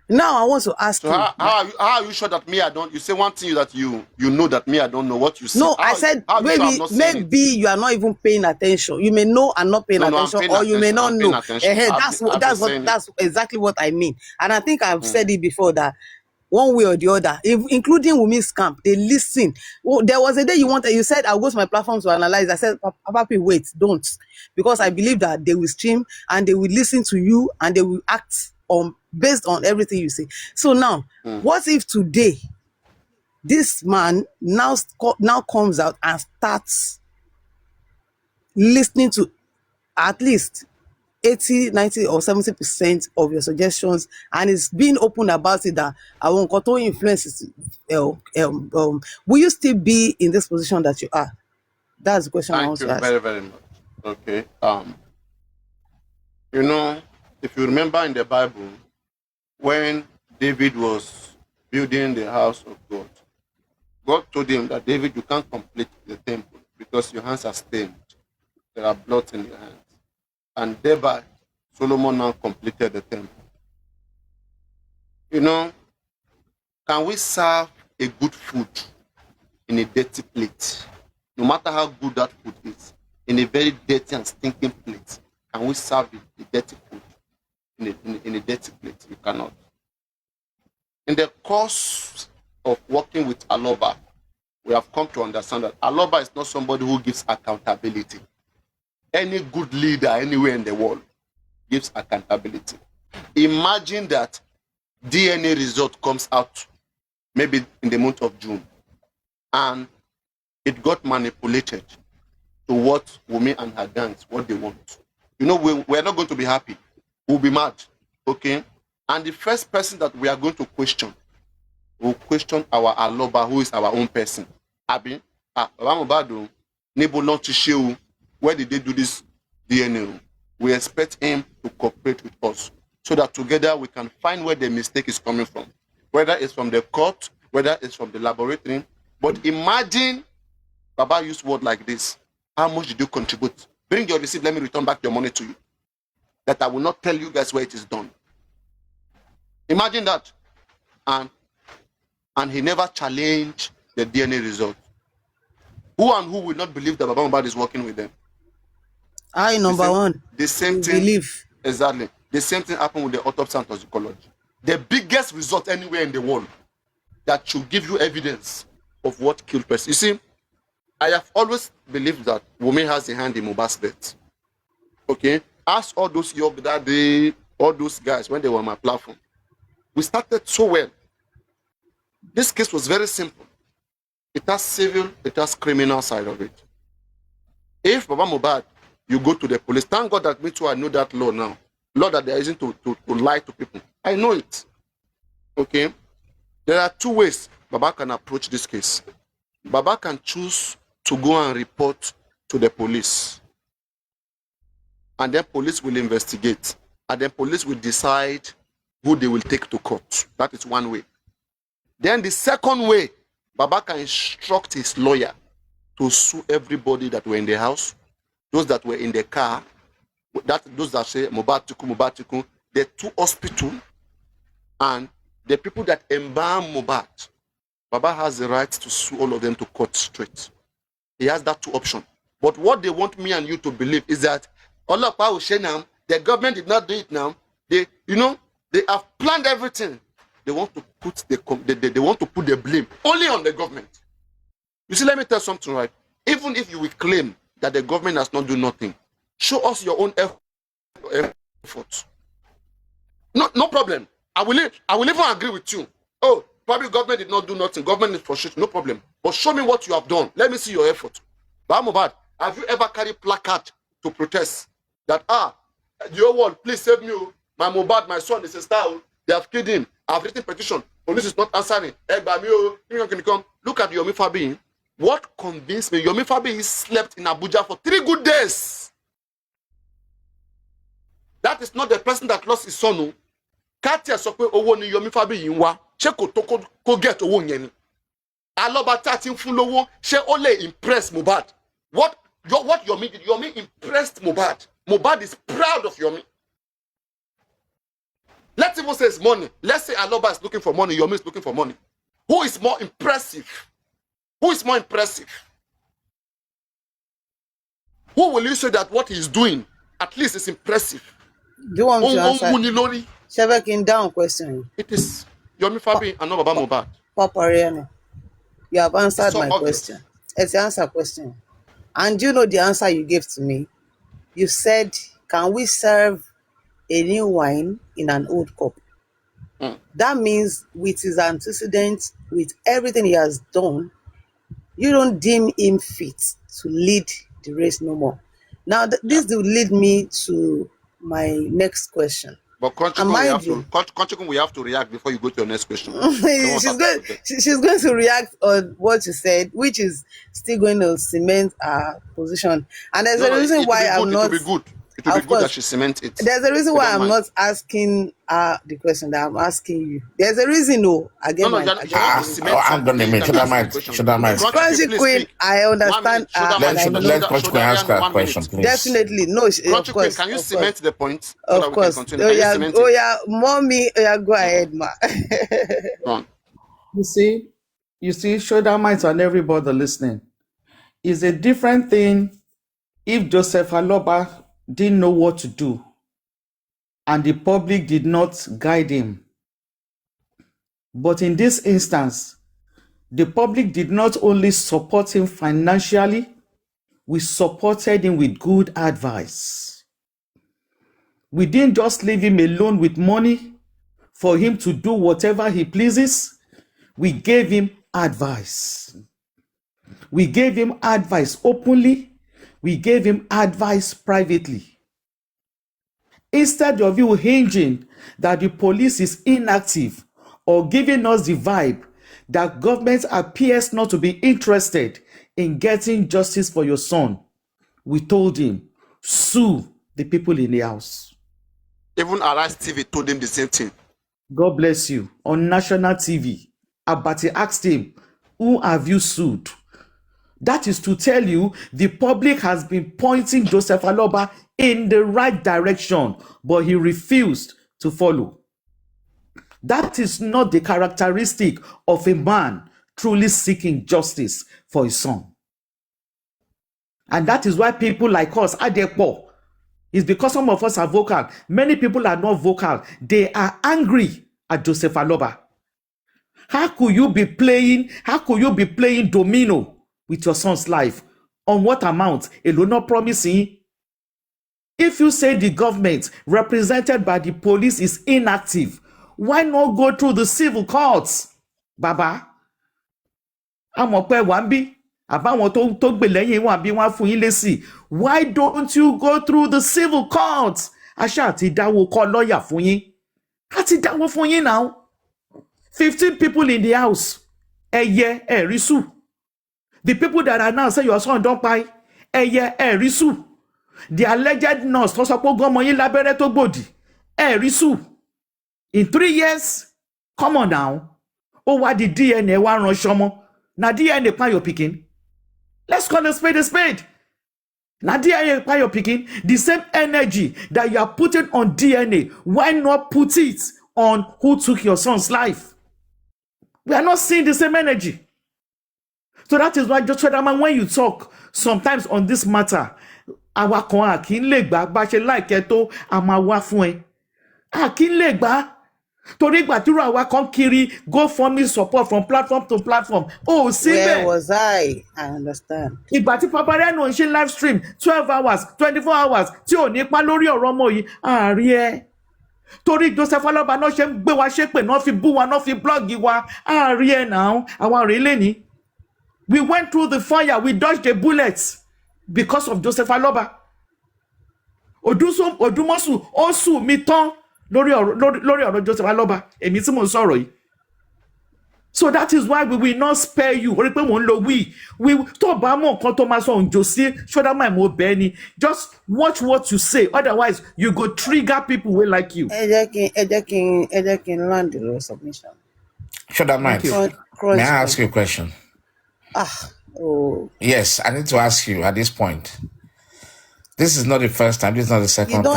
Now I want to ask So you. how are you sure that me I don't? You say one thing that you know that me I don't know what you say. No, I said how you sure I'm maybe not saying it? you are not even paying attention. You may know and not paying No, I'm attention, paying or you may attention. not I'm paying know. attention. That's exactly what I mean. And I think I've said it before that one way or the other, including Wumi's camp, they listen. Well, there was a day you said I'll go to my platform to analyze. I said, Papa, wait, don't, because I believe that they will stream and they will listen to you and they will act on based on everything you say. So now, what if today this man now comes out and starts listening to at least 80, 90 or 70% of your suggestions and is being open about it that I won't control influences, will you still be in this position that you are? That's the question I want Thank to you ask. very, very much. Okay. You know, if you remember in the Bible, when David was building the house of God, God told him that David, you can't complete the temple because your hands are stained. There are blood in your hands. And thereby, Solomon now completed the temple. You know, can we serve a good food in a dirty plate? No matter how good that food is, in a very dirty and stinking plate, can we serve the dirty food in a dirty plate? You cannot. In the course of working with Aloba, we have come to understand that Aloba is not somebody who gives accountability. Any good leader anywhere in the world gives accountability. Imagine that DNA result comes out maybe in the month of June and it got manipulated to what Wumi and her gangs, what they want. You know, we're not going to be happy. We'll be mad, okay? And the first person that we are going to question, we'll question our Aloba, who is our own person. Abi, where did they do this DNA? We expect him to cooperate with us so that together we can find where the mistake is coming from. Whether it's from the court, whether it's from the laboratory. But imagine Baba used word like this. How much did you contribute? Bring your receipt, let me return back your money to you. That I will not tell you guys where it is done. Imagine that. And he never challenged the DNA result. Who and who will not believe that Baba Mohbad is working with them? The same thing. Believe. Exactly. The same thing happened with the autopsy and toxicology. The biggest result anywhere in the world that should give you evidence of what killed person. You see, I have always believed that Wumi has a hand in Mohbad's death. Okay? Ask all those young daddy, all those guys when they were on my platform. We started so well. This case was very simple. It has civil, it has criminal side of it. If Baba Mohbad, you go to the police, thank God that me too, I know that law now. Law that there isn't to lie to people. I know it. Okay? There are two ways Baba can approach this case. Baba can choose to go and report to the police. And then police will investigate. And then police will decide who they will take to court. That is one way. Then the second way, Baba can instruct his lawyer to sue everybody that were in the house, those that were in the car, those that say Mohbad Tuku, the two hospitals, and the people that embalm Mohbad. Baba has the right to sue all of them to court straight. He has that two options. But what they want me and you to believe is that the government did not do it now. They have planned everything. They want to put they want to put the blame only on the government. You see, let me tell you something, right? Even if you will claim that the government has not done nothing, show us your own effort. No problem. I will even agree with you. Oh, Probably government did not do nothing. Government is frustrated, no problem. But show me what you have done. Let me see your effort. But Mohbad, have you ever carried placard to protest that, the whole world, please save me. My Mohbad, my son is a star. They have killed him. I've written petition. Police is not answering. Look at Yomi Fabi. What convinced me? Yomi Fabi slept in Abuja for 3 good days. That is not the person that lost his son. Katia sokwe owo ni Yomi Fabi yinwa. She ko get owo yen ni. Aloba tatin fun lowo, she only impressed Mohbad. What Yomi did? Yomi impressed Mohbad. Mohbad is proud of Yomi. Let's even say it's money. Let's say Aloba is looking for money, Yomi is looking for money. Who is more impressive? Who is more impressive? Who will you say that what he's doing at least is impressive? Do you want me to answer? Shebekin down question. It is Yomi Fabi and not Baba Mohbad. Papa Riano, you have answered my question. It's the answer question. And you know the answer you gave to me? You said, can we serve a new wine in an old cup? That means with his antecedents, with everything he has done, you don't deem him fit to lead the race no more. Now, this will lead me to my next question. But we have to react before you go to your next question. she's going to react on what you said, which is still going to cement our position. And there's a reason why I'm not. It will be good. It will be good that she cements it. There's a reason why I'm not asking the question that I'm asking you. There's a reason, again. I'm going to make should I mind? Crunchy Queen, I understand. Let Crunchy Queen ask her question, please. Definitely, no. Of course, can you cement the point? Of course. Mommy, go ahead, ma. You see, shoulder mites on everybody listening. It's a different thing if Joseph Aloba didn't know what to do and the public did not guide him. But in this instance, the public did not only support him financially, we supported him with good advice. We didn't just leave him alone with money for him to do whatever he pleases. We gave him advice. We gave him advice openly. We gave him advice privately. Instead of you hinging that the police is inactive or giving us the vibe that government appears not to be interested in getting justice for your son, we told him, sue the people in the house. Even Arise TV told him the same thing. God bless you. On national TV, Abati asked him, who have you sued? That is to tell you the public has been pointing Joseph Aloba in the right direction, but he refused to follow. That is not the characteristic of a man truly seeking justice for his son. And that is why people like us, Adepo, is because some of us are vocal. Many people are not vocal. They are angry at Joseph Aloba. How could you be playing domino with your son's life? On what amount? Alone not promising. If you say the government represented by the police is inactive, why not go through the civil courts? Baba, why don't you go through the civil courts? Asha dawo call lawyer for yin. Ati dawo for yin now. 15 people in the house. Risu. The people that are now say your son don't buy. Risu. The alleged nurse Risu. In 3 years, come on now. Oh, what the DNA one run shomo? Na DNA pa your picking. Let's call a spade. Na DNA pa your picking. The same energy that you are putting on DNA, why not put it on who took your son's life? We are not seeing the same energy. So that is why, just when you talk sometimes on this matter, our kon akin le gba ba se like to ama wa fun e. Akin le gba torí gba tiro àwa kan kiri go for me support from platform to platform. Oh, see where was I understand. Ìgbà tí Papalule ń ṣe live stream 12 hours, 24 hours tí ò ní pa lórí ọ̀rọ̀ ọmọ yìí, àárí ẹ. torí Joseph Alaba náà ṣe ń gbé wa ṣépè náà fi bú wa náà fi blọ́ọ̀gì wa àárí ẹ̀ náà àwa rèé lẹ́ni. We went through the fire, we dodged the bullets because of Joseph Alaba. Odumosu ó sù mí tán lórí ọ̀rọ̀ Joseph Alaba, èmi tí mò ń sọ̀rọ̀ yìí. So that is why we will not spare you. Orí pé mò ń lo we tó bá mọ̀ nǹkan tó máa sọ òǹjò sí ṣọ́dá máa mọ̀ bẹ́ẹ̀ ni. Just watch what you say, otherwise you go trigger people wey like you. ẹ jẹ́ kí n land the submission. Shut up, Mike. May I ask you a question? Yes, I need to ask you at this point. This is not the first time. This is not the second time. You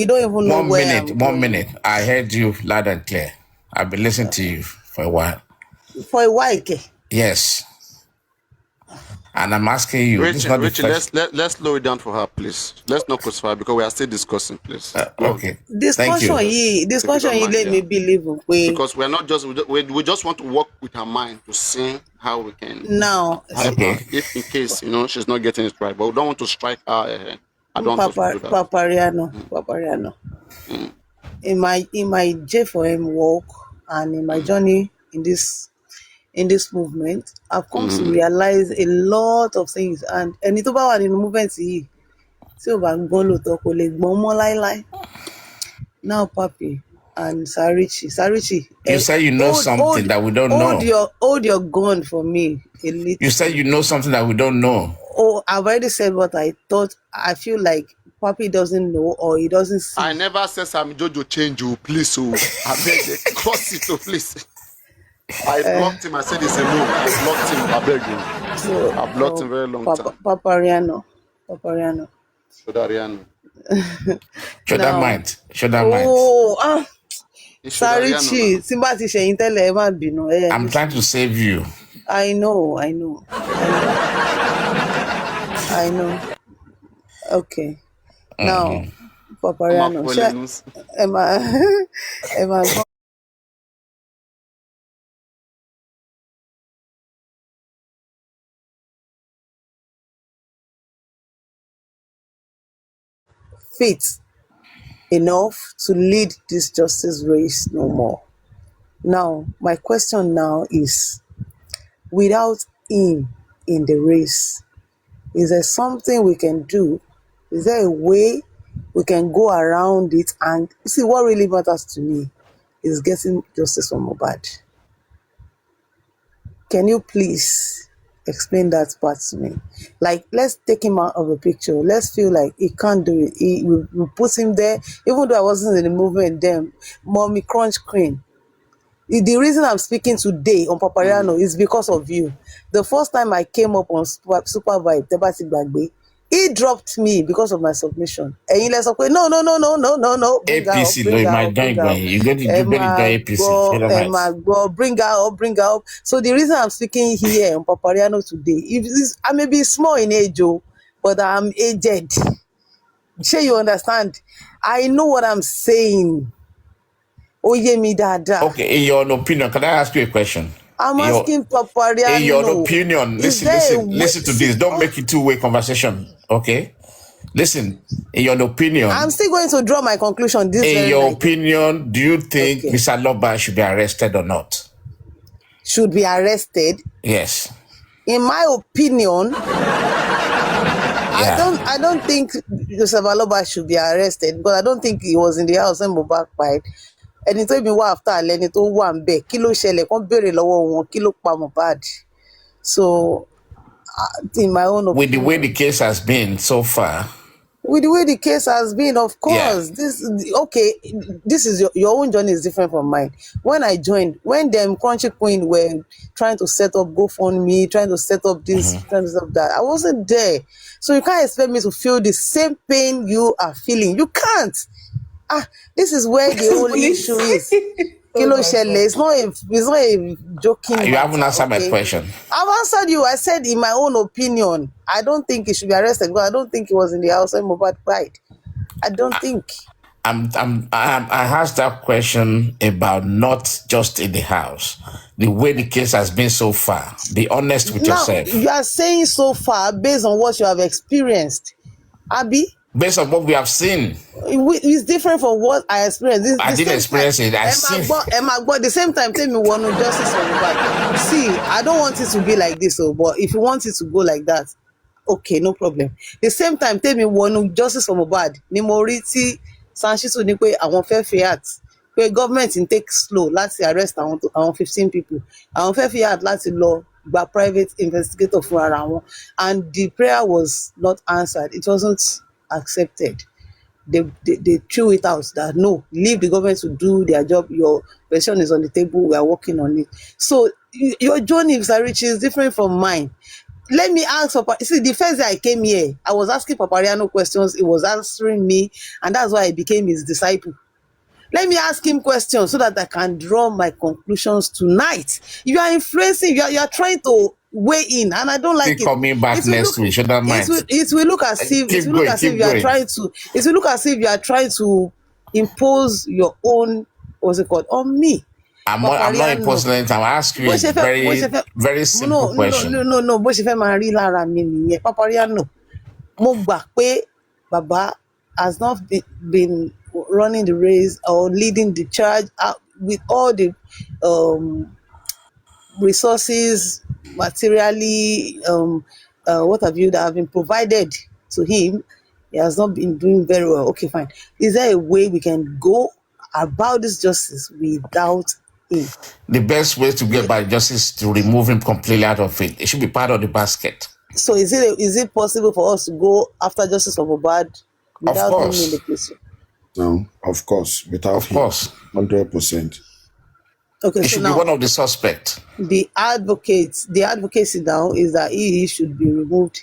don't even know where. 1 minute. I heard you loud and clear. I've been listening to you for a while. For a while, okay? Yes. And I'm asking you. Rachel, let's slow it down for her, please. Let's not crucify because we are still discussing, please. Okay. Discussion, let me believe. Because we're not just we just want to work with her mind to see how we can. Now, okay. If in case she's not getting it right, but we don't want to strike her. I don't want to do that. Papariano. In my J4M work and in my journey in this movement, I've come to realize a lot of things, and ẹni tó bá wà nínú movement yìí tí ò bá gbọ́n lóòótọ́ kò lè gbọ́n mọ́ láíláí. Now, Papi and Sarichi. You say you know something that we don't know. Hold your gun for me a little. You say you know something that we don't know. Oh, I've already said what I thought. I feel like Papi doesn't know or he doesn't see. I never said Sam Jojo change you, please. So I beg you, cross it, please. I blocked him. I said it's a no. I blocked him. I beg you. So, I blocked him very long time. Papariano. Should that mind? Oh, Sarichi, Simba ti ṣẹ̀yìn tẹ́lẹ̀ ẹ má bínú. I'm trying to save you. I know. Okay. Now, Papariano. Emma. Fit enough to lead this justice race no more. Now, my question now is, without him in the race, is there something we can do? Is there a way we can go around it? And see, what really matters to me is getting justice for Mohbad. Can you please explain that part to me? Like, let's take him out of the picture. Let's feel like he can't do it. We put him there, even though I wasn't in the movement then. Mommy Crunch Queen. The reason I'm speaking today on Papariano is because of you. The first time I came up on Super Vibe, Tebati Bagbe, he dropped me because of my submission. And he let's say, no. APC, no, you might join. You better join APC. Bring her up. So the reason I'm speaking here on Papariano today, I may be small in age, but I'm aged. Sure, you understand? I know what I'm saying. Okay, in your opinion, can I ask you a question? I'm asking Papariano. In your opinion, listen to this. Don't make it two-way conversation, okay? Listen, in your opinion... I'm still going to draw my conclusion this In your opinion, do you think Mr. Loba should be arrested or not? Should be arrested? Yes. In my opinion, I don't think Joseph Aloba should be arrested, because I don't think he was in the house when Mohbad died. Ẹni tó bí wá after lẹni tó wà ń bẹ̀ kí ló ṣẹlẹ̀ kán béèrè lọ́wọ́ wọn kí ló pa Mohbad. So in my own opinion, with the way the case has been so far, of course, this is your own journey is different from mine. When I joined, when them Crunchy Queen were trying to set up GoFundMe, trying to set up this, trying to set up that, I wasn't there. So you can't expect me to feel the same pain you are feeling. You can't. This is where the whole issue is. It's not a joking matter. You haven't answered my question. I've answered you. I said, in my own opinion, I don't think he should be arrested, because I don't think he was in the house when Mohbad died. I don't think. I asked that question about not just in the house, the way the case has been so far. Be honest with yourself. You are saying so far based on what you have experienced, Abi. based on what we have seen. It's different from what I experienced. I The didn't same time, experience it. I see. the same time, tell me one justice on the back. See, I don't want it to be like this, but if you want it to go like that, okay, no problem. The same time, tell me one justice for Mohbad. Ni mo rí tí Sanchitu ní pé àwọn fẹ́ fiat pé government ń take slow láti arrest àwọn 15 people. Àwọn fẹ́ fiat láti lọ gba private investigator fún ara wọn, and the prayer was not answered. It wasn't accepted. They threw it out that no, leave the government to do their job. Your version is on the table. We are working on it. So your journey, Mr. Rich, is different from mine. Let me ask Papa. See, the first day I came here, I was asking Papariano questions. He was answering me, and that's why I became his disciple. Let me ask him questions so that I can draw my conclusions tonight. You are influencing. You are trying to weigh in, and I don't like Keep coming back next week. Should that mind? It will look as if Keep going. you are trying to. It will look as if you are trying to impose your own, what's it called, on me. I'm not imposing anything. I'm asking you a very simple question. No. Bó ṣe fẹ́ máa rí lára mi nìyẹn. Papariano, mo gbà pé Baba has not been running the race or leading the charge with all the resources, materially, what have you, that have been provided to him. He has not been doing very well. Okay, fine. Is there a way we can go about this justice without him? The best way to get by justice is to remove him completely out of it. It should be part of the basket. So is it possible for us to go after justice for Mohbad without him in the place? No, of course, without him, 100%. Okay, it should be one of the suspects. The advocacy now is that he should be removed,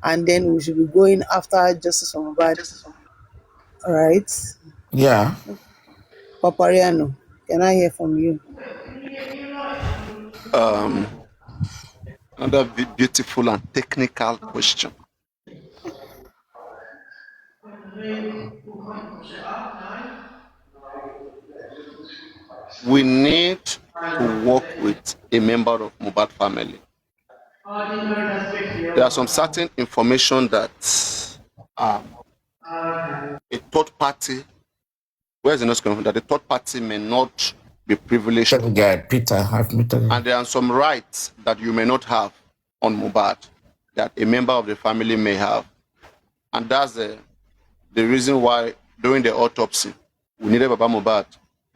and then we should be going after justice for Mohbad. All right. Yeah. Papariano, can I hear from you? Another beautiful and technical question. We need to work with a member of Mohbad family. There are some certain information that a third party, where's the next confirmation that the third party may not be privileged. Peter, and there are some rights that you may not have on Mohbad that a member of the family may have. And that's the reason why during the autopsy, we needed Baba Mohbad,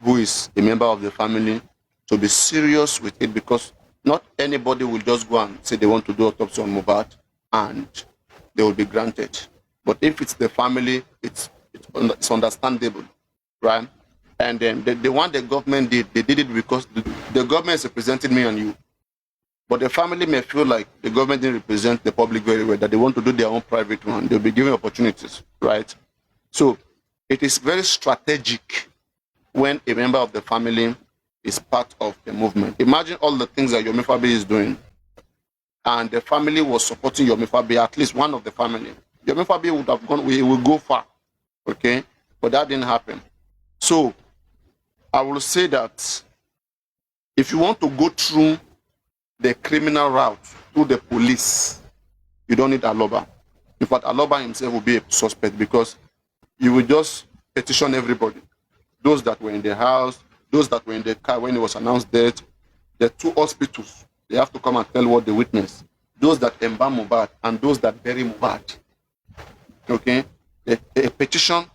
who is a member of the family, to be serious with it, because not anybody will just go and say they want to do autopsy on Mohbad and they will be granted. But if it's the family, it's understandable, right? And then the one the government did, they did it because the government is representing me and you. But the family may feel like the government didn't represent the public very well, that they want to do their own private one. They'll be given opportunities, right? So it is very strategic when a member of the family is part of the movement. Imagine all the things that Yomi Fabi is doing, and the family was supporting Yomi Fabi, at least one of the family. Yomi Fabi would have gone, we will go far, okay? But that didn't happen. So I will say that if you want to go through the criminal route through the police, you don't need Aloba. In fact, Aloba himself will be a suspect, because you will just petition everybody. Those that were in the house, those that were in the car when it was announced dead, the two hospitals, they have to come and tell what they witnessed. Those that embalm Mohbad and those that bury Mohbad. Okay? A petition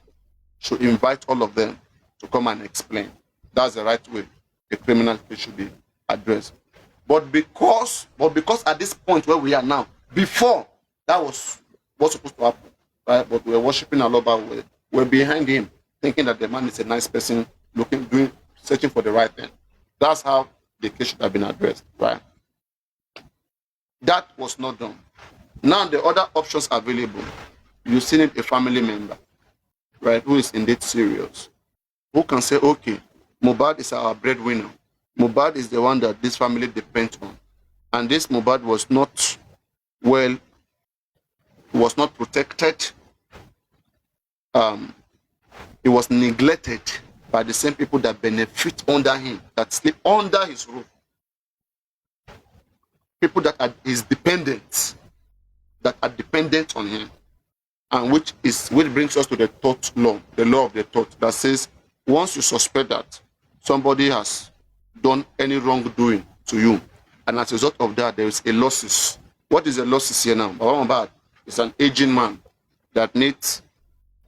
should invite all of them to come and explain. That's the right way a criminal case should be addressed. But because at this point where we are now, before that was what's supposed to happen, right? But we're worshiping Aloba, we're behind him, thinking that the man is a nice person, searching for the right thing. That's how the case should have been addressed, right? That was not done. Now the other options available, you still need a family member, right, who is indeed serious, who can say, okay, Mohbad is our breadwinner. Mohbad is the one that this family depends on. And this Mohbad was not protected. He was neglected by the same people that benefit under him, that sleep under his roof. People that are his dependents, that are dependent on him. and which brings us to the tort law, the law of the tort, that says once you suspect that somebody has done any wrongdoing to you, and as a result of that there is a losses. What is a losses here now? Baba Mohbad is an aging man that needs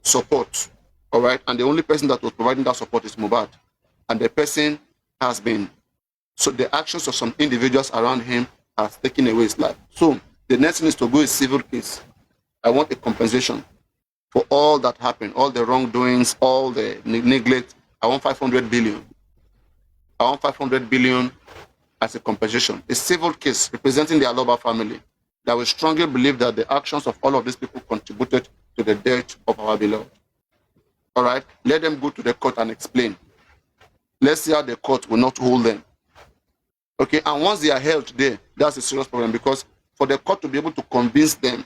support, all right, and the only person that was providing that support is Mohbad, and the person has been, so the actions of some individuals around him has taken away his life. So the next thing is to go a civil case. I want a compensation for all that happened, all the wrongdoings, all the neglect. I want 500 billion. I want 500 billion as a compensation. A civil case representing the Aloba family that we strongly believe that the actions of all of these people contributed to the death of our beloved. All right, let them go to the court and explain. Let's see how the court will not hold them. Okay, and once they are held there, that's a serious problem, because for the court to be able to convince them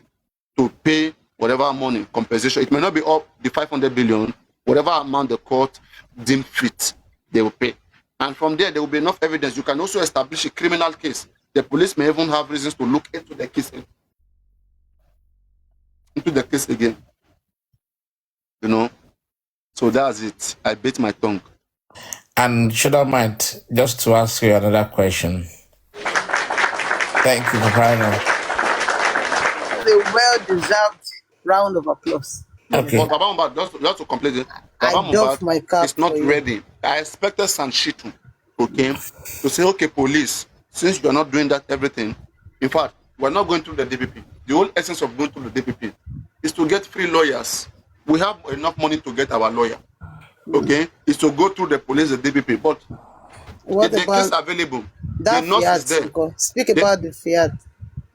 to pay whatever money, compensation, it may not be up the 500 billion, whatever amount the court deem fit, they will pay. And from there will be enough evidence. You can also establish a criminal case. The police may even have reasons to look into the case again. You know? So that's it. I bit my tongue. And should I mind just to ask you another question? Thank you for crying. It's a well-deserved round of applause. Okay. But Baba Mohbad, just to complete it, I doff my cap is not for you. ready. I expected Sanshitu, okay, to say, okay, police, since you are not doing that everything, in fact, we're not going through the DPP. The whole essence of going through the DPP is to get free lawyers. We have enough money to get our lawyer, okay? Is to go through the police, the DPP. But what if the about case available, that the nurse fiat? is there. Speak about the fiat.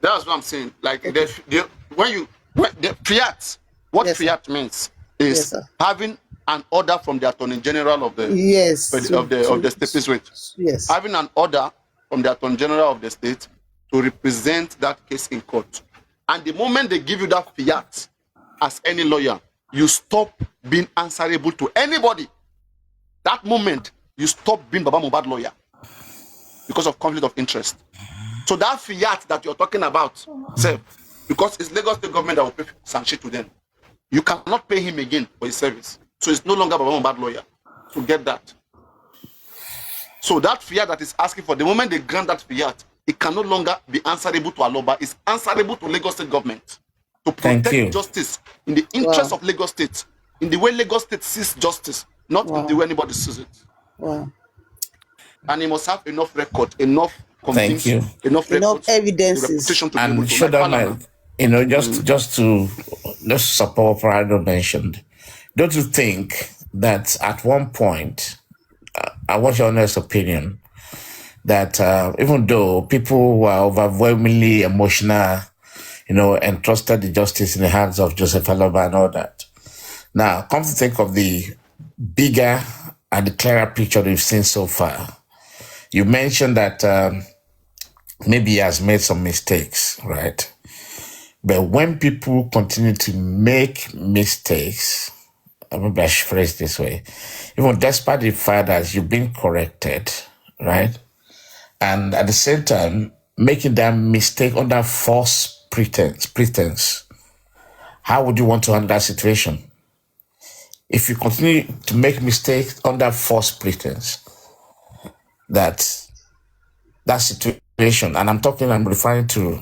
That's what I'm saying. Like when the fiat, what Yes, fiat means is Yes, sir. having an order from the Attorney General of the Yes. of the state. Yes. Having an order from the Attorney General of the state to represent that case in court. And the moment they give you that fiat, as any lawyer, you stop being answerable to anybody. That moment, you stop being Baba Mohbad lawyer because of conflict of interest. So that fiat that you're talking about, sir, because it's Lagos State government that will pay Sanchi to them, you cannot pay him again for his service. So it's no longer Baba Mohbad lawyer to get that. So that fiat that is asking for, the moment they grant that fiat, it can no longer be answerable to Aloba. It's answerable to Lagos State government to protect justice in the interest of Lagos State, in the way Lagos State sees justice, not in the way anybody sees it. Wow. And he must have enough record, enough convincing, enough evidences, and should I mind, just to support what Rado mentioned, don't you think that at one point, I want your honest opinion, that even though people were overwhelmingly emotional, entrusted the justice in the hands of Joseph Aloba and all that. Now, come to think of the bigger and the clearer picture we've seen so far. You mentioned that maybe he has made some mistakes, right? But when people continue to make mistakes, maybe I should phrase it this way, even despite the fact that you've been corrected, right? And at the same time, making that mistake under false pretense, how would you want to handle that situation? If you continue to make mistakes under false pretense, that situation, and I'm referring to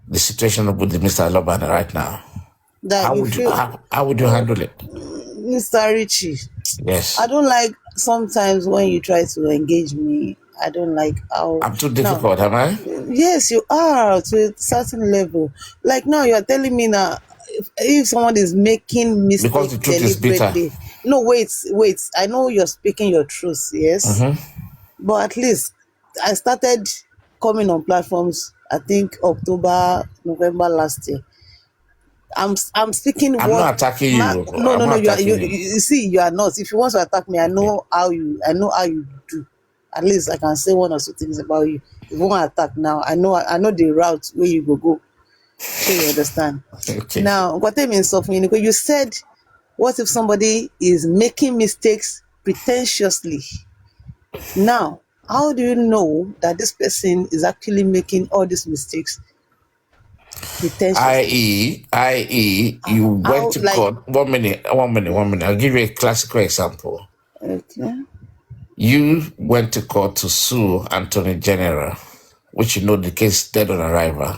the situation with Mr. Aloba right now. How would you handle it? Mr. Richie? Yes. I don't like sometimes when you try to engage me. I don't like how I'm too difficult, am I? Yes, you are to a certain level. Like now, you are telling me now, if someone is making mistakes because the truth is deliberately. bitter. No, wait. I know you're speaking your truth, yes, but at least I started coming on platforms. I think November last year. I'm speaking. I'm not attacking you. No. You see, you are not. If you want to attack me, I know how you do. At least I can say one or two things about you. If you want to attack now, I know the route where you go. So you understand. Okay. Now, what I mean, you said, what if somebody is making mistakes pretentiously? Now, how do you know that this person is actually making all these mistakes pretentiously. I.e., you went How, to like, court. 1 minute. I'll give you a classical example. okay. You went to court to sue Anthony General, which you know the case dead on arrival.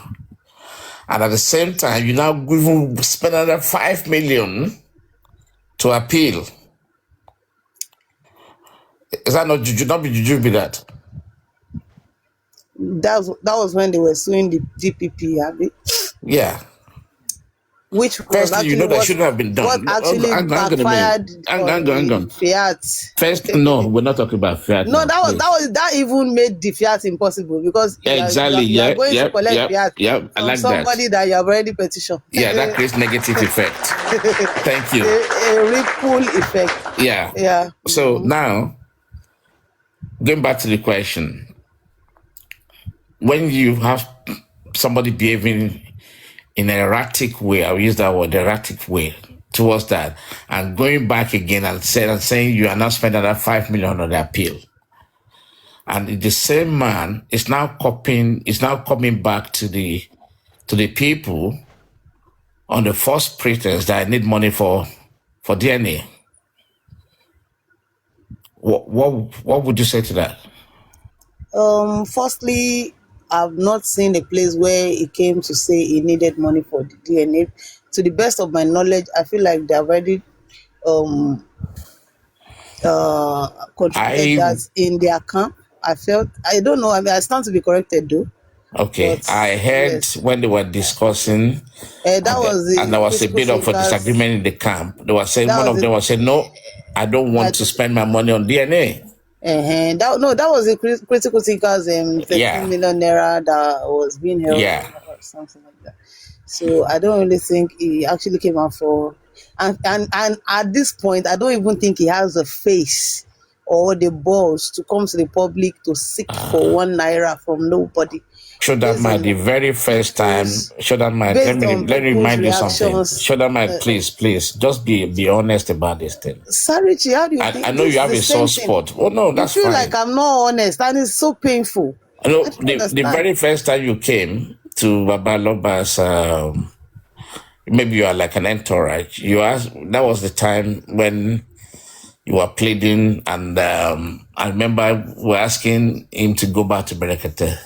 And at the same time, you now even spend another 5 million to appeal. Is that not juju? Not be juju, be that? That was when they were suing the DPP, Abi, Yeah. which was Firstly, you actually know that shouldn't have been what done. actually Hang on a minute. backfired Hang on on, hang the on. Fiat. First, no, we're not talking about Fiat No, now, please. that even made the Fiat impossible, because Exactly. you are Yeah, going to yep, collect yep, Fiat yep. I from like that. somebody that you have already petitioned. Yeah, that creates negative effect. Thank you. A ripple effect. Yeah. Yeah. So now, going back to the question, when you have somebody behaving in an erratic way, I'll use that word, erratic way, towards that, and going back again and saying you are now spending that 5 million on the appeal. And the same man is now coming back to the people on the false pretense that I need money for DNA. What would you say to that? Firstly, I've not seen a place where he came to say he needed money for the DNA. To the best of my knowledge, I feel like they have already um contributed I that in their camp. I don't know. I mean, I stand to be corrected though, Okay, but I heard yes, when they were discussing, that was and the there was a critical bit of a thinkers. disagreement in the camp. They were saying, That one was of the them was saying, no, I don't I want to think. spend my money on DNA. That was a critical thinkers 13 Yeah, million naira that was being held yeah. or something like that. So I don't really think he actually came out for, and at this point I don't even think he has the face or the balls to come to the public to seek for 1 naira from nobody, Show that based mind the on very first time. people's Show that mind. based on Let me people's remind you something. reactions. Show that mind, please. Just be honest about this thing. Sarichi, how do you I think know this you is have the a same soft thing? spot. Oh no, You that's feel like fine. I'm not honest, and it's so painful. You know, I don't the understand. very first time you came to Baba Loba's, maybe you are like an entourage. You asked. That was the time when you were pleading, and I remember we were asking him to go back to Berekete,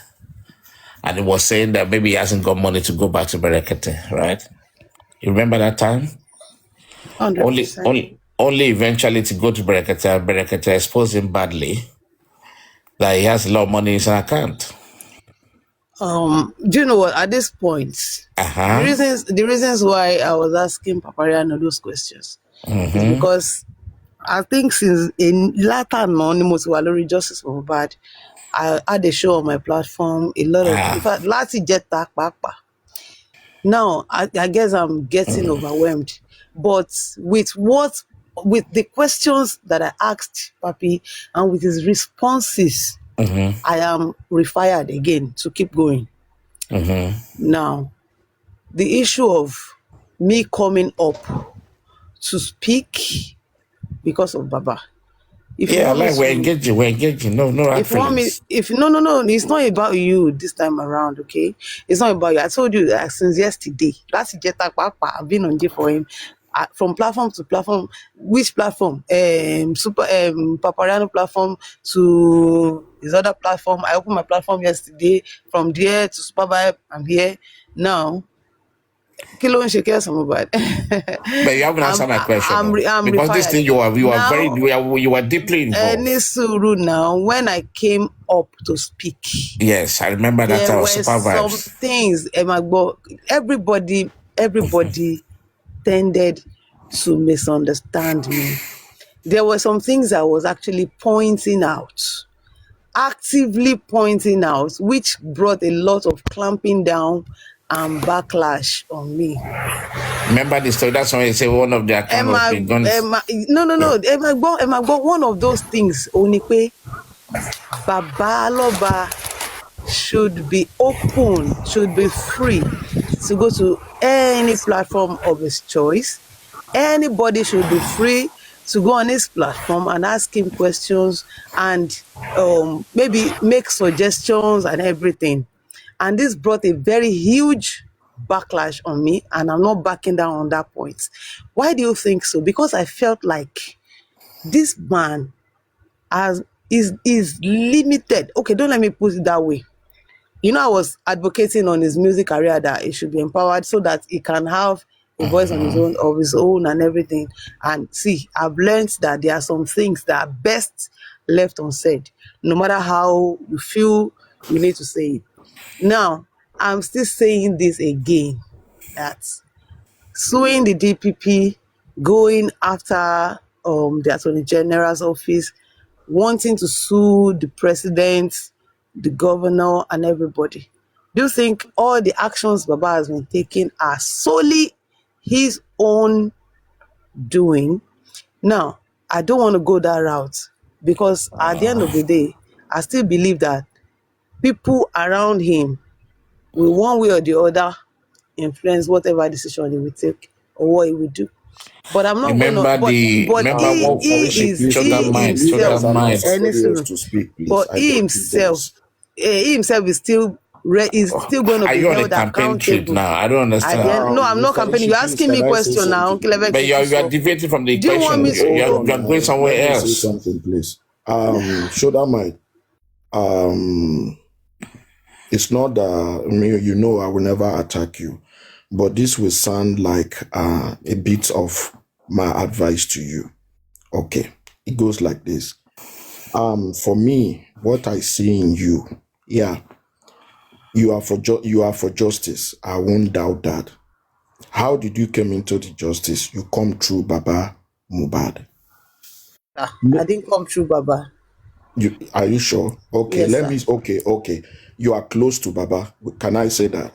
and he was saying that maybe he hasn't got money to go back to Berekete, right? You remember that time? 100%. Only eventually to go to Berekete, and Berekete exposed him badly that he has a lot of money in his account. Do you know what? At this point, Uh-huh. the reasons why I was asking Papariano those questions is Mm-hmm. because I think since in latter anonymous Walori Justice for Bad, I had a show on my platform. A lot of, in fact, last jet papa. Now I guess I'm getting overwhelmed, but with the questions that I asked Papi and with his responses, Mm-hmm. I am refired again to keep going. Mm-hmm. Now, the issue of me coming up to speak because of Baba. If you Yeah, want me like we're to, engaging. No hard if you want me, feelings. if no, it's not about you this time around, okay? It's not about you. I told you that since yesterday. Last Jetta Papa, I've been on J for him. From platform to platform, which platform? Papariano platform to his other platform. I opened my platform yesterday. From there to Supervibe, I'm here now. Kilo and shake mobile. But you haven't answered my question though. I'm Because this refired. thing you are very Now, you are deeply any involved. suru now, when I came up to speak, Yes, I remember that there time of were Super some Vibes. things, everybody tended to misunderstand me. There were some things I was actually pointing out, actively pointing out, which brought a lot of clamping down and backlash on me. Remember the story? That's when you say one of their account was being gone. No. One of those things, Onipe, Baba Aloba should be open, should be free to go to any platform of his choice. Anybody should be free to go on his platform and ask him questions and maybe make suggestions and everything. And this brought a very huge backlash on me, and I'm not backing down on that point. Why do you think so? Because I felt like this man is limited. Okay, don't let me put it that way. I was advocating on his music career that he should be empowered so that he can have a voice on his own, of his own, and everything. And see, I've learned that there are some things that are best left unsaid, no matter how you feel you need to say it. Now, I'm still saying this again, that suing the DPP, going after the Attorney General's office, wanting to sue the president, the governor, and everybody. Do you think all the actions Baba has been taking are solely his own doing? Now, I don't want to go that route, because at the end of the day, I still believe that people around him will, one way or the other, influence whatever decision he will take or what he will do. But I'm not gonna. But Show that he mind, show that himself, mind. but he himself is still going to Are be you on a held campaign trip accountable. now? I don't understand. No, I'm not campaigning. You're asking me a question now. But you are deviating from the Do you want question. me to? You're going somewhere Let me else. say something, please. Show that mind. It's not that I will never attack you, but this will sound like a bit of my advice to you. Okay, it goes like this. For me, what I see in you, you are for justice. I won't doubt that. How did you come into the justice? You come through Baba Mohbad. I didn't come through Baba. Are you sure? Okay, Yes, okay. You are close to Baba. Can I say that?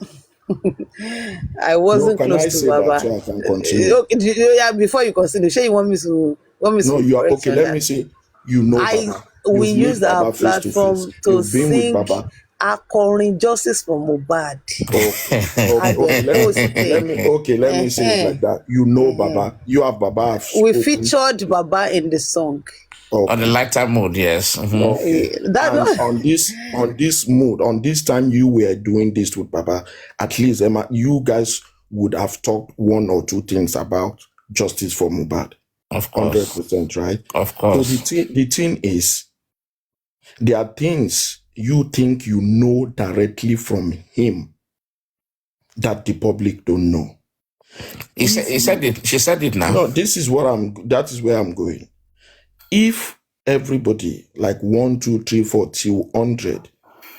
I wasn't can close I to say Baba. that so I can continue? Okay, before you continue, sure you want me to No, you are correct okay. on Let that? me say, Baba. We You've use met our Baba face to face. platform to You've been with sing Baba. Akorin Justice for Mohbad. Okay. Let me say it like that. You know Baba. You have Baba. We featured Baba in the song. On the lighter mode, yes. Okay. And on this mood, on this time you were doing this with Baba, at least Emma, you guys would have talked one or two things about justice for Mohbad. Of course. 100%, right? Of course. So the thing is, there are things you think you know directly from him that the public don't know. He said it. She said it now. No, that is where I'm going. If everybody, like 1, 2, 3, 4 till 100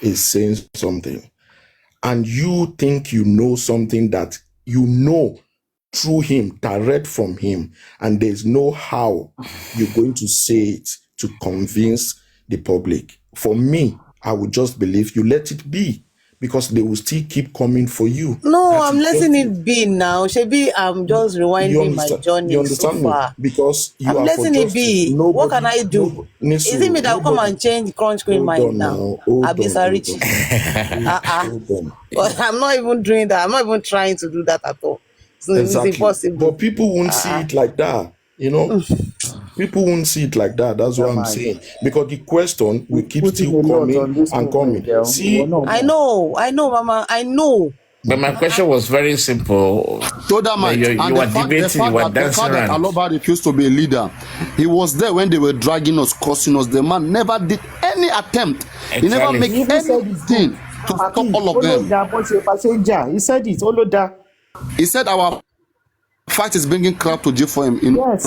is saying something, and you think you know something that you know through him, direct from him, and there's no how you're going to say it to convince the public. For me, I would just believe you let it be, because they will still keep coming for you. No, I'm letting it be now. Shebi, I'm just rewinding my journey you understand so far. Me? Because you I'm are letting for it justice. be. What can I do? Is it me that will come and change Crunch Queen mind now? Abisarichi. But I'm not even doing that. I'm not even trying to do that at all. So Exactly. it's impossible. But people won't see it like that, People won't see it like that. That's what I'm saying. Because the question will keep still coming and coming. See, I know, Mama. I know. But my question was very simple. So that might, you were debating, you were dancing that around. Aloba refused to be a leader. He was there when they were dragging us, cursing us. The man never did any attempt. Exactly. He never made anything to stop all of them. He said it. He said our fight is bringing crowd to jail for him in a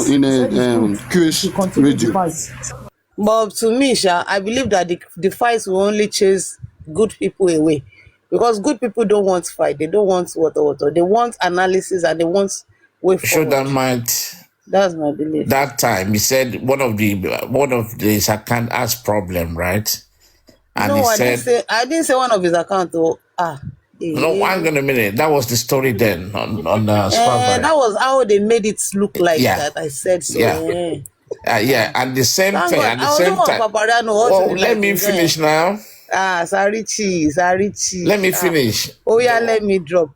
QH radio. But to me, I believe that the fights will only chase good people away. Because good people don't want fight. They don't want water. They want analysis and they want way forward. Show that mind. That's my belief. That time he said one of the his account has problem, right? And no, he said I didn't say one of his accounts. No, hang on a minute. That was the story then on that was how they made it look like that. I said so. Yeah. And the same Thank thing God. at the same time. Let me finish now. Sarichi. Let me finish. Let me drop.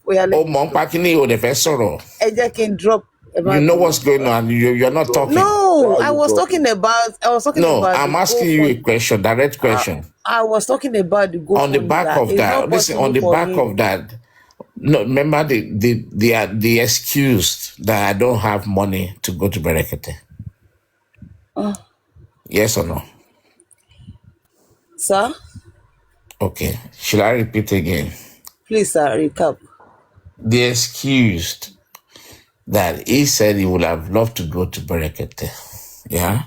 Drop. You know what's going on. You're not talking. No, I was talking about. No, I'm asking you a question, direct question. I was talking about the go on the back of that. Listen, on the back of that, No, remember the excuse that I don't have money to go to Berekete. Yes or no? Sir? Okay. Should I repeat again? Please, sir, recap. The excuse that he said he would have loved to go to Berekete. Yeah?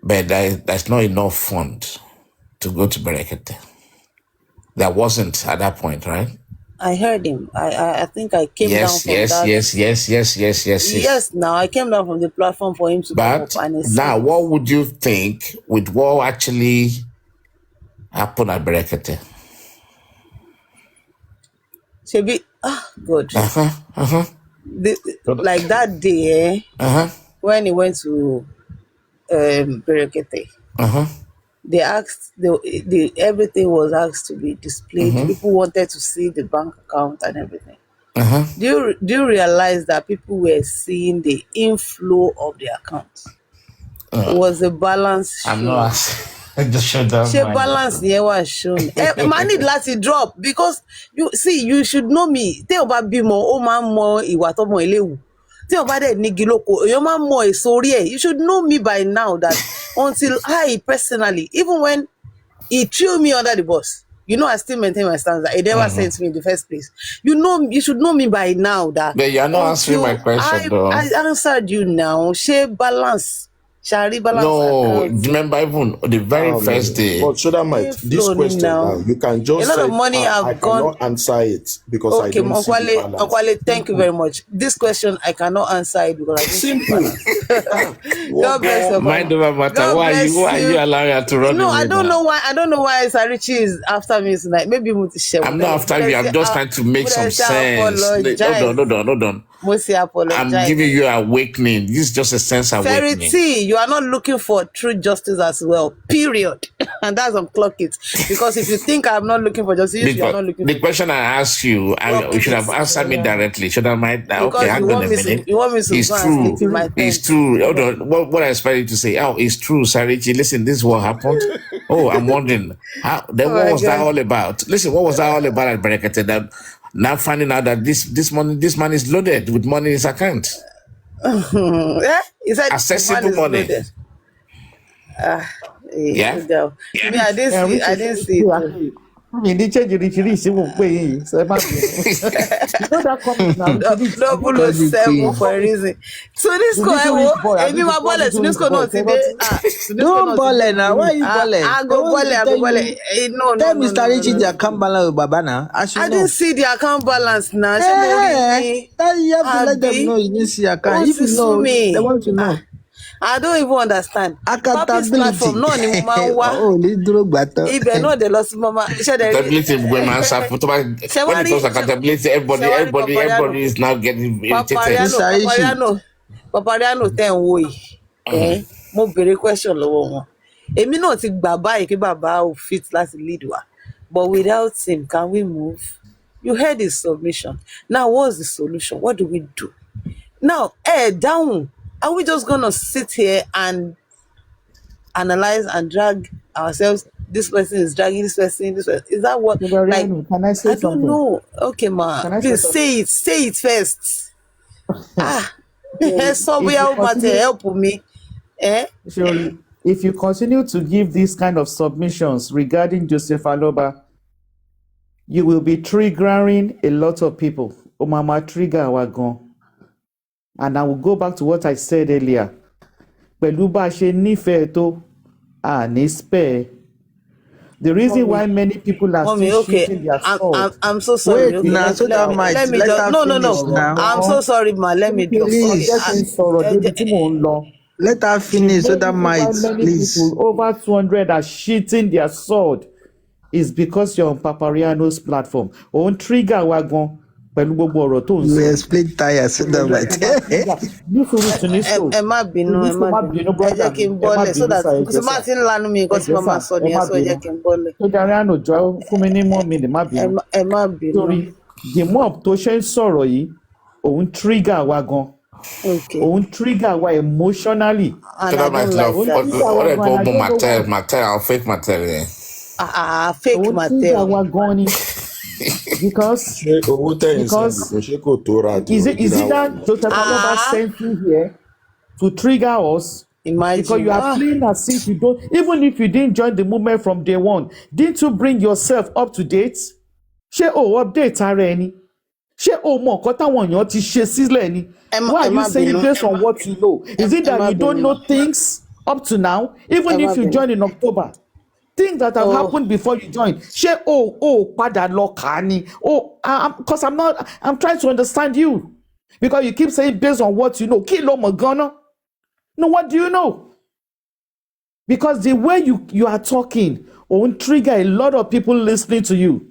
But there's not enough fund to go to Berekete. There wasn't at that point, right? I heard him. I think I came down from that. Yes. Now I came down from the platform for him to come up But and he now, said, what would you think with what actually happened at Berekete? Shebi, good. Like that day, when he went to Berekete, they asked, everything was asked to be displayed. People wanted to see the bank account and everything. Do you realize that people were seeing the inflow of the accounts? Was the balance shown? I'm not asking. I just shut down. Shey balance yẹn was shown. Man need láti drop because you should know me. Tí o bá bímọ, ó máa ń mọ ìwà tọ́mọ eléwu. Tí o bá dẹ̀ nígi lóko, èèyàn máa ń mọ èso orí ẹ̀. You should know me by now that until I personally, even when he threw me under the bus, I still maintain my stance that he never sent me in the first place. You should know me by now that. But you're not answering my question, though. I answered you now. Shey balance. No, remember even the very first day. But Sodamite, this question now, you can just a lot of money I cannot answer it because I don't see the balance. Okwale, thank you very much. This question I cannot answer it because I don't see the balance. God bless you. Mind over matter. Why are you allowing her to run? No, I don't know why Sarichi is after me tonight. Maybe I'm not after you. I'm just trying to make some sense. Hold on. I'm giving you an awakening. This is just a sense awakening. Verity, you are not looking for true justice as well. Period. And that's on clock it. Because if you think I'm not looking for justice, you are not looking for the question I asked you, you should have answered me directly. Should I mind? Okay, hang on a minute. You want me to it's true. It's true. Hold on. What I expect you to say? Oh, it's true, Sarichi. Listen, this is what happened. Oh, I'm wondering. What was that all about? Listen, what was that all about at Berekete? That now finding out that this man is loaded with money in his account. He said accessible money. Yeah. Me, I didn't see it. Double 07 for a reason. So this don't ball now. Why you balling? I go balling. No. Tell Mr. Richie the account balance with Baba now. I didn't see the account balance now. You have to let them know you didn't see account. If you know, they want to know. I don't even understand. Accountability. Platform náà ni mo máa ń wá. Ibẹ̀ náà dé lọ sí mama. Accountability when it comes to accountability, everybody is now getting irritated. Papariano tẹ̀ ń wo yìí. Mo bèrè question lọ́wọ́ wọn. Èmi náà ti gbà báyìí kí bàbá ò fit láti lead wa. But without him, can we move? You heard his submission. Now, what's the solution? What do we do? Now, down. Are we just going to sit here and analyze and drag ourselves? This person is dragging this person. Is that what? Like, can I say something? I don't know. Okay, ma. Please say it first. So we are to help me. If you continue to give these kind of submissions regarding Joseph Aloba, you will be triggering a lot of people. Omama trigger wagon. And I will go back to what I said earlier. Pẹ̀lú bá ṣe nífẹ̀ẹ́ tó, ní spare. The reason why many people are still shooting their swords. I'm so sorry. Wait, now, so that might let me just, no. I'm so sorry, ma. Let me please. Let her finish so that might, please. People, over 200 are shooting their sword. Is because you're on Papariano's platform. On trigger wagon. We explain tires so that might. Ẹ má bínú. Ẹ jẹ́ kí n bọ́lẹ̀ so that kò má ti ń lanu mi nǹkan tí mo máa sọ nìyẹn so ẹ jẹ́ kí n bọ́lẹ̀. Papariano jọ fún mi ní mọ́ mi lè má bínú. Ẹ má bínú. Torí the mob tó ṣe ń sọ̀rọ̀ yìí, òun trigger wa gan. Òun trigger wa emotionally. And I don't like that. Fake material. ṣé owó tẹ̀yìn sẹ́ndì fún ṣé kò tó ra di is it original that one? Joseph Aloba sent you here to trigger us? Because Imagine. you are playing as if you don't, even if you didn't join the movement from day one, didn't you bring yourself up to date? Ṣé o update ara ẹni? Ṣé o mọ nǹkan táwọn èèyàn ti ṣe sílẹ̀ ni? Why are you saying based on what you know? Is it that you don't know things up to now? Even if you join in October, things that have happened before you join. Ṣé o padà lọ kà á ni? Because I'm trying to understand you. Because you keep saying based on what you know. Kí ló mọ̀ gan-an? No, what do you know? Because the way you are talking won't trigger a lot of people listening to you.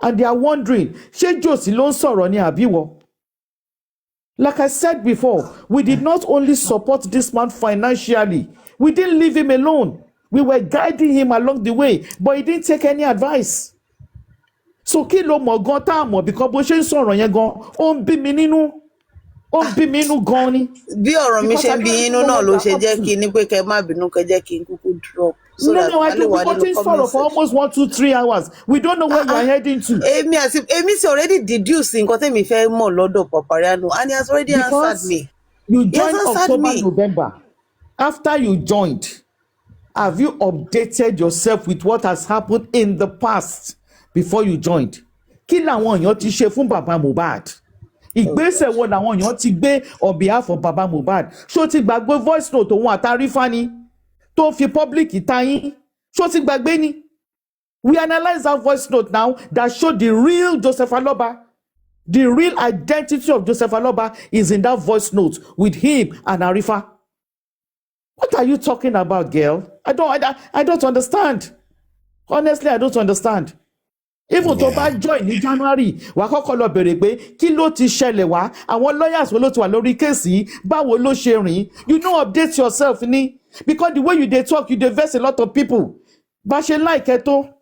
And they are wondering, ṣé Josie ló ń sọ̀rọ̀ ni àbí wọ? Like I said before, we did not only support this man financially, we didn't leave him alone. We were guiding him along the way, but he didn't take any advice. So kí ló mọ̀ gan tá a mọ̀ because bó ṣe ń sọ̀rọ̀ yẹn gan, ó ń bí mi nínú. Ó ń bí mi nínú gan ni. Bí ọ̀rọ̀ mi ṣe ń bí inú náà ló ṣe jẹ́ kí n ní pé kẹ́ má bínú kẹ́ jẹ́ kí n kúkú drop. No, I don't. We continue follow for almost 1, 2, 3 hours. We don't know where you are heading to. Èmi already deduced nǹkan tẹ́mi fẹ́ mọ̀ lọ́dọ̀ Papariano, and he has already answered me. You joined October, November. After you joined, have you updated yourself with what has happened in the past before you joined? Kí làwọn èèyàn ti ṣe fún Baba Mohbad? Ìgbésẹ̀ wo làwọn èèyàn ti gbé on behalf of Baba Mohbad? Ṣó ti gbàgbé voice note òun àtàrífà ni? Tó fi public ìtayín? Ṣó ti gbàgbé ni? We analyze that voice note now that showed the real Joseph Aloba. The real identity of Joseph Aloba is in that voice note with him and Arifa. What are you talking about, girl? I don't understand. Honestly, I don't understand. Even tó bá join ní January, wàá kọ́kọ́ lọ bèrè pé kí ló ti ṣẹlẹ̀ wá? Àwọn lawyers wo ló ti wà lórí kéèsì? Báwo ló ṣe rìn? You know, update yourself ni. Because the way you dey talk, you dey vex a lot of people. Bá ṣe like ẹ tó.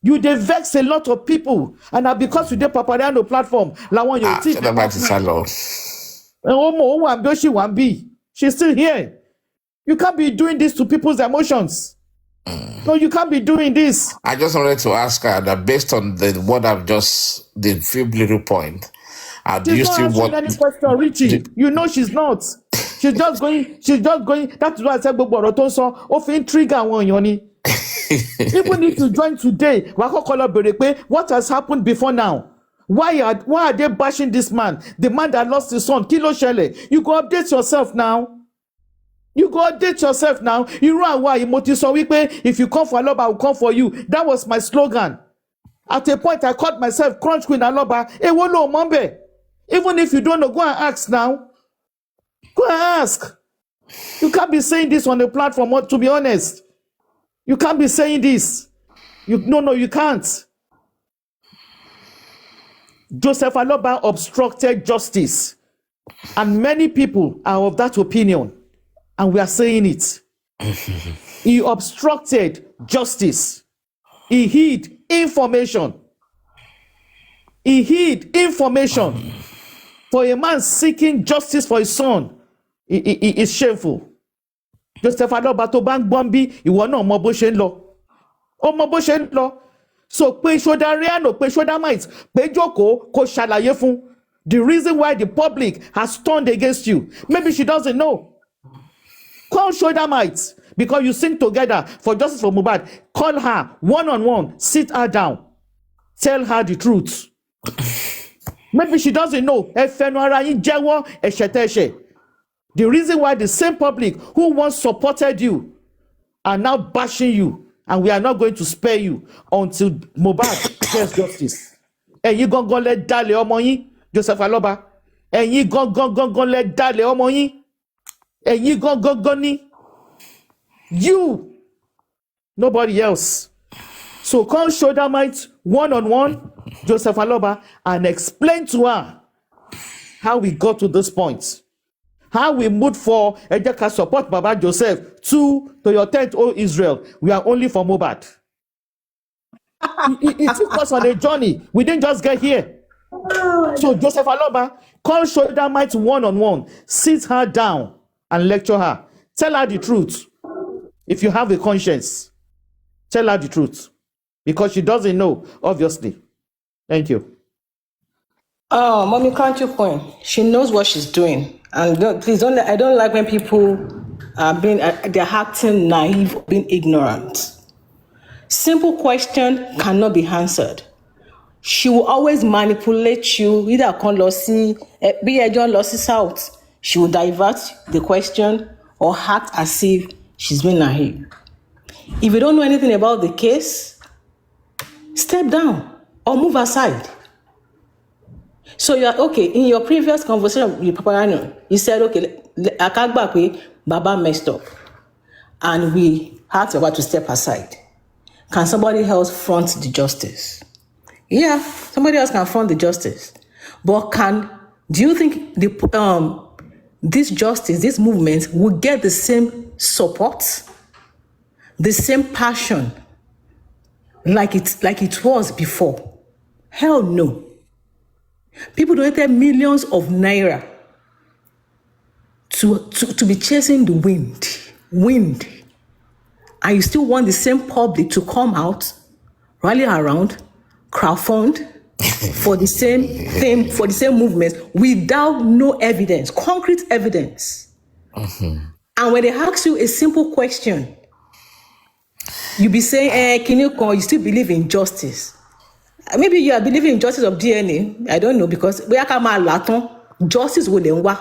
You dey vex a lot of people, and na because you dey Papariano platform, làwọn yóò tí. Ṣé bá ti sá lọ? Ọmọ òun wà bí ó ṣì wà bí. She's still here. You can't be doing this to people's emotions. No, you can't be doing this. I just wanted to ask her that based on what I've just the few little point, do you still want? Any question, Richie? You know she's not. She's just going. That's why I said gbogbo ọ̀rọ̀ tó ń sọ. Ó fi ń trigger àwọn èèyàn ni. Even if you join today, wàá kọ́kọ́ lọ bèrè pé what has happened before now? Why are they bashing this man? The man that lost his son. Kí ló ṣẹlẹ̀? You go update yourself now. You go update yourself now. Irú àwa yìí mo ti sọ wípé if you come for Aloba, I will come for you. That was my slogan. At a point, I called myself Crunch Queen Aloba. Èwo ló mọ̀ ńbẹ̀? Even if you don't know, go and ask now. Go and ask. You can't be saying this on the platform, to be honest. You can't be saying this. No, you can't. Joseph Aloba obstructed justice. And many people are of that opinion. And we are saying it. He obstructed justice. He hid information. He hid information. For a man seeking justice for his son, it is shameful. Joseph Aloba tó bá ń gbọ́n bí ìwọ náà mọ bó ṣe ń lọ. Ó mọ bó ṣe ń lọ. So pé Sodariano, pé Sodamite, pé Joko kó ṣàlàyé fún. The reason why the public has turned against you. Maybe she doesn't know. Call Sodamite because you sing together for justice for Mohbad. Call her one-on-one. Sit her down. Tell her the truth. Maybe she doesn't know. Ẹfẹnu ara yín jẹ́wọ́ ẹ̀ṣẹ̀ tẹ́ ṣẹ̀. The reason why the same public who once supported you are now bashing you, and we are not going to spare you until Mohbad gets justice. Ẹ̀yin gangan lẹ dalẹ̀ ọmọ yín, Joseph Aloba. Ẹ̀yin gangan lẹ dalẹ̀ ọmọ yín. Ẹ̀yin gangan ni. You, nobody else. So call Sodamite one-on-one, Joseph Aloba, and explain to her how we got to this point. How we moved for Ejeka support Baba Joseph to your tent, O Israel. We are only for Mohbad. It took us on a journey. We didn't just get here. So Joseph Aloba, call Sodamite one-on-one. Sit her down and lecture her. Tell her the truth. If you have a conscience, tell her the truth. Because she doesn't know, obviously. Thank you. Oh, mommy, can't you point? She knows what she's doing, and please don't. I don't like when people are being they're acting naive, being ignorant. Simple question cannot be answered. She will always manipulate you. Either kan lọ sí bí ẹjọ́ lọ sí south, she will divert the question or act as if she's being naive. If you don't know anything about the case, step down or move aside. So you are okay. In your previous conversation with Papalule, you said, okay, Akagba pe Baba messed up, and we had to about to step aside. Can somebody else front the justice? Yeah, somebody else can front the justice. But do you think this justice, this movement will get the same support, the same passion like it was before? Hell no. People donated millions of naira to be chasing the wind. And you still want the same public to come out, rally around, crowdfund for the same thing, for the same movement without no evidence, concrete evidence. And when they ask you a simple question, you be saying, can you still believe in justice? Maybe you are believing in justice of DNA. I don't know, because justice will then work.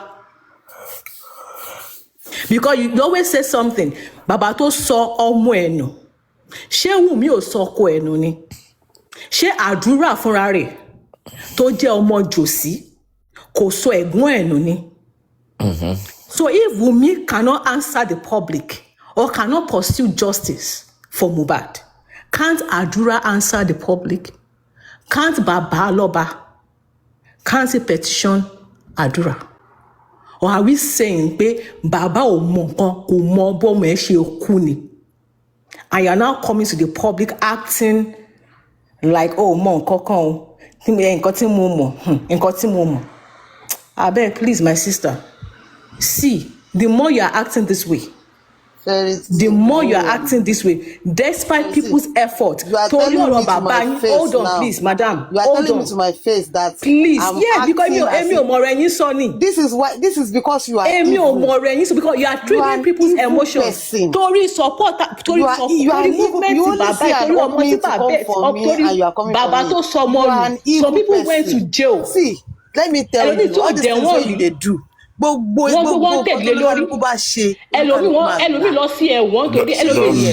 Because you always say something, Baba tó sọ ọmọ ẹnu. Ṣé Wùmí ò sọ ọkọ ẹnu ni? Ṣé àdúrà fúnra rẹ̀ tó jẹ́ ọmọ jòsí kò sọ ẹ̀gbọ́n ẹnu ni? So if Wùmí cannot answer the public or cannot pursue justice for Mohbad, can't Adura answer the public? Can't Baba Loba? Can't he petition Adura? Or are we saying pé Baba ò mọ nǹkan, kò mọ bọ́mọ ẹ̀ ṣe kú ni? And you are now coming to the public acting like, oh, mọ nǹkan kan o, nǹkan tí mo mọ̀, nǹkan tí mo mọ̀. Abeg, please, my sister, see, the more you are acting this way, the more you are acting this way, despite people's effort. You are telling me to my face Hold on, now. please, madam. You are Hold telling on. me to my face that Please, I'm yeah, because acting this is why. This is because you are evil. because you are triggering people's emotions. Person. Torí support, torí You are movement you only Baba, see an torí ọmọ opening tí to come for me, and you are coming Baba for me. tó sọ You are ọmọ an nù. evil Some people person. went to jail. See, let me tell you, all these things what you dey do. Gbogbo nǹkan tó lókàlùkù bá ṣe, olúkàlùkù máa gbà.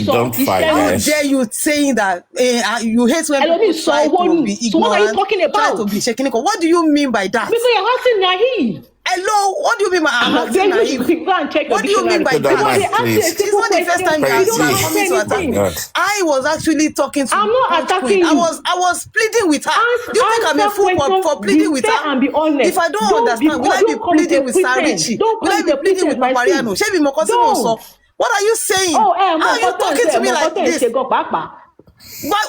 Don't fight, How guys. dare you saying that you hate when people try to be ignorant, So what are you talking about? try to be shaking? What do you mean by that? Because you're acting naive. Hello, what do you mean by I'm acting naive? Go and check your What do you mean by dictionary. that? It's It's not the first time you are coming to attack me. I was actually talking to I'm not Punch attacking Queen. you. I was pleading with her. Do you think I'm a fool for pleading with her? And be honest. If I don't understand, will I be pleading with Sarichi? Will I be pleading with Papariano? Ṣé mi mọ̀ kọ́ sí mo sọ? What are you saying? How are you talking to me like this?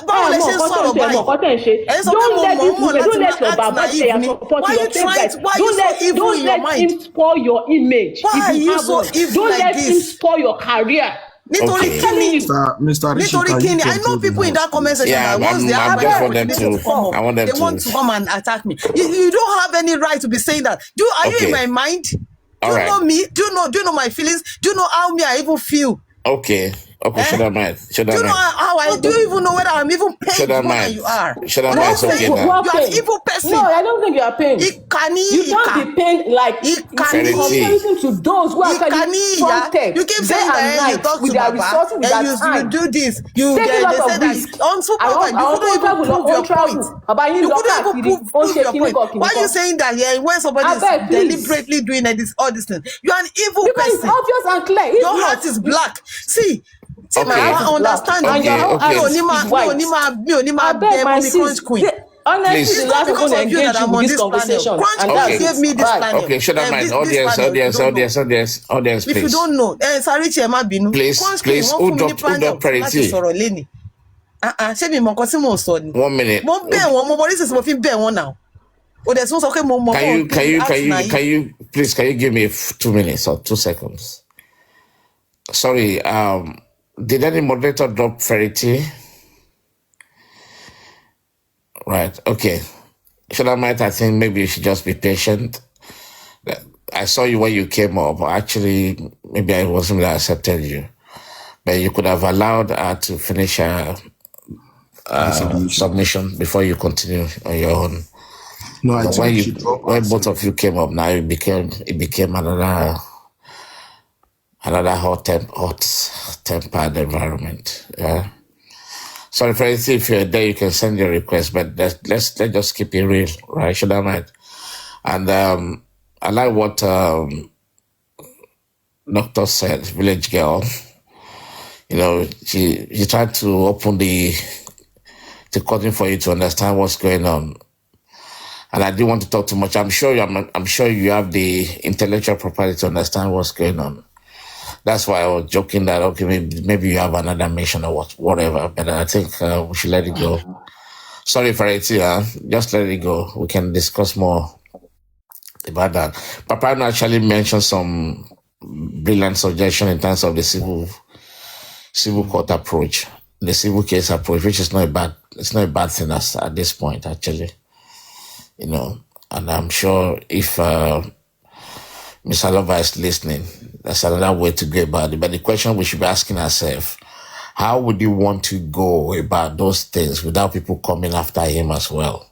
Báwo lẹ ṣe ń sọ̀rọ̀ báyìí? Ẹ sọ pé mo mọ̀ mọ̀ láti máa act naive ni. Why you so evil in your mind? Don't let him spoil your image. Why are you so evil like this? Don't let him spoil your career. Nítorí kíni? Mr. Rishi, Nítorí kíni? I know people in that comment section that once they have an opportunity to come up, they want to come and attack me. You don't have any right to be saying that. Are you in my mind? Do you know me? Do you know my feelings? Do you know how me I even feel? Okay, should I mind? Do you know how I do you even know whether I'm even paying more than you are? Should I mind? Okay, you are an evil person. No, I don't think you are paying. You can't be paying like in comparison to those who are actually fronted. You keep saying that you talk to Baba and you do this. You they say that on supervised. You couldn't even prove your point. You couldn't even prove your point. Why are you saying that when somebody is deliberately doing all these things? You are an evil person. Because it's obvious and clear. Your heart is black. See, my understanding. Honestly, it's not because of you that I'm on this conversation. Crunch gave me this planet. Okay, should I mind? Audience, please. If you don't know, Sarichi Ema Binu. Please, hold up, parity. 1 minute. Can you please give me 2 minutes or 2 seconds? Sorry, did any moderator drop Verity? Right. Okay. Shulamite, I think maybe you should just be patient. I saw you when you came up. Actually, maybe I wasn't that accepted you. But you could have allowed her to finish her submission before you continue on your own. No, I But when think you she dropped when both herself. of you came up, now it became another hot tempered environment. Yeah. Sorry for anything. If you're there, you can send your request. But let's just keep it real, right? Should I mind? And I like what Doctor said. Village girl. You know, she tried to open the curtain for you to understand what's going on. And I didn't want to talk too much. I'm sure you have the intellectual property to understand what's going on. That's why I was joking that okay, maybe you have another mission or whatever. But I think we should let it go. Sorry for it, just let it go. We can discuss more about that. Papa actually mentioned some brilliant suggestion in terms of the civil court approach, the civil case approach, which is not a bad thing at this point, actually. You know, and I'm sure if Ms. Alova is listening, that's another way to go about it. But the question we should be asking ourselves, how would you want to go about those things without people coming after him as well?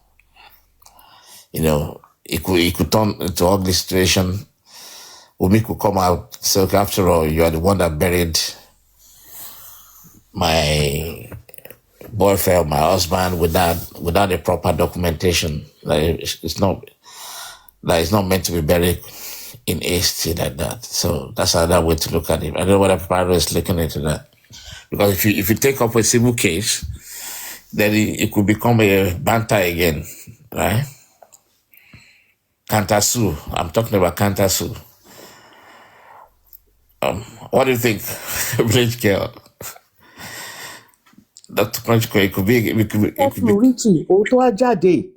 You know, it could turn into an ugly situation. Umi could come out, so after all, you are the one that buried my boyfriend, my husband, without a proper documentation. Like it's not meant to be buried in haste like that. So that's another way to look at it. I don't know whether Paro is looking into that. Because if you take up a civil case, then it could become a banter again, right? Cantasu. I'm talking about Cantasu. What do you think, Village Girl? Dr. Crunchko, it could be. Richie, òótọ́ á jáde.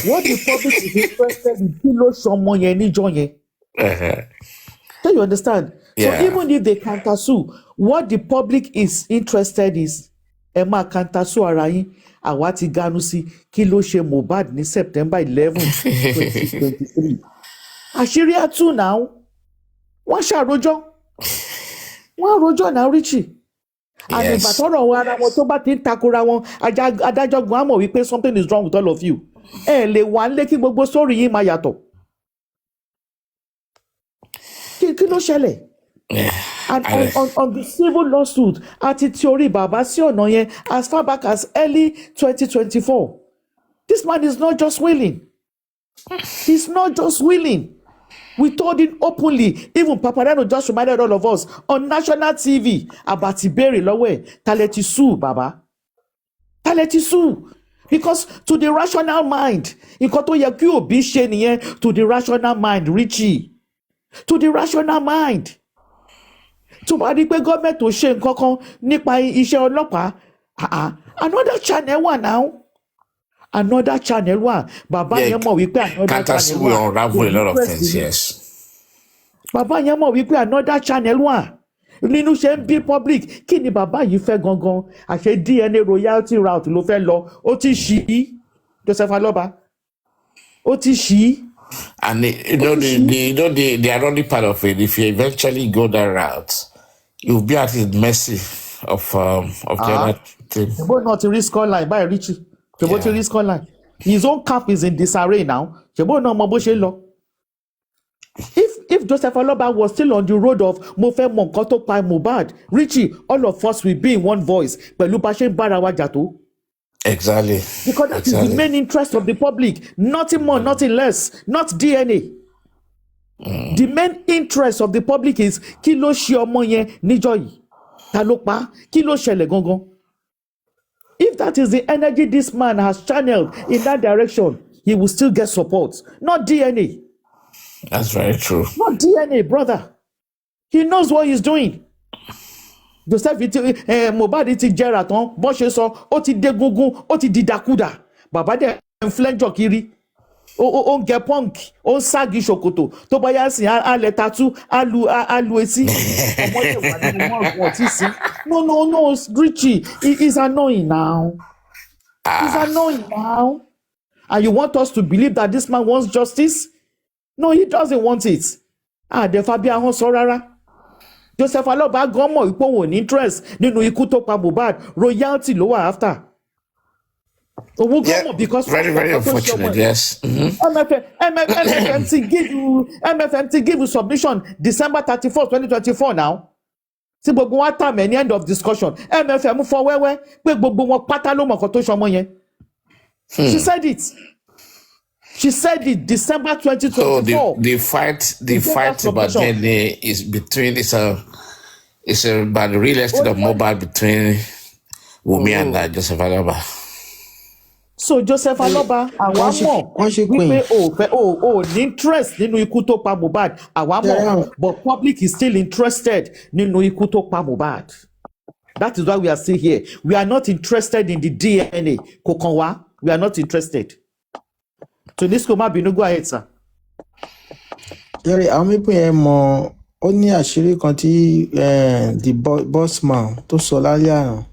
What the public is interested in kí ló ṣọmọ yẹn níjọ́ yẹn. Do you understand? Yeah. So even if they counter sue, what the public is interested is ẹ máa counter sue ara yín. Àwa ti ganu sí kí ló ṣe Mohbad ní September 11, 2023. Àṣírí á tú náà. Wọ́n ṣàròjọ́. Wọ́n àròjọ́ náà Richie. And ìgbà tọ́rọ̀ ara wọn tó bá ti ń takora wọn, adájọ́ gan á mọ̀ wípé something is wrong with all of you. Ẹ lè wà nílé kí gbogbo sórí yín máa yàtọ̀. Kí ló ṣẹlẹ̀? And on the civil lawsuit, àti ti orí bàbá sí ọ̀nà yẹn as far back as early 2024. This man is not just willing. He's not just willing. We told him openly. Even Paparano just reminded all of us on national TV about ìbéèrè lọ́wọ́ ẹ̀. Talẹ̀ ti sue, Baba. Talẹ̀ ti sue. Because to the rational mind, nǹkan tó yẹ kí òbí ṣe nìyẹn to the rational mind, Richie. To the rational mind. Tó bá rí pé gọ́ọ̀mẹ̀ntì ò ṣe nǹkan kan nípa iṣẹ́ ọlọ́pàá, another channel wà now. Another channel wà. Bàbá yẹn mọ̀ wípé another channel wà. Will unravel a lot of things, yes. Bàbá yẹn mọ̀ wípé another channel wà. Nínú ṣe ń bí public, kí ni bàbá yìí fẹ́ gangan? Àṣẹ DNA royalty route ló fẹ́ lọ. Ó ti ṣí Joseph Aloba. Ó ti ṣí. And the ironic part of it, if you eventually go that route, you'll be at the mercy of the other team. Ṣèbó náà ti rí scoreline báyìí Richie. Ṣèbó ti rí scoreline. His own camp is in disarray now. Ṣèbó náà mọ bó ṣe lọ. If Joseph Aloba was still on the road of mo fẹ́ mọ nǹkan tó pa Mohbad, Richie, all of us will be in one voice pẹ̀lú bá ṣe ń bára wa jà tó. Exactly. Because that is the main interest of the public. Nothing more, nothing less. Not DNA. The main interest of the public is kí ló ṣe ọmọ yẹn níjọ́ yìí? Ta ló pa? Kí ló ṣẹlẹ̀ gangan? If that is the energy this man has channeled in that direction, he will still get support. Not DNA. That's very true. Not DNA, brother. He knows what he's doing. Joseph Mohbad ti jẹrà tán bó ṣe sọ ó ti dé gungun ó ti dìdàkudà bàbá dẹ̀ ń flẹ́jọ̀ kiri ó ń gẹ punk ó ń ságì ṣòkòtò tó bá yá sí alẹ́ tatú alu etí ọmọdé wà nínú mọ́ọ̀gùn ọ̀tí sí. No, Richie, he is annoying now. He's annoying now. And you want us to believe that this man wants justice? No, he doesn't want it. The Fabian sọ rárá. Joseph Aloba gan mọ̀ wípé òun ò ní interest nínú ikú tó pa Mohbad, royalty ló wà after. Òun gan mọ̀ because very unfortunate, yes. MFM ti give you submission December 31st, 2024 now. Sí gbogbo wa tà mẹ́ ní end of discussion. MFM fọ wẹ́wẹ́ pé gbogbo wọn pátá ló mọ̀ nǹkan tó ṣọmọ yẹn. She said it. She said it December 2024. So the fight about DNA is between it's about the real estate of Mohbad between Wunmi and Joseph Aloba. So Joseph Aloba, àwa mọ̀ wípé o ní interest nínú ikú tó pa Mohbad. Àwa mọ̀, but public is still interested nínú ikú tó pa Mohbad. That is why we are still here. We are not interested in the DNA. Kò kàn wá. We are not interested. So this go bínú, go ahead, sir. Jerry, àwọn people yẹn mọ̀ ó ní àṣírí kan tí the bossman tó sọ lálẹ́ àná.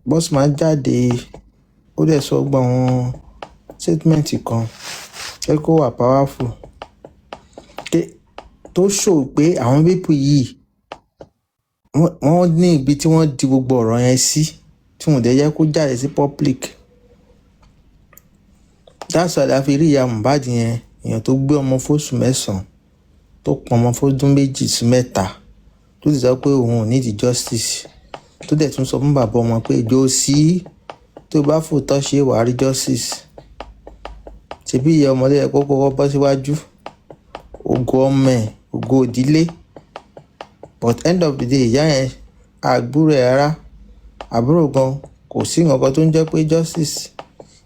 Bossman jáde ó dẹ̀ sọ gbọ́n wọn statement kan pé kó wà powerful tó show pé àwọn people yìí wọ́n ní ibi tí wọ́n di gbogbo ọ̀rọ̀ yẹn sí tí wọ́n dẹ̀ yẹ kó jáde sí public. That's why la fi rí ìyá Mohbad yẹn èèyàn tó gbé ọmọ fóṣù 9 tó pọn ọmọ fódún 2 sí 3 tó ti sọ pé òun ò need justice tó dẹ̀ tún sọ fún bàbá ọmọ pé ìjọ sí tó bá fòótọ́ ṣe wàá rí justice. Ṣebí ìyá ọmọdé yẹ kó kọ́kọ́ bọ́ síwájú ògo ọmọ ẹ̀ ògo ìdílé, but end of the day ìyá yẹn àgbúrò ẹ̀ rárá àbúrò gan kò sí nǹkan tó ń jẹ́ pé justice.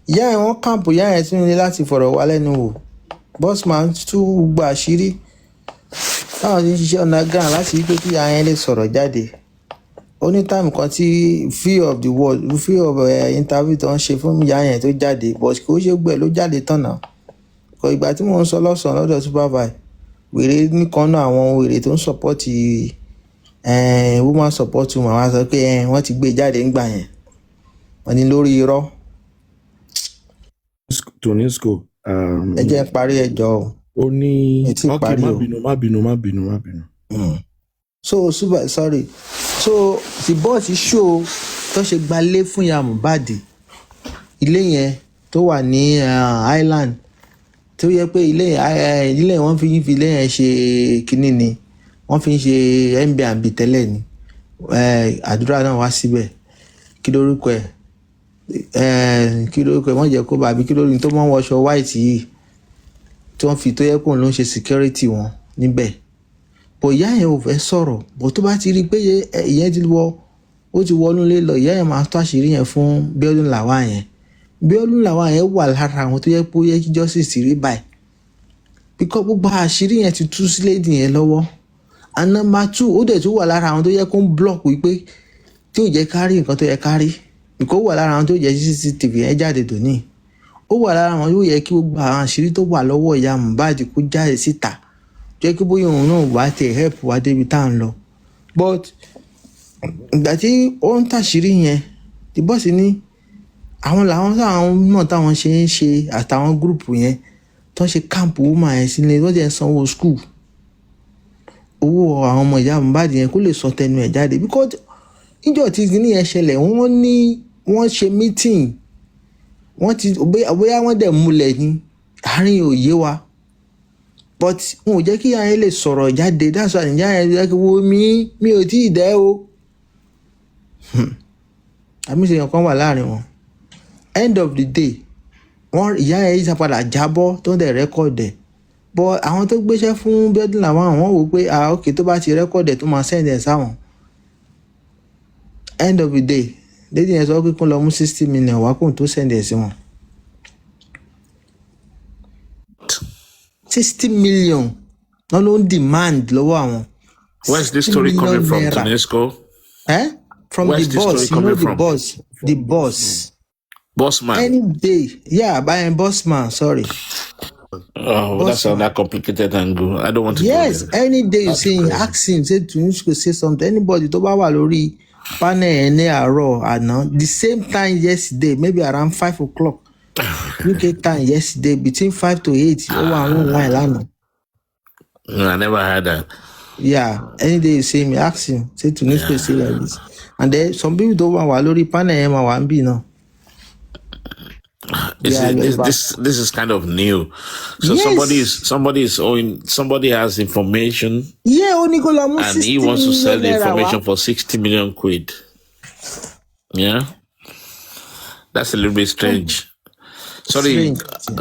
Ìyá yẹn wọ́n kàǹpù ìyá yẹn sínú ilé láti fọ̀rọ̀ wá lẹ́nu wò. Bossman tún gba àṣírí táwọn ti ń ṣiṣẹ́ underground láti rí pé kí ìyá yẹn lè sọ̀rọ̀ jáde. Ó ní táìmù kan tí fear of the world interview tó ń ṣe fún ìyá yẹn tó jáde, but kò ṣe gbẹ̀ ló jáde tán náà. Kò ìgbà tí mò ń sọ lọ́sàn-án lọ́dọ̀ supervise wèrè nìkan náà àwọn wèrè tó ń support woman support woman wá sọ pé wọ́n ti gbé jáde ńgbà yẹn wọ́n ní lórí irọ́. Tonisco. Ẹ jẹ́ parí ẹjọ́ ó ní okay, má bínú. So sorry. So the boss show tó ṣe gbalé fún ìyá Mohbad ilé yẹn tó wà ní Island tó yẹ pé ilé wọn fi ilé yẹn ṣe kínní ni wọ́n fi ń ṣe Airbnb tẹ́lẹ̀ ni àdúrà náà wá síbẹ̀ kí lórúkọ ẹ̀ wọ́n jẹ́ kó bàbí kí lórí tó mọ́ wọṣọ white yìí tí wọ́n fi tó yẹ kó ló ń ṣe security wọn níbẹ̀. Bọ̀ ìyá yẹn ò fẹ́ sọ̀rọ̀, bọ̀ tó bá ti rí pé ìyẹn ti wọnú ilé lọ, ìyá yẹn máa tó àṣírí yẹn fún Bíọ́dún Làwá yẹn. Bíọ́dún Làwá yẹn wà lára àwọn tó yẹ pé ó yẹ kí justice rí báyìí. Bíkọ́ gbogbo àṣírí yẹn ti tú sí lady yẹn lọ́wọ́. And number 2, ó dẹ̀ tún wà lára àwọn tó yẹ kó ń block wípé tí ò jẹ́ kárí nǹkan tó yẹ kárí. Bíkọ́ ó wà lára àwọn tó jẹ́ CCTV yẹn jáde dòní. Ó wà lára àwọn yóò yẹ kí gbogbo àwọn àṣírí tó wà lọ́wọ́ ìyá Mohbad kó jáde síta. Jẹ́ kí bóyá òun náà wá tẹ̀ help wá débi tá à ń lọ. But ìgbà tí ó ń tàṣírí yẹn the boss ní àwọn náà táwọn ṣe ń ṣe àtàwọn gúrùpù yẹn tó ń ṣe camp woman yẹn sílẹ̀ tó jẹ́ ń sanwó school owó àwọn ọmọ ìyá Mohbad yẹn kó lè sọ tẹnu ẹ̀ jáde because níjọ́ tí kíní yẹn ṣẹlẹ̀ wọ́n ṣe meeting wọ́n ti bóyá wọ́n dẹ̀ múlẹ̀ ní àárín òye wa. But wọn ò jẹ́ kí ìyá yẹn lè sọ̀rọ̀ jáde. That's why ìyá yẹn jẹ́ kí wo mi ò tí ì dẹ́ o. Àmì ìṣèyàn kan wà láàrin wọn. End of the day ìyá yẹn yíṣà padà jábọ́ tó ń dẹ̀ rẹ́kọ̀dẹ̀. But àwọn tó gbéṣẹ́ fún Bíọ́dún làwọn àwọn wò pé okay tó bá ti rẹ́kọ̀dẹ̀ tó máa send ẹ̀ sáwọn. End of the day lady yẹn sọ pé kó lọ mú 60 million wá kóun tó send ẹ̀ sí wọn. 60 million no ló ń demand lọ́wọ́ àwọn. Where's this story coming from, Tonesco? From the boss, you know the boss. The boss. Boss man. Any day. Yeah, by boss man, sorry. Oh, that's not complicated and good. I don't want to Yes, go there. any day you say, ask him, say Tonesco say something. Anybody tó bá wà lórí panel ní àárọ̀ àná, the same time yesterday, maybe around 5 o'clock. UK time yesterday between 5 to 8. Oh, I won't lie, Lano. I never had that. Yeah, any day you see me, ask him. Say to Nisco, say like this. And then some people don't want Walori Pana one be no. Yeah, This is kind of new. So yes. somebody has information. Yeah, only go and he wants to sell the information for 60 million quid. Yeah, that's a little bit strange. Sorry,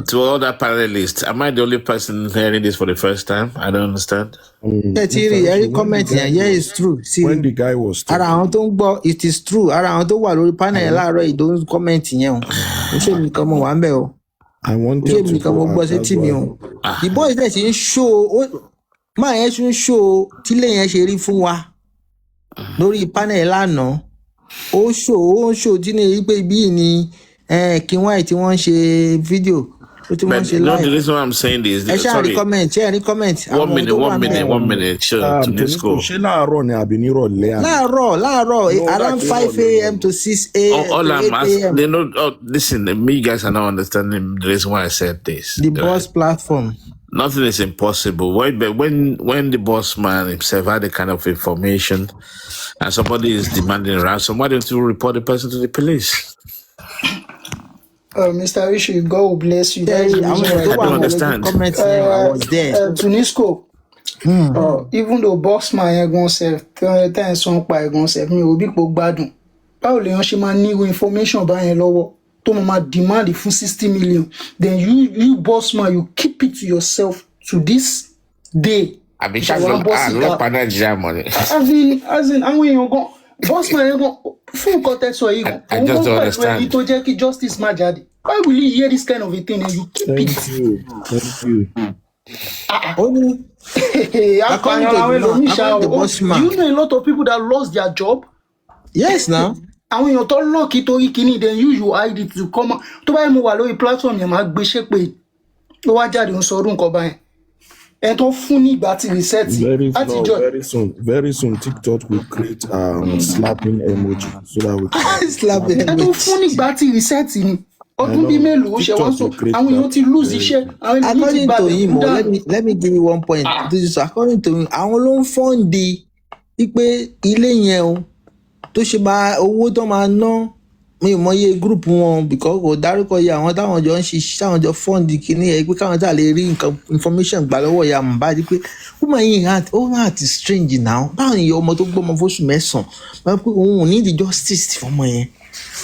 to all the panelists, am I the only person hearing this for the first time? I don't understand. Every comment here, yeah, it's true. See, when the guy was talking, it is true. Around the world, panel, don't comment here. I wanted to go out as well. The boys that in show, my actual show, till they actually fún wa. Lórí panel lánàá. Ó show tí ní pé bí ni King White wọ́n ṣe video. But the reason why I'm saying this, sorry. Comment. 1 minute. Sure, to this school. Around 5 a.m. to 6 a.m. All I'm asking, listen, me guys are not understanding the reason why I said this. The boss platform. Nothing is impossible. When the boss man himself had the kind of information and somebody is demanding ransom, why don't you report the person to the police? Mr. Rishi, God will bless you. I don't understand. I was there. Tunisco, even though boss man going to say some by going to say me will be badun. How le ṣe máa ní information bá yẹn lọ́wọ́ tó máa demand for 60 million. Then you boss man, you keep it to yourself to this day. I be sure look for Nigeria money. As in, and when you go, boss man, you go full context so you go. I just don't understand. Ito justice majadi. Why will you hear this kind of a thing and you keep it? Thank you. According to the boss man. Do you know a lot of people that lost their job? Yes, now. And when you talk lucky to ikini, then you hide it to come. To buy more lórí platform yẹn máa gbé ṣépè. Ó wá jáde ń sọ nǹkan báyẹn. Ẹ tó fún ní ìgbà tí reset. Very soon TikTok will create slapping emoji so that we can slapping emoji. Ẹ tó fún ní ìgbà tí reset ni. Ọdún bí mélòó ó ṣe wọ́n sọ àwọn èèyàn ti lose iṣẹ́. According to him, let me give you one point. This is according to him. Àwọn ló ń fọ́ǹdì pé ilé yẹn o tó ṣe máa owó tó máa ná mi ò mọye group wọn because kò dárúkọ yẹ àwọn táwọn jọ ń ṣiṣẹ́ táwọn jọ fọ́ǹdì kìíní ẹ pé káwọn tá lè rí nǹkan information gbà lọ́wọ́ ìyá Mohbad pé ó máa yin heart strange now báwo ni ọmọ tó gbọ́ ọmọ fóṣù mẹ́sàn-án báwo pé òun ò ní the justice fọmọ yẹn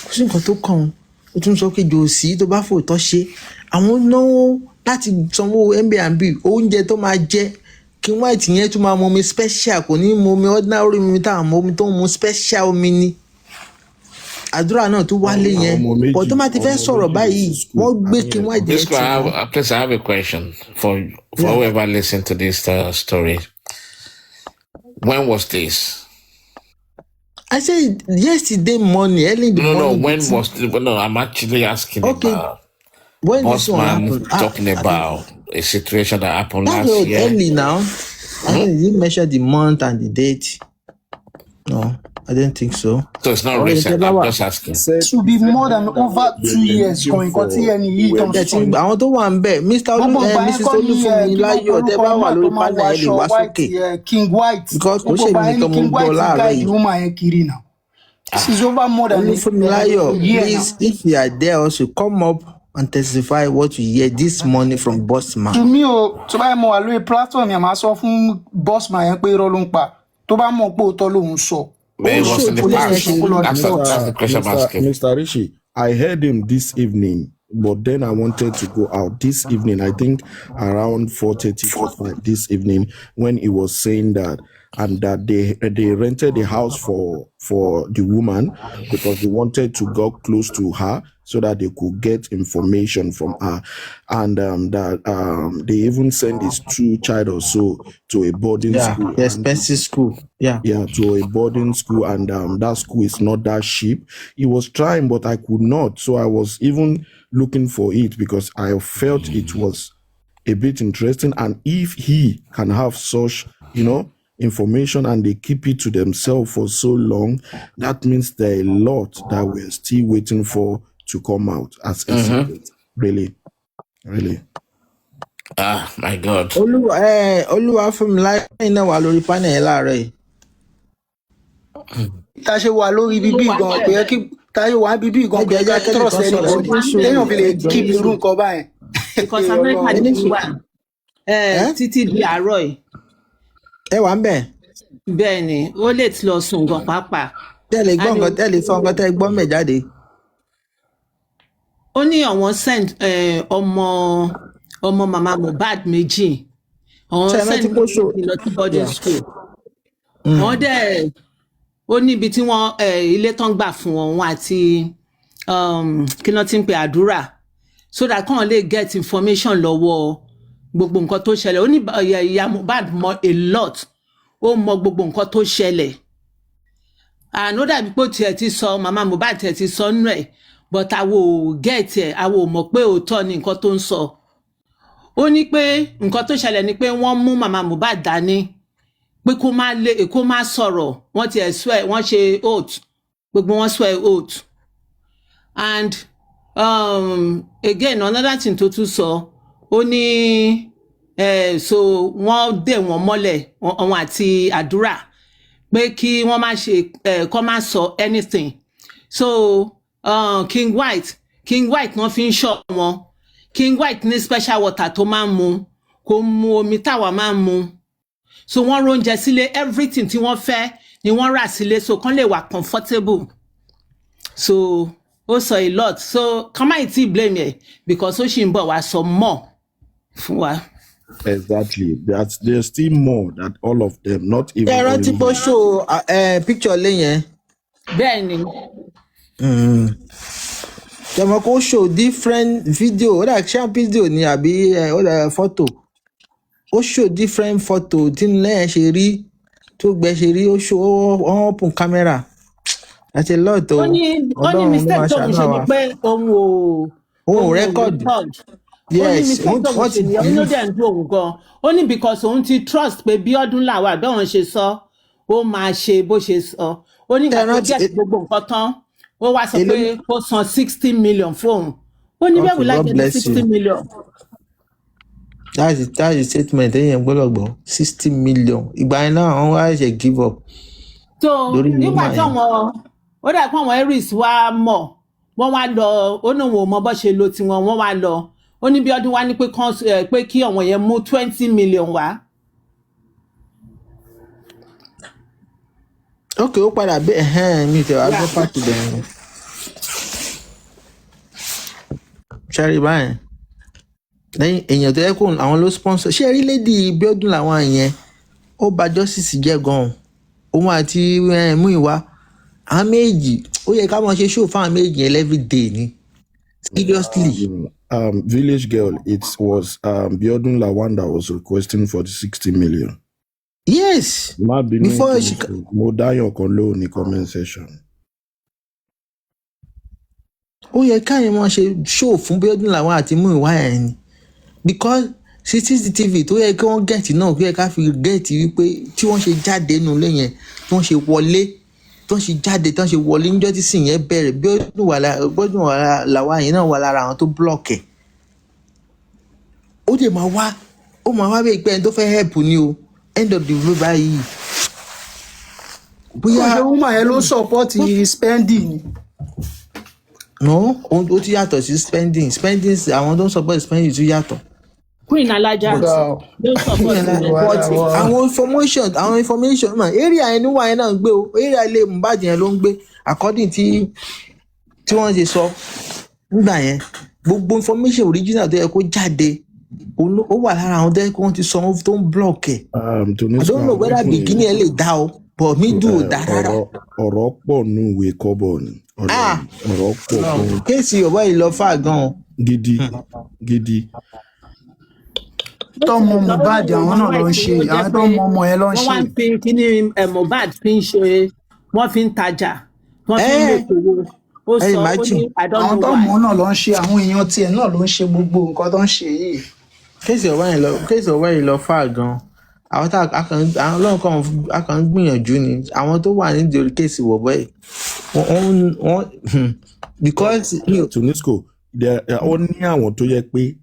kò sí nǹkan tó kàn ó tún sọ pé jòsí tó bá fòótọ́ ṣe àwọn náwó láti sanwó Airbnb oúnjẹ tó máa jẹ King White yẹn tún máa mọ omi special kò ní mọ omi ordinary omi táwọn mọ omi tó ń mu special omi ni àdúrà náà tó wálé yẹn but tó máa ti fẹ́ sọ̀rọ̀ báyìí wọ́n gbé King White yẹn tì wọ́n. Please, I have a question for whoever listened to this story. When was this? I said yesterday morning, early in the morning. No, when was it? No, I'm actually asking about when boss man talking about a situation that happened last year. Early now. I didn't measure the month and the date. No, I didn't think so. So it's not recent. I'm just asking. It should be more than over 2 years. Going àwọn tó wà ń bẹ̀ Mr. Olúfúnmi láyọ̀ tẹ́ bá wà lórí panel ẹ̀ lè wá sókè. King White. Because kò ṣe nìkan mo gbọ́ láàárọ̀ yìí. This is over more than Olúfúnmi láyọ̀, please, if you are there also come up and testify what you hear this morning from boss man. To me, tó bá mo wà lórí platform yẹn máa sọ fún boss man yẹn pé irọ́ ló ń pa. Tó bá mọ̀ pé òótọ́ lòun sọ. That's the question I'm asking. Mr. Rishi, I heard him this evening, but then I wanted to go out this evening. I think around 4:30 this evening when he was saying that and that they rented the house for the woman because they wanted to go close to her so that they could get information from her, and that they even sent his 2 child or so to a boarding school, expensive school, to a boarding school, and that school is not that cheap. He was trying, but I could not, so I was even looking for it because I felt it was a bit interesting, and if he can have such, information and they keep it to themselves for so long, that means there are a lot that we're still waiting for to come out as a secret. Really. Ah, my God. Olúwa fún mi láyé náà wà lórí panel yẹn láàárọ̀ yìí. tá a ṣe wà lórí bíbí gan kò yẹ kí tá a ṣe wà bíbí gan kò yẹ ká trust anybody téèyàn fi lè keep irú nǹkan báyẹn. because America ní ti wà títí di àárọ̀ yìí. Ẹ wà ń bẹ̀. Bẹ́ẹ̀ ni ó lè ti lọ sùn gan pàápàá. Tẹ́lẹ̀ gbọ́ nǹkan tẹ́lẹ̀ sọ nǹkan tẹ́lẹ̀ gbọ́ mẹ̀ jáde. Ó ní àwọn send ọmọ màmá Mohbad méjì. Àwọn send méjì lọ sí boarding school. Wọ́n dẹ̀ ó níbi tí wọ́n ilé tán gbà fún wọn àti kí wọ́n ti ń pè àdúrà so that kàn lè get information lọ́wọ́ gbogbo nǹkan tó ṣẹlẹ̀. Ó ní ìyá Mohbad mọ a lot. Ó mọ gbogbo nǹkan tó ṣẹlẹ̀. Àná dàbí pé tiẹ̀ ti sọ màmá Mohbad tiẹ̀ ti sọ nínú ẹ̀ but àwo get ẹ̀ àwo mọ̀ pé òótọ́ ni nǹkan tó ń sọ. Ó ní pé nǹkan tó ṣẹlẹ̀ ni pé wọ́n mú màmá Mohbad dání pé kó má sọ̀rọ̀ wọ́n ti swear wọ́n ṣe oath gbogbo wọn swear oath and again another thing tó tún sọ ó ní so wọ́n dè wọ́n mọ́lẹ̀ wọn àti àdúrà pé kí wọ́n má ṣe kó má sọ anything so King White wọ́n fi ń ṣọ́ wọn King White ní special water tó máa ń mu kò mu omi táwa máa ń mu so wọ́n róúnjẹ sílé everything tí wọ́n fẹ́ ni wọ́n rà sílé so kán lè wà comfortable so ó sọ a lot so kán má tí blame ẹ because ó ṣì ń bọ̀ wá sọ more fún wa. Exactly. There's still more that all of them, not even. Ẹ̀rọ tí bó show picture lẹ́yìn. Bẹ́ẹ̀ ni. Jọmọ kó show different video ó dà ṣé video ni àbí ó dà photo ó show different photo tí lẹ́yìn ṣe rí tó gbẹ ṣe rí ó show ó open camera àti lọ́ọ̀tọ̀ ó ní mistake tó ń ṣe ni pé òun record yes wọ́n ti ní ló dẹ̀ ń dún òun gan ó ní because òun ti trust pé bí ọdún làwọn àbẹ̀wọ̀n ṣe sọ ó máa ṣe bó ṣe sọ ó ní ìgbà tó jẹ́ gbogbo nǹkan tán ó wá sọ pé kó san 60 million fóun ó ní bẹ́ẹ̀ wò láti ní 60 million. That's the statement ẹ̀yìn gbọ́dọ̀ gbọ́ 60 million ìgbà yẹn náà wọ́n wá ṣe give up. So nígbà tí àwọn ó dà pé àwọn aries wá mọ̀ wọ́n wá lọ ó ní òun ò mọ bó ṣe lo tiwọn wọ́n wá lọ ó ní bí ọdún wá ní pé kí àwọn yẹn mú 20 million wá. Ok ó padà bẹ́ẹ̀ mi tẹ̀ wá gbọ́ pàtó bẹ́ẹ̀ ṣẹ́rí báyìí lẹ́yìn èèyàn tó yẹ kó àwọn ló sponsor ṣé rí lady Bíọ́dún làwọn yẹn ó bà justice jẹ́ gan-an òun àti Múyìwá àwọn méjì ó yẹ ká máa ṣe show fún àwọn méjì yẹn every day ni seriously. Village Girl, it was Bíọ́dún Lawan that was requesting for the 60 million. Yes. Before she mo dáyọ̀ kan lóhùn ní comment section. Ó yẹ káyọ̀ máa ṣe show fún Bíọ́dún Lawan àti Múyìwá yẹn ni because CCTV tó yẹ kí wọ́n gẹ̀ẹ́tì náà kí yẹ ká fi gẹ̀ẹ́tì wípé tí wọ́n ṣe jáde nù lẹ́yìn tí wọ́n ṣe wọlé tí wọ́n ṣe jáde tí wọ́n ṣe wọlé níjọ́ tí sì yẹn bẹ̀rẹ̀ Bíọ́dún Lawan yẹn náà wà lára àwọn tó block ẹ̀ ó dẹ̀ máa wá bẹ́ẹ̀ pé ẹni tó fẹ́ help ni o end of the road báyìí. bóyá woman yẹn ló support spending. No ó ti yàtọ̀ sí spending àwọn tó ń support spending tún yàtọ̀. Queen Alaja ló support àwọn information man area ẹni wà yẹn náà ń gbé o area ilé Mohbad yẹn ló ń gbé according tí wọ́n ṣe sọ nígbà yẹn gbogbo information original tó yẹ kó jáde ó wà lára àwọn tẹ́ kí wọ́n ti sọ wọ́n tó ń block ẹ̀. I don't know whether beginning ẹ̀ lè dá o but middle ò dá rárá. ọ̀rọ̀ pọ̀ nù ìwé kọ́bọ̀ ni ọ̀rọ̀ pọ̀ fún. kéèsì ọ̀bọ̀ yìí lọ fà gan-an. gidi. tọmọ Mohbad àwọn náà ló ń ṣe àwọn tó mọ ọmọ yẹn ló ń ṣe. wọ́n wá ń fi kíní Mohbad fi ń ṣe wọ́n fi ń tajà wọ́n fi ń lè kówó ó sọ ó ní àdánù àwọn tó mọ náà ló ń ṣe àwọn èèyàn tiẹ̀ náà ló ń ṣe gbogbo nǹkan tó ń ṣe yìí. kéèsì ọ̀bọ̀ yìí lọ fà gan-an àwọn tá a kàn ń gbìyànjú ni àwọn tó wà nídìí orí kéèsì wọ̀bọ̀ yìí wọ́n because. Tunisco ó ní àwọn tó yẹ pé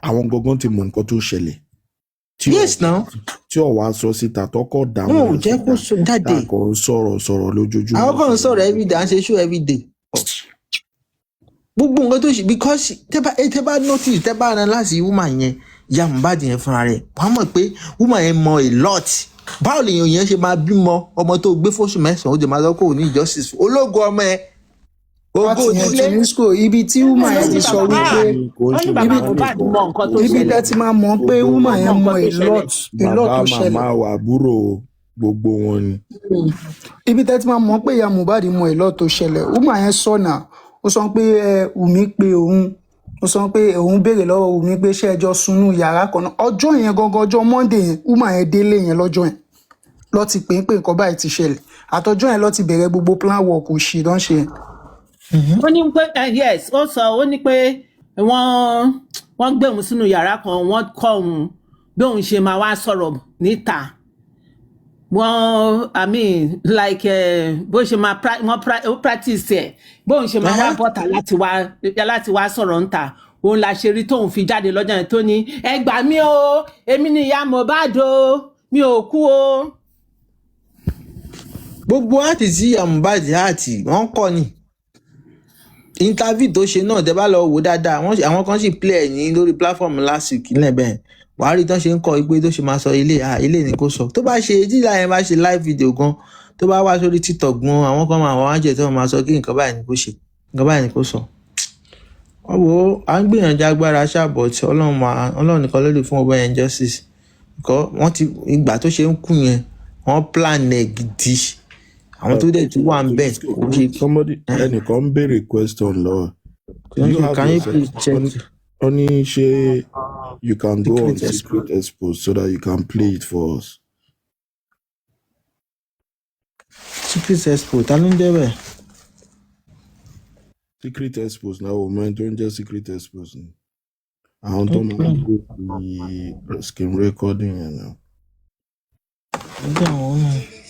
àwọn gangan ti mọ nǹkan tó ṣẹlẹ̀. Yes now. Tí ọ̀wá sọ síta tọkọ dà Wọn ò wọ́n jẹ́ kó síta jáde. tá a kàn ń sọ̀rọ̀ lójoojúmọ́. Àwọn kan ń sọ̀rọ̀ everyday, à ń ṣe show everyday. Gbogbo nǹkan tó ṣe because tẹ́ bá notice tẹ́ bá analyse woman yẹn ìyá Mohbad yẹn fúnra rẹ̀ wọ́n á mọ̀ pé woman yẹn mọ a lot. Báwo lèèyàn yẹn ṣe máa bímọ ọmọ tó gbé fóṣù mẹ́sàn-án ó jẹ́ máa lọ kó ní justice ológo ọmọ ẹ. Ògo ìdílé ibi tí woman yẹn ti sọ wípé ibi tẹ́ ti máa mọ̀ pé woman yẹn mọ a lot tó ṣẹlẹ̀. Bàbá màmá àbúrò gbogbo wọn ni. Ibi tẹ́ ti máa mọ̀ pé ìyá Mohbad mọ a lot tó ṣẹlẹ̀ woman yẹn sọ̀nà ó sọ pé Wùmí pé òun ó sọ pé òun béèrè lọ́wọ́ Wùmí pé ṣé ẹjọ́ sunú yàrá kan náà ọjọ́ yẹn gangan ọjọ́ Monday yẹn woman yẹn délé yẹn lọ́jọ́ yẹn lọ́ ti pè é pé nǹkan báyìí ti ṣẹlẹ̀ àtọjọ́ yẹn lọ́ ti bẹ̀rẹ̀ gbogbo plan work òṣì lọ́n ṣe. Ó ní pé yes ó sọ ó ní pé wọ́n gbé òun sínú yàrá kan wọ́n kọ́ òun bí òun ṣe máa wá sọ̀rọ̀ níta wọ́n I mean like bó ṣe máa wọ́n practice ẹ̀ bóun ṣe máa wá bọ́ta láti wá sọ̀rọ̀ níta òun la ṣe rí tóun fi jáde lọ́jọ́ yẹn tó ní ẹ gbà mí o èmi ni ìyá Mohbad o mi ò kú o. Gbogbo àti tí ìyá Mohbad àti wọ́n kọ́ ni interview tó ṣe náà tẹ́ bá lọ wò dáadáa àwọn kan sì play ẹ̀ ní lórí platform last week lẹ́bẹ̀ẹ́ wàá rí tán ṣe ń kọ́ igbe tó ṣe máa sọ ilé ní kó sọ tó bá ṣe jíjà yẹn bá ṣe live video gan tó bá wá sórí TikTok gan àwọn kan máa wọ́n á jẹ́ tó máa sọ kí nǹkan báyìí ní kó ṣe nǹkan báyìí ní kó sọ. wọ́n wo à ń gbìyànjú agbára ṣàbọ̀ tí Ọlọ́run nìkan ló lè fún ọba yẹn justice wọ́n ti ìgbà tó ṣe ń kú yẹn wọ́n plan ẹ̀ gidi àwọn tó dẹ̀ tún wà ń bẹ̀. ẹnìkan ń béèrè question lọ. Can you please check? Only ṣe you can go on Secret Expose so that you can play it for us. Secret Expose ta ló ń jẹ́ bẹ́ẹ̀? Secret Expose náà wò mọ́ tó ń jẹ́ Secret Expose ni. Àwọn tó máa ń gbé the screen recording yẹn náà. Ọjọ́ àwọn náà.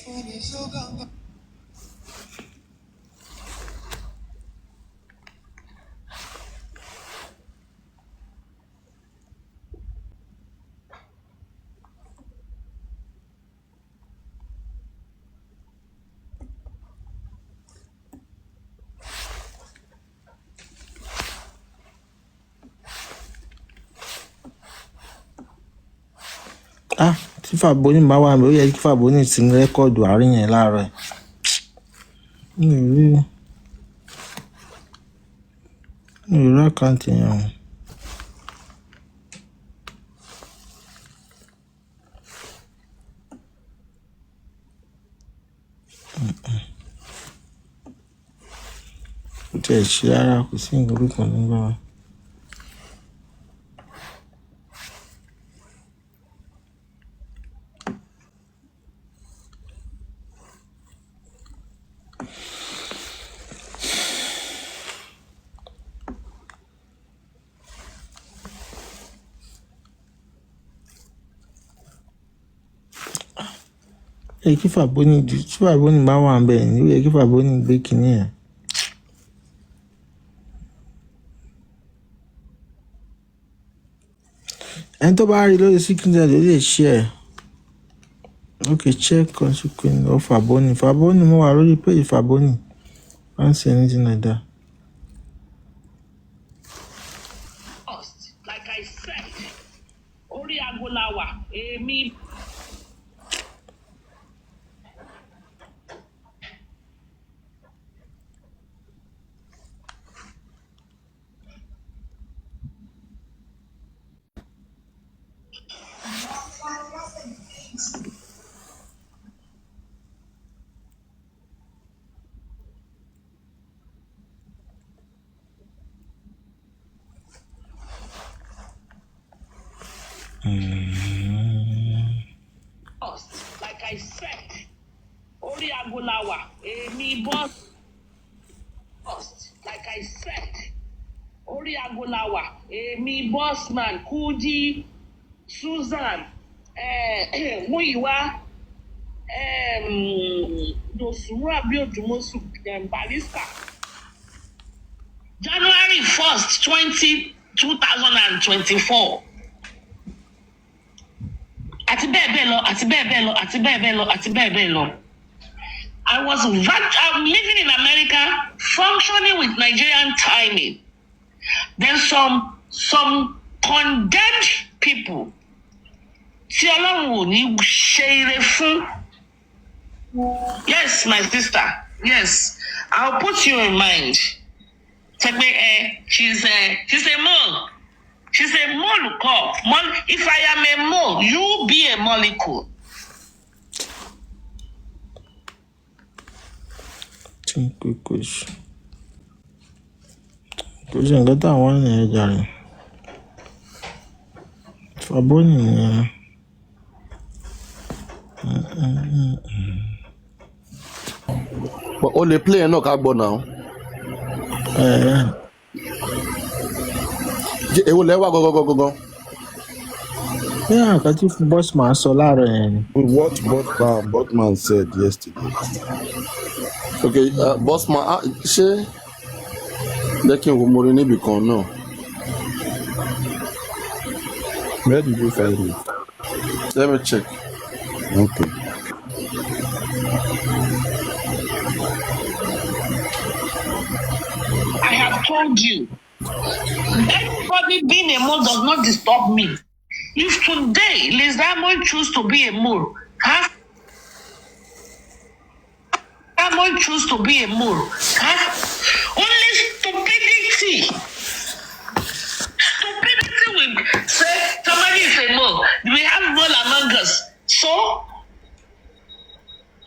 Tí Fàbóní bá wà mí ó yẹ kí Fàbóní ti ní rẹ́kọ̀dù àárín yẹn láàárọ̀ ẹ̀. Mi ò rí àkáǹtì yẹn o. Kò tiẹ̀ ṣe rárá kò sí nǹkan orúkọ nígbà wa. Yẹ kí Fàbóní bá wà ń bẹ̀ ni ó yẹ kí Fàbóní gbé kinní yẹn. Ẹni tó bá rí lórí Secret ló lè share. Okay, check consequence of Fàbóní mo wà lórí page Fàbóní. Can't say anything like that. Like I said, orí aago la wà èmi. Like I said, orí aago la wà èmi boss. Like I said, orí aago la wà èmi bossman Kudi Susan Muyiwa Dosuru Abiodumosu Barrister January 1st, 2024. Àti bẹ́ẹ̀ bẹ́ẹ̀ lọ, àti bẹ́ẹ̀ bẹ́ẹ̀ lọ, àti bẹ́ẹ̀ bẹ́ẹ̀ lọ, àti bẹ́ẹ̀ bẹ́ẹ̀ lọ. I'm living in America, functioning with Nigerian timing. Then some condemned people. Tí Ọlọ́run ò ní ṣe ire fún. Yes, my sister. Yes, I'll put you in mind. She's a mole. She's a molecule. If I am a mole, you be a molecule. Kò sí nǹkan táwọn ènìyàn jàre. Fàbọ́nì nìyẹn. But only play no ká gbọ́ now. Èwo lẹ wá gangan. Bí àǹkan tí Bossman sọ láàárọ̀ yẹn ni. What Bossman said yesterday. Okay, Bossman, ṣé jẹ́ kí n wo morin níbì kan náà. Where did you find it? Let me check. Okay. I have told you, everybody being a mole does not disturb me. If today Liz Diamond choose to be a mole, only stupidity will say somebody is a mole. We have mole among us. So,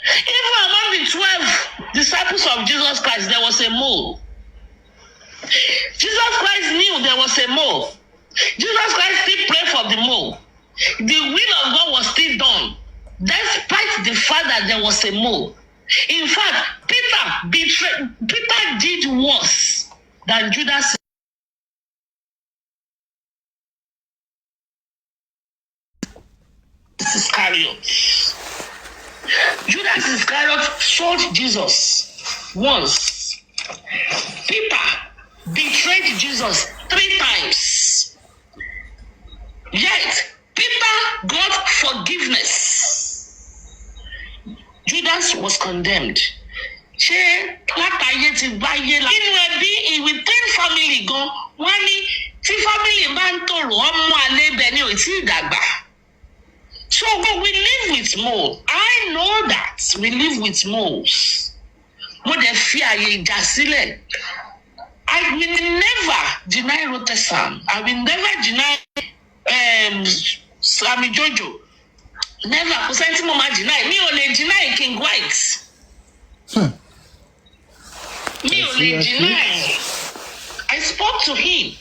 even among the 12 disciples of Jesus Christ, there was a mole. Jesus Christ knew there was a mole. Jesus Christ still prayed for the mole. The will of God was still done, despite the fact that there was a mole. In fact, Peter did worse than Judas Iscariot. Judas Iscariot sold Jesus once. Peter betrayed Jesus 3 times. Yet, Peter got forgiveness. Judas was condemned. Ṣé látàyé ti báyé la. Nínú ẹbí within family gan, wọ́n ní tí family bá ń tòrò ọmọ àlébẹ̀ ni ò tí ì dàgbà. So but we live with moles. I know that we live with moles. Mo dẹ̀ fi àyè ìjà sílẹ̀. I will never deny Rotesam. I will never deny Sammy Jojo. Never. Kò sẹ́ni tí mo máa deny. Mi ò lè deny King White. Mi ò lè deny. I spoke to him.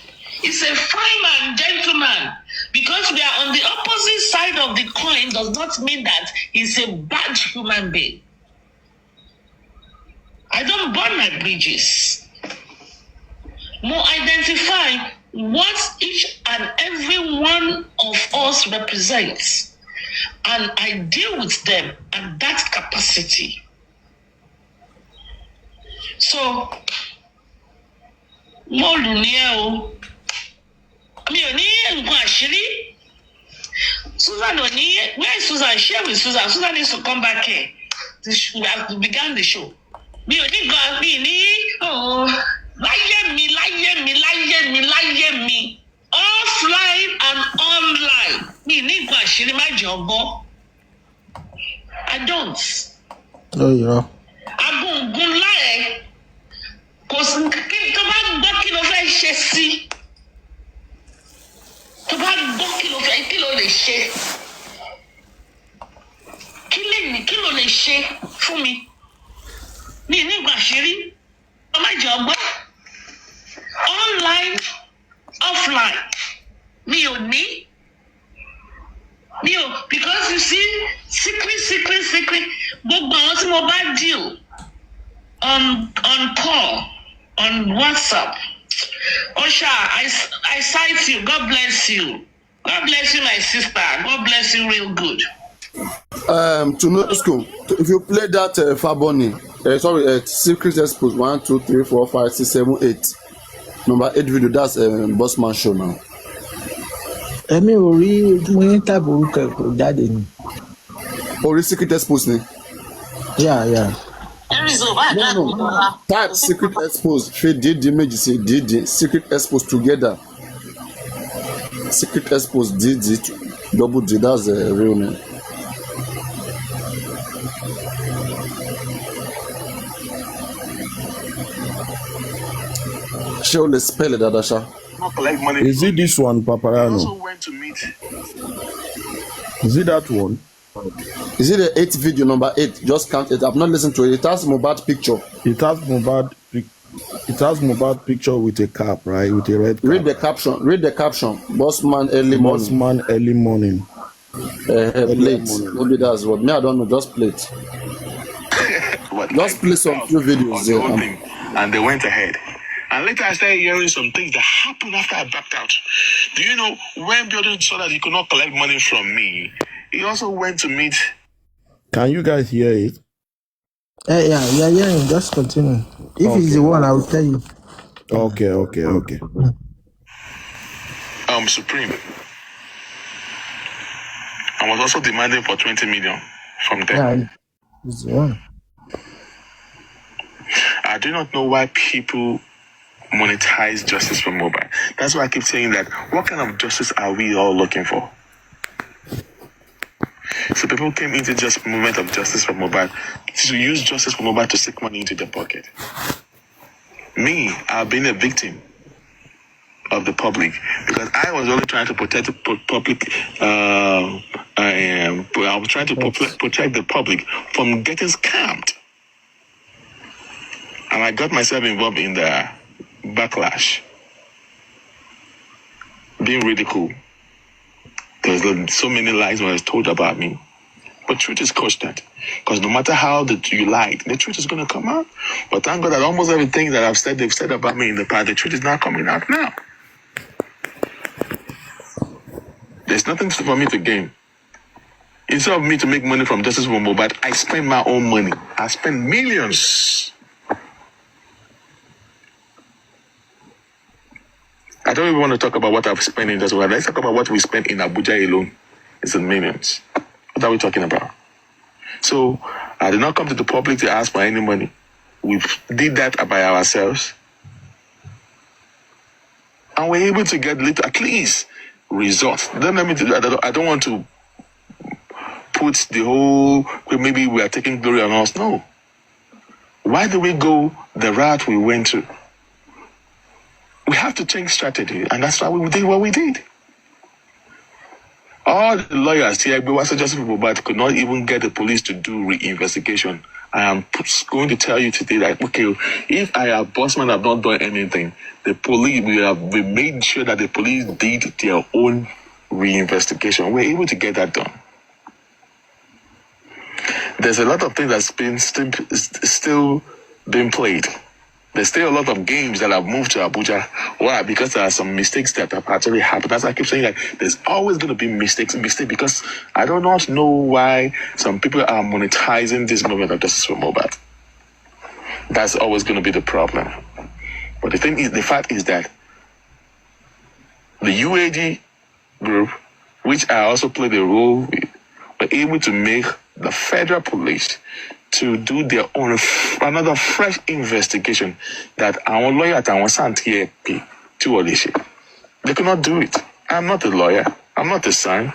He's a fine man, gentleman. Because we are on the opposite side of the coin does not mean that he's a bad human being. I don't burn my bridges. More identify what each and every one of us represents. And I deal with them at that capacity. So, mo lù ní ẹ o. Mi ò ní nǹkan àṣírí. Susan ò ní, where is Susan? Share with Susan. Susan needs to come back here. We have begun the show. Mi ò ní gan, mi ní, láyé mi. Offline and online. Mi ní nǹkan àṣírí má jẹ́ ọgbọ́n. I don't. Oh, yeah. Agungun láẹ̀. Kò sí kí tó bá gbọ́ kí ló fẹ́ ṣe sí. Tó bá gbọ́ kí ló lè ṣe. Kí ló lè ṣe fún mi? Mi ní nǹkan àṣírí. Má jẹ́ ọgbọ́n. Online, offline. Mi ò ní. Because you see, secret. Gbogbo àwọn tí mo bá deal on call, on WhatsApp. Osha, I cite you. God bless you. God bless you, my sister. God bless you real good. To know school, if you play that Faboni, Secret Expos 1, 2, 3, 4, 5, 6, 7, 8. Number 8 video, that's Boss Man show now. Èmi ò rí ojúmọ́ yín tàbí orúkọ ẹ̀ kò jáde ni. Or secret expose ni. Yeah. No. Type secret expose. Trade did image say did secret expose together. Secret expose did it. Double D, that's the real name. Show the spell it, Adasha. Is it this one, Paparano? Is it that one? Is it the 8th video, number 8? Just count it. I've not listened to it. It has Mohbad picture. It has Mohbad picture with a cap, right? With a red cap. Read the caption. Bossman early morning. Bossman early morning. Plate. Maybe that's what. Me, I don't know. Just play it. Just play some few videos there. And they went ahead. And later I started hearing some things that happened after I backed out. Do you know, when Biodun saw that he could not collect money from me, he also went to meet... Can you guys hear it? Yeah, just continue. If Okay. it's the one, I will tell you. Okay. Supreme. I was also demanding for 20 million from them. Yeah, it's the one. I do not know why people monetize justice for mobile. That's why I keep saying that. What kind of justice are we all looking for? So people came into just movement of justice for mobile to use justice for mobile to seek money into their pocket. Me, I've been a victim of the public because I was only trying to protect the public. I was trying to protect the public from getting scammed, and I got myself involved in the backlash, being ridiculed. There's so many lies was told about me. But truth is constant. Because no matter how you lie, the truth is going to come out. But thank God that almost everything that they've said about me in the past, the truth is not coming out now. There's nothing for me to gain. Instead of me to make money from justice for mobile, I spend my own money. I spend millions. I don't even want to talk about what I've spent in justice. Let's talk about what we spent in Abuja alone. It's in millions. What are we talking about? So I did not come to the public to ask for any money. We did that by ourselves. And we're able to get at least results. I don't want to put the whole, maybe we are taking glory on us. No. Why do we go the route we went to? We have to change strategy, and that's why we did what we did. All the lawyers here, justice people, but could not even get the police to do re-investigation. I am going to tell you today that, okay, if I have Bossman have not done anything, the police, we made sure that the police did their own re-investigation. We're able to get that done. There's a lot of things that's been still being played. There's still a lot of games that have moved to Abuja. Why? Because there are some mistakes that have actually happened. That's why I keep saying that there's always going to be mistakes, because I do not know why some people are monetizing this movement of justice for mobile. That's always going to be the problem. But the fact is that the UAG group, which I also played a role with, were able to make the federal police to do their own another fresh investigation that our lawyer at our Santiago to Odisha. They could not do it. I'm not a lawyer. I'm not a son.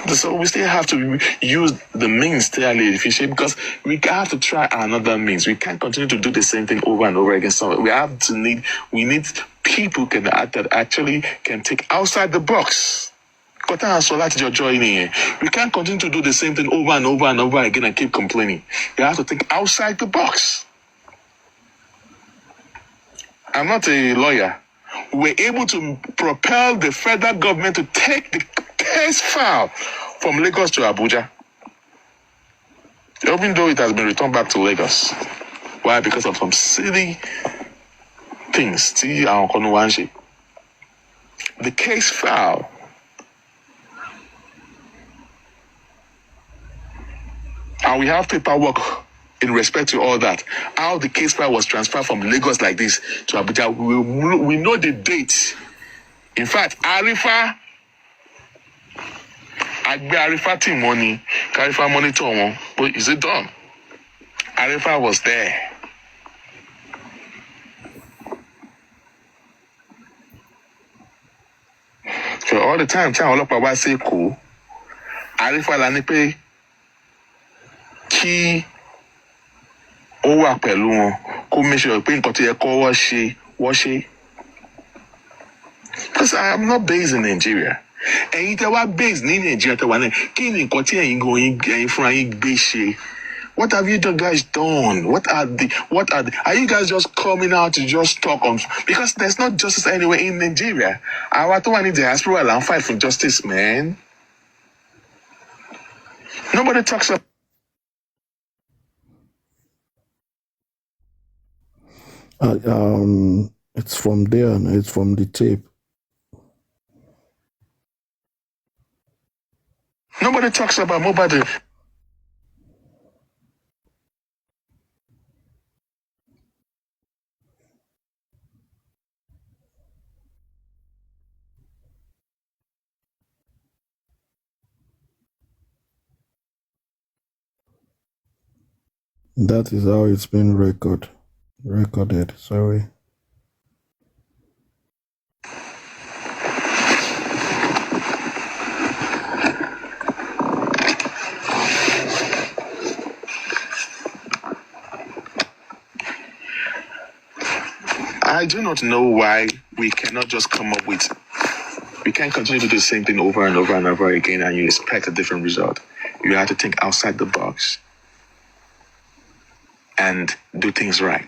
So we still have to use the means because we have to try another means. We can't continue to do the same thing over and over again. So we need people that actually can think outside the box. We can't continue to do the same thing over and over and over again and keep complaining. You have to think outside the box. I'm not a lawyer. We're able to propel the federal government to take the case file from Lagos to Abuja, even though it has been returned back to Lagos. Why? Because of some silly things. The case file and we have paperwork in respect to all that. How the case file was transferred from Lagos like this to Abuja, we know the date. In fact, Arifa team money, Arifa monitor one, but is it done? Arifa was there. So all the time, all of our say cool. Arifa la ni pé kí ó wà pẹ̀lú wọn kó make sure pé nǹkan tó yẹ kó wọ́n ṣe. Because I am not based in Nigeria. Ẹ̀yin tẹ́ wá based ní Nigeria tẹ́ wá náà kí ni nǹkan tí ẹ̀yin fúnra yín gbé ṣe? What have you guys done? What are you guys just coming out to just talk on? Because there's not justice anywhere in Nigeria. Àwa tó wà ní diaspora là ń fight for justice, man. Nobody talks about. It's from there and it's from the tape. Nobody talks about nobody. That is how it's been recorded. Sorry. I do not know why we cannot just come up with. We can't continue to do the same thing over and over and over again, and you expect a different result. You have to think outside the box and do things right.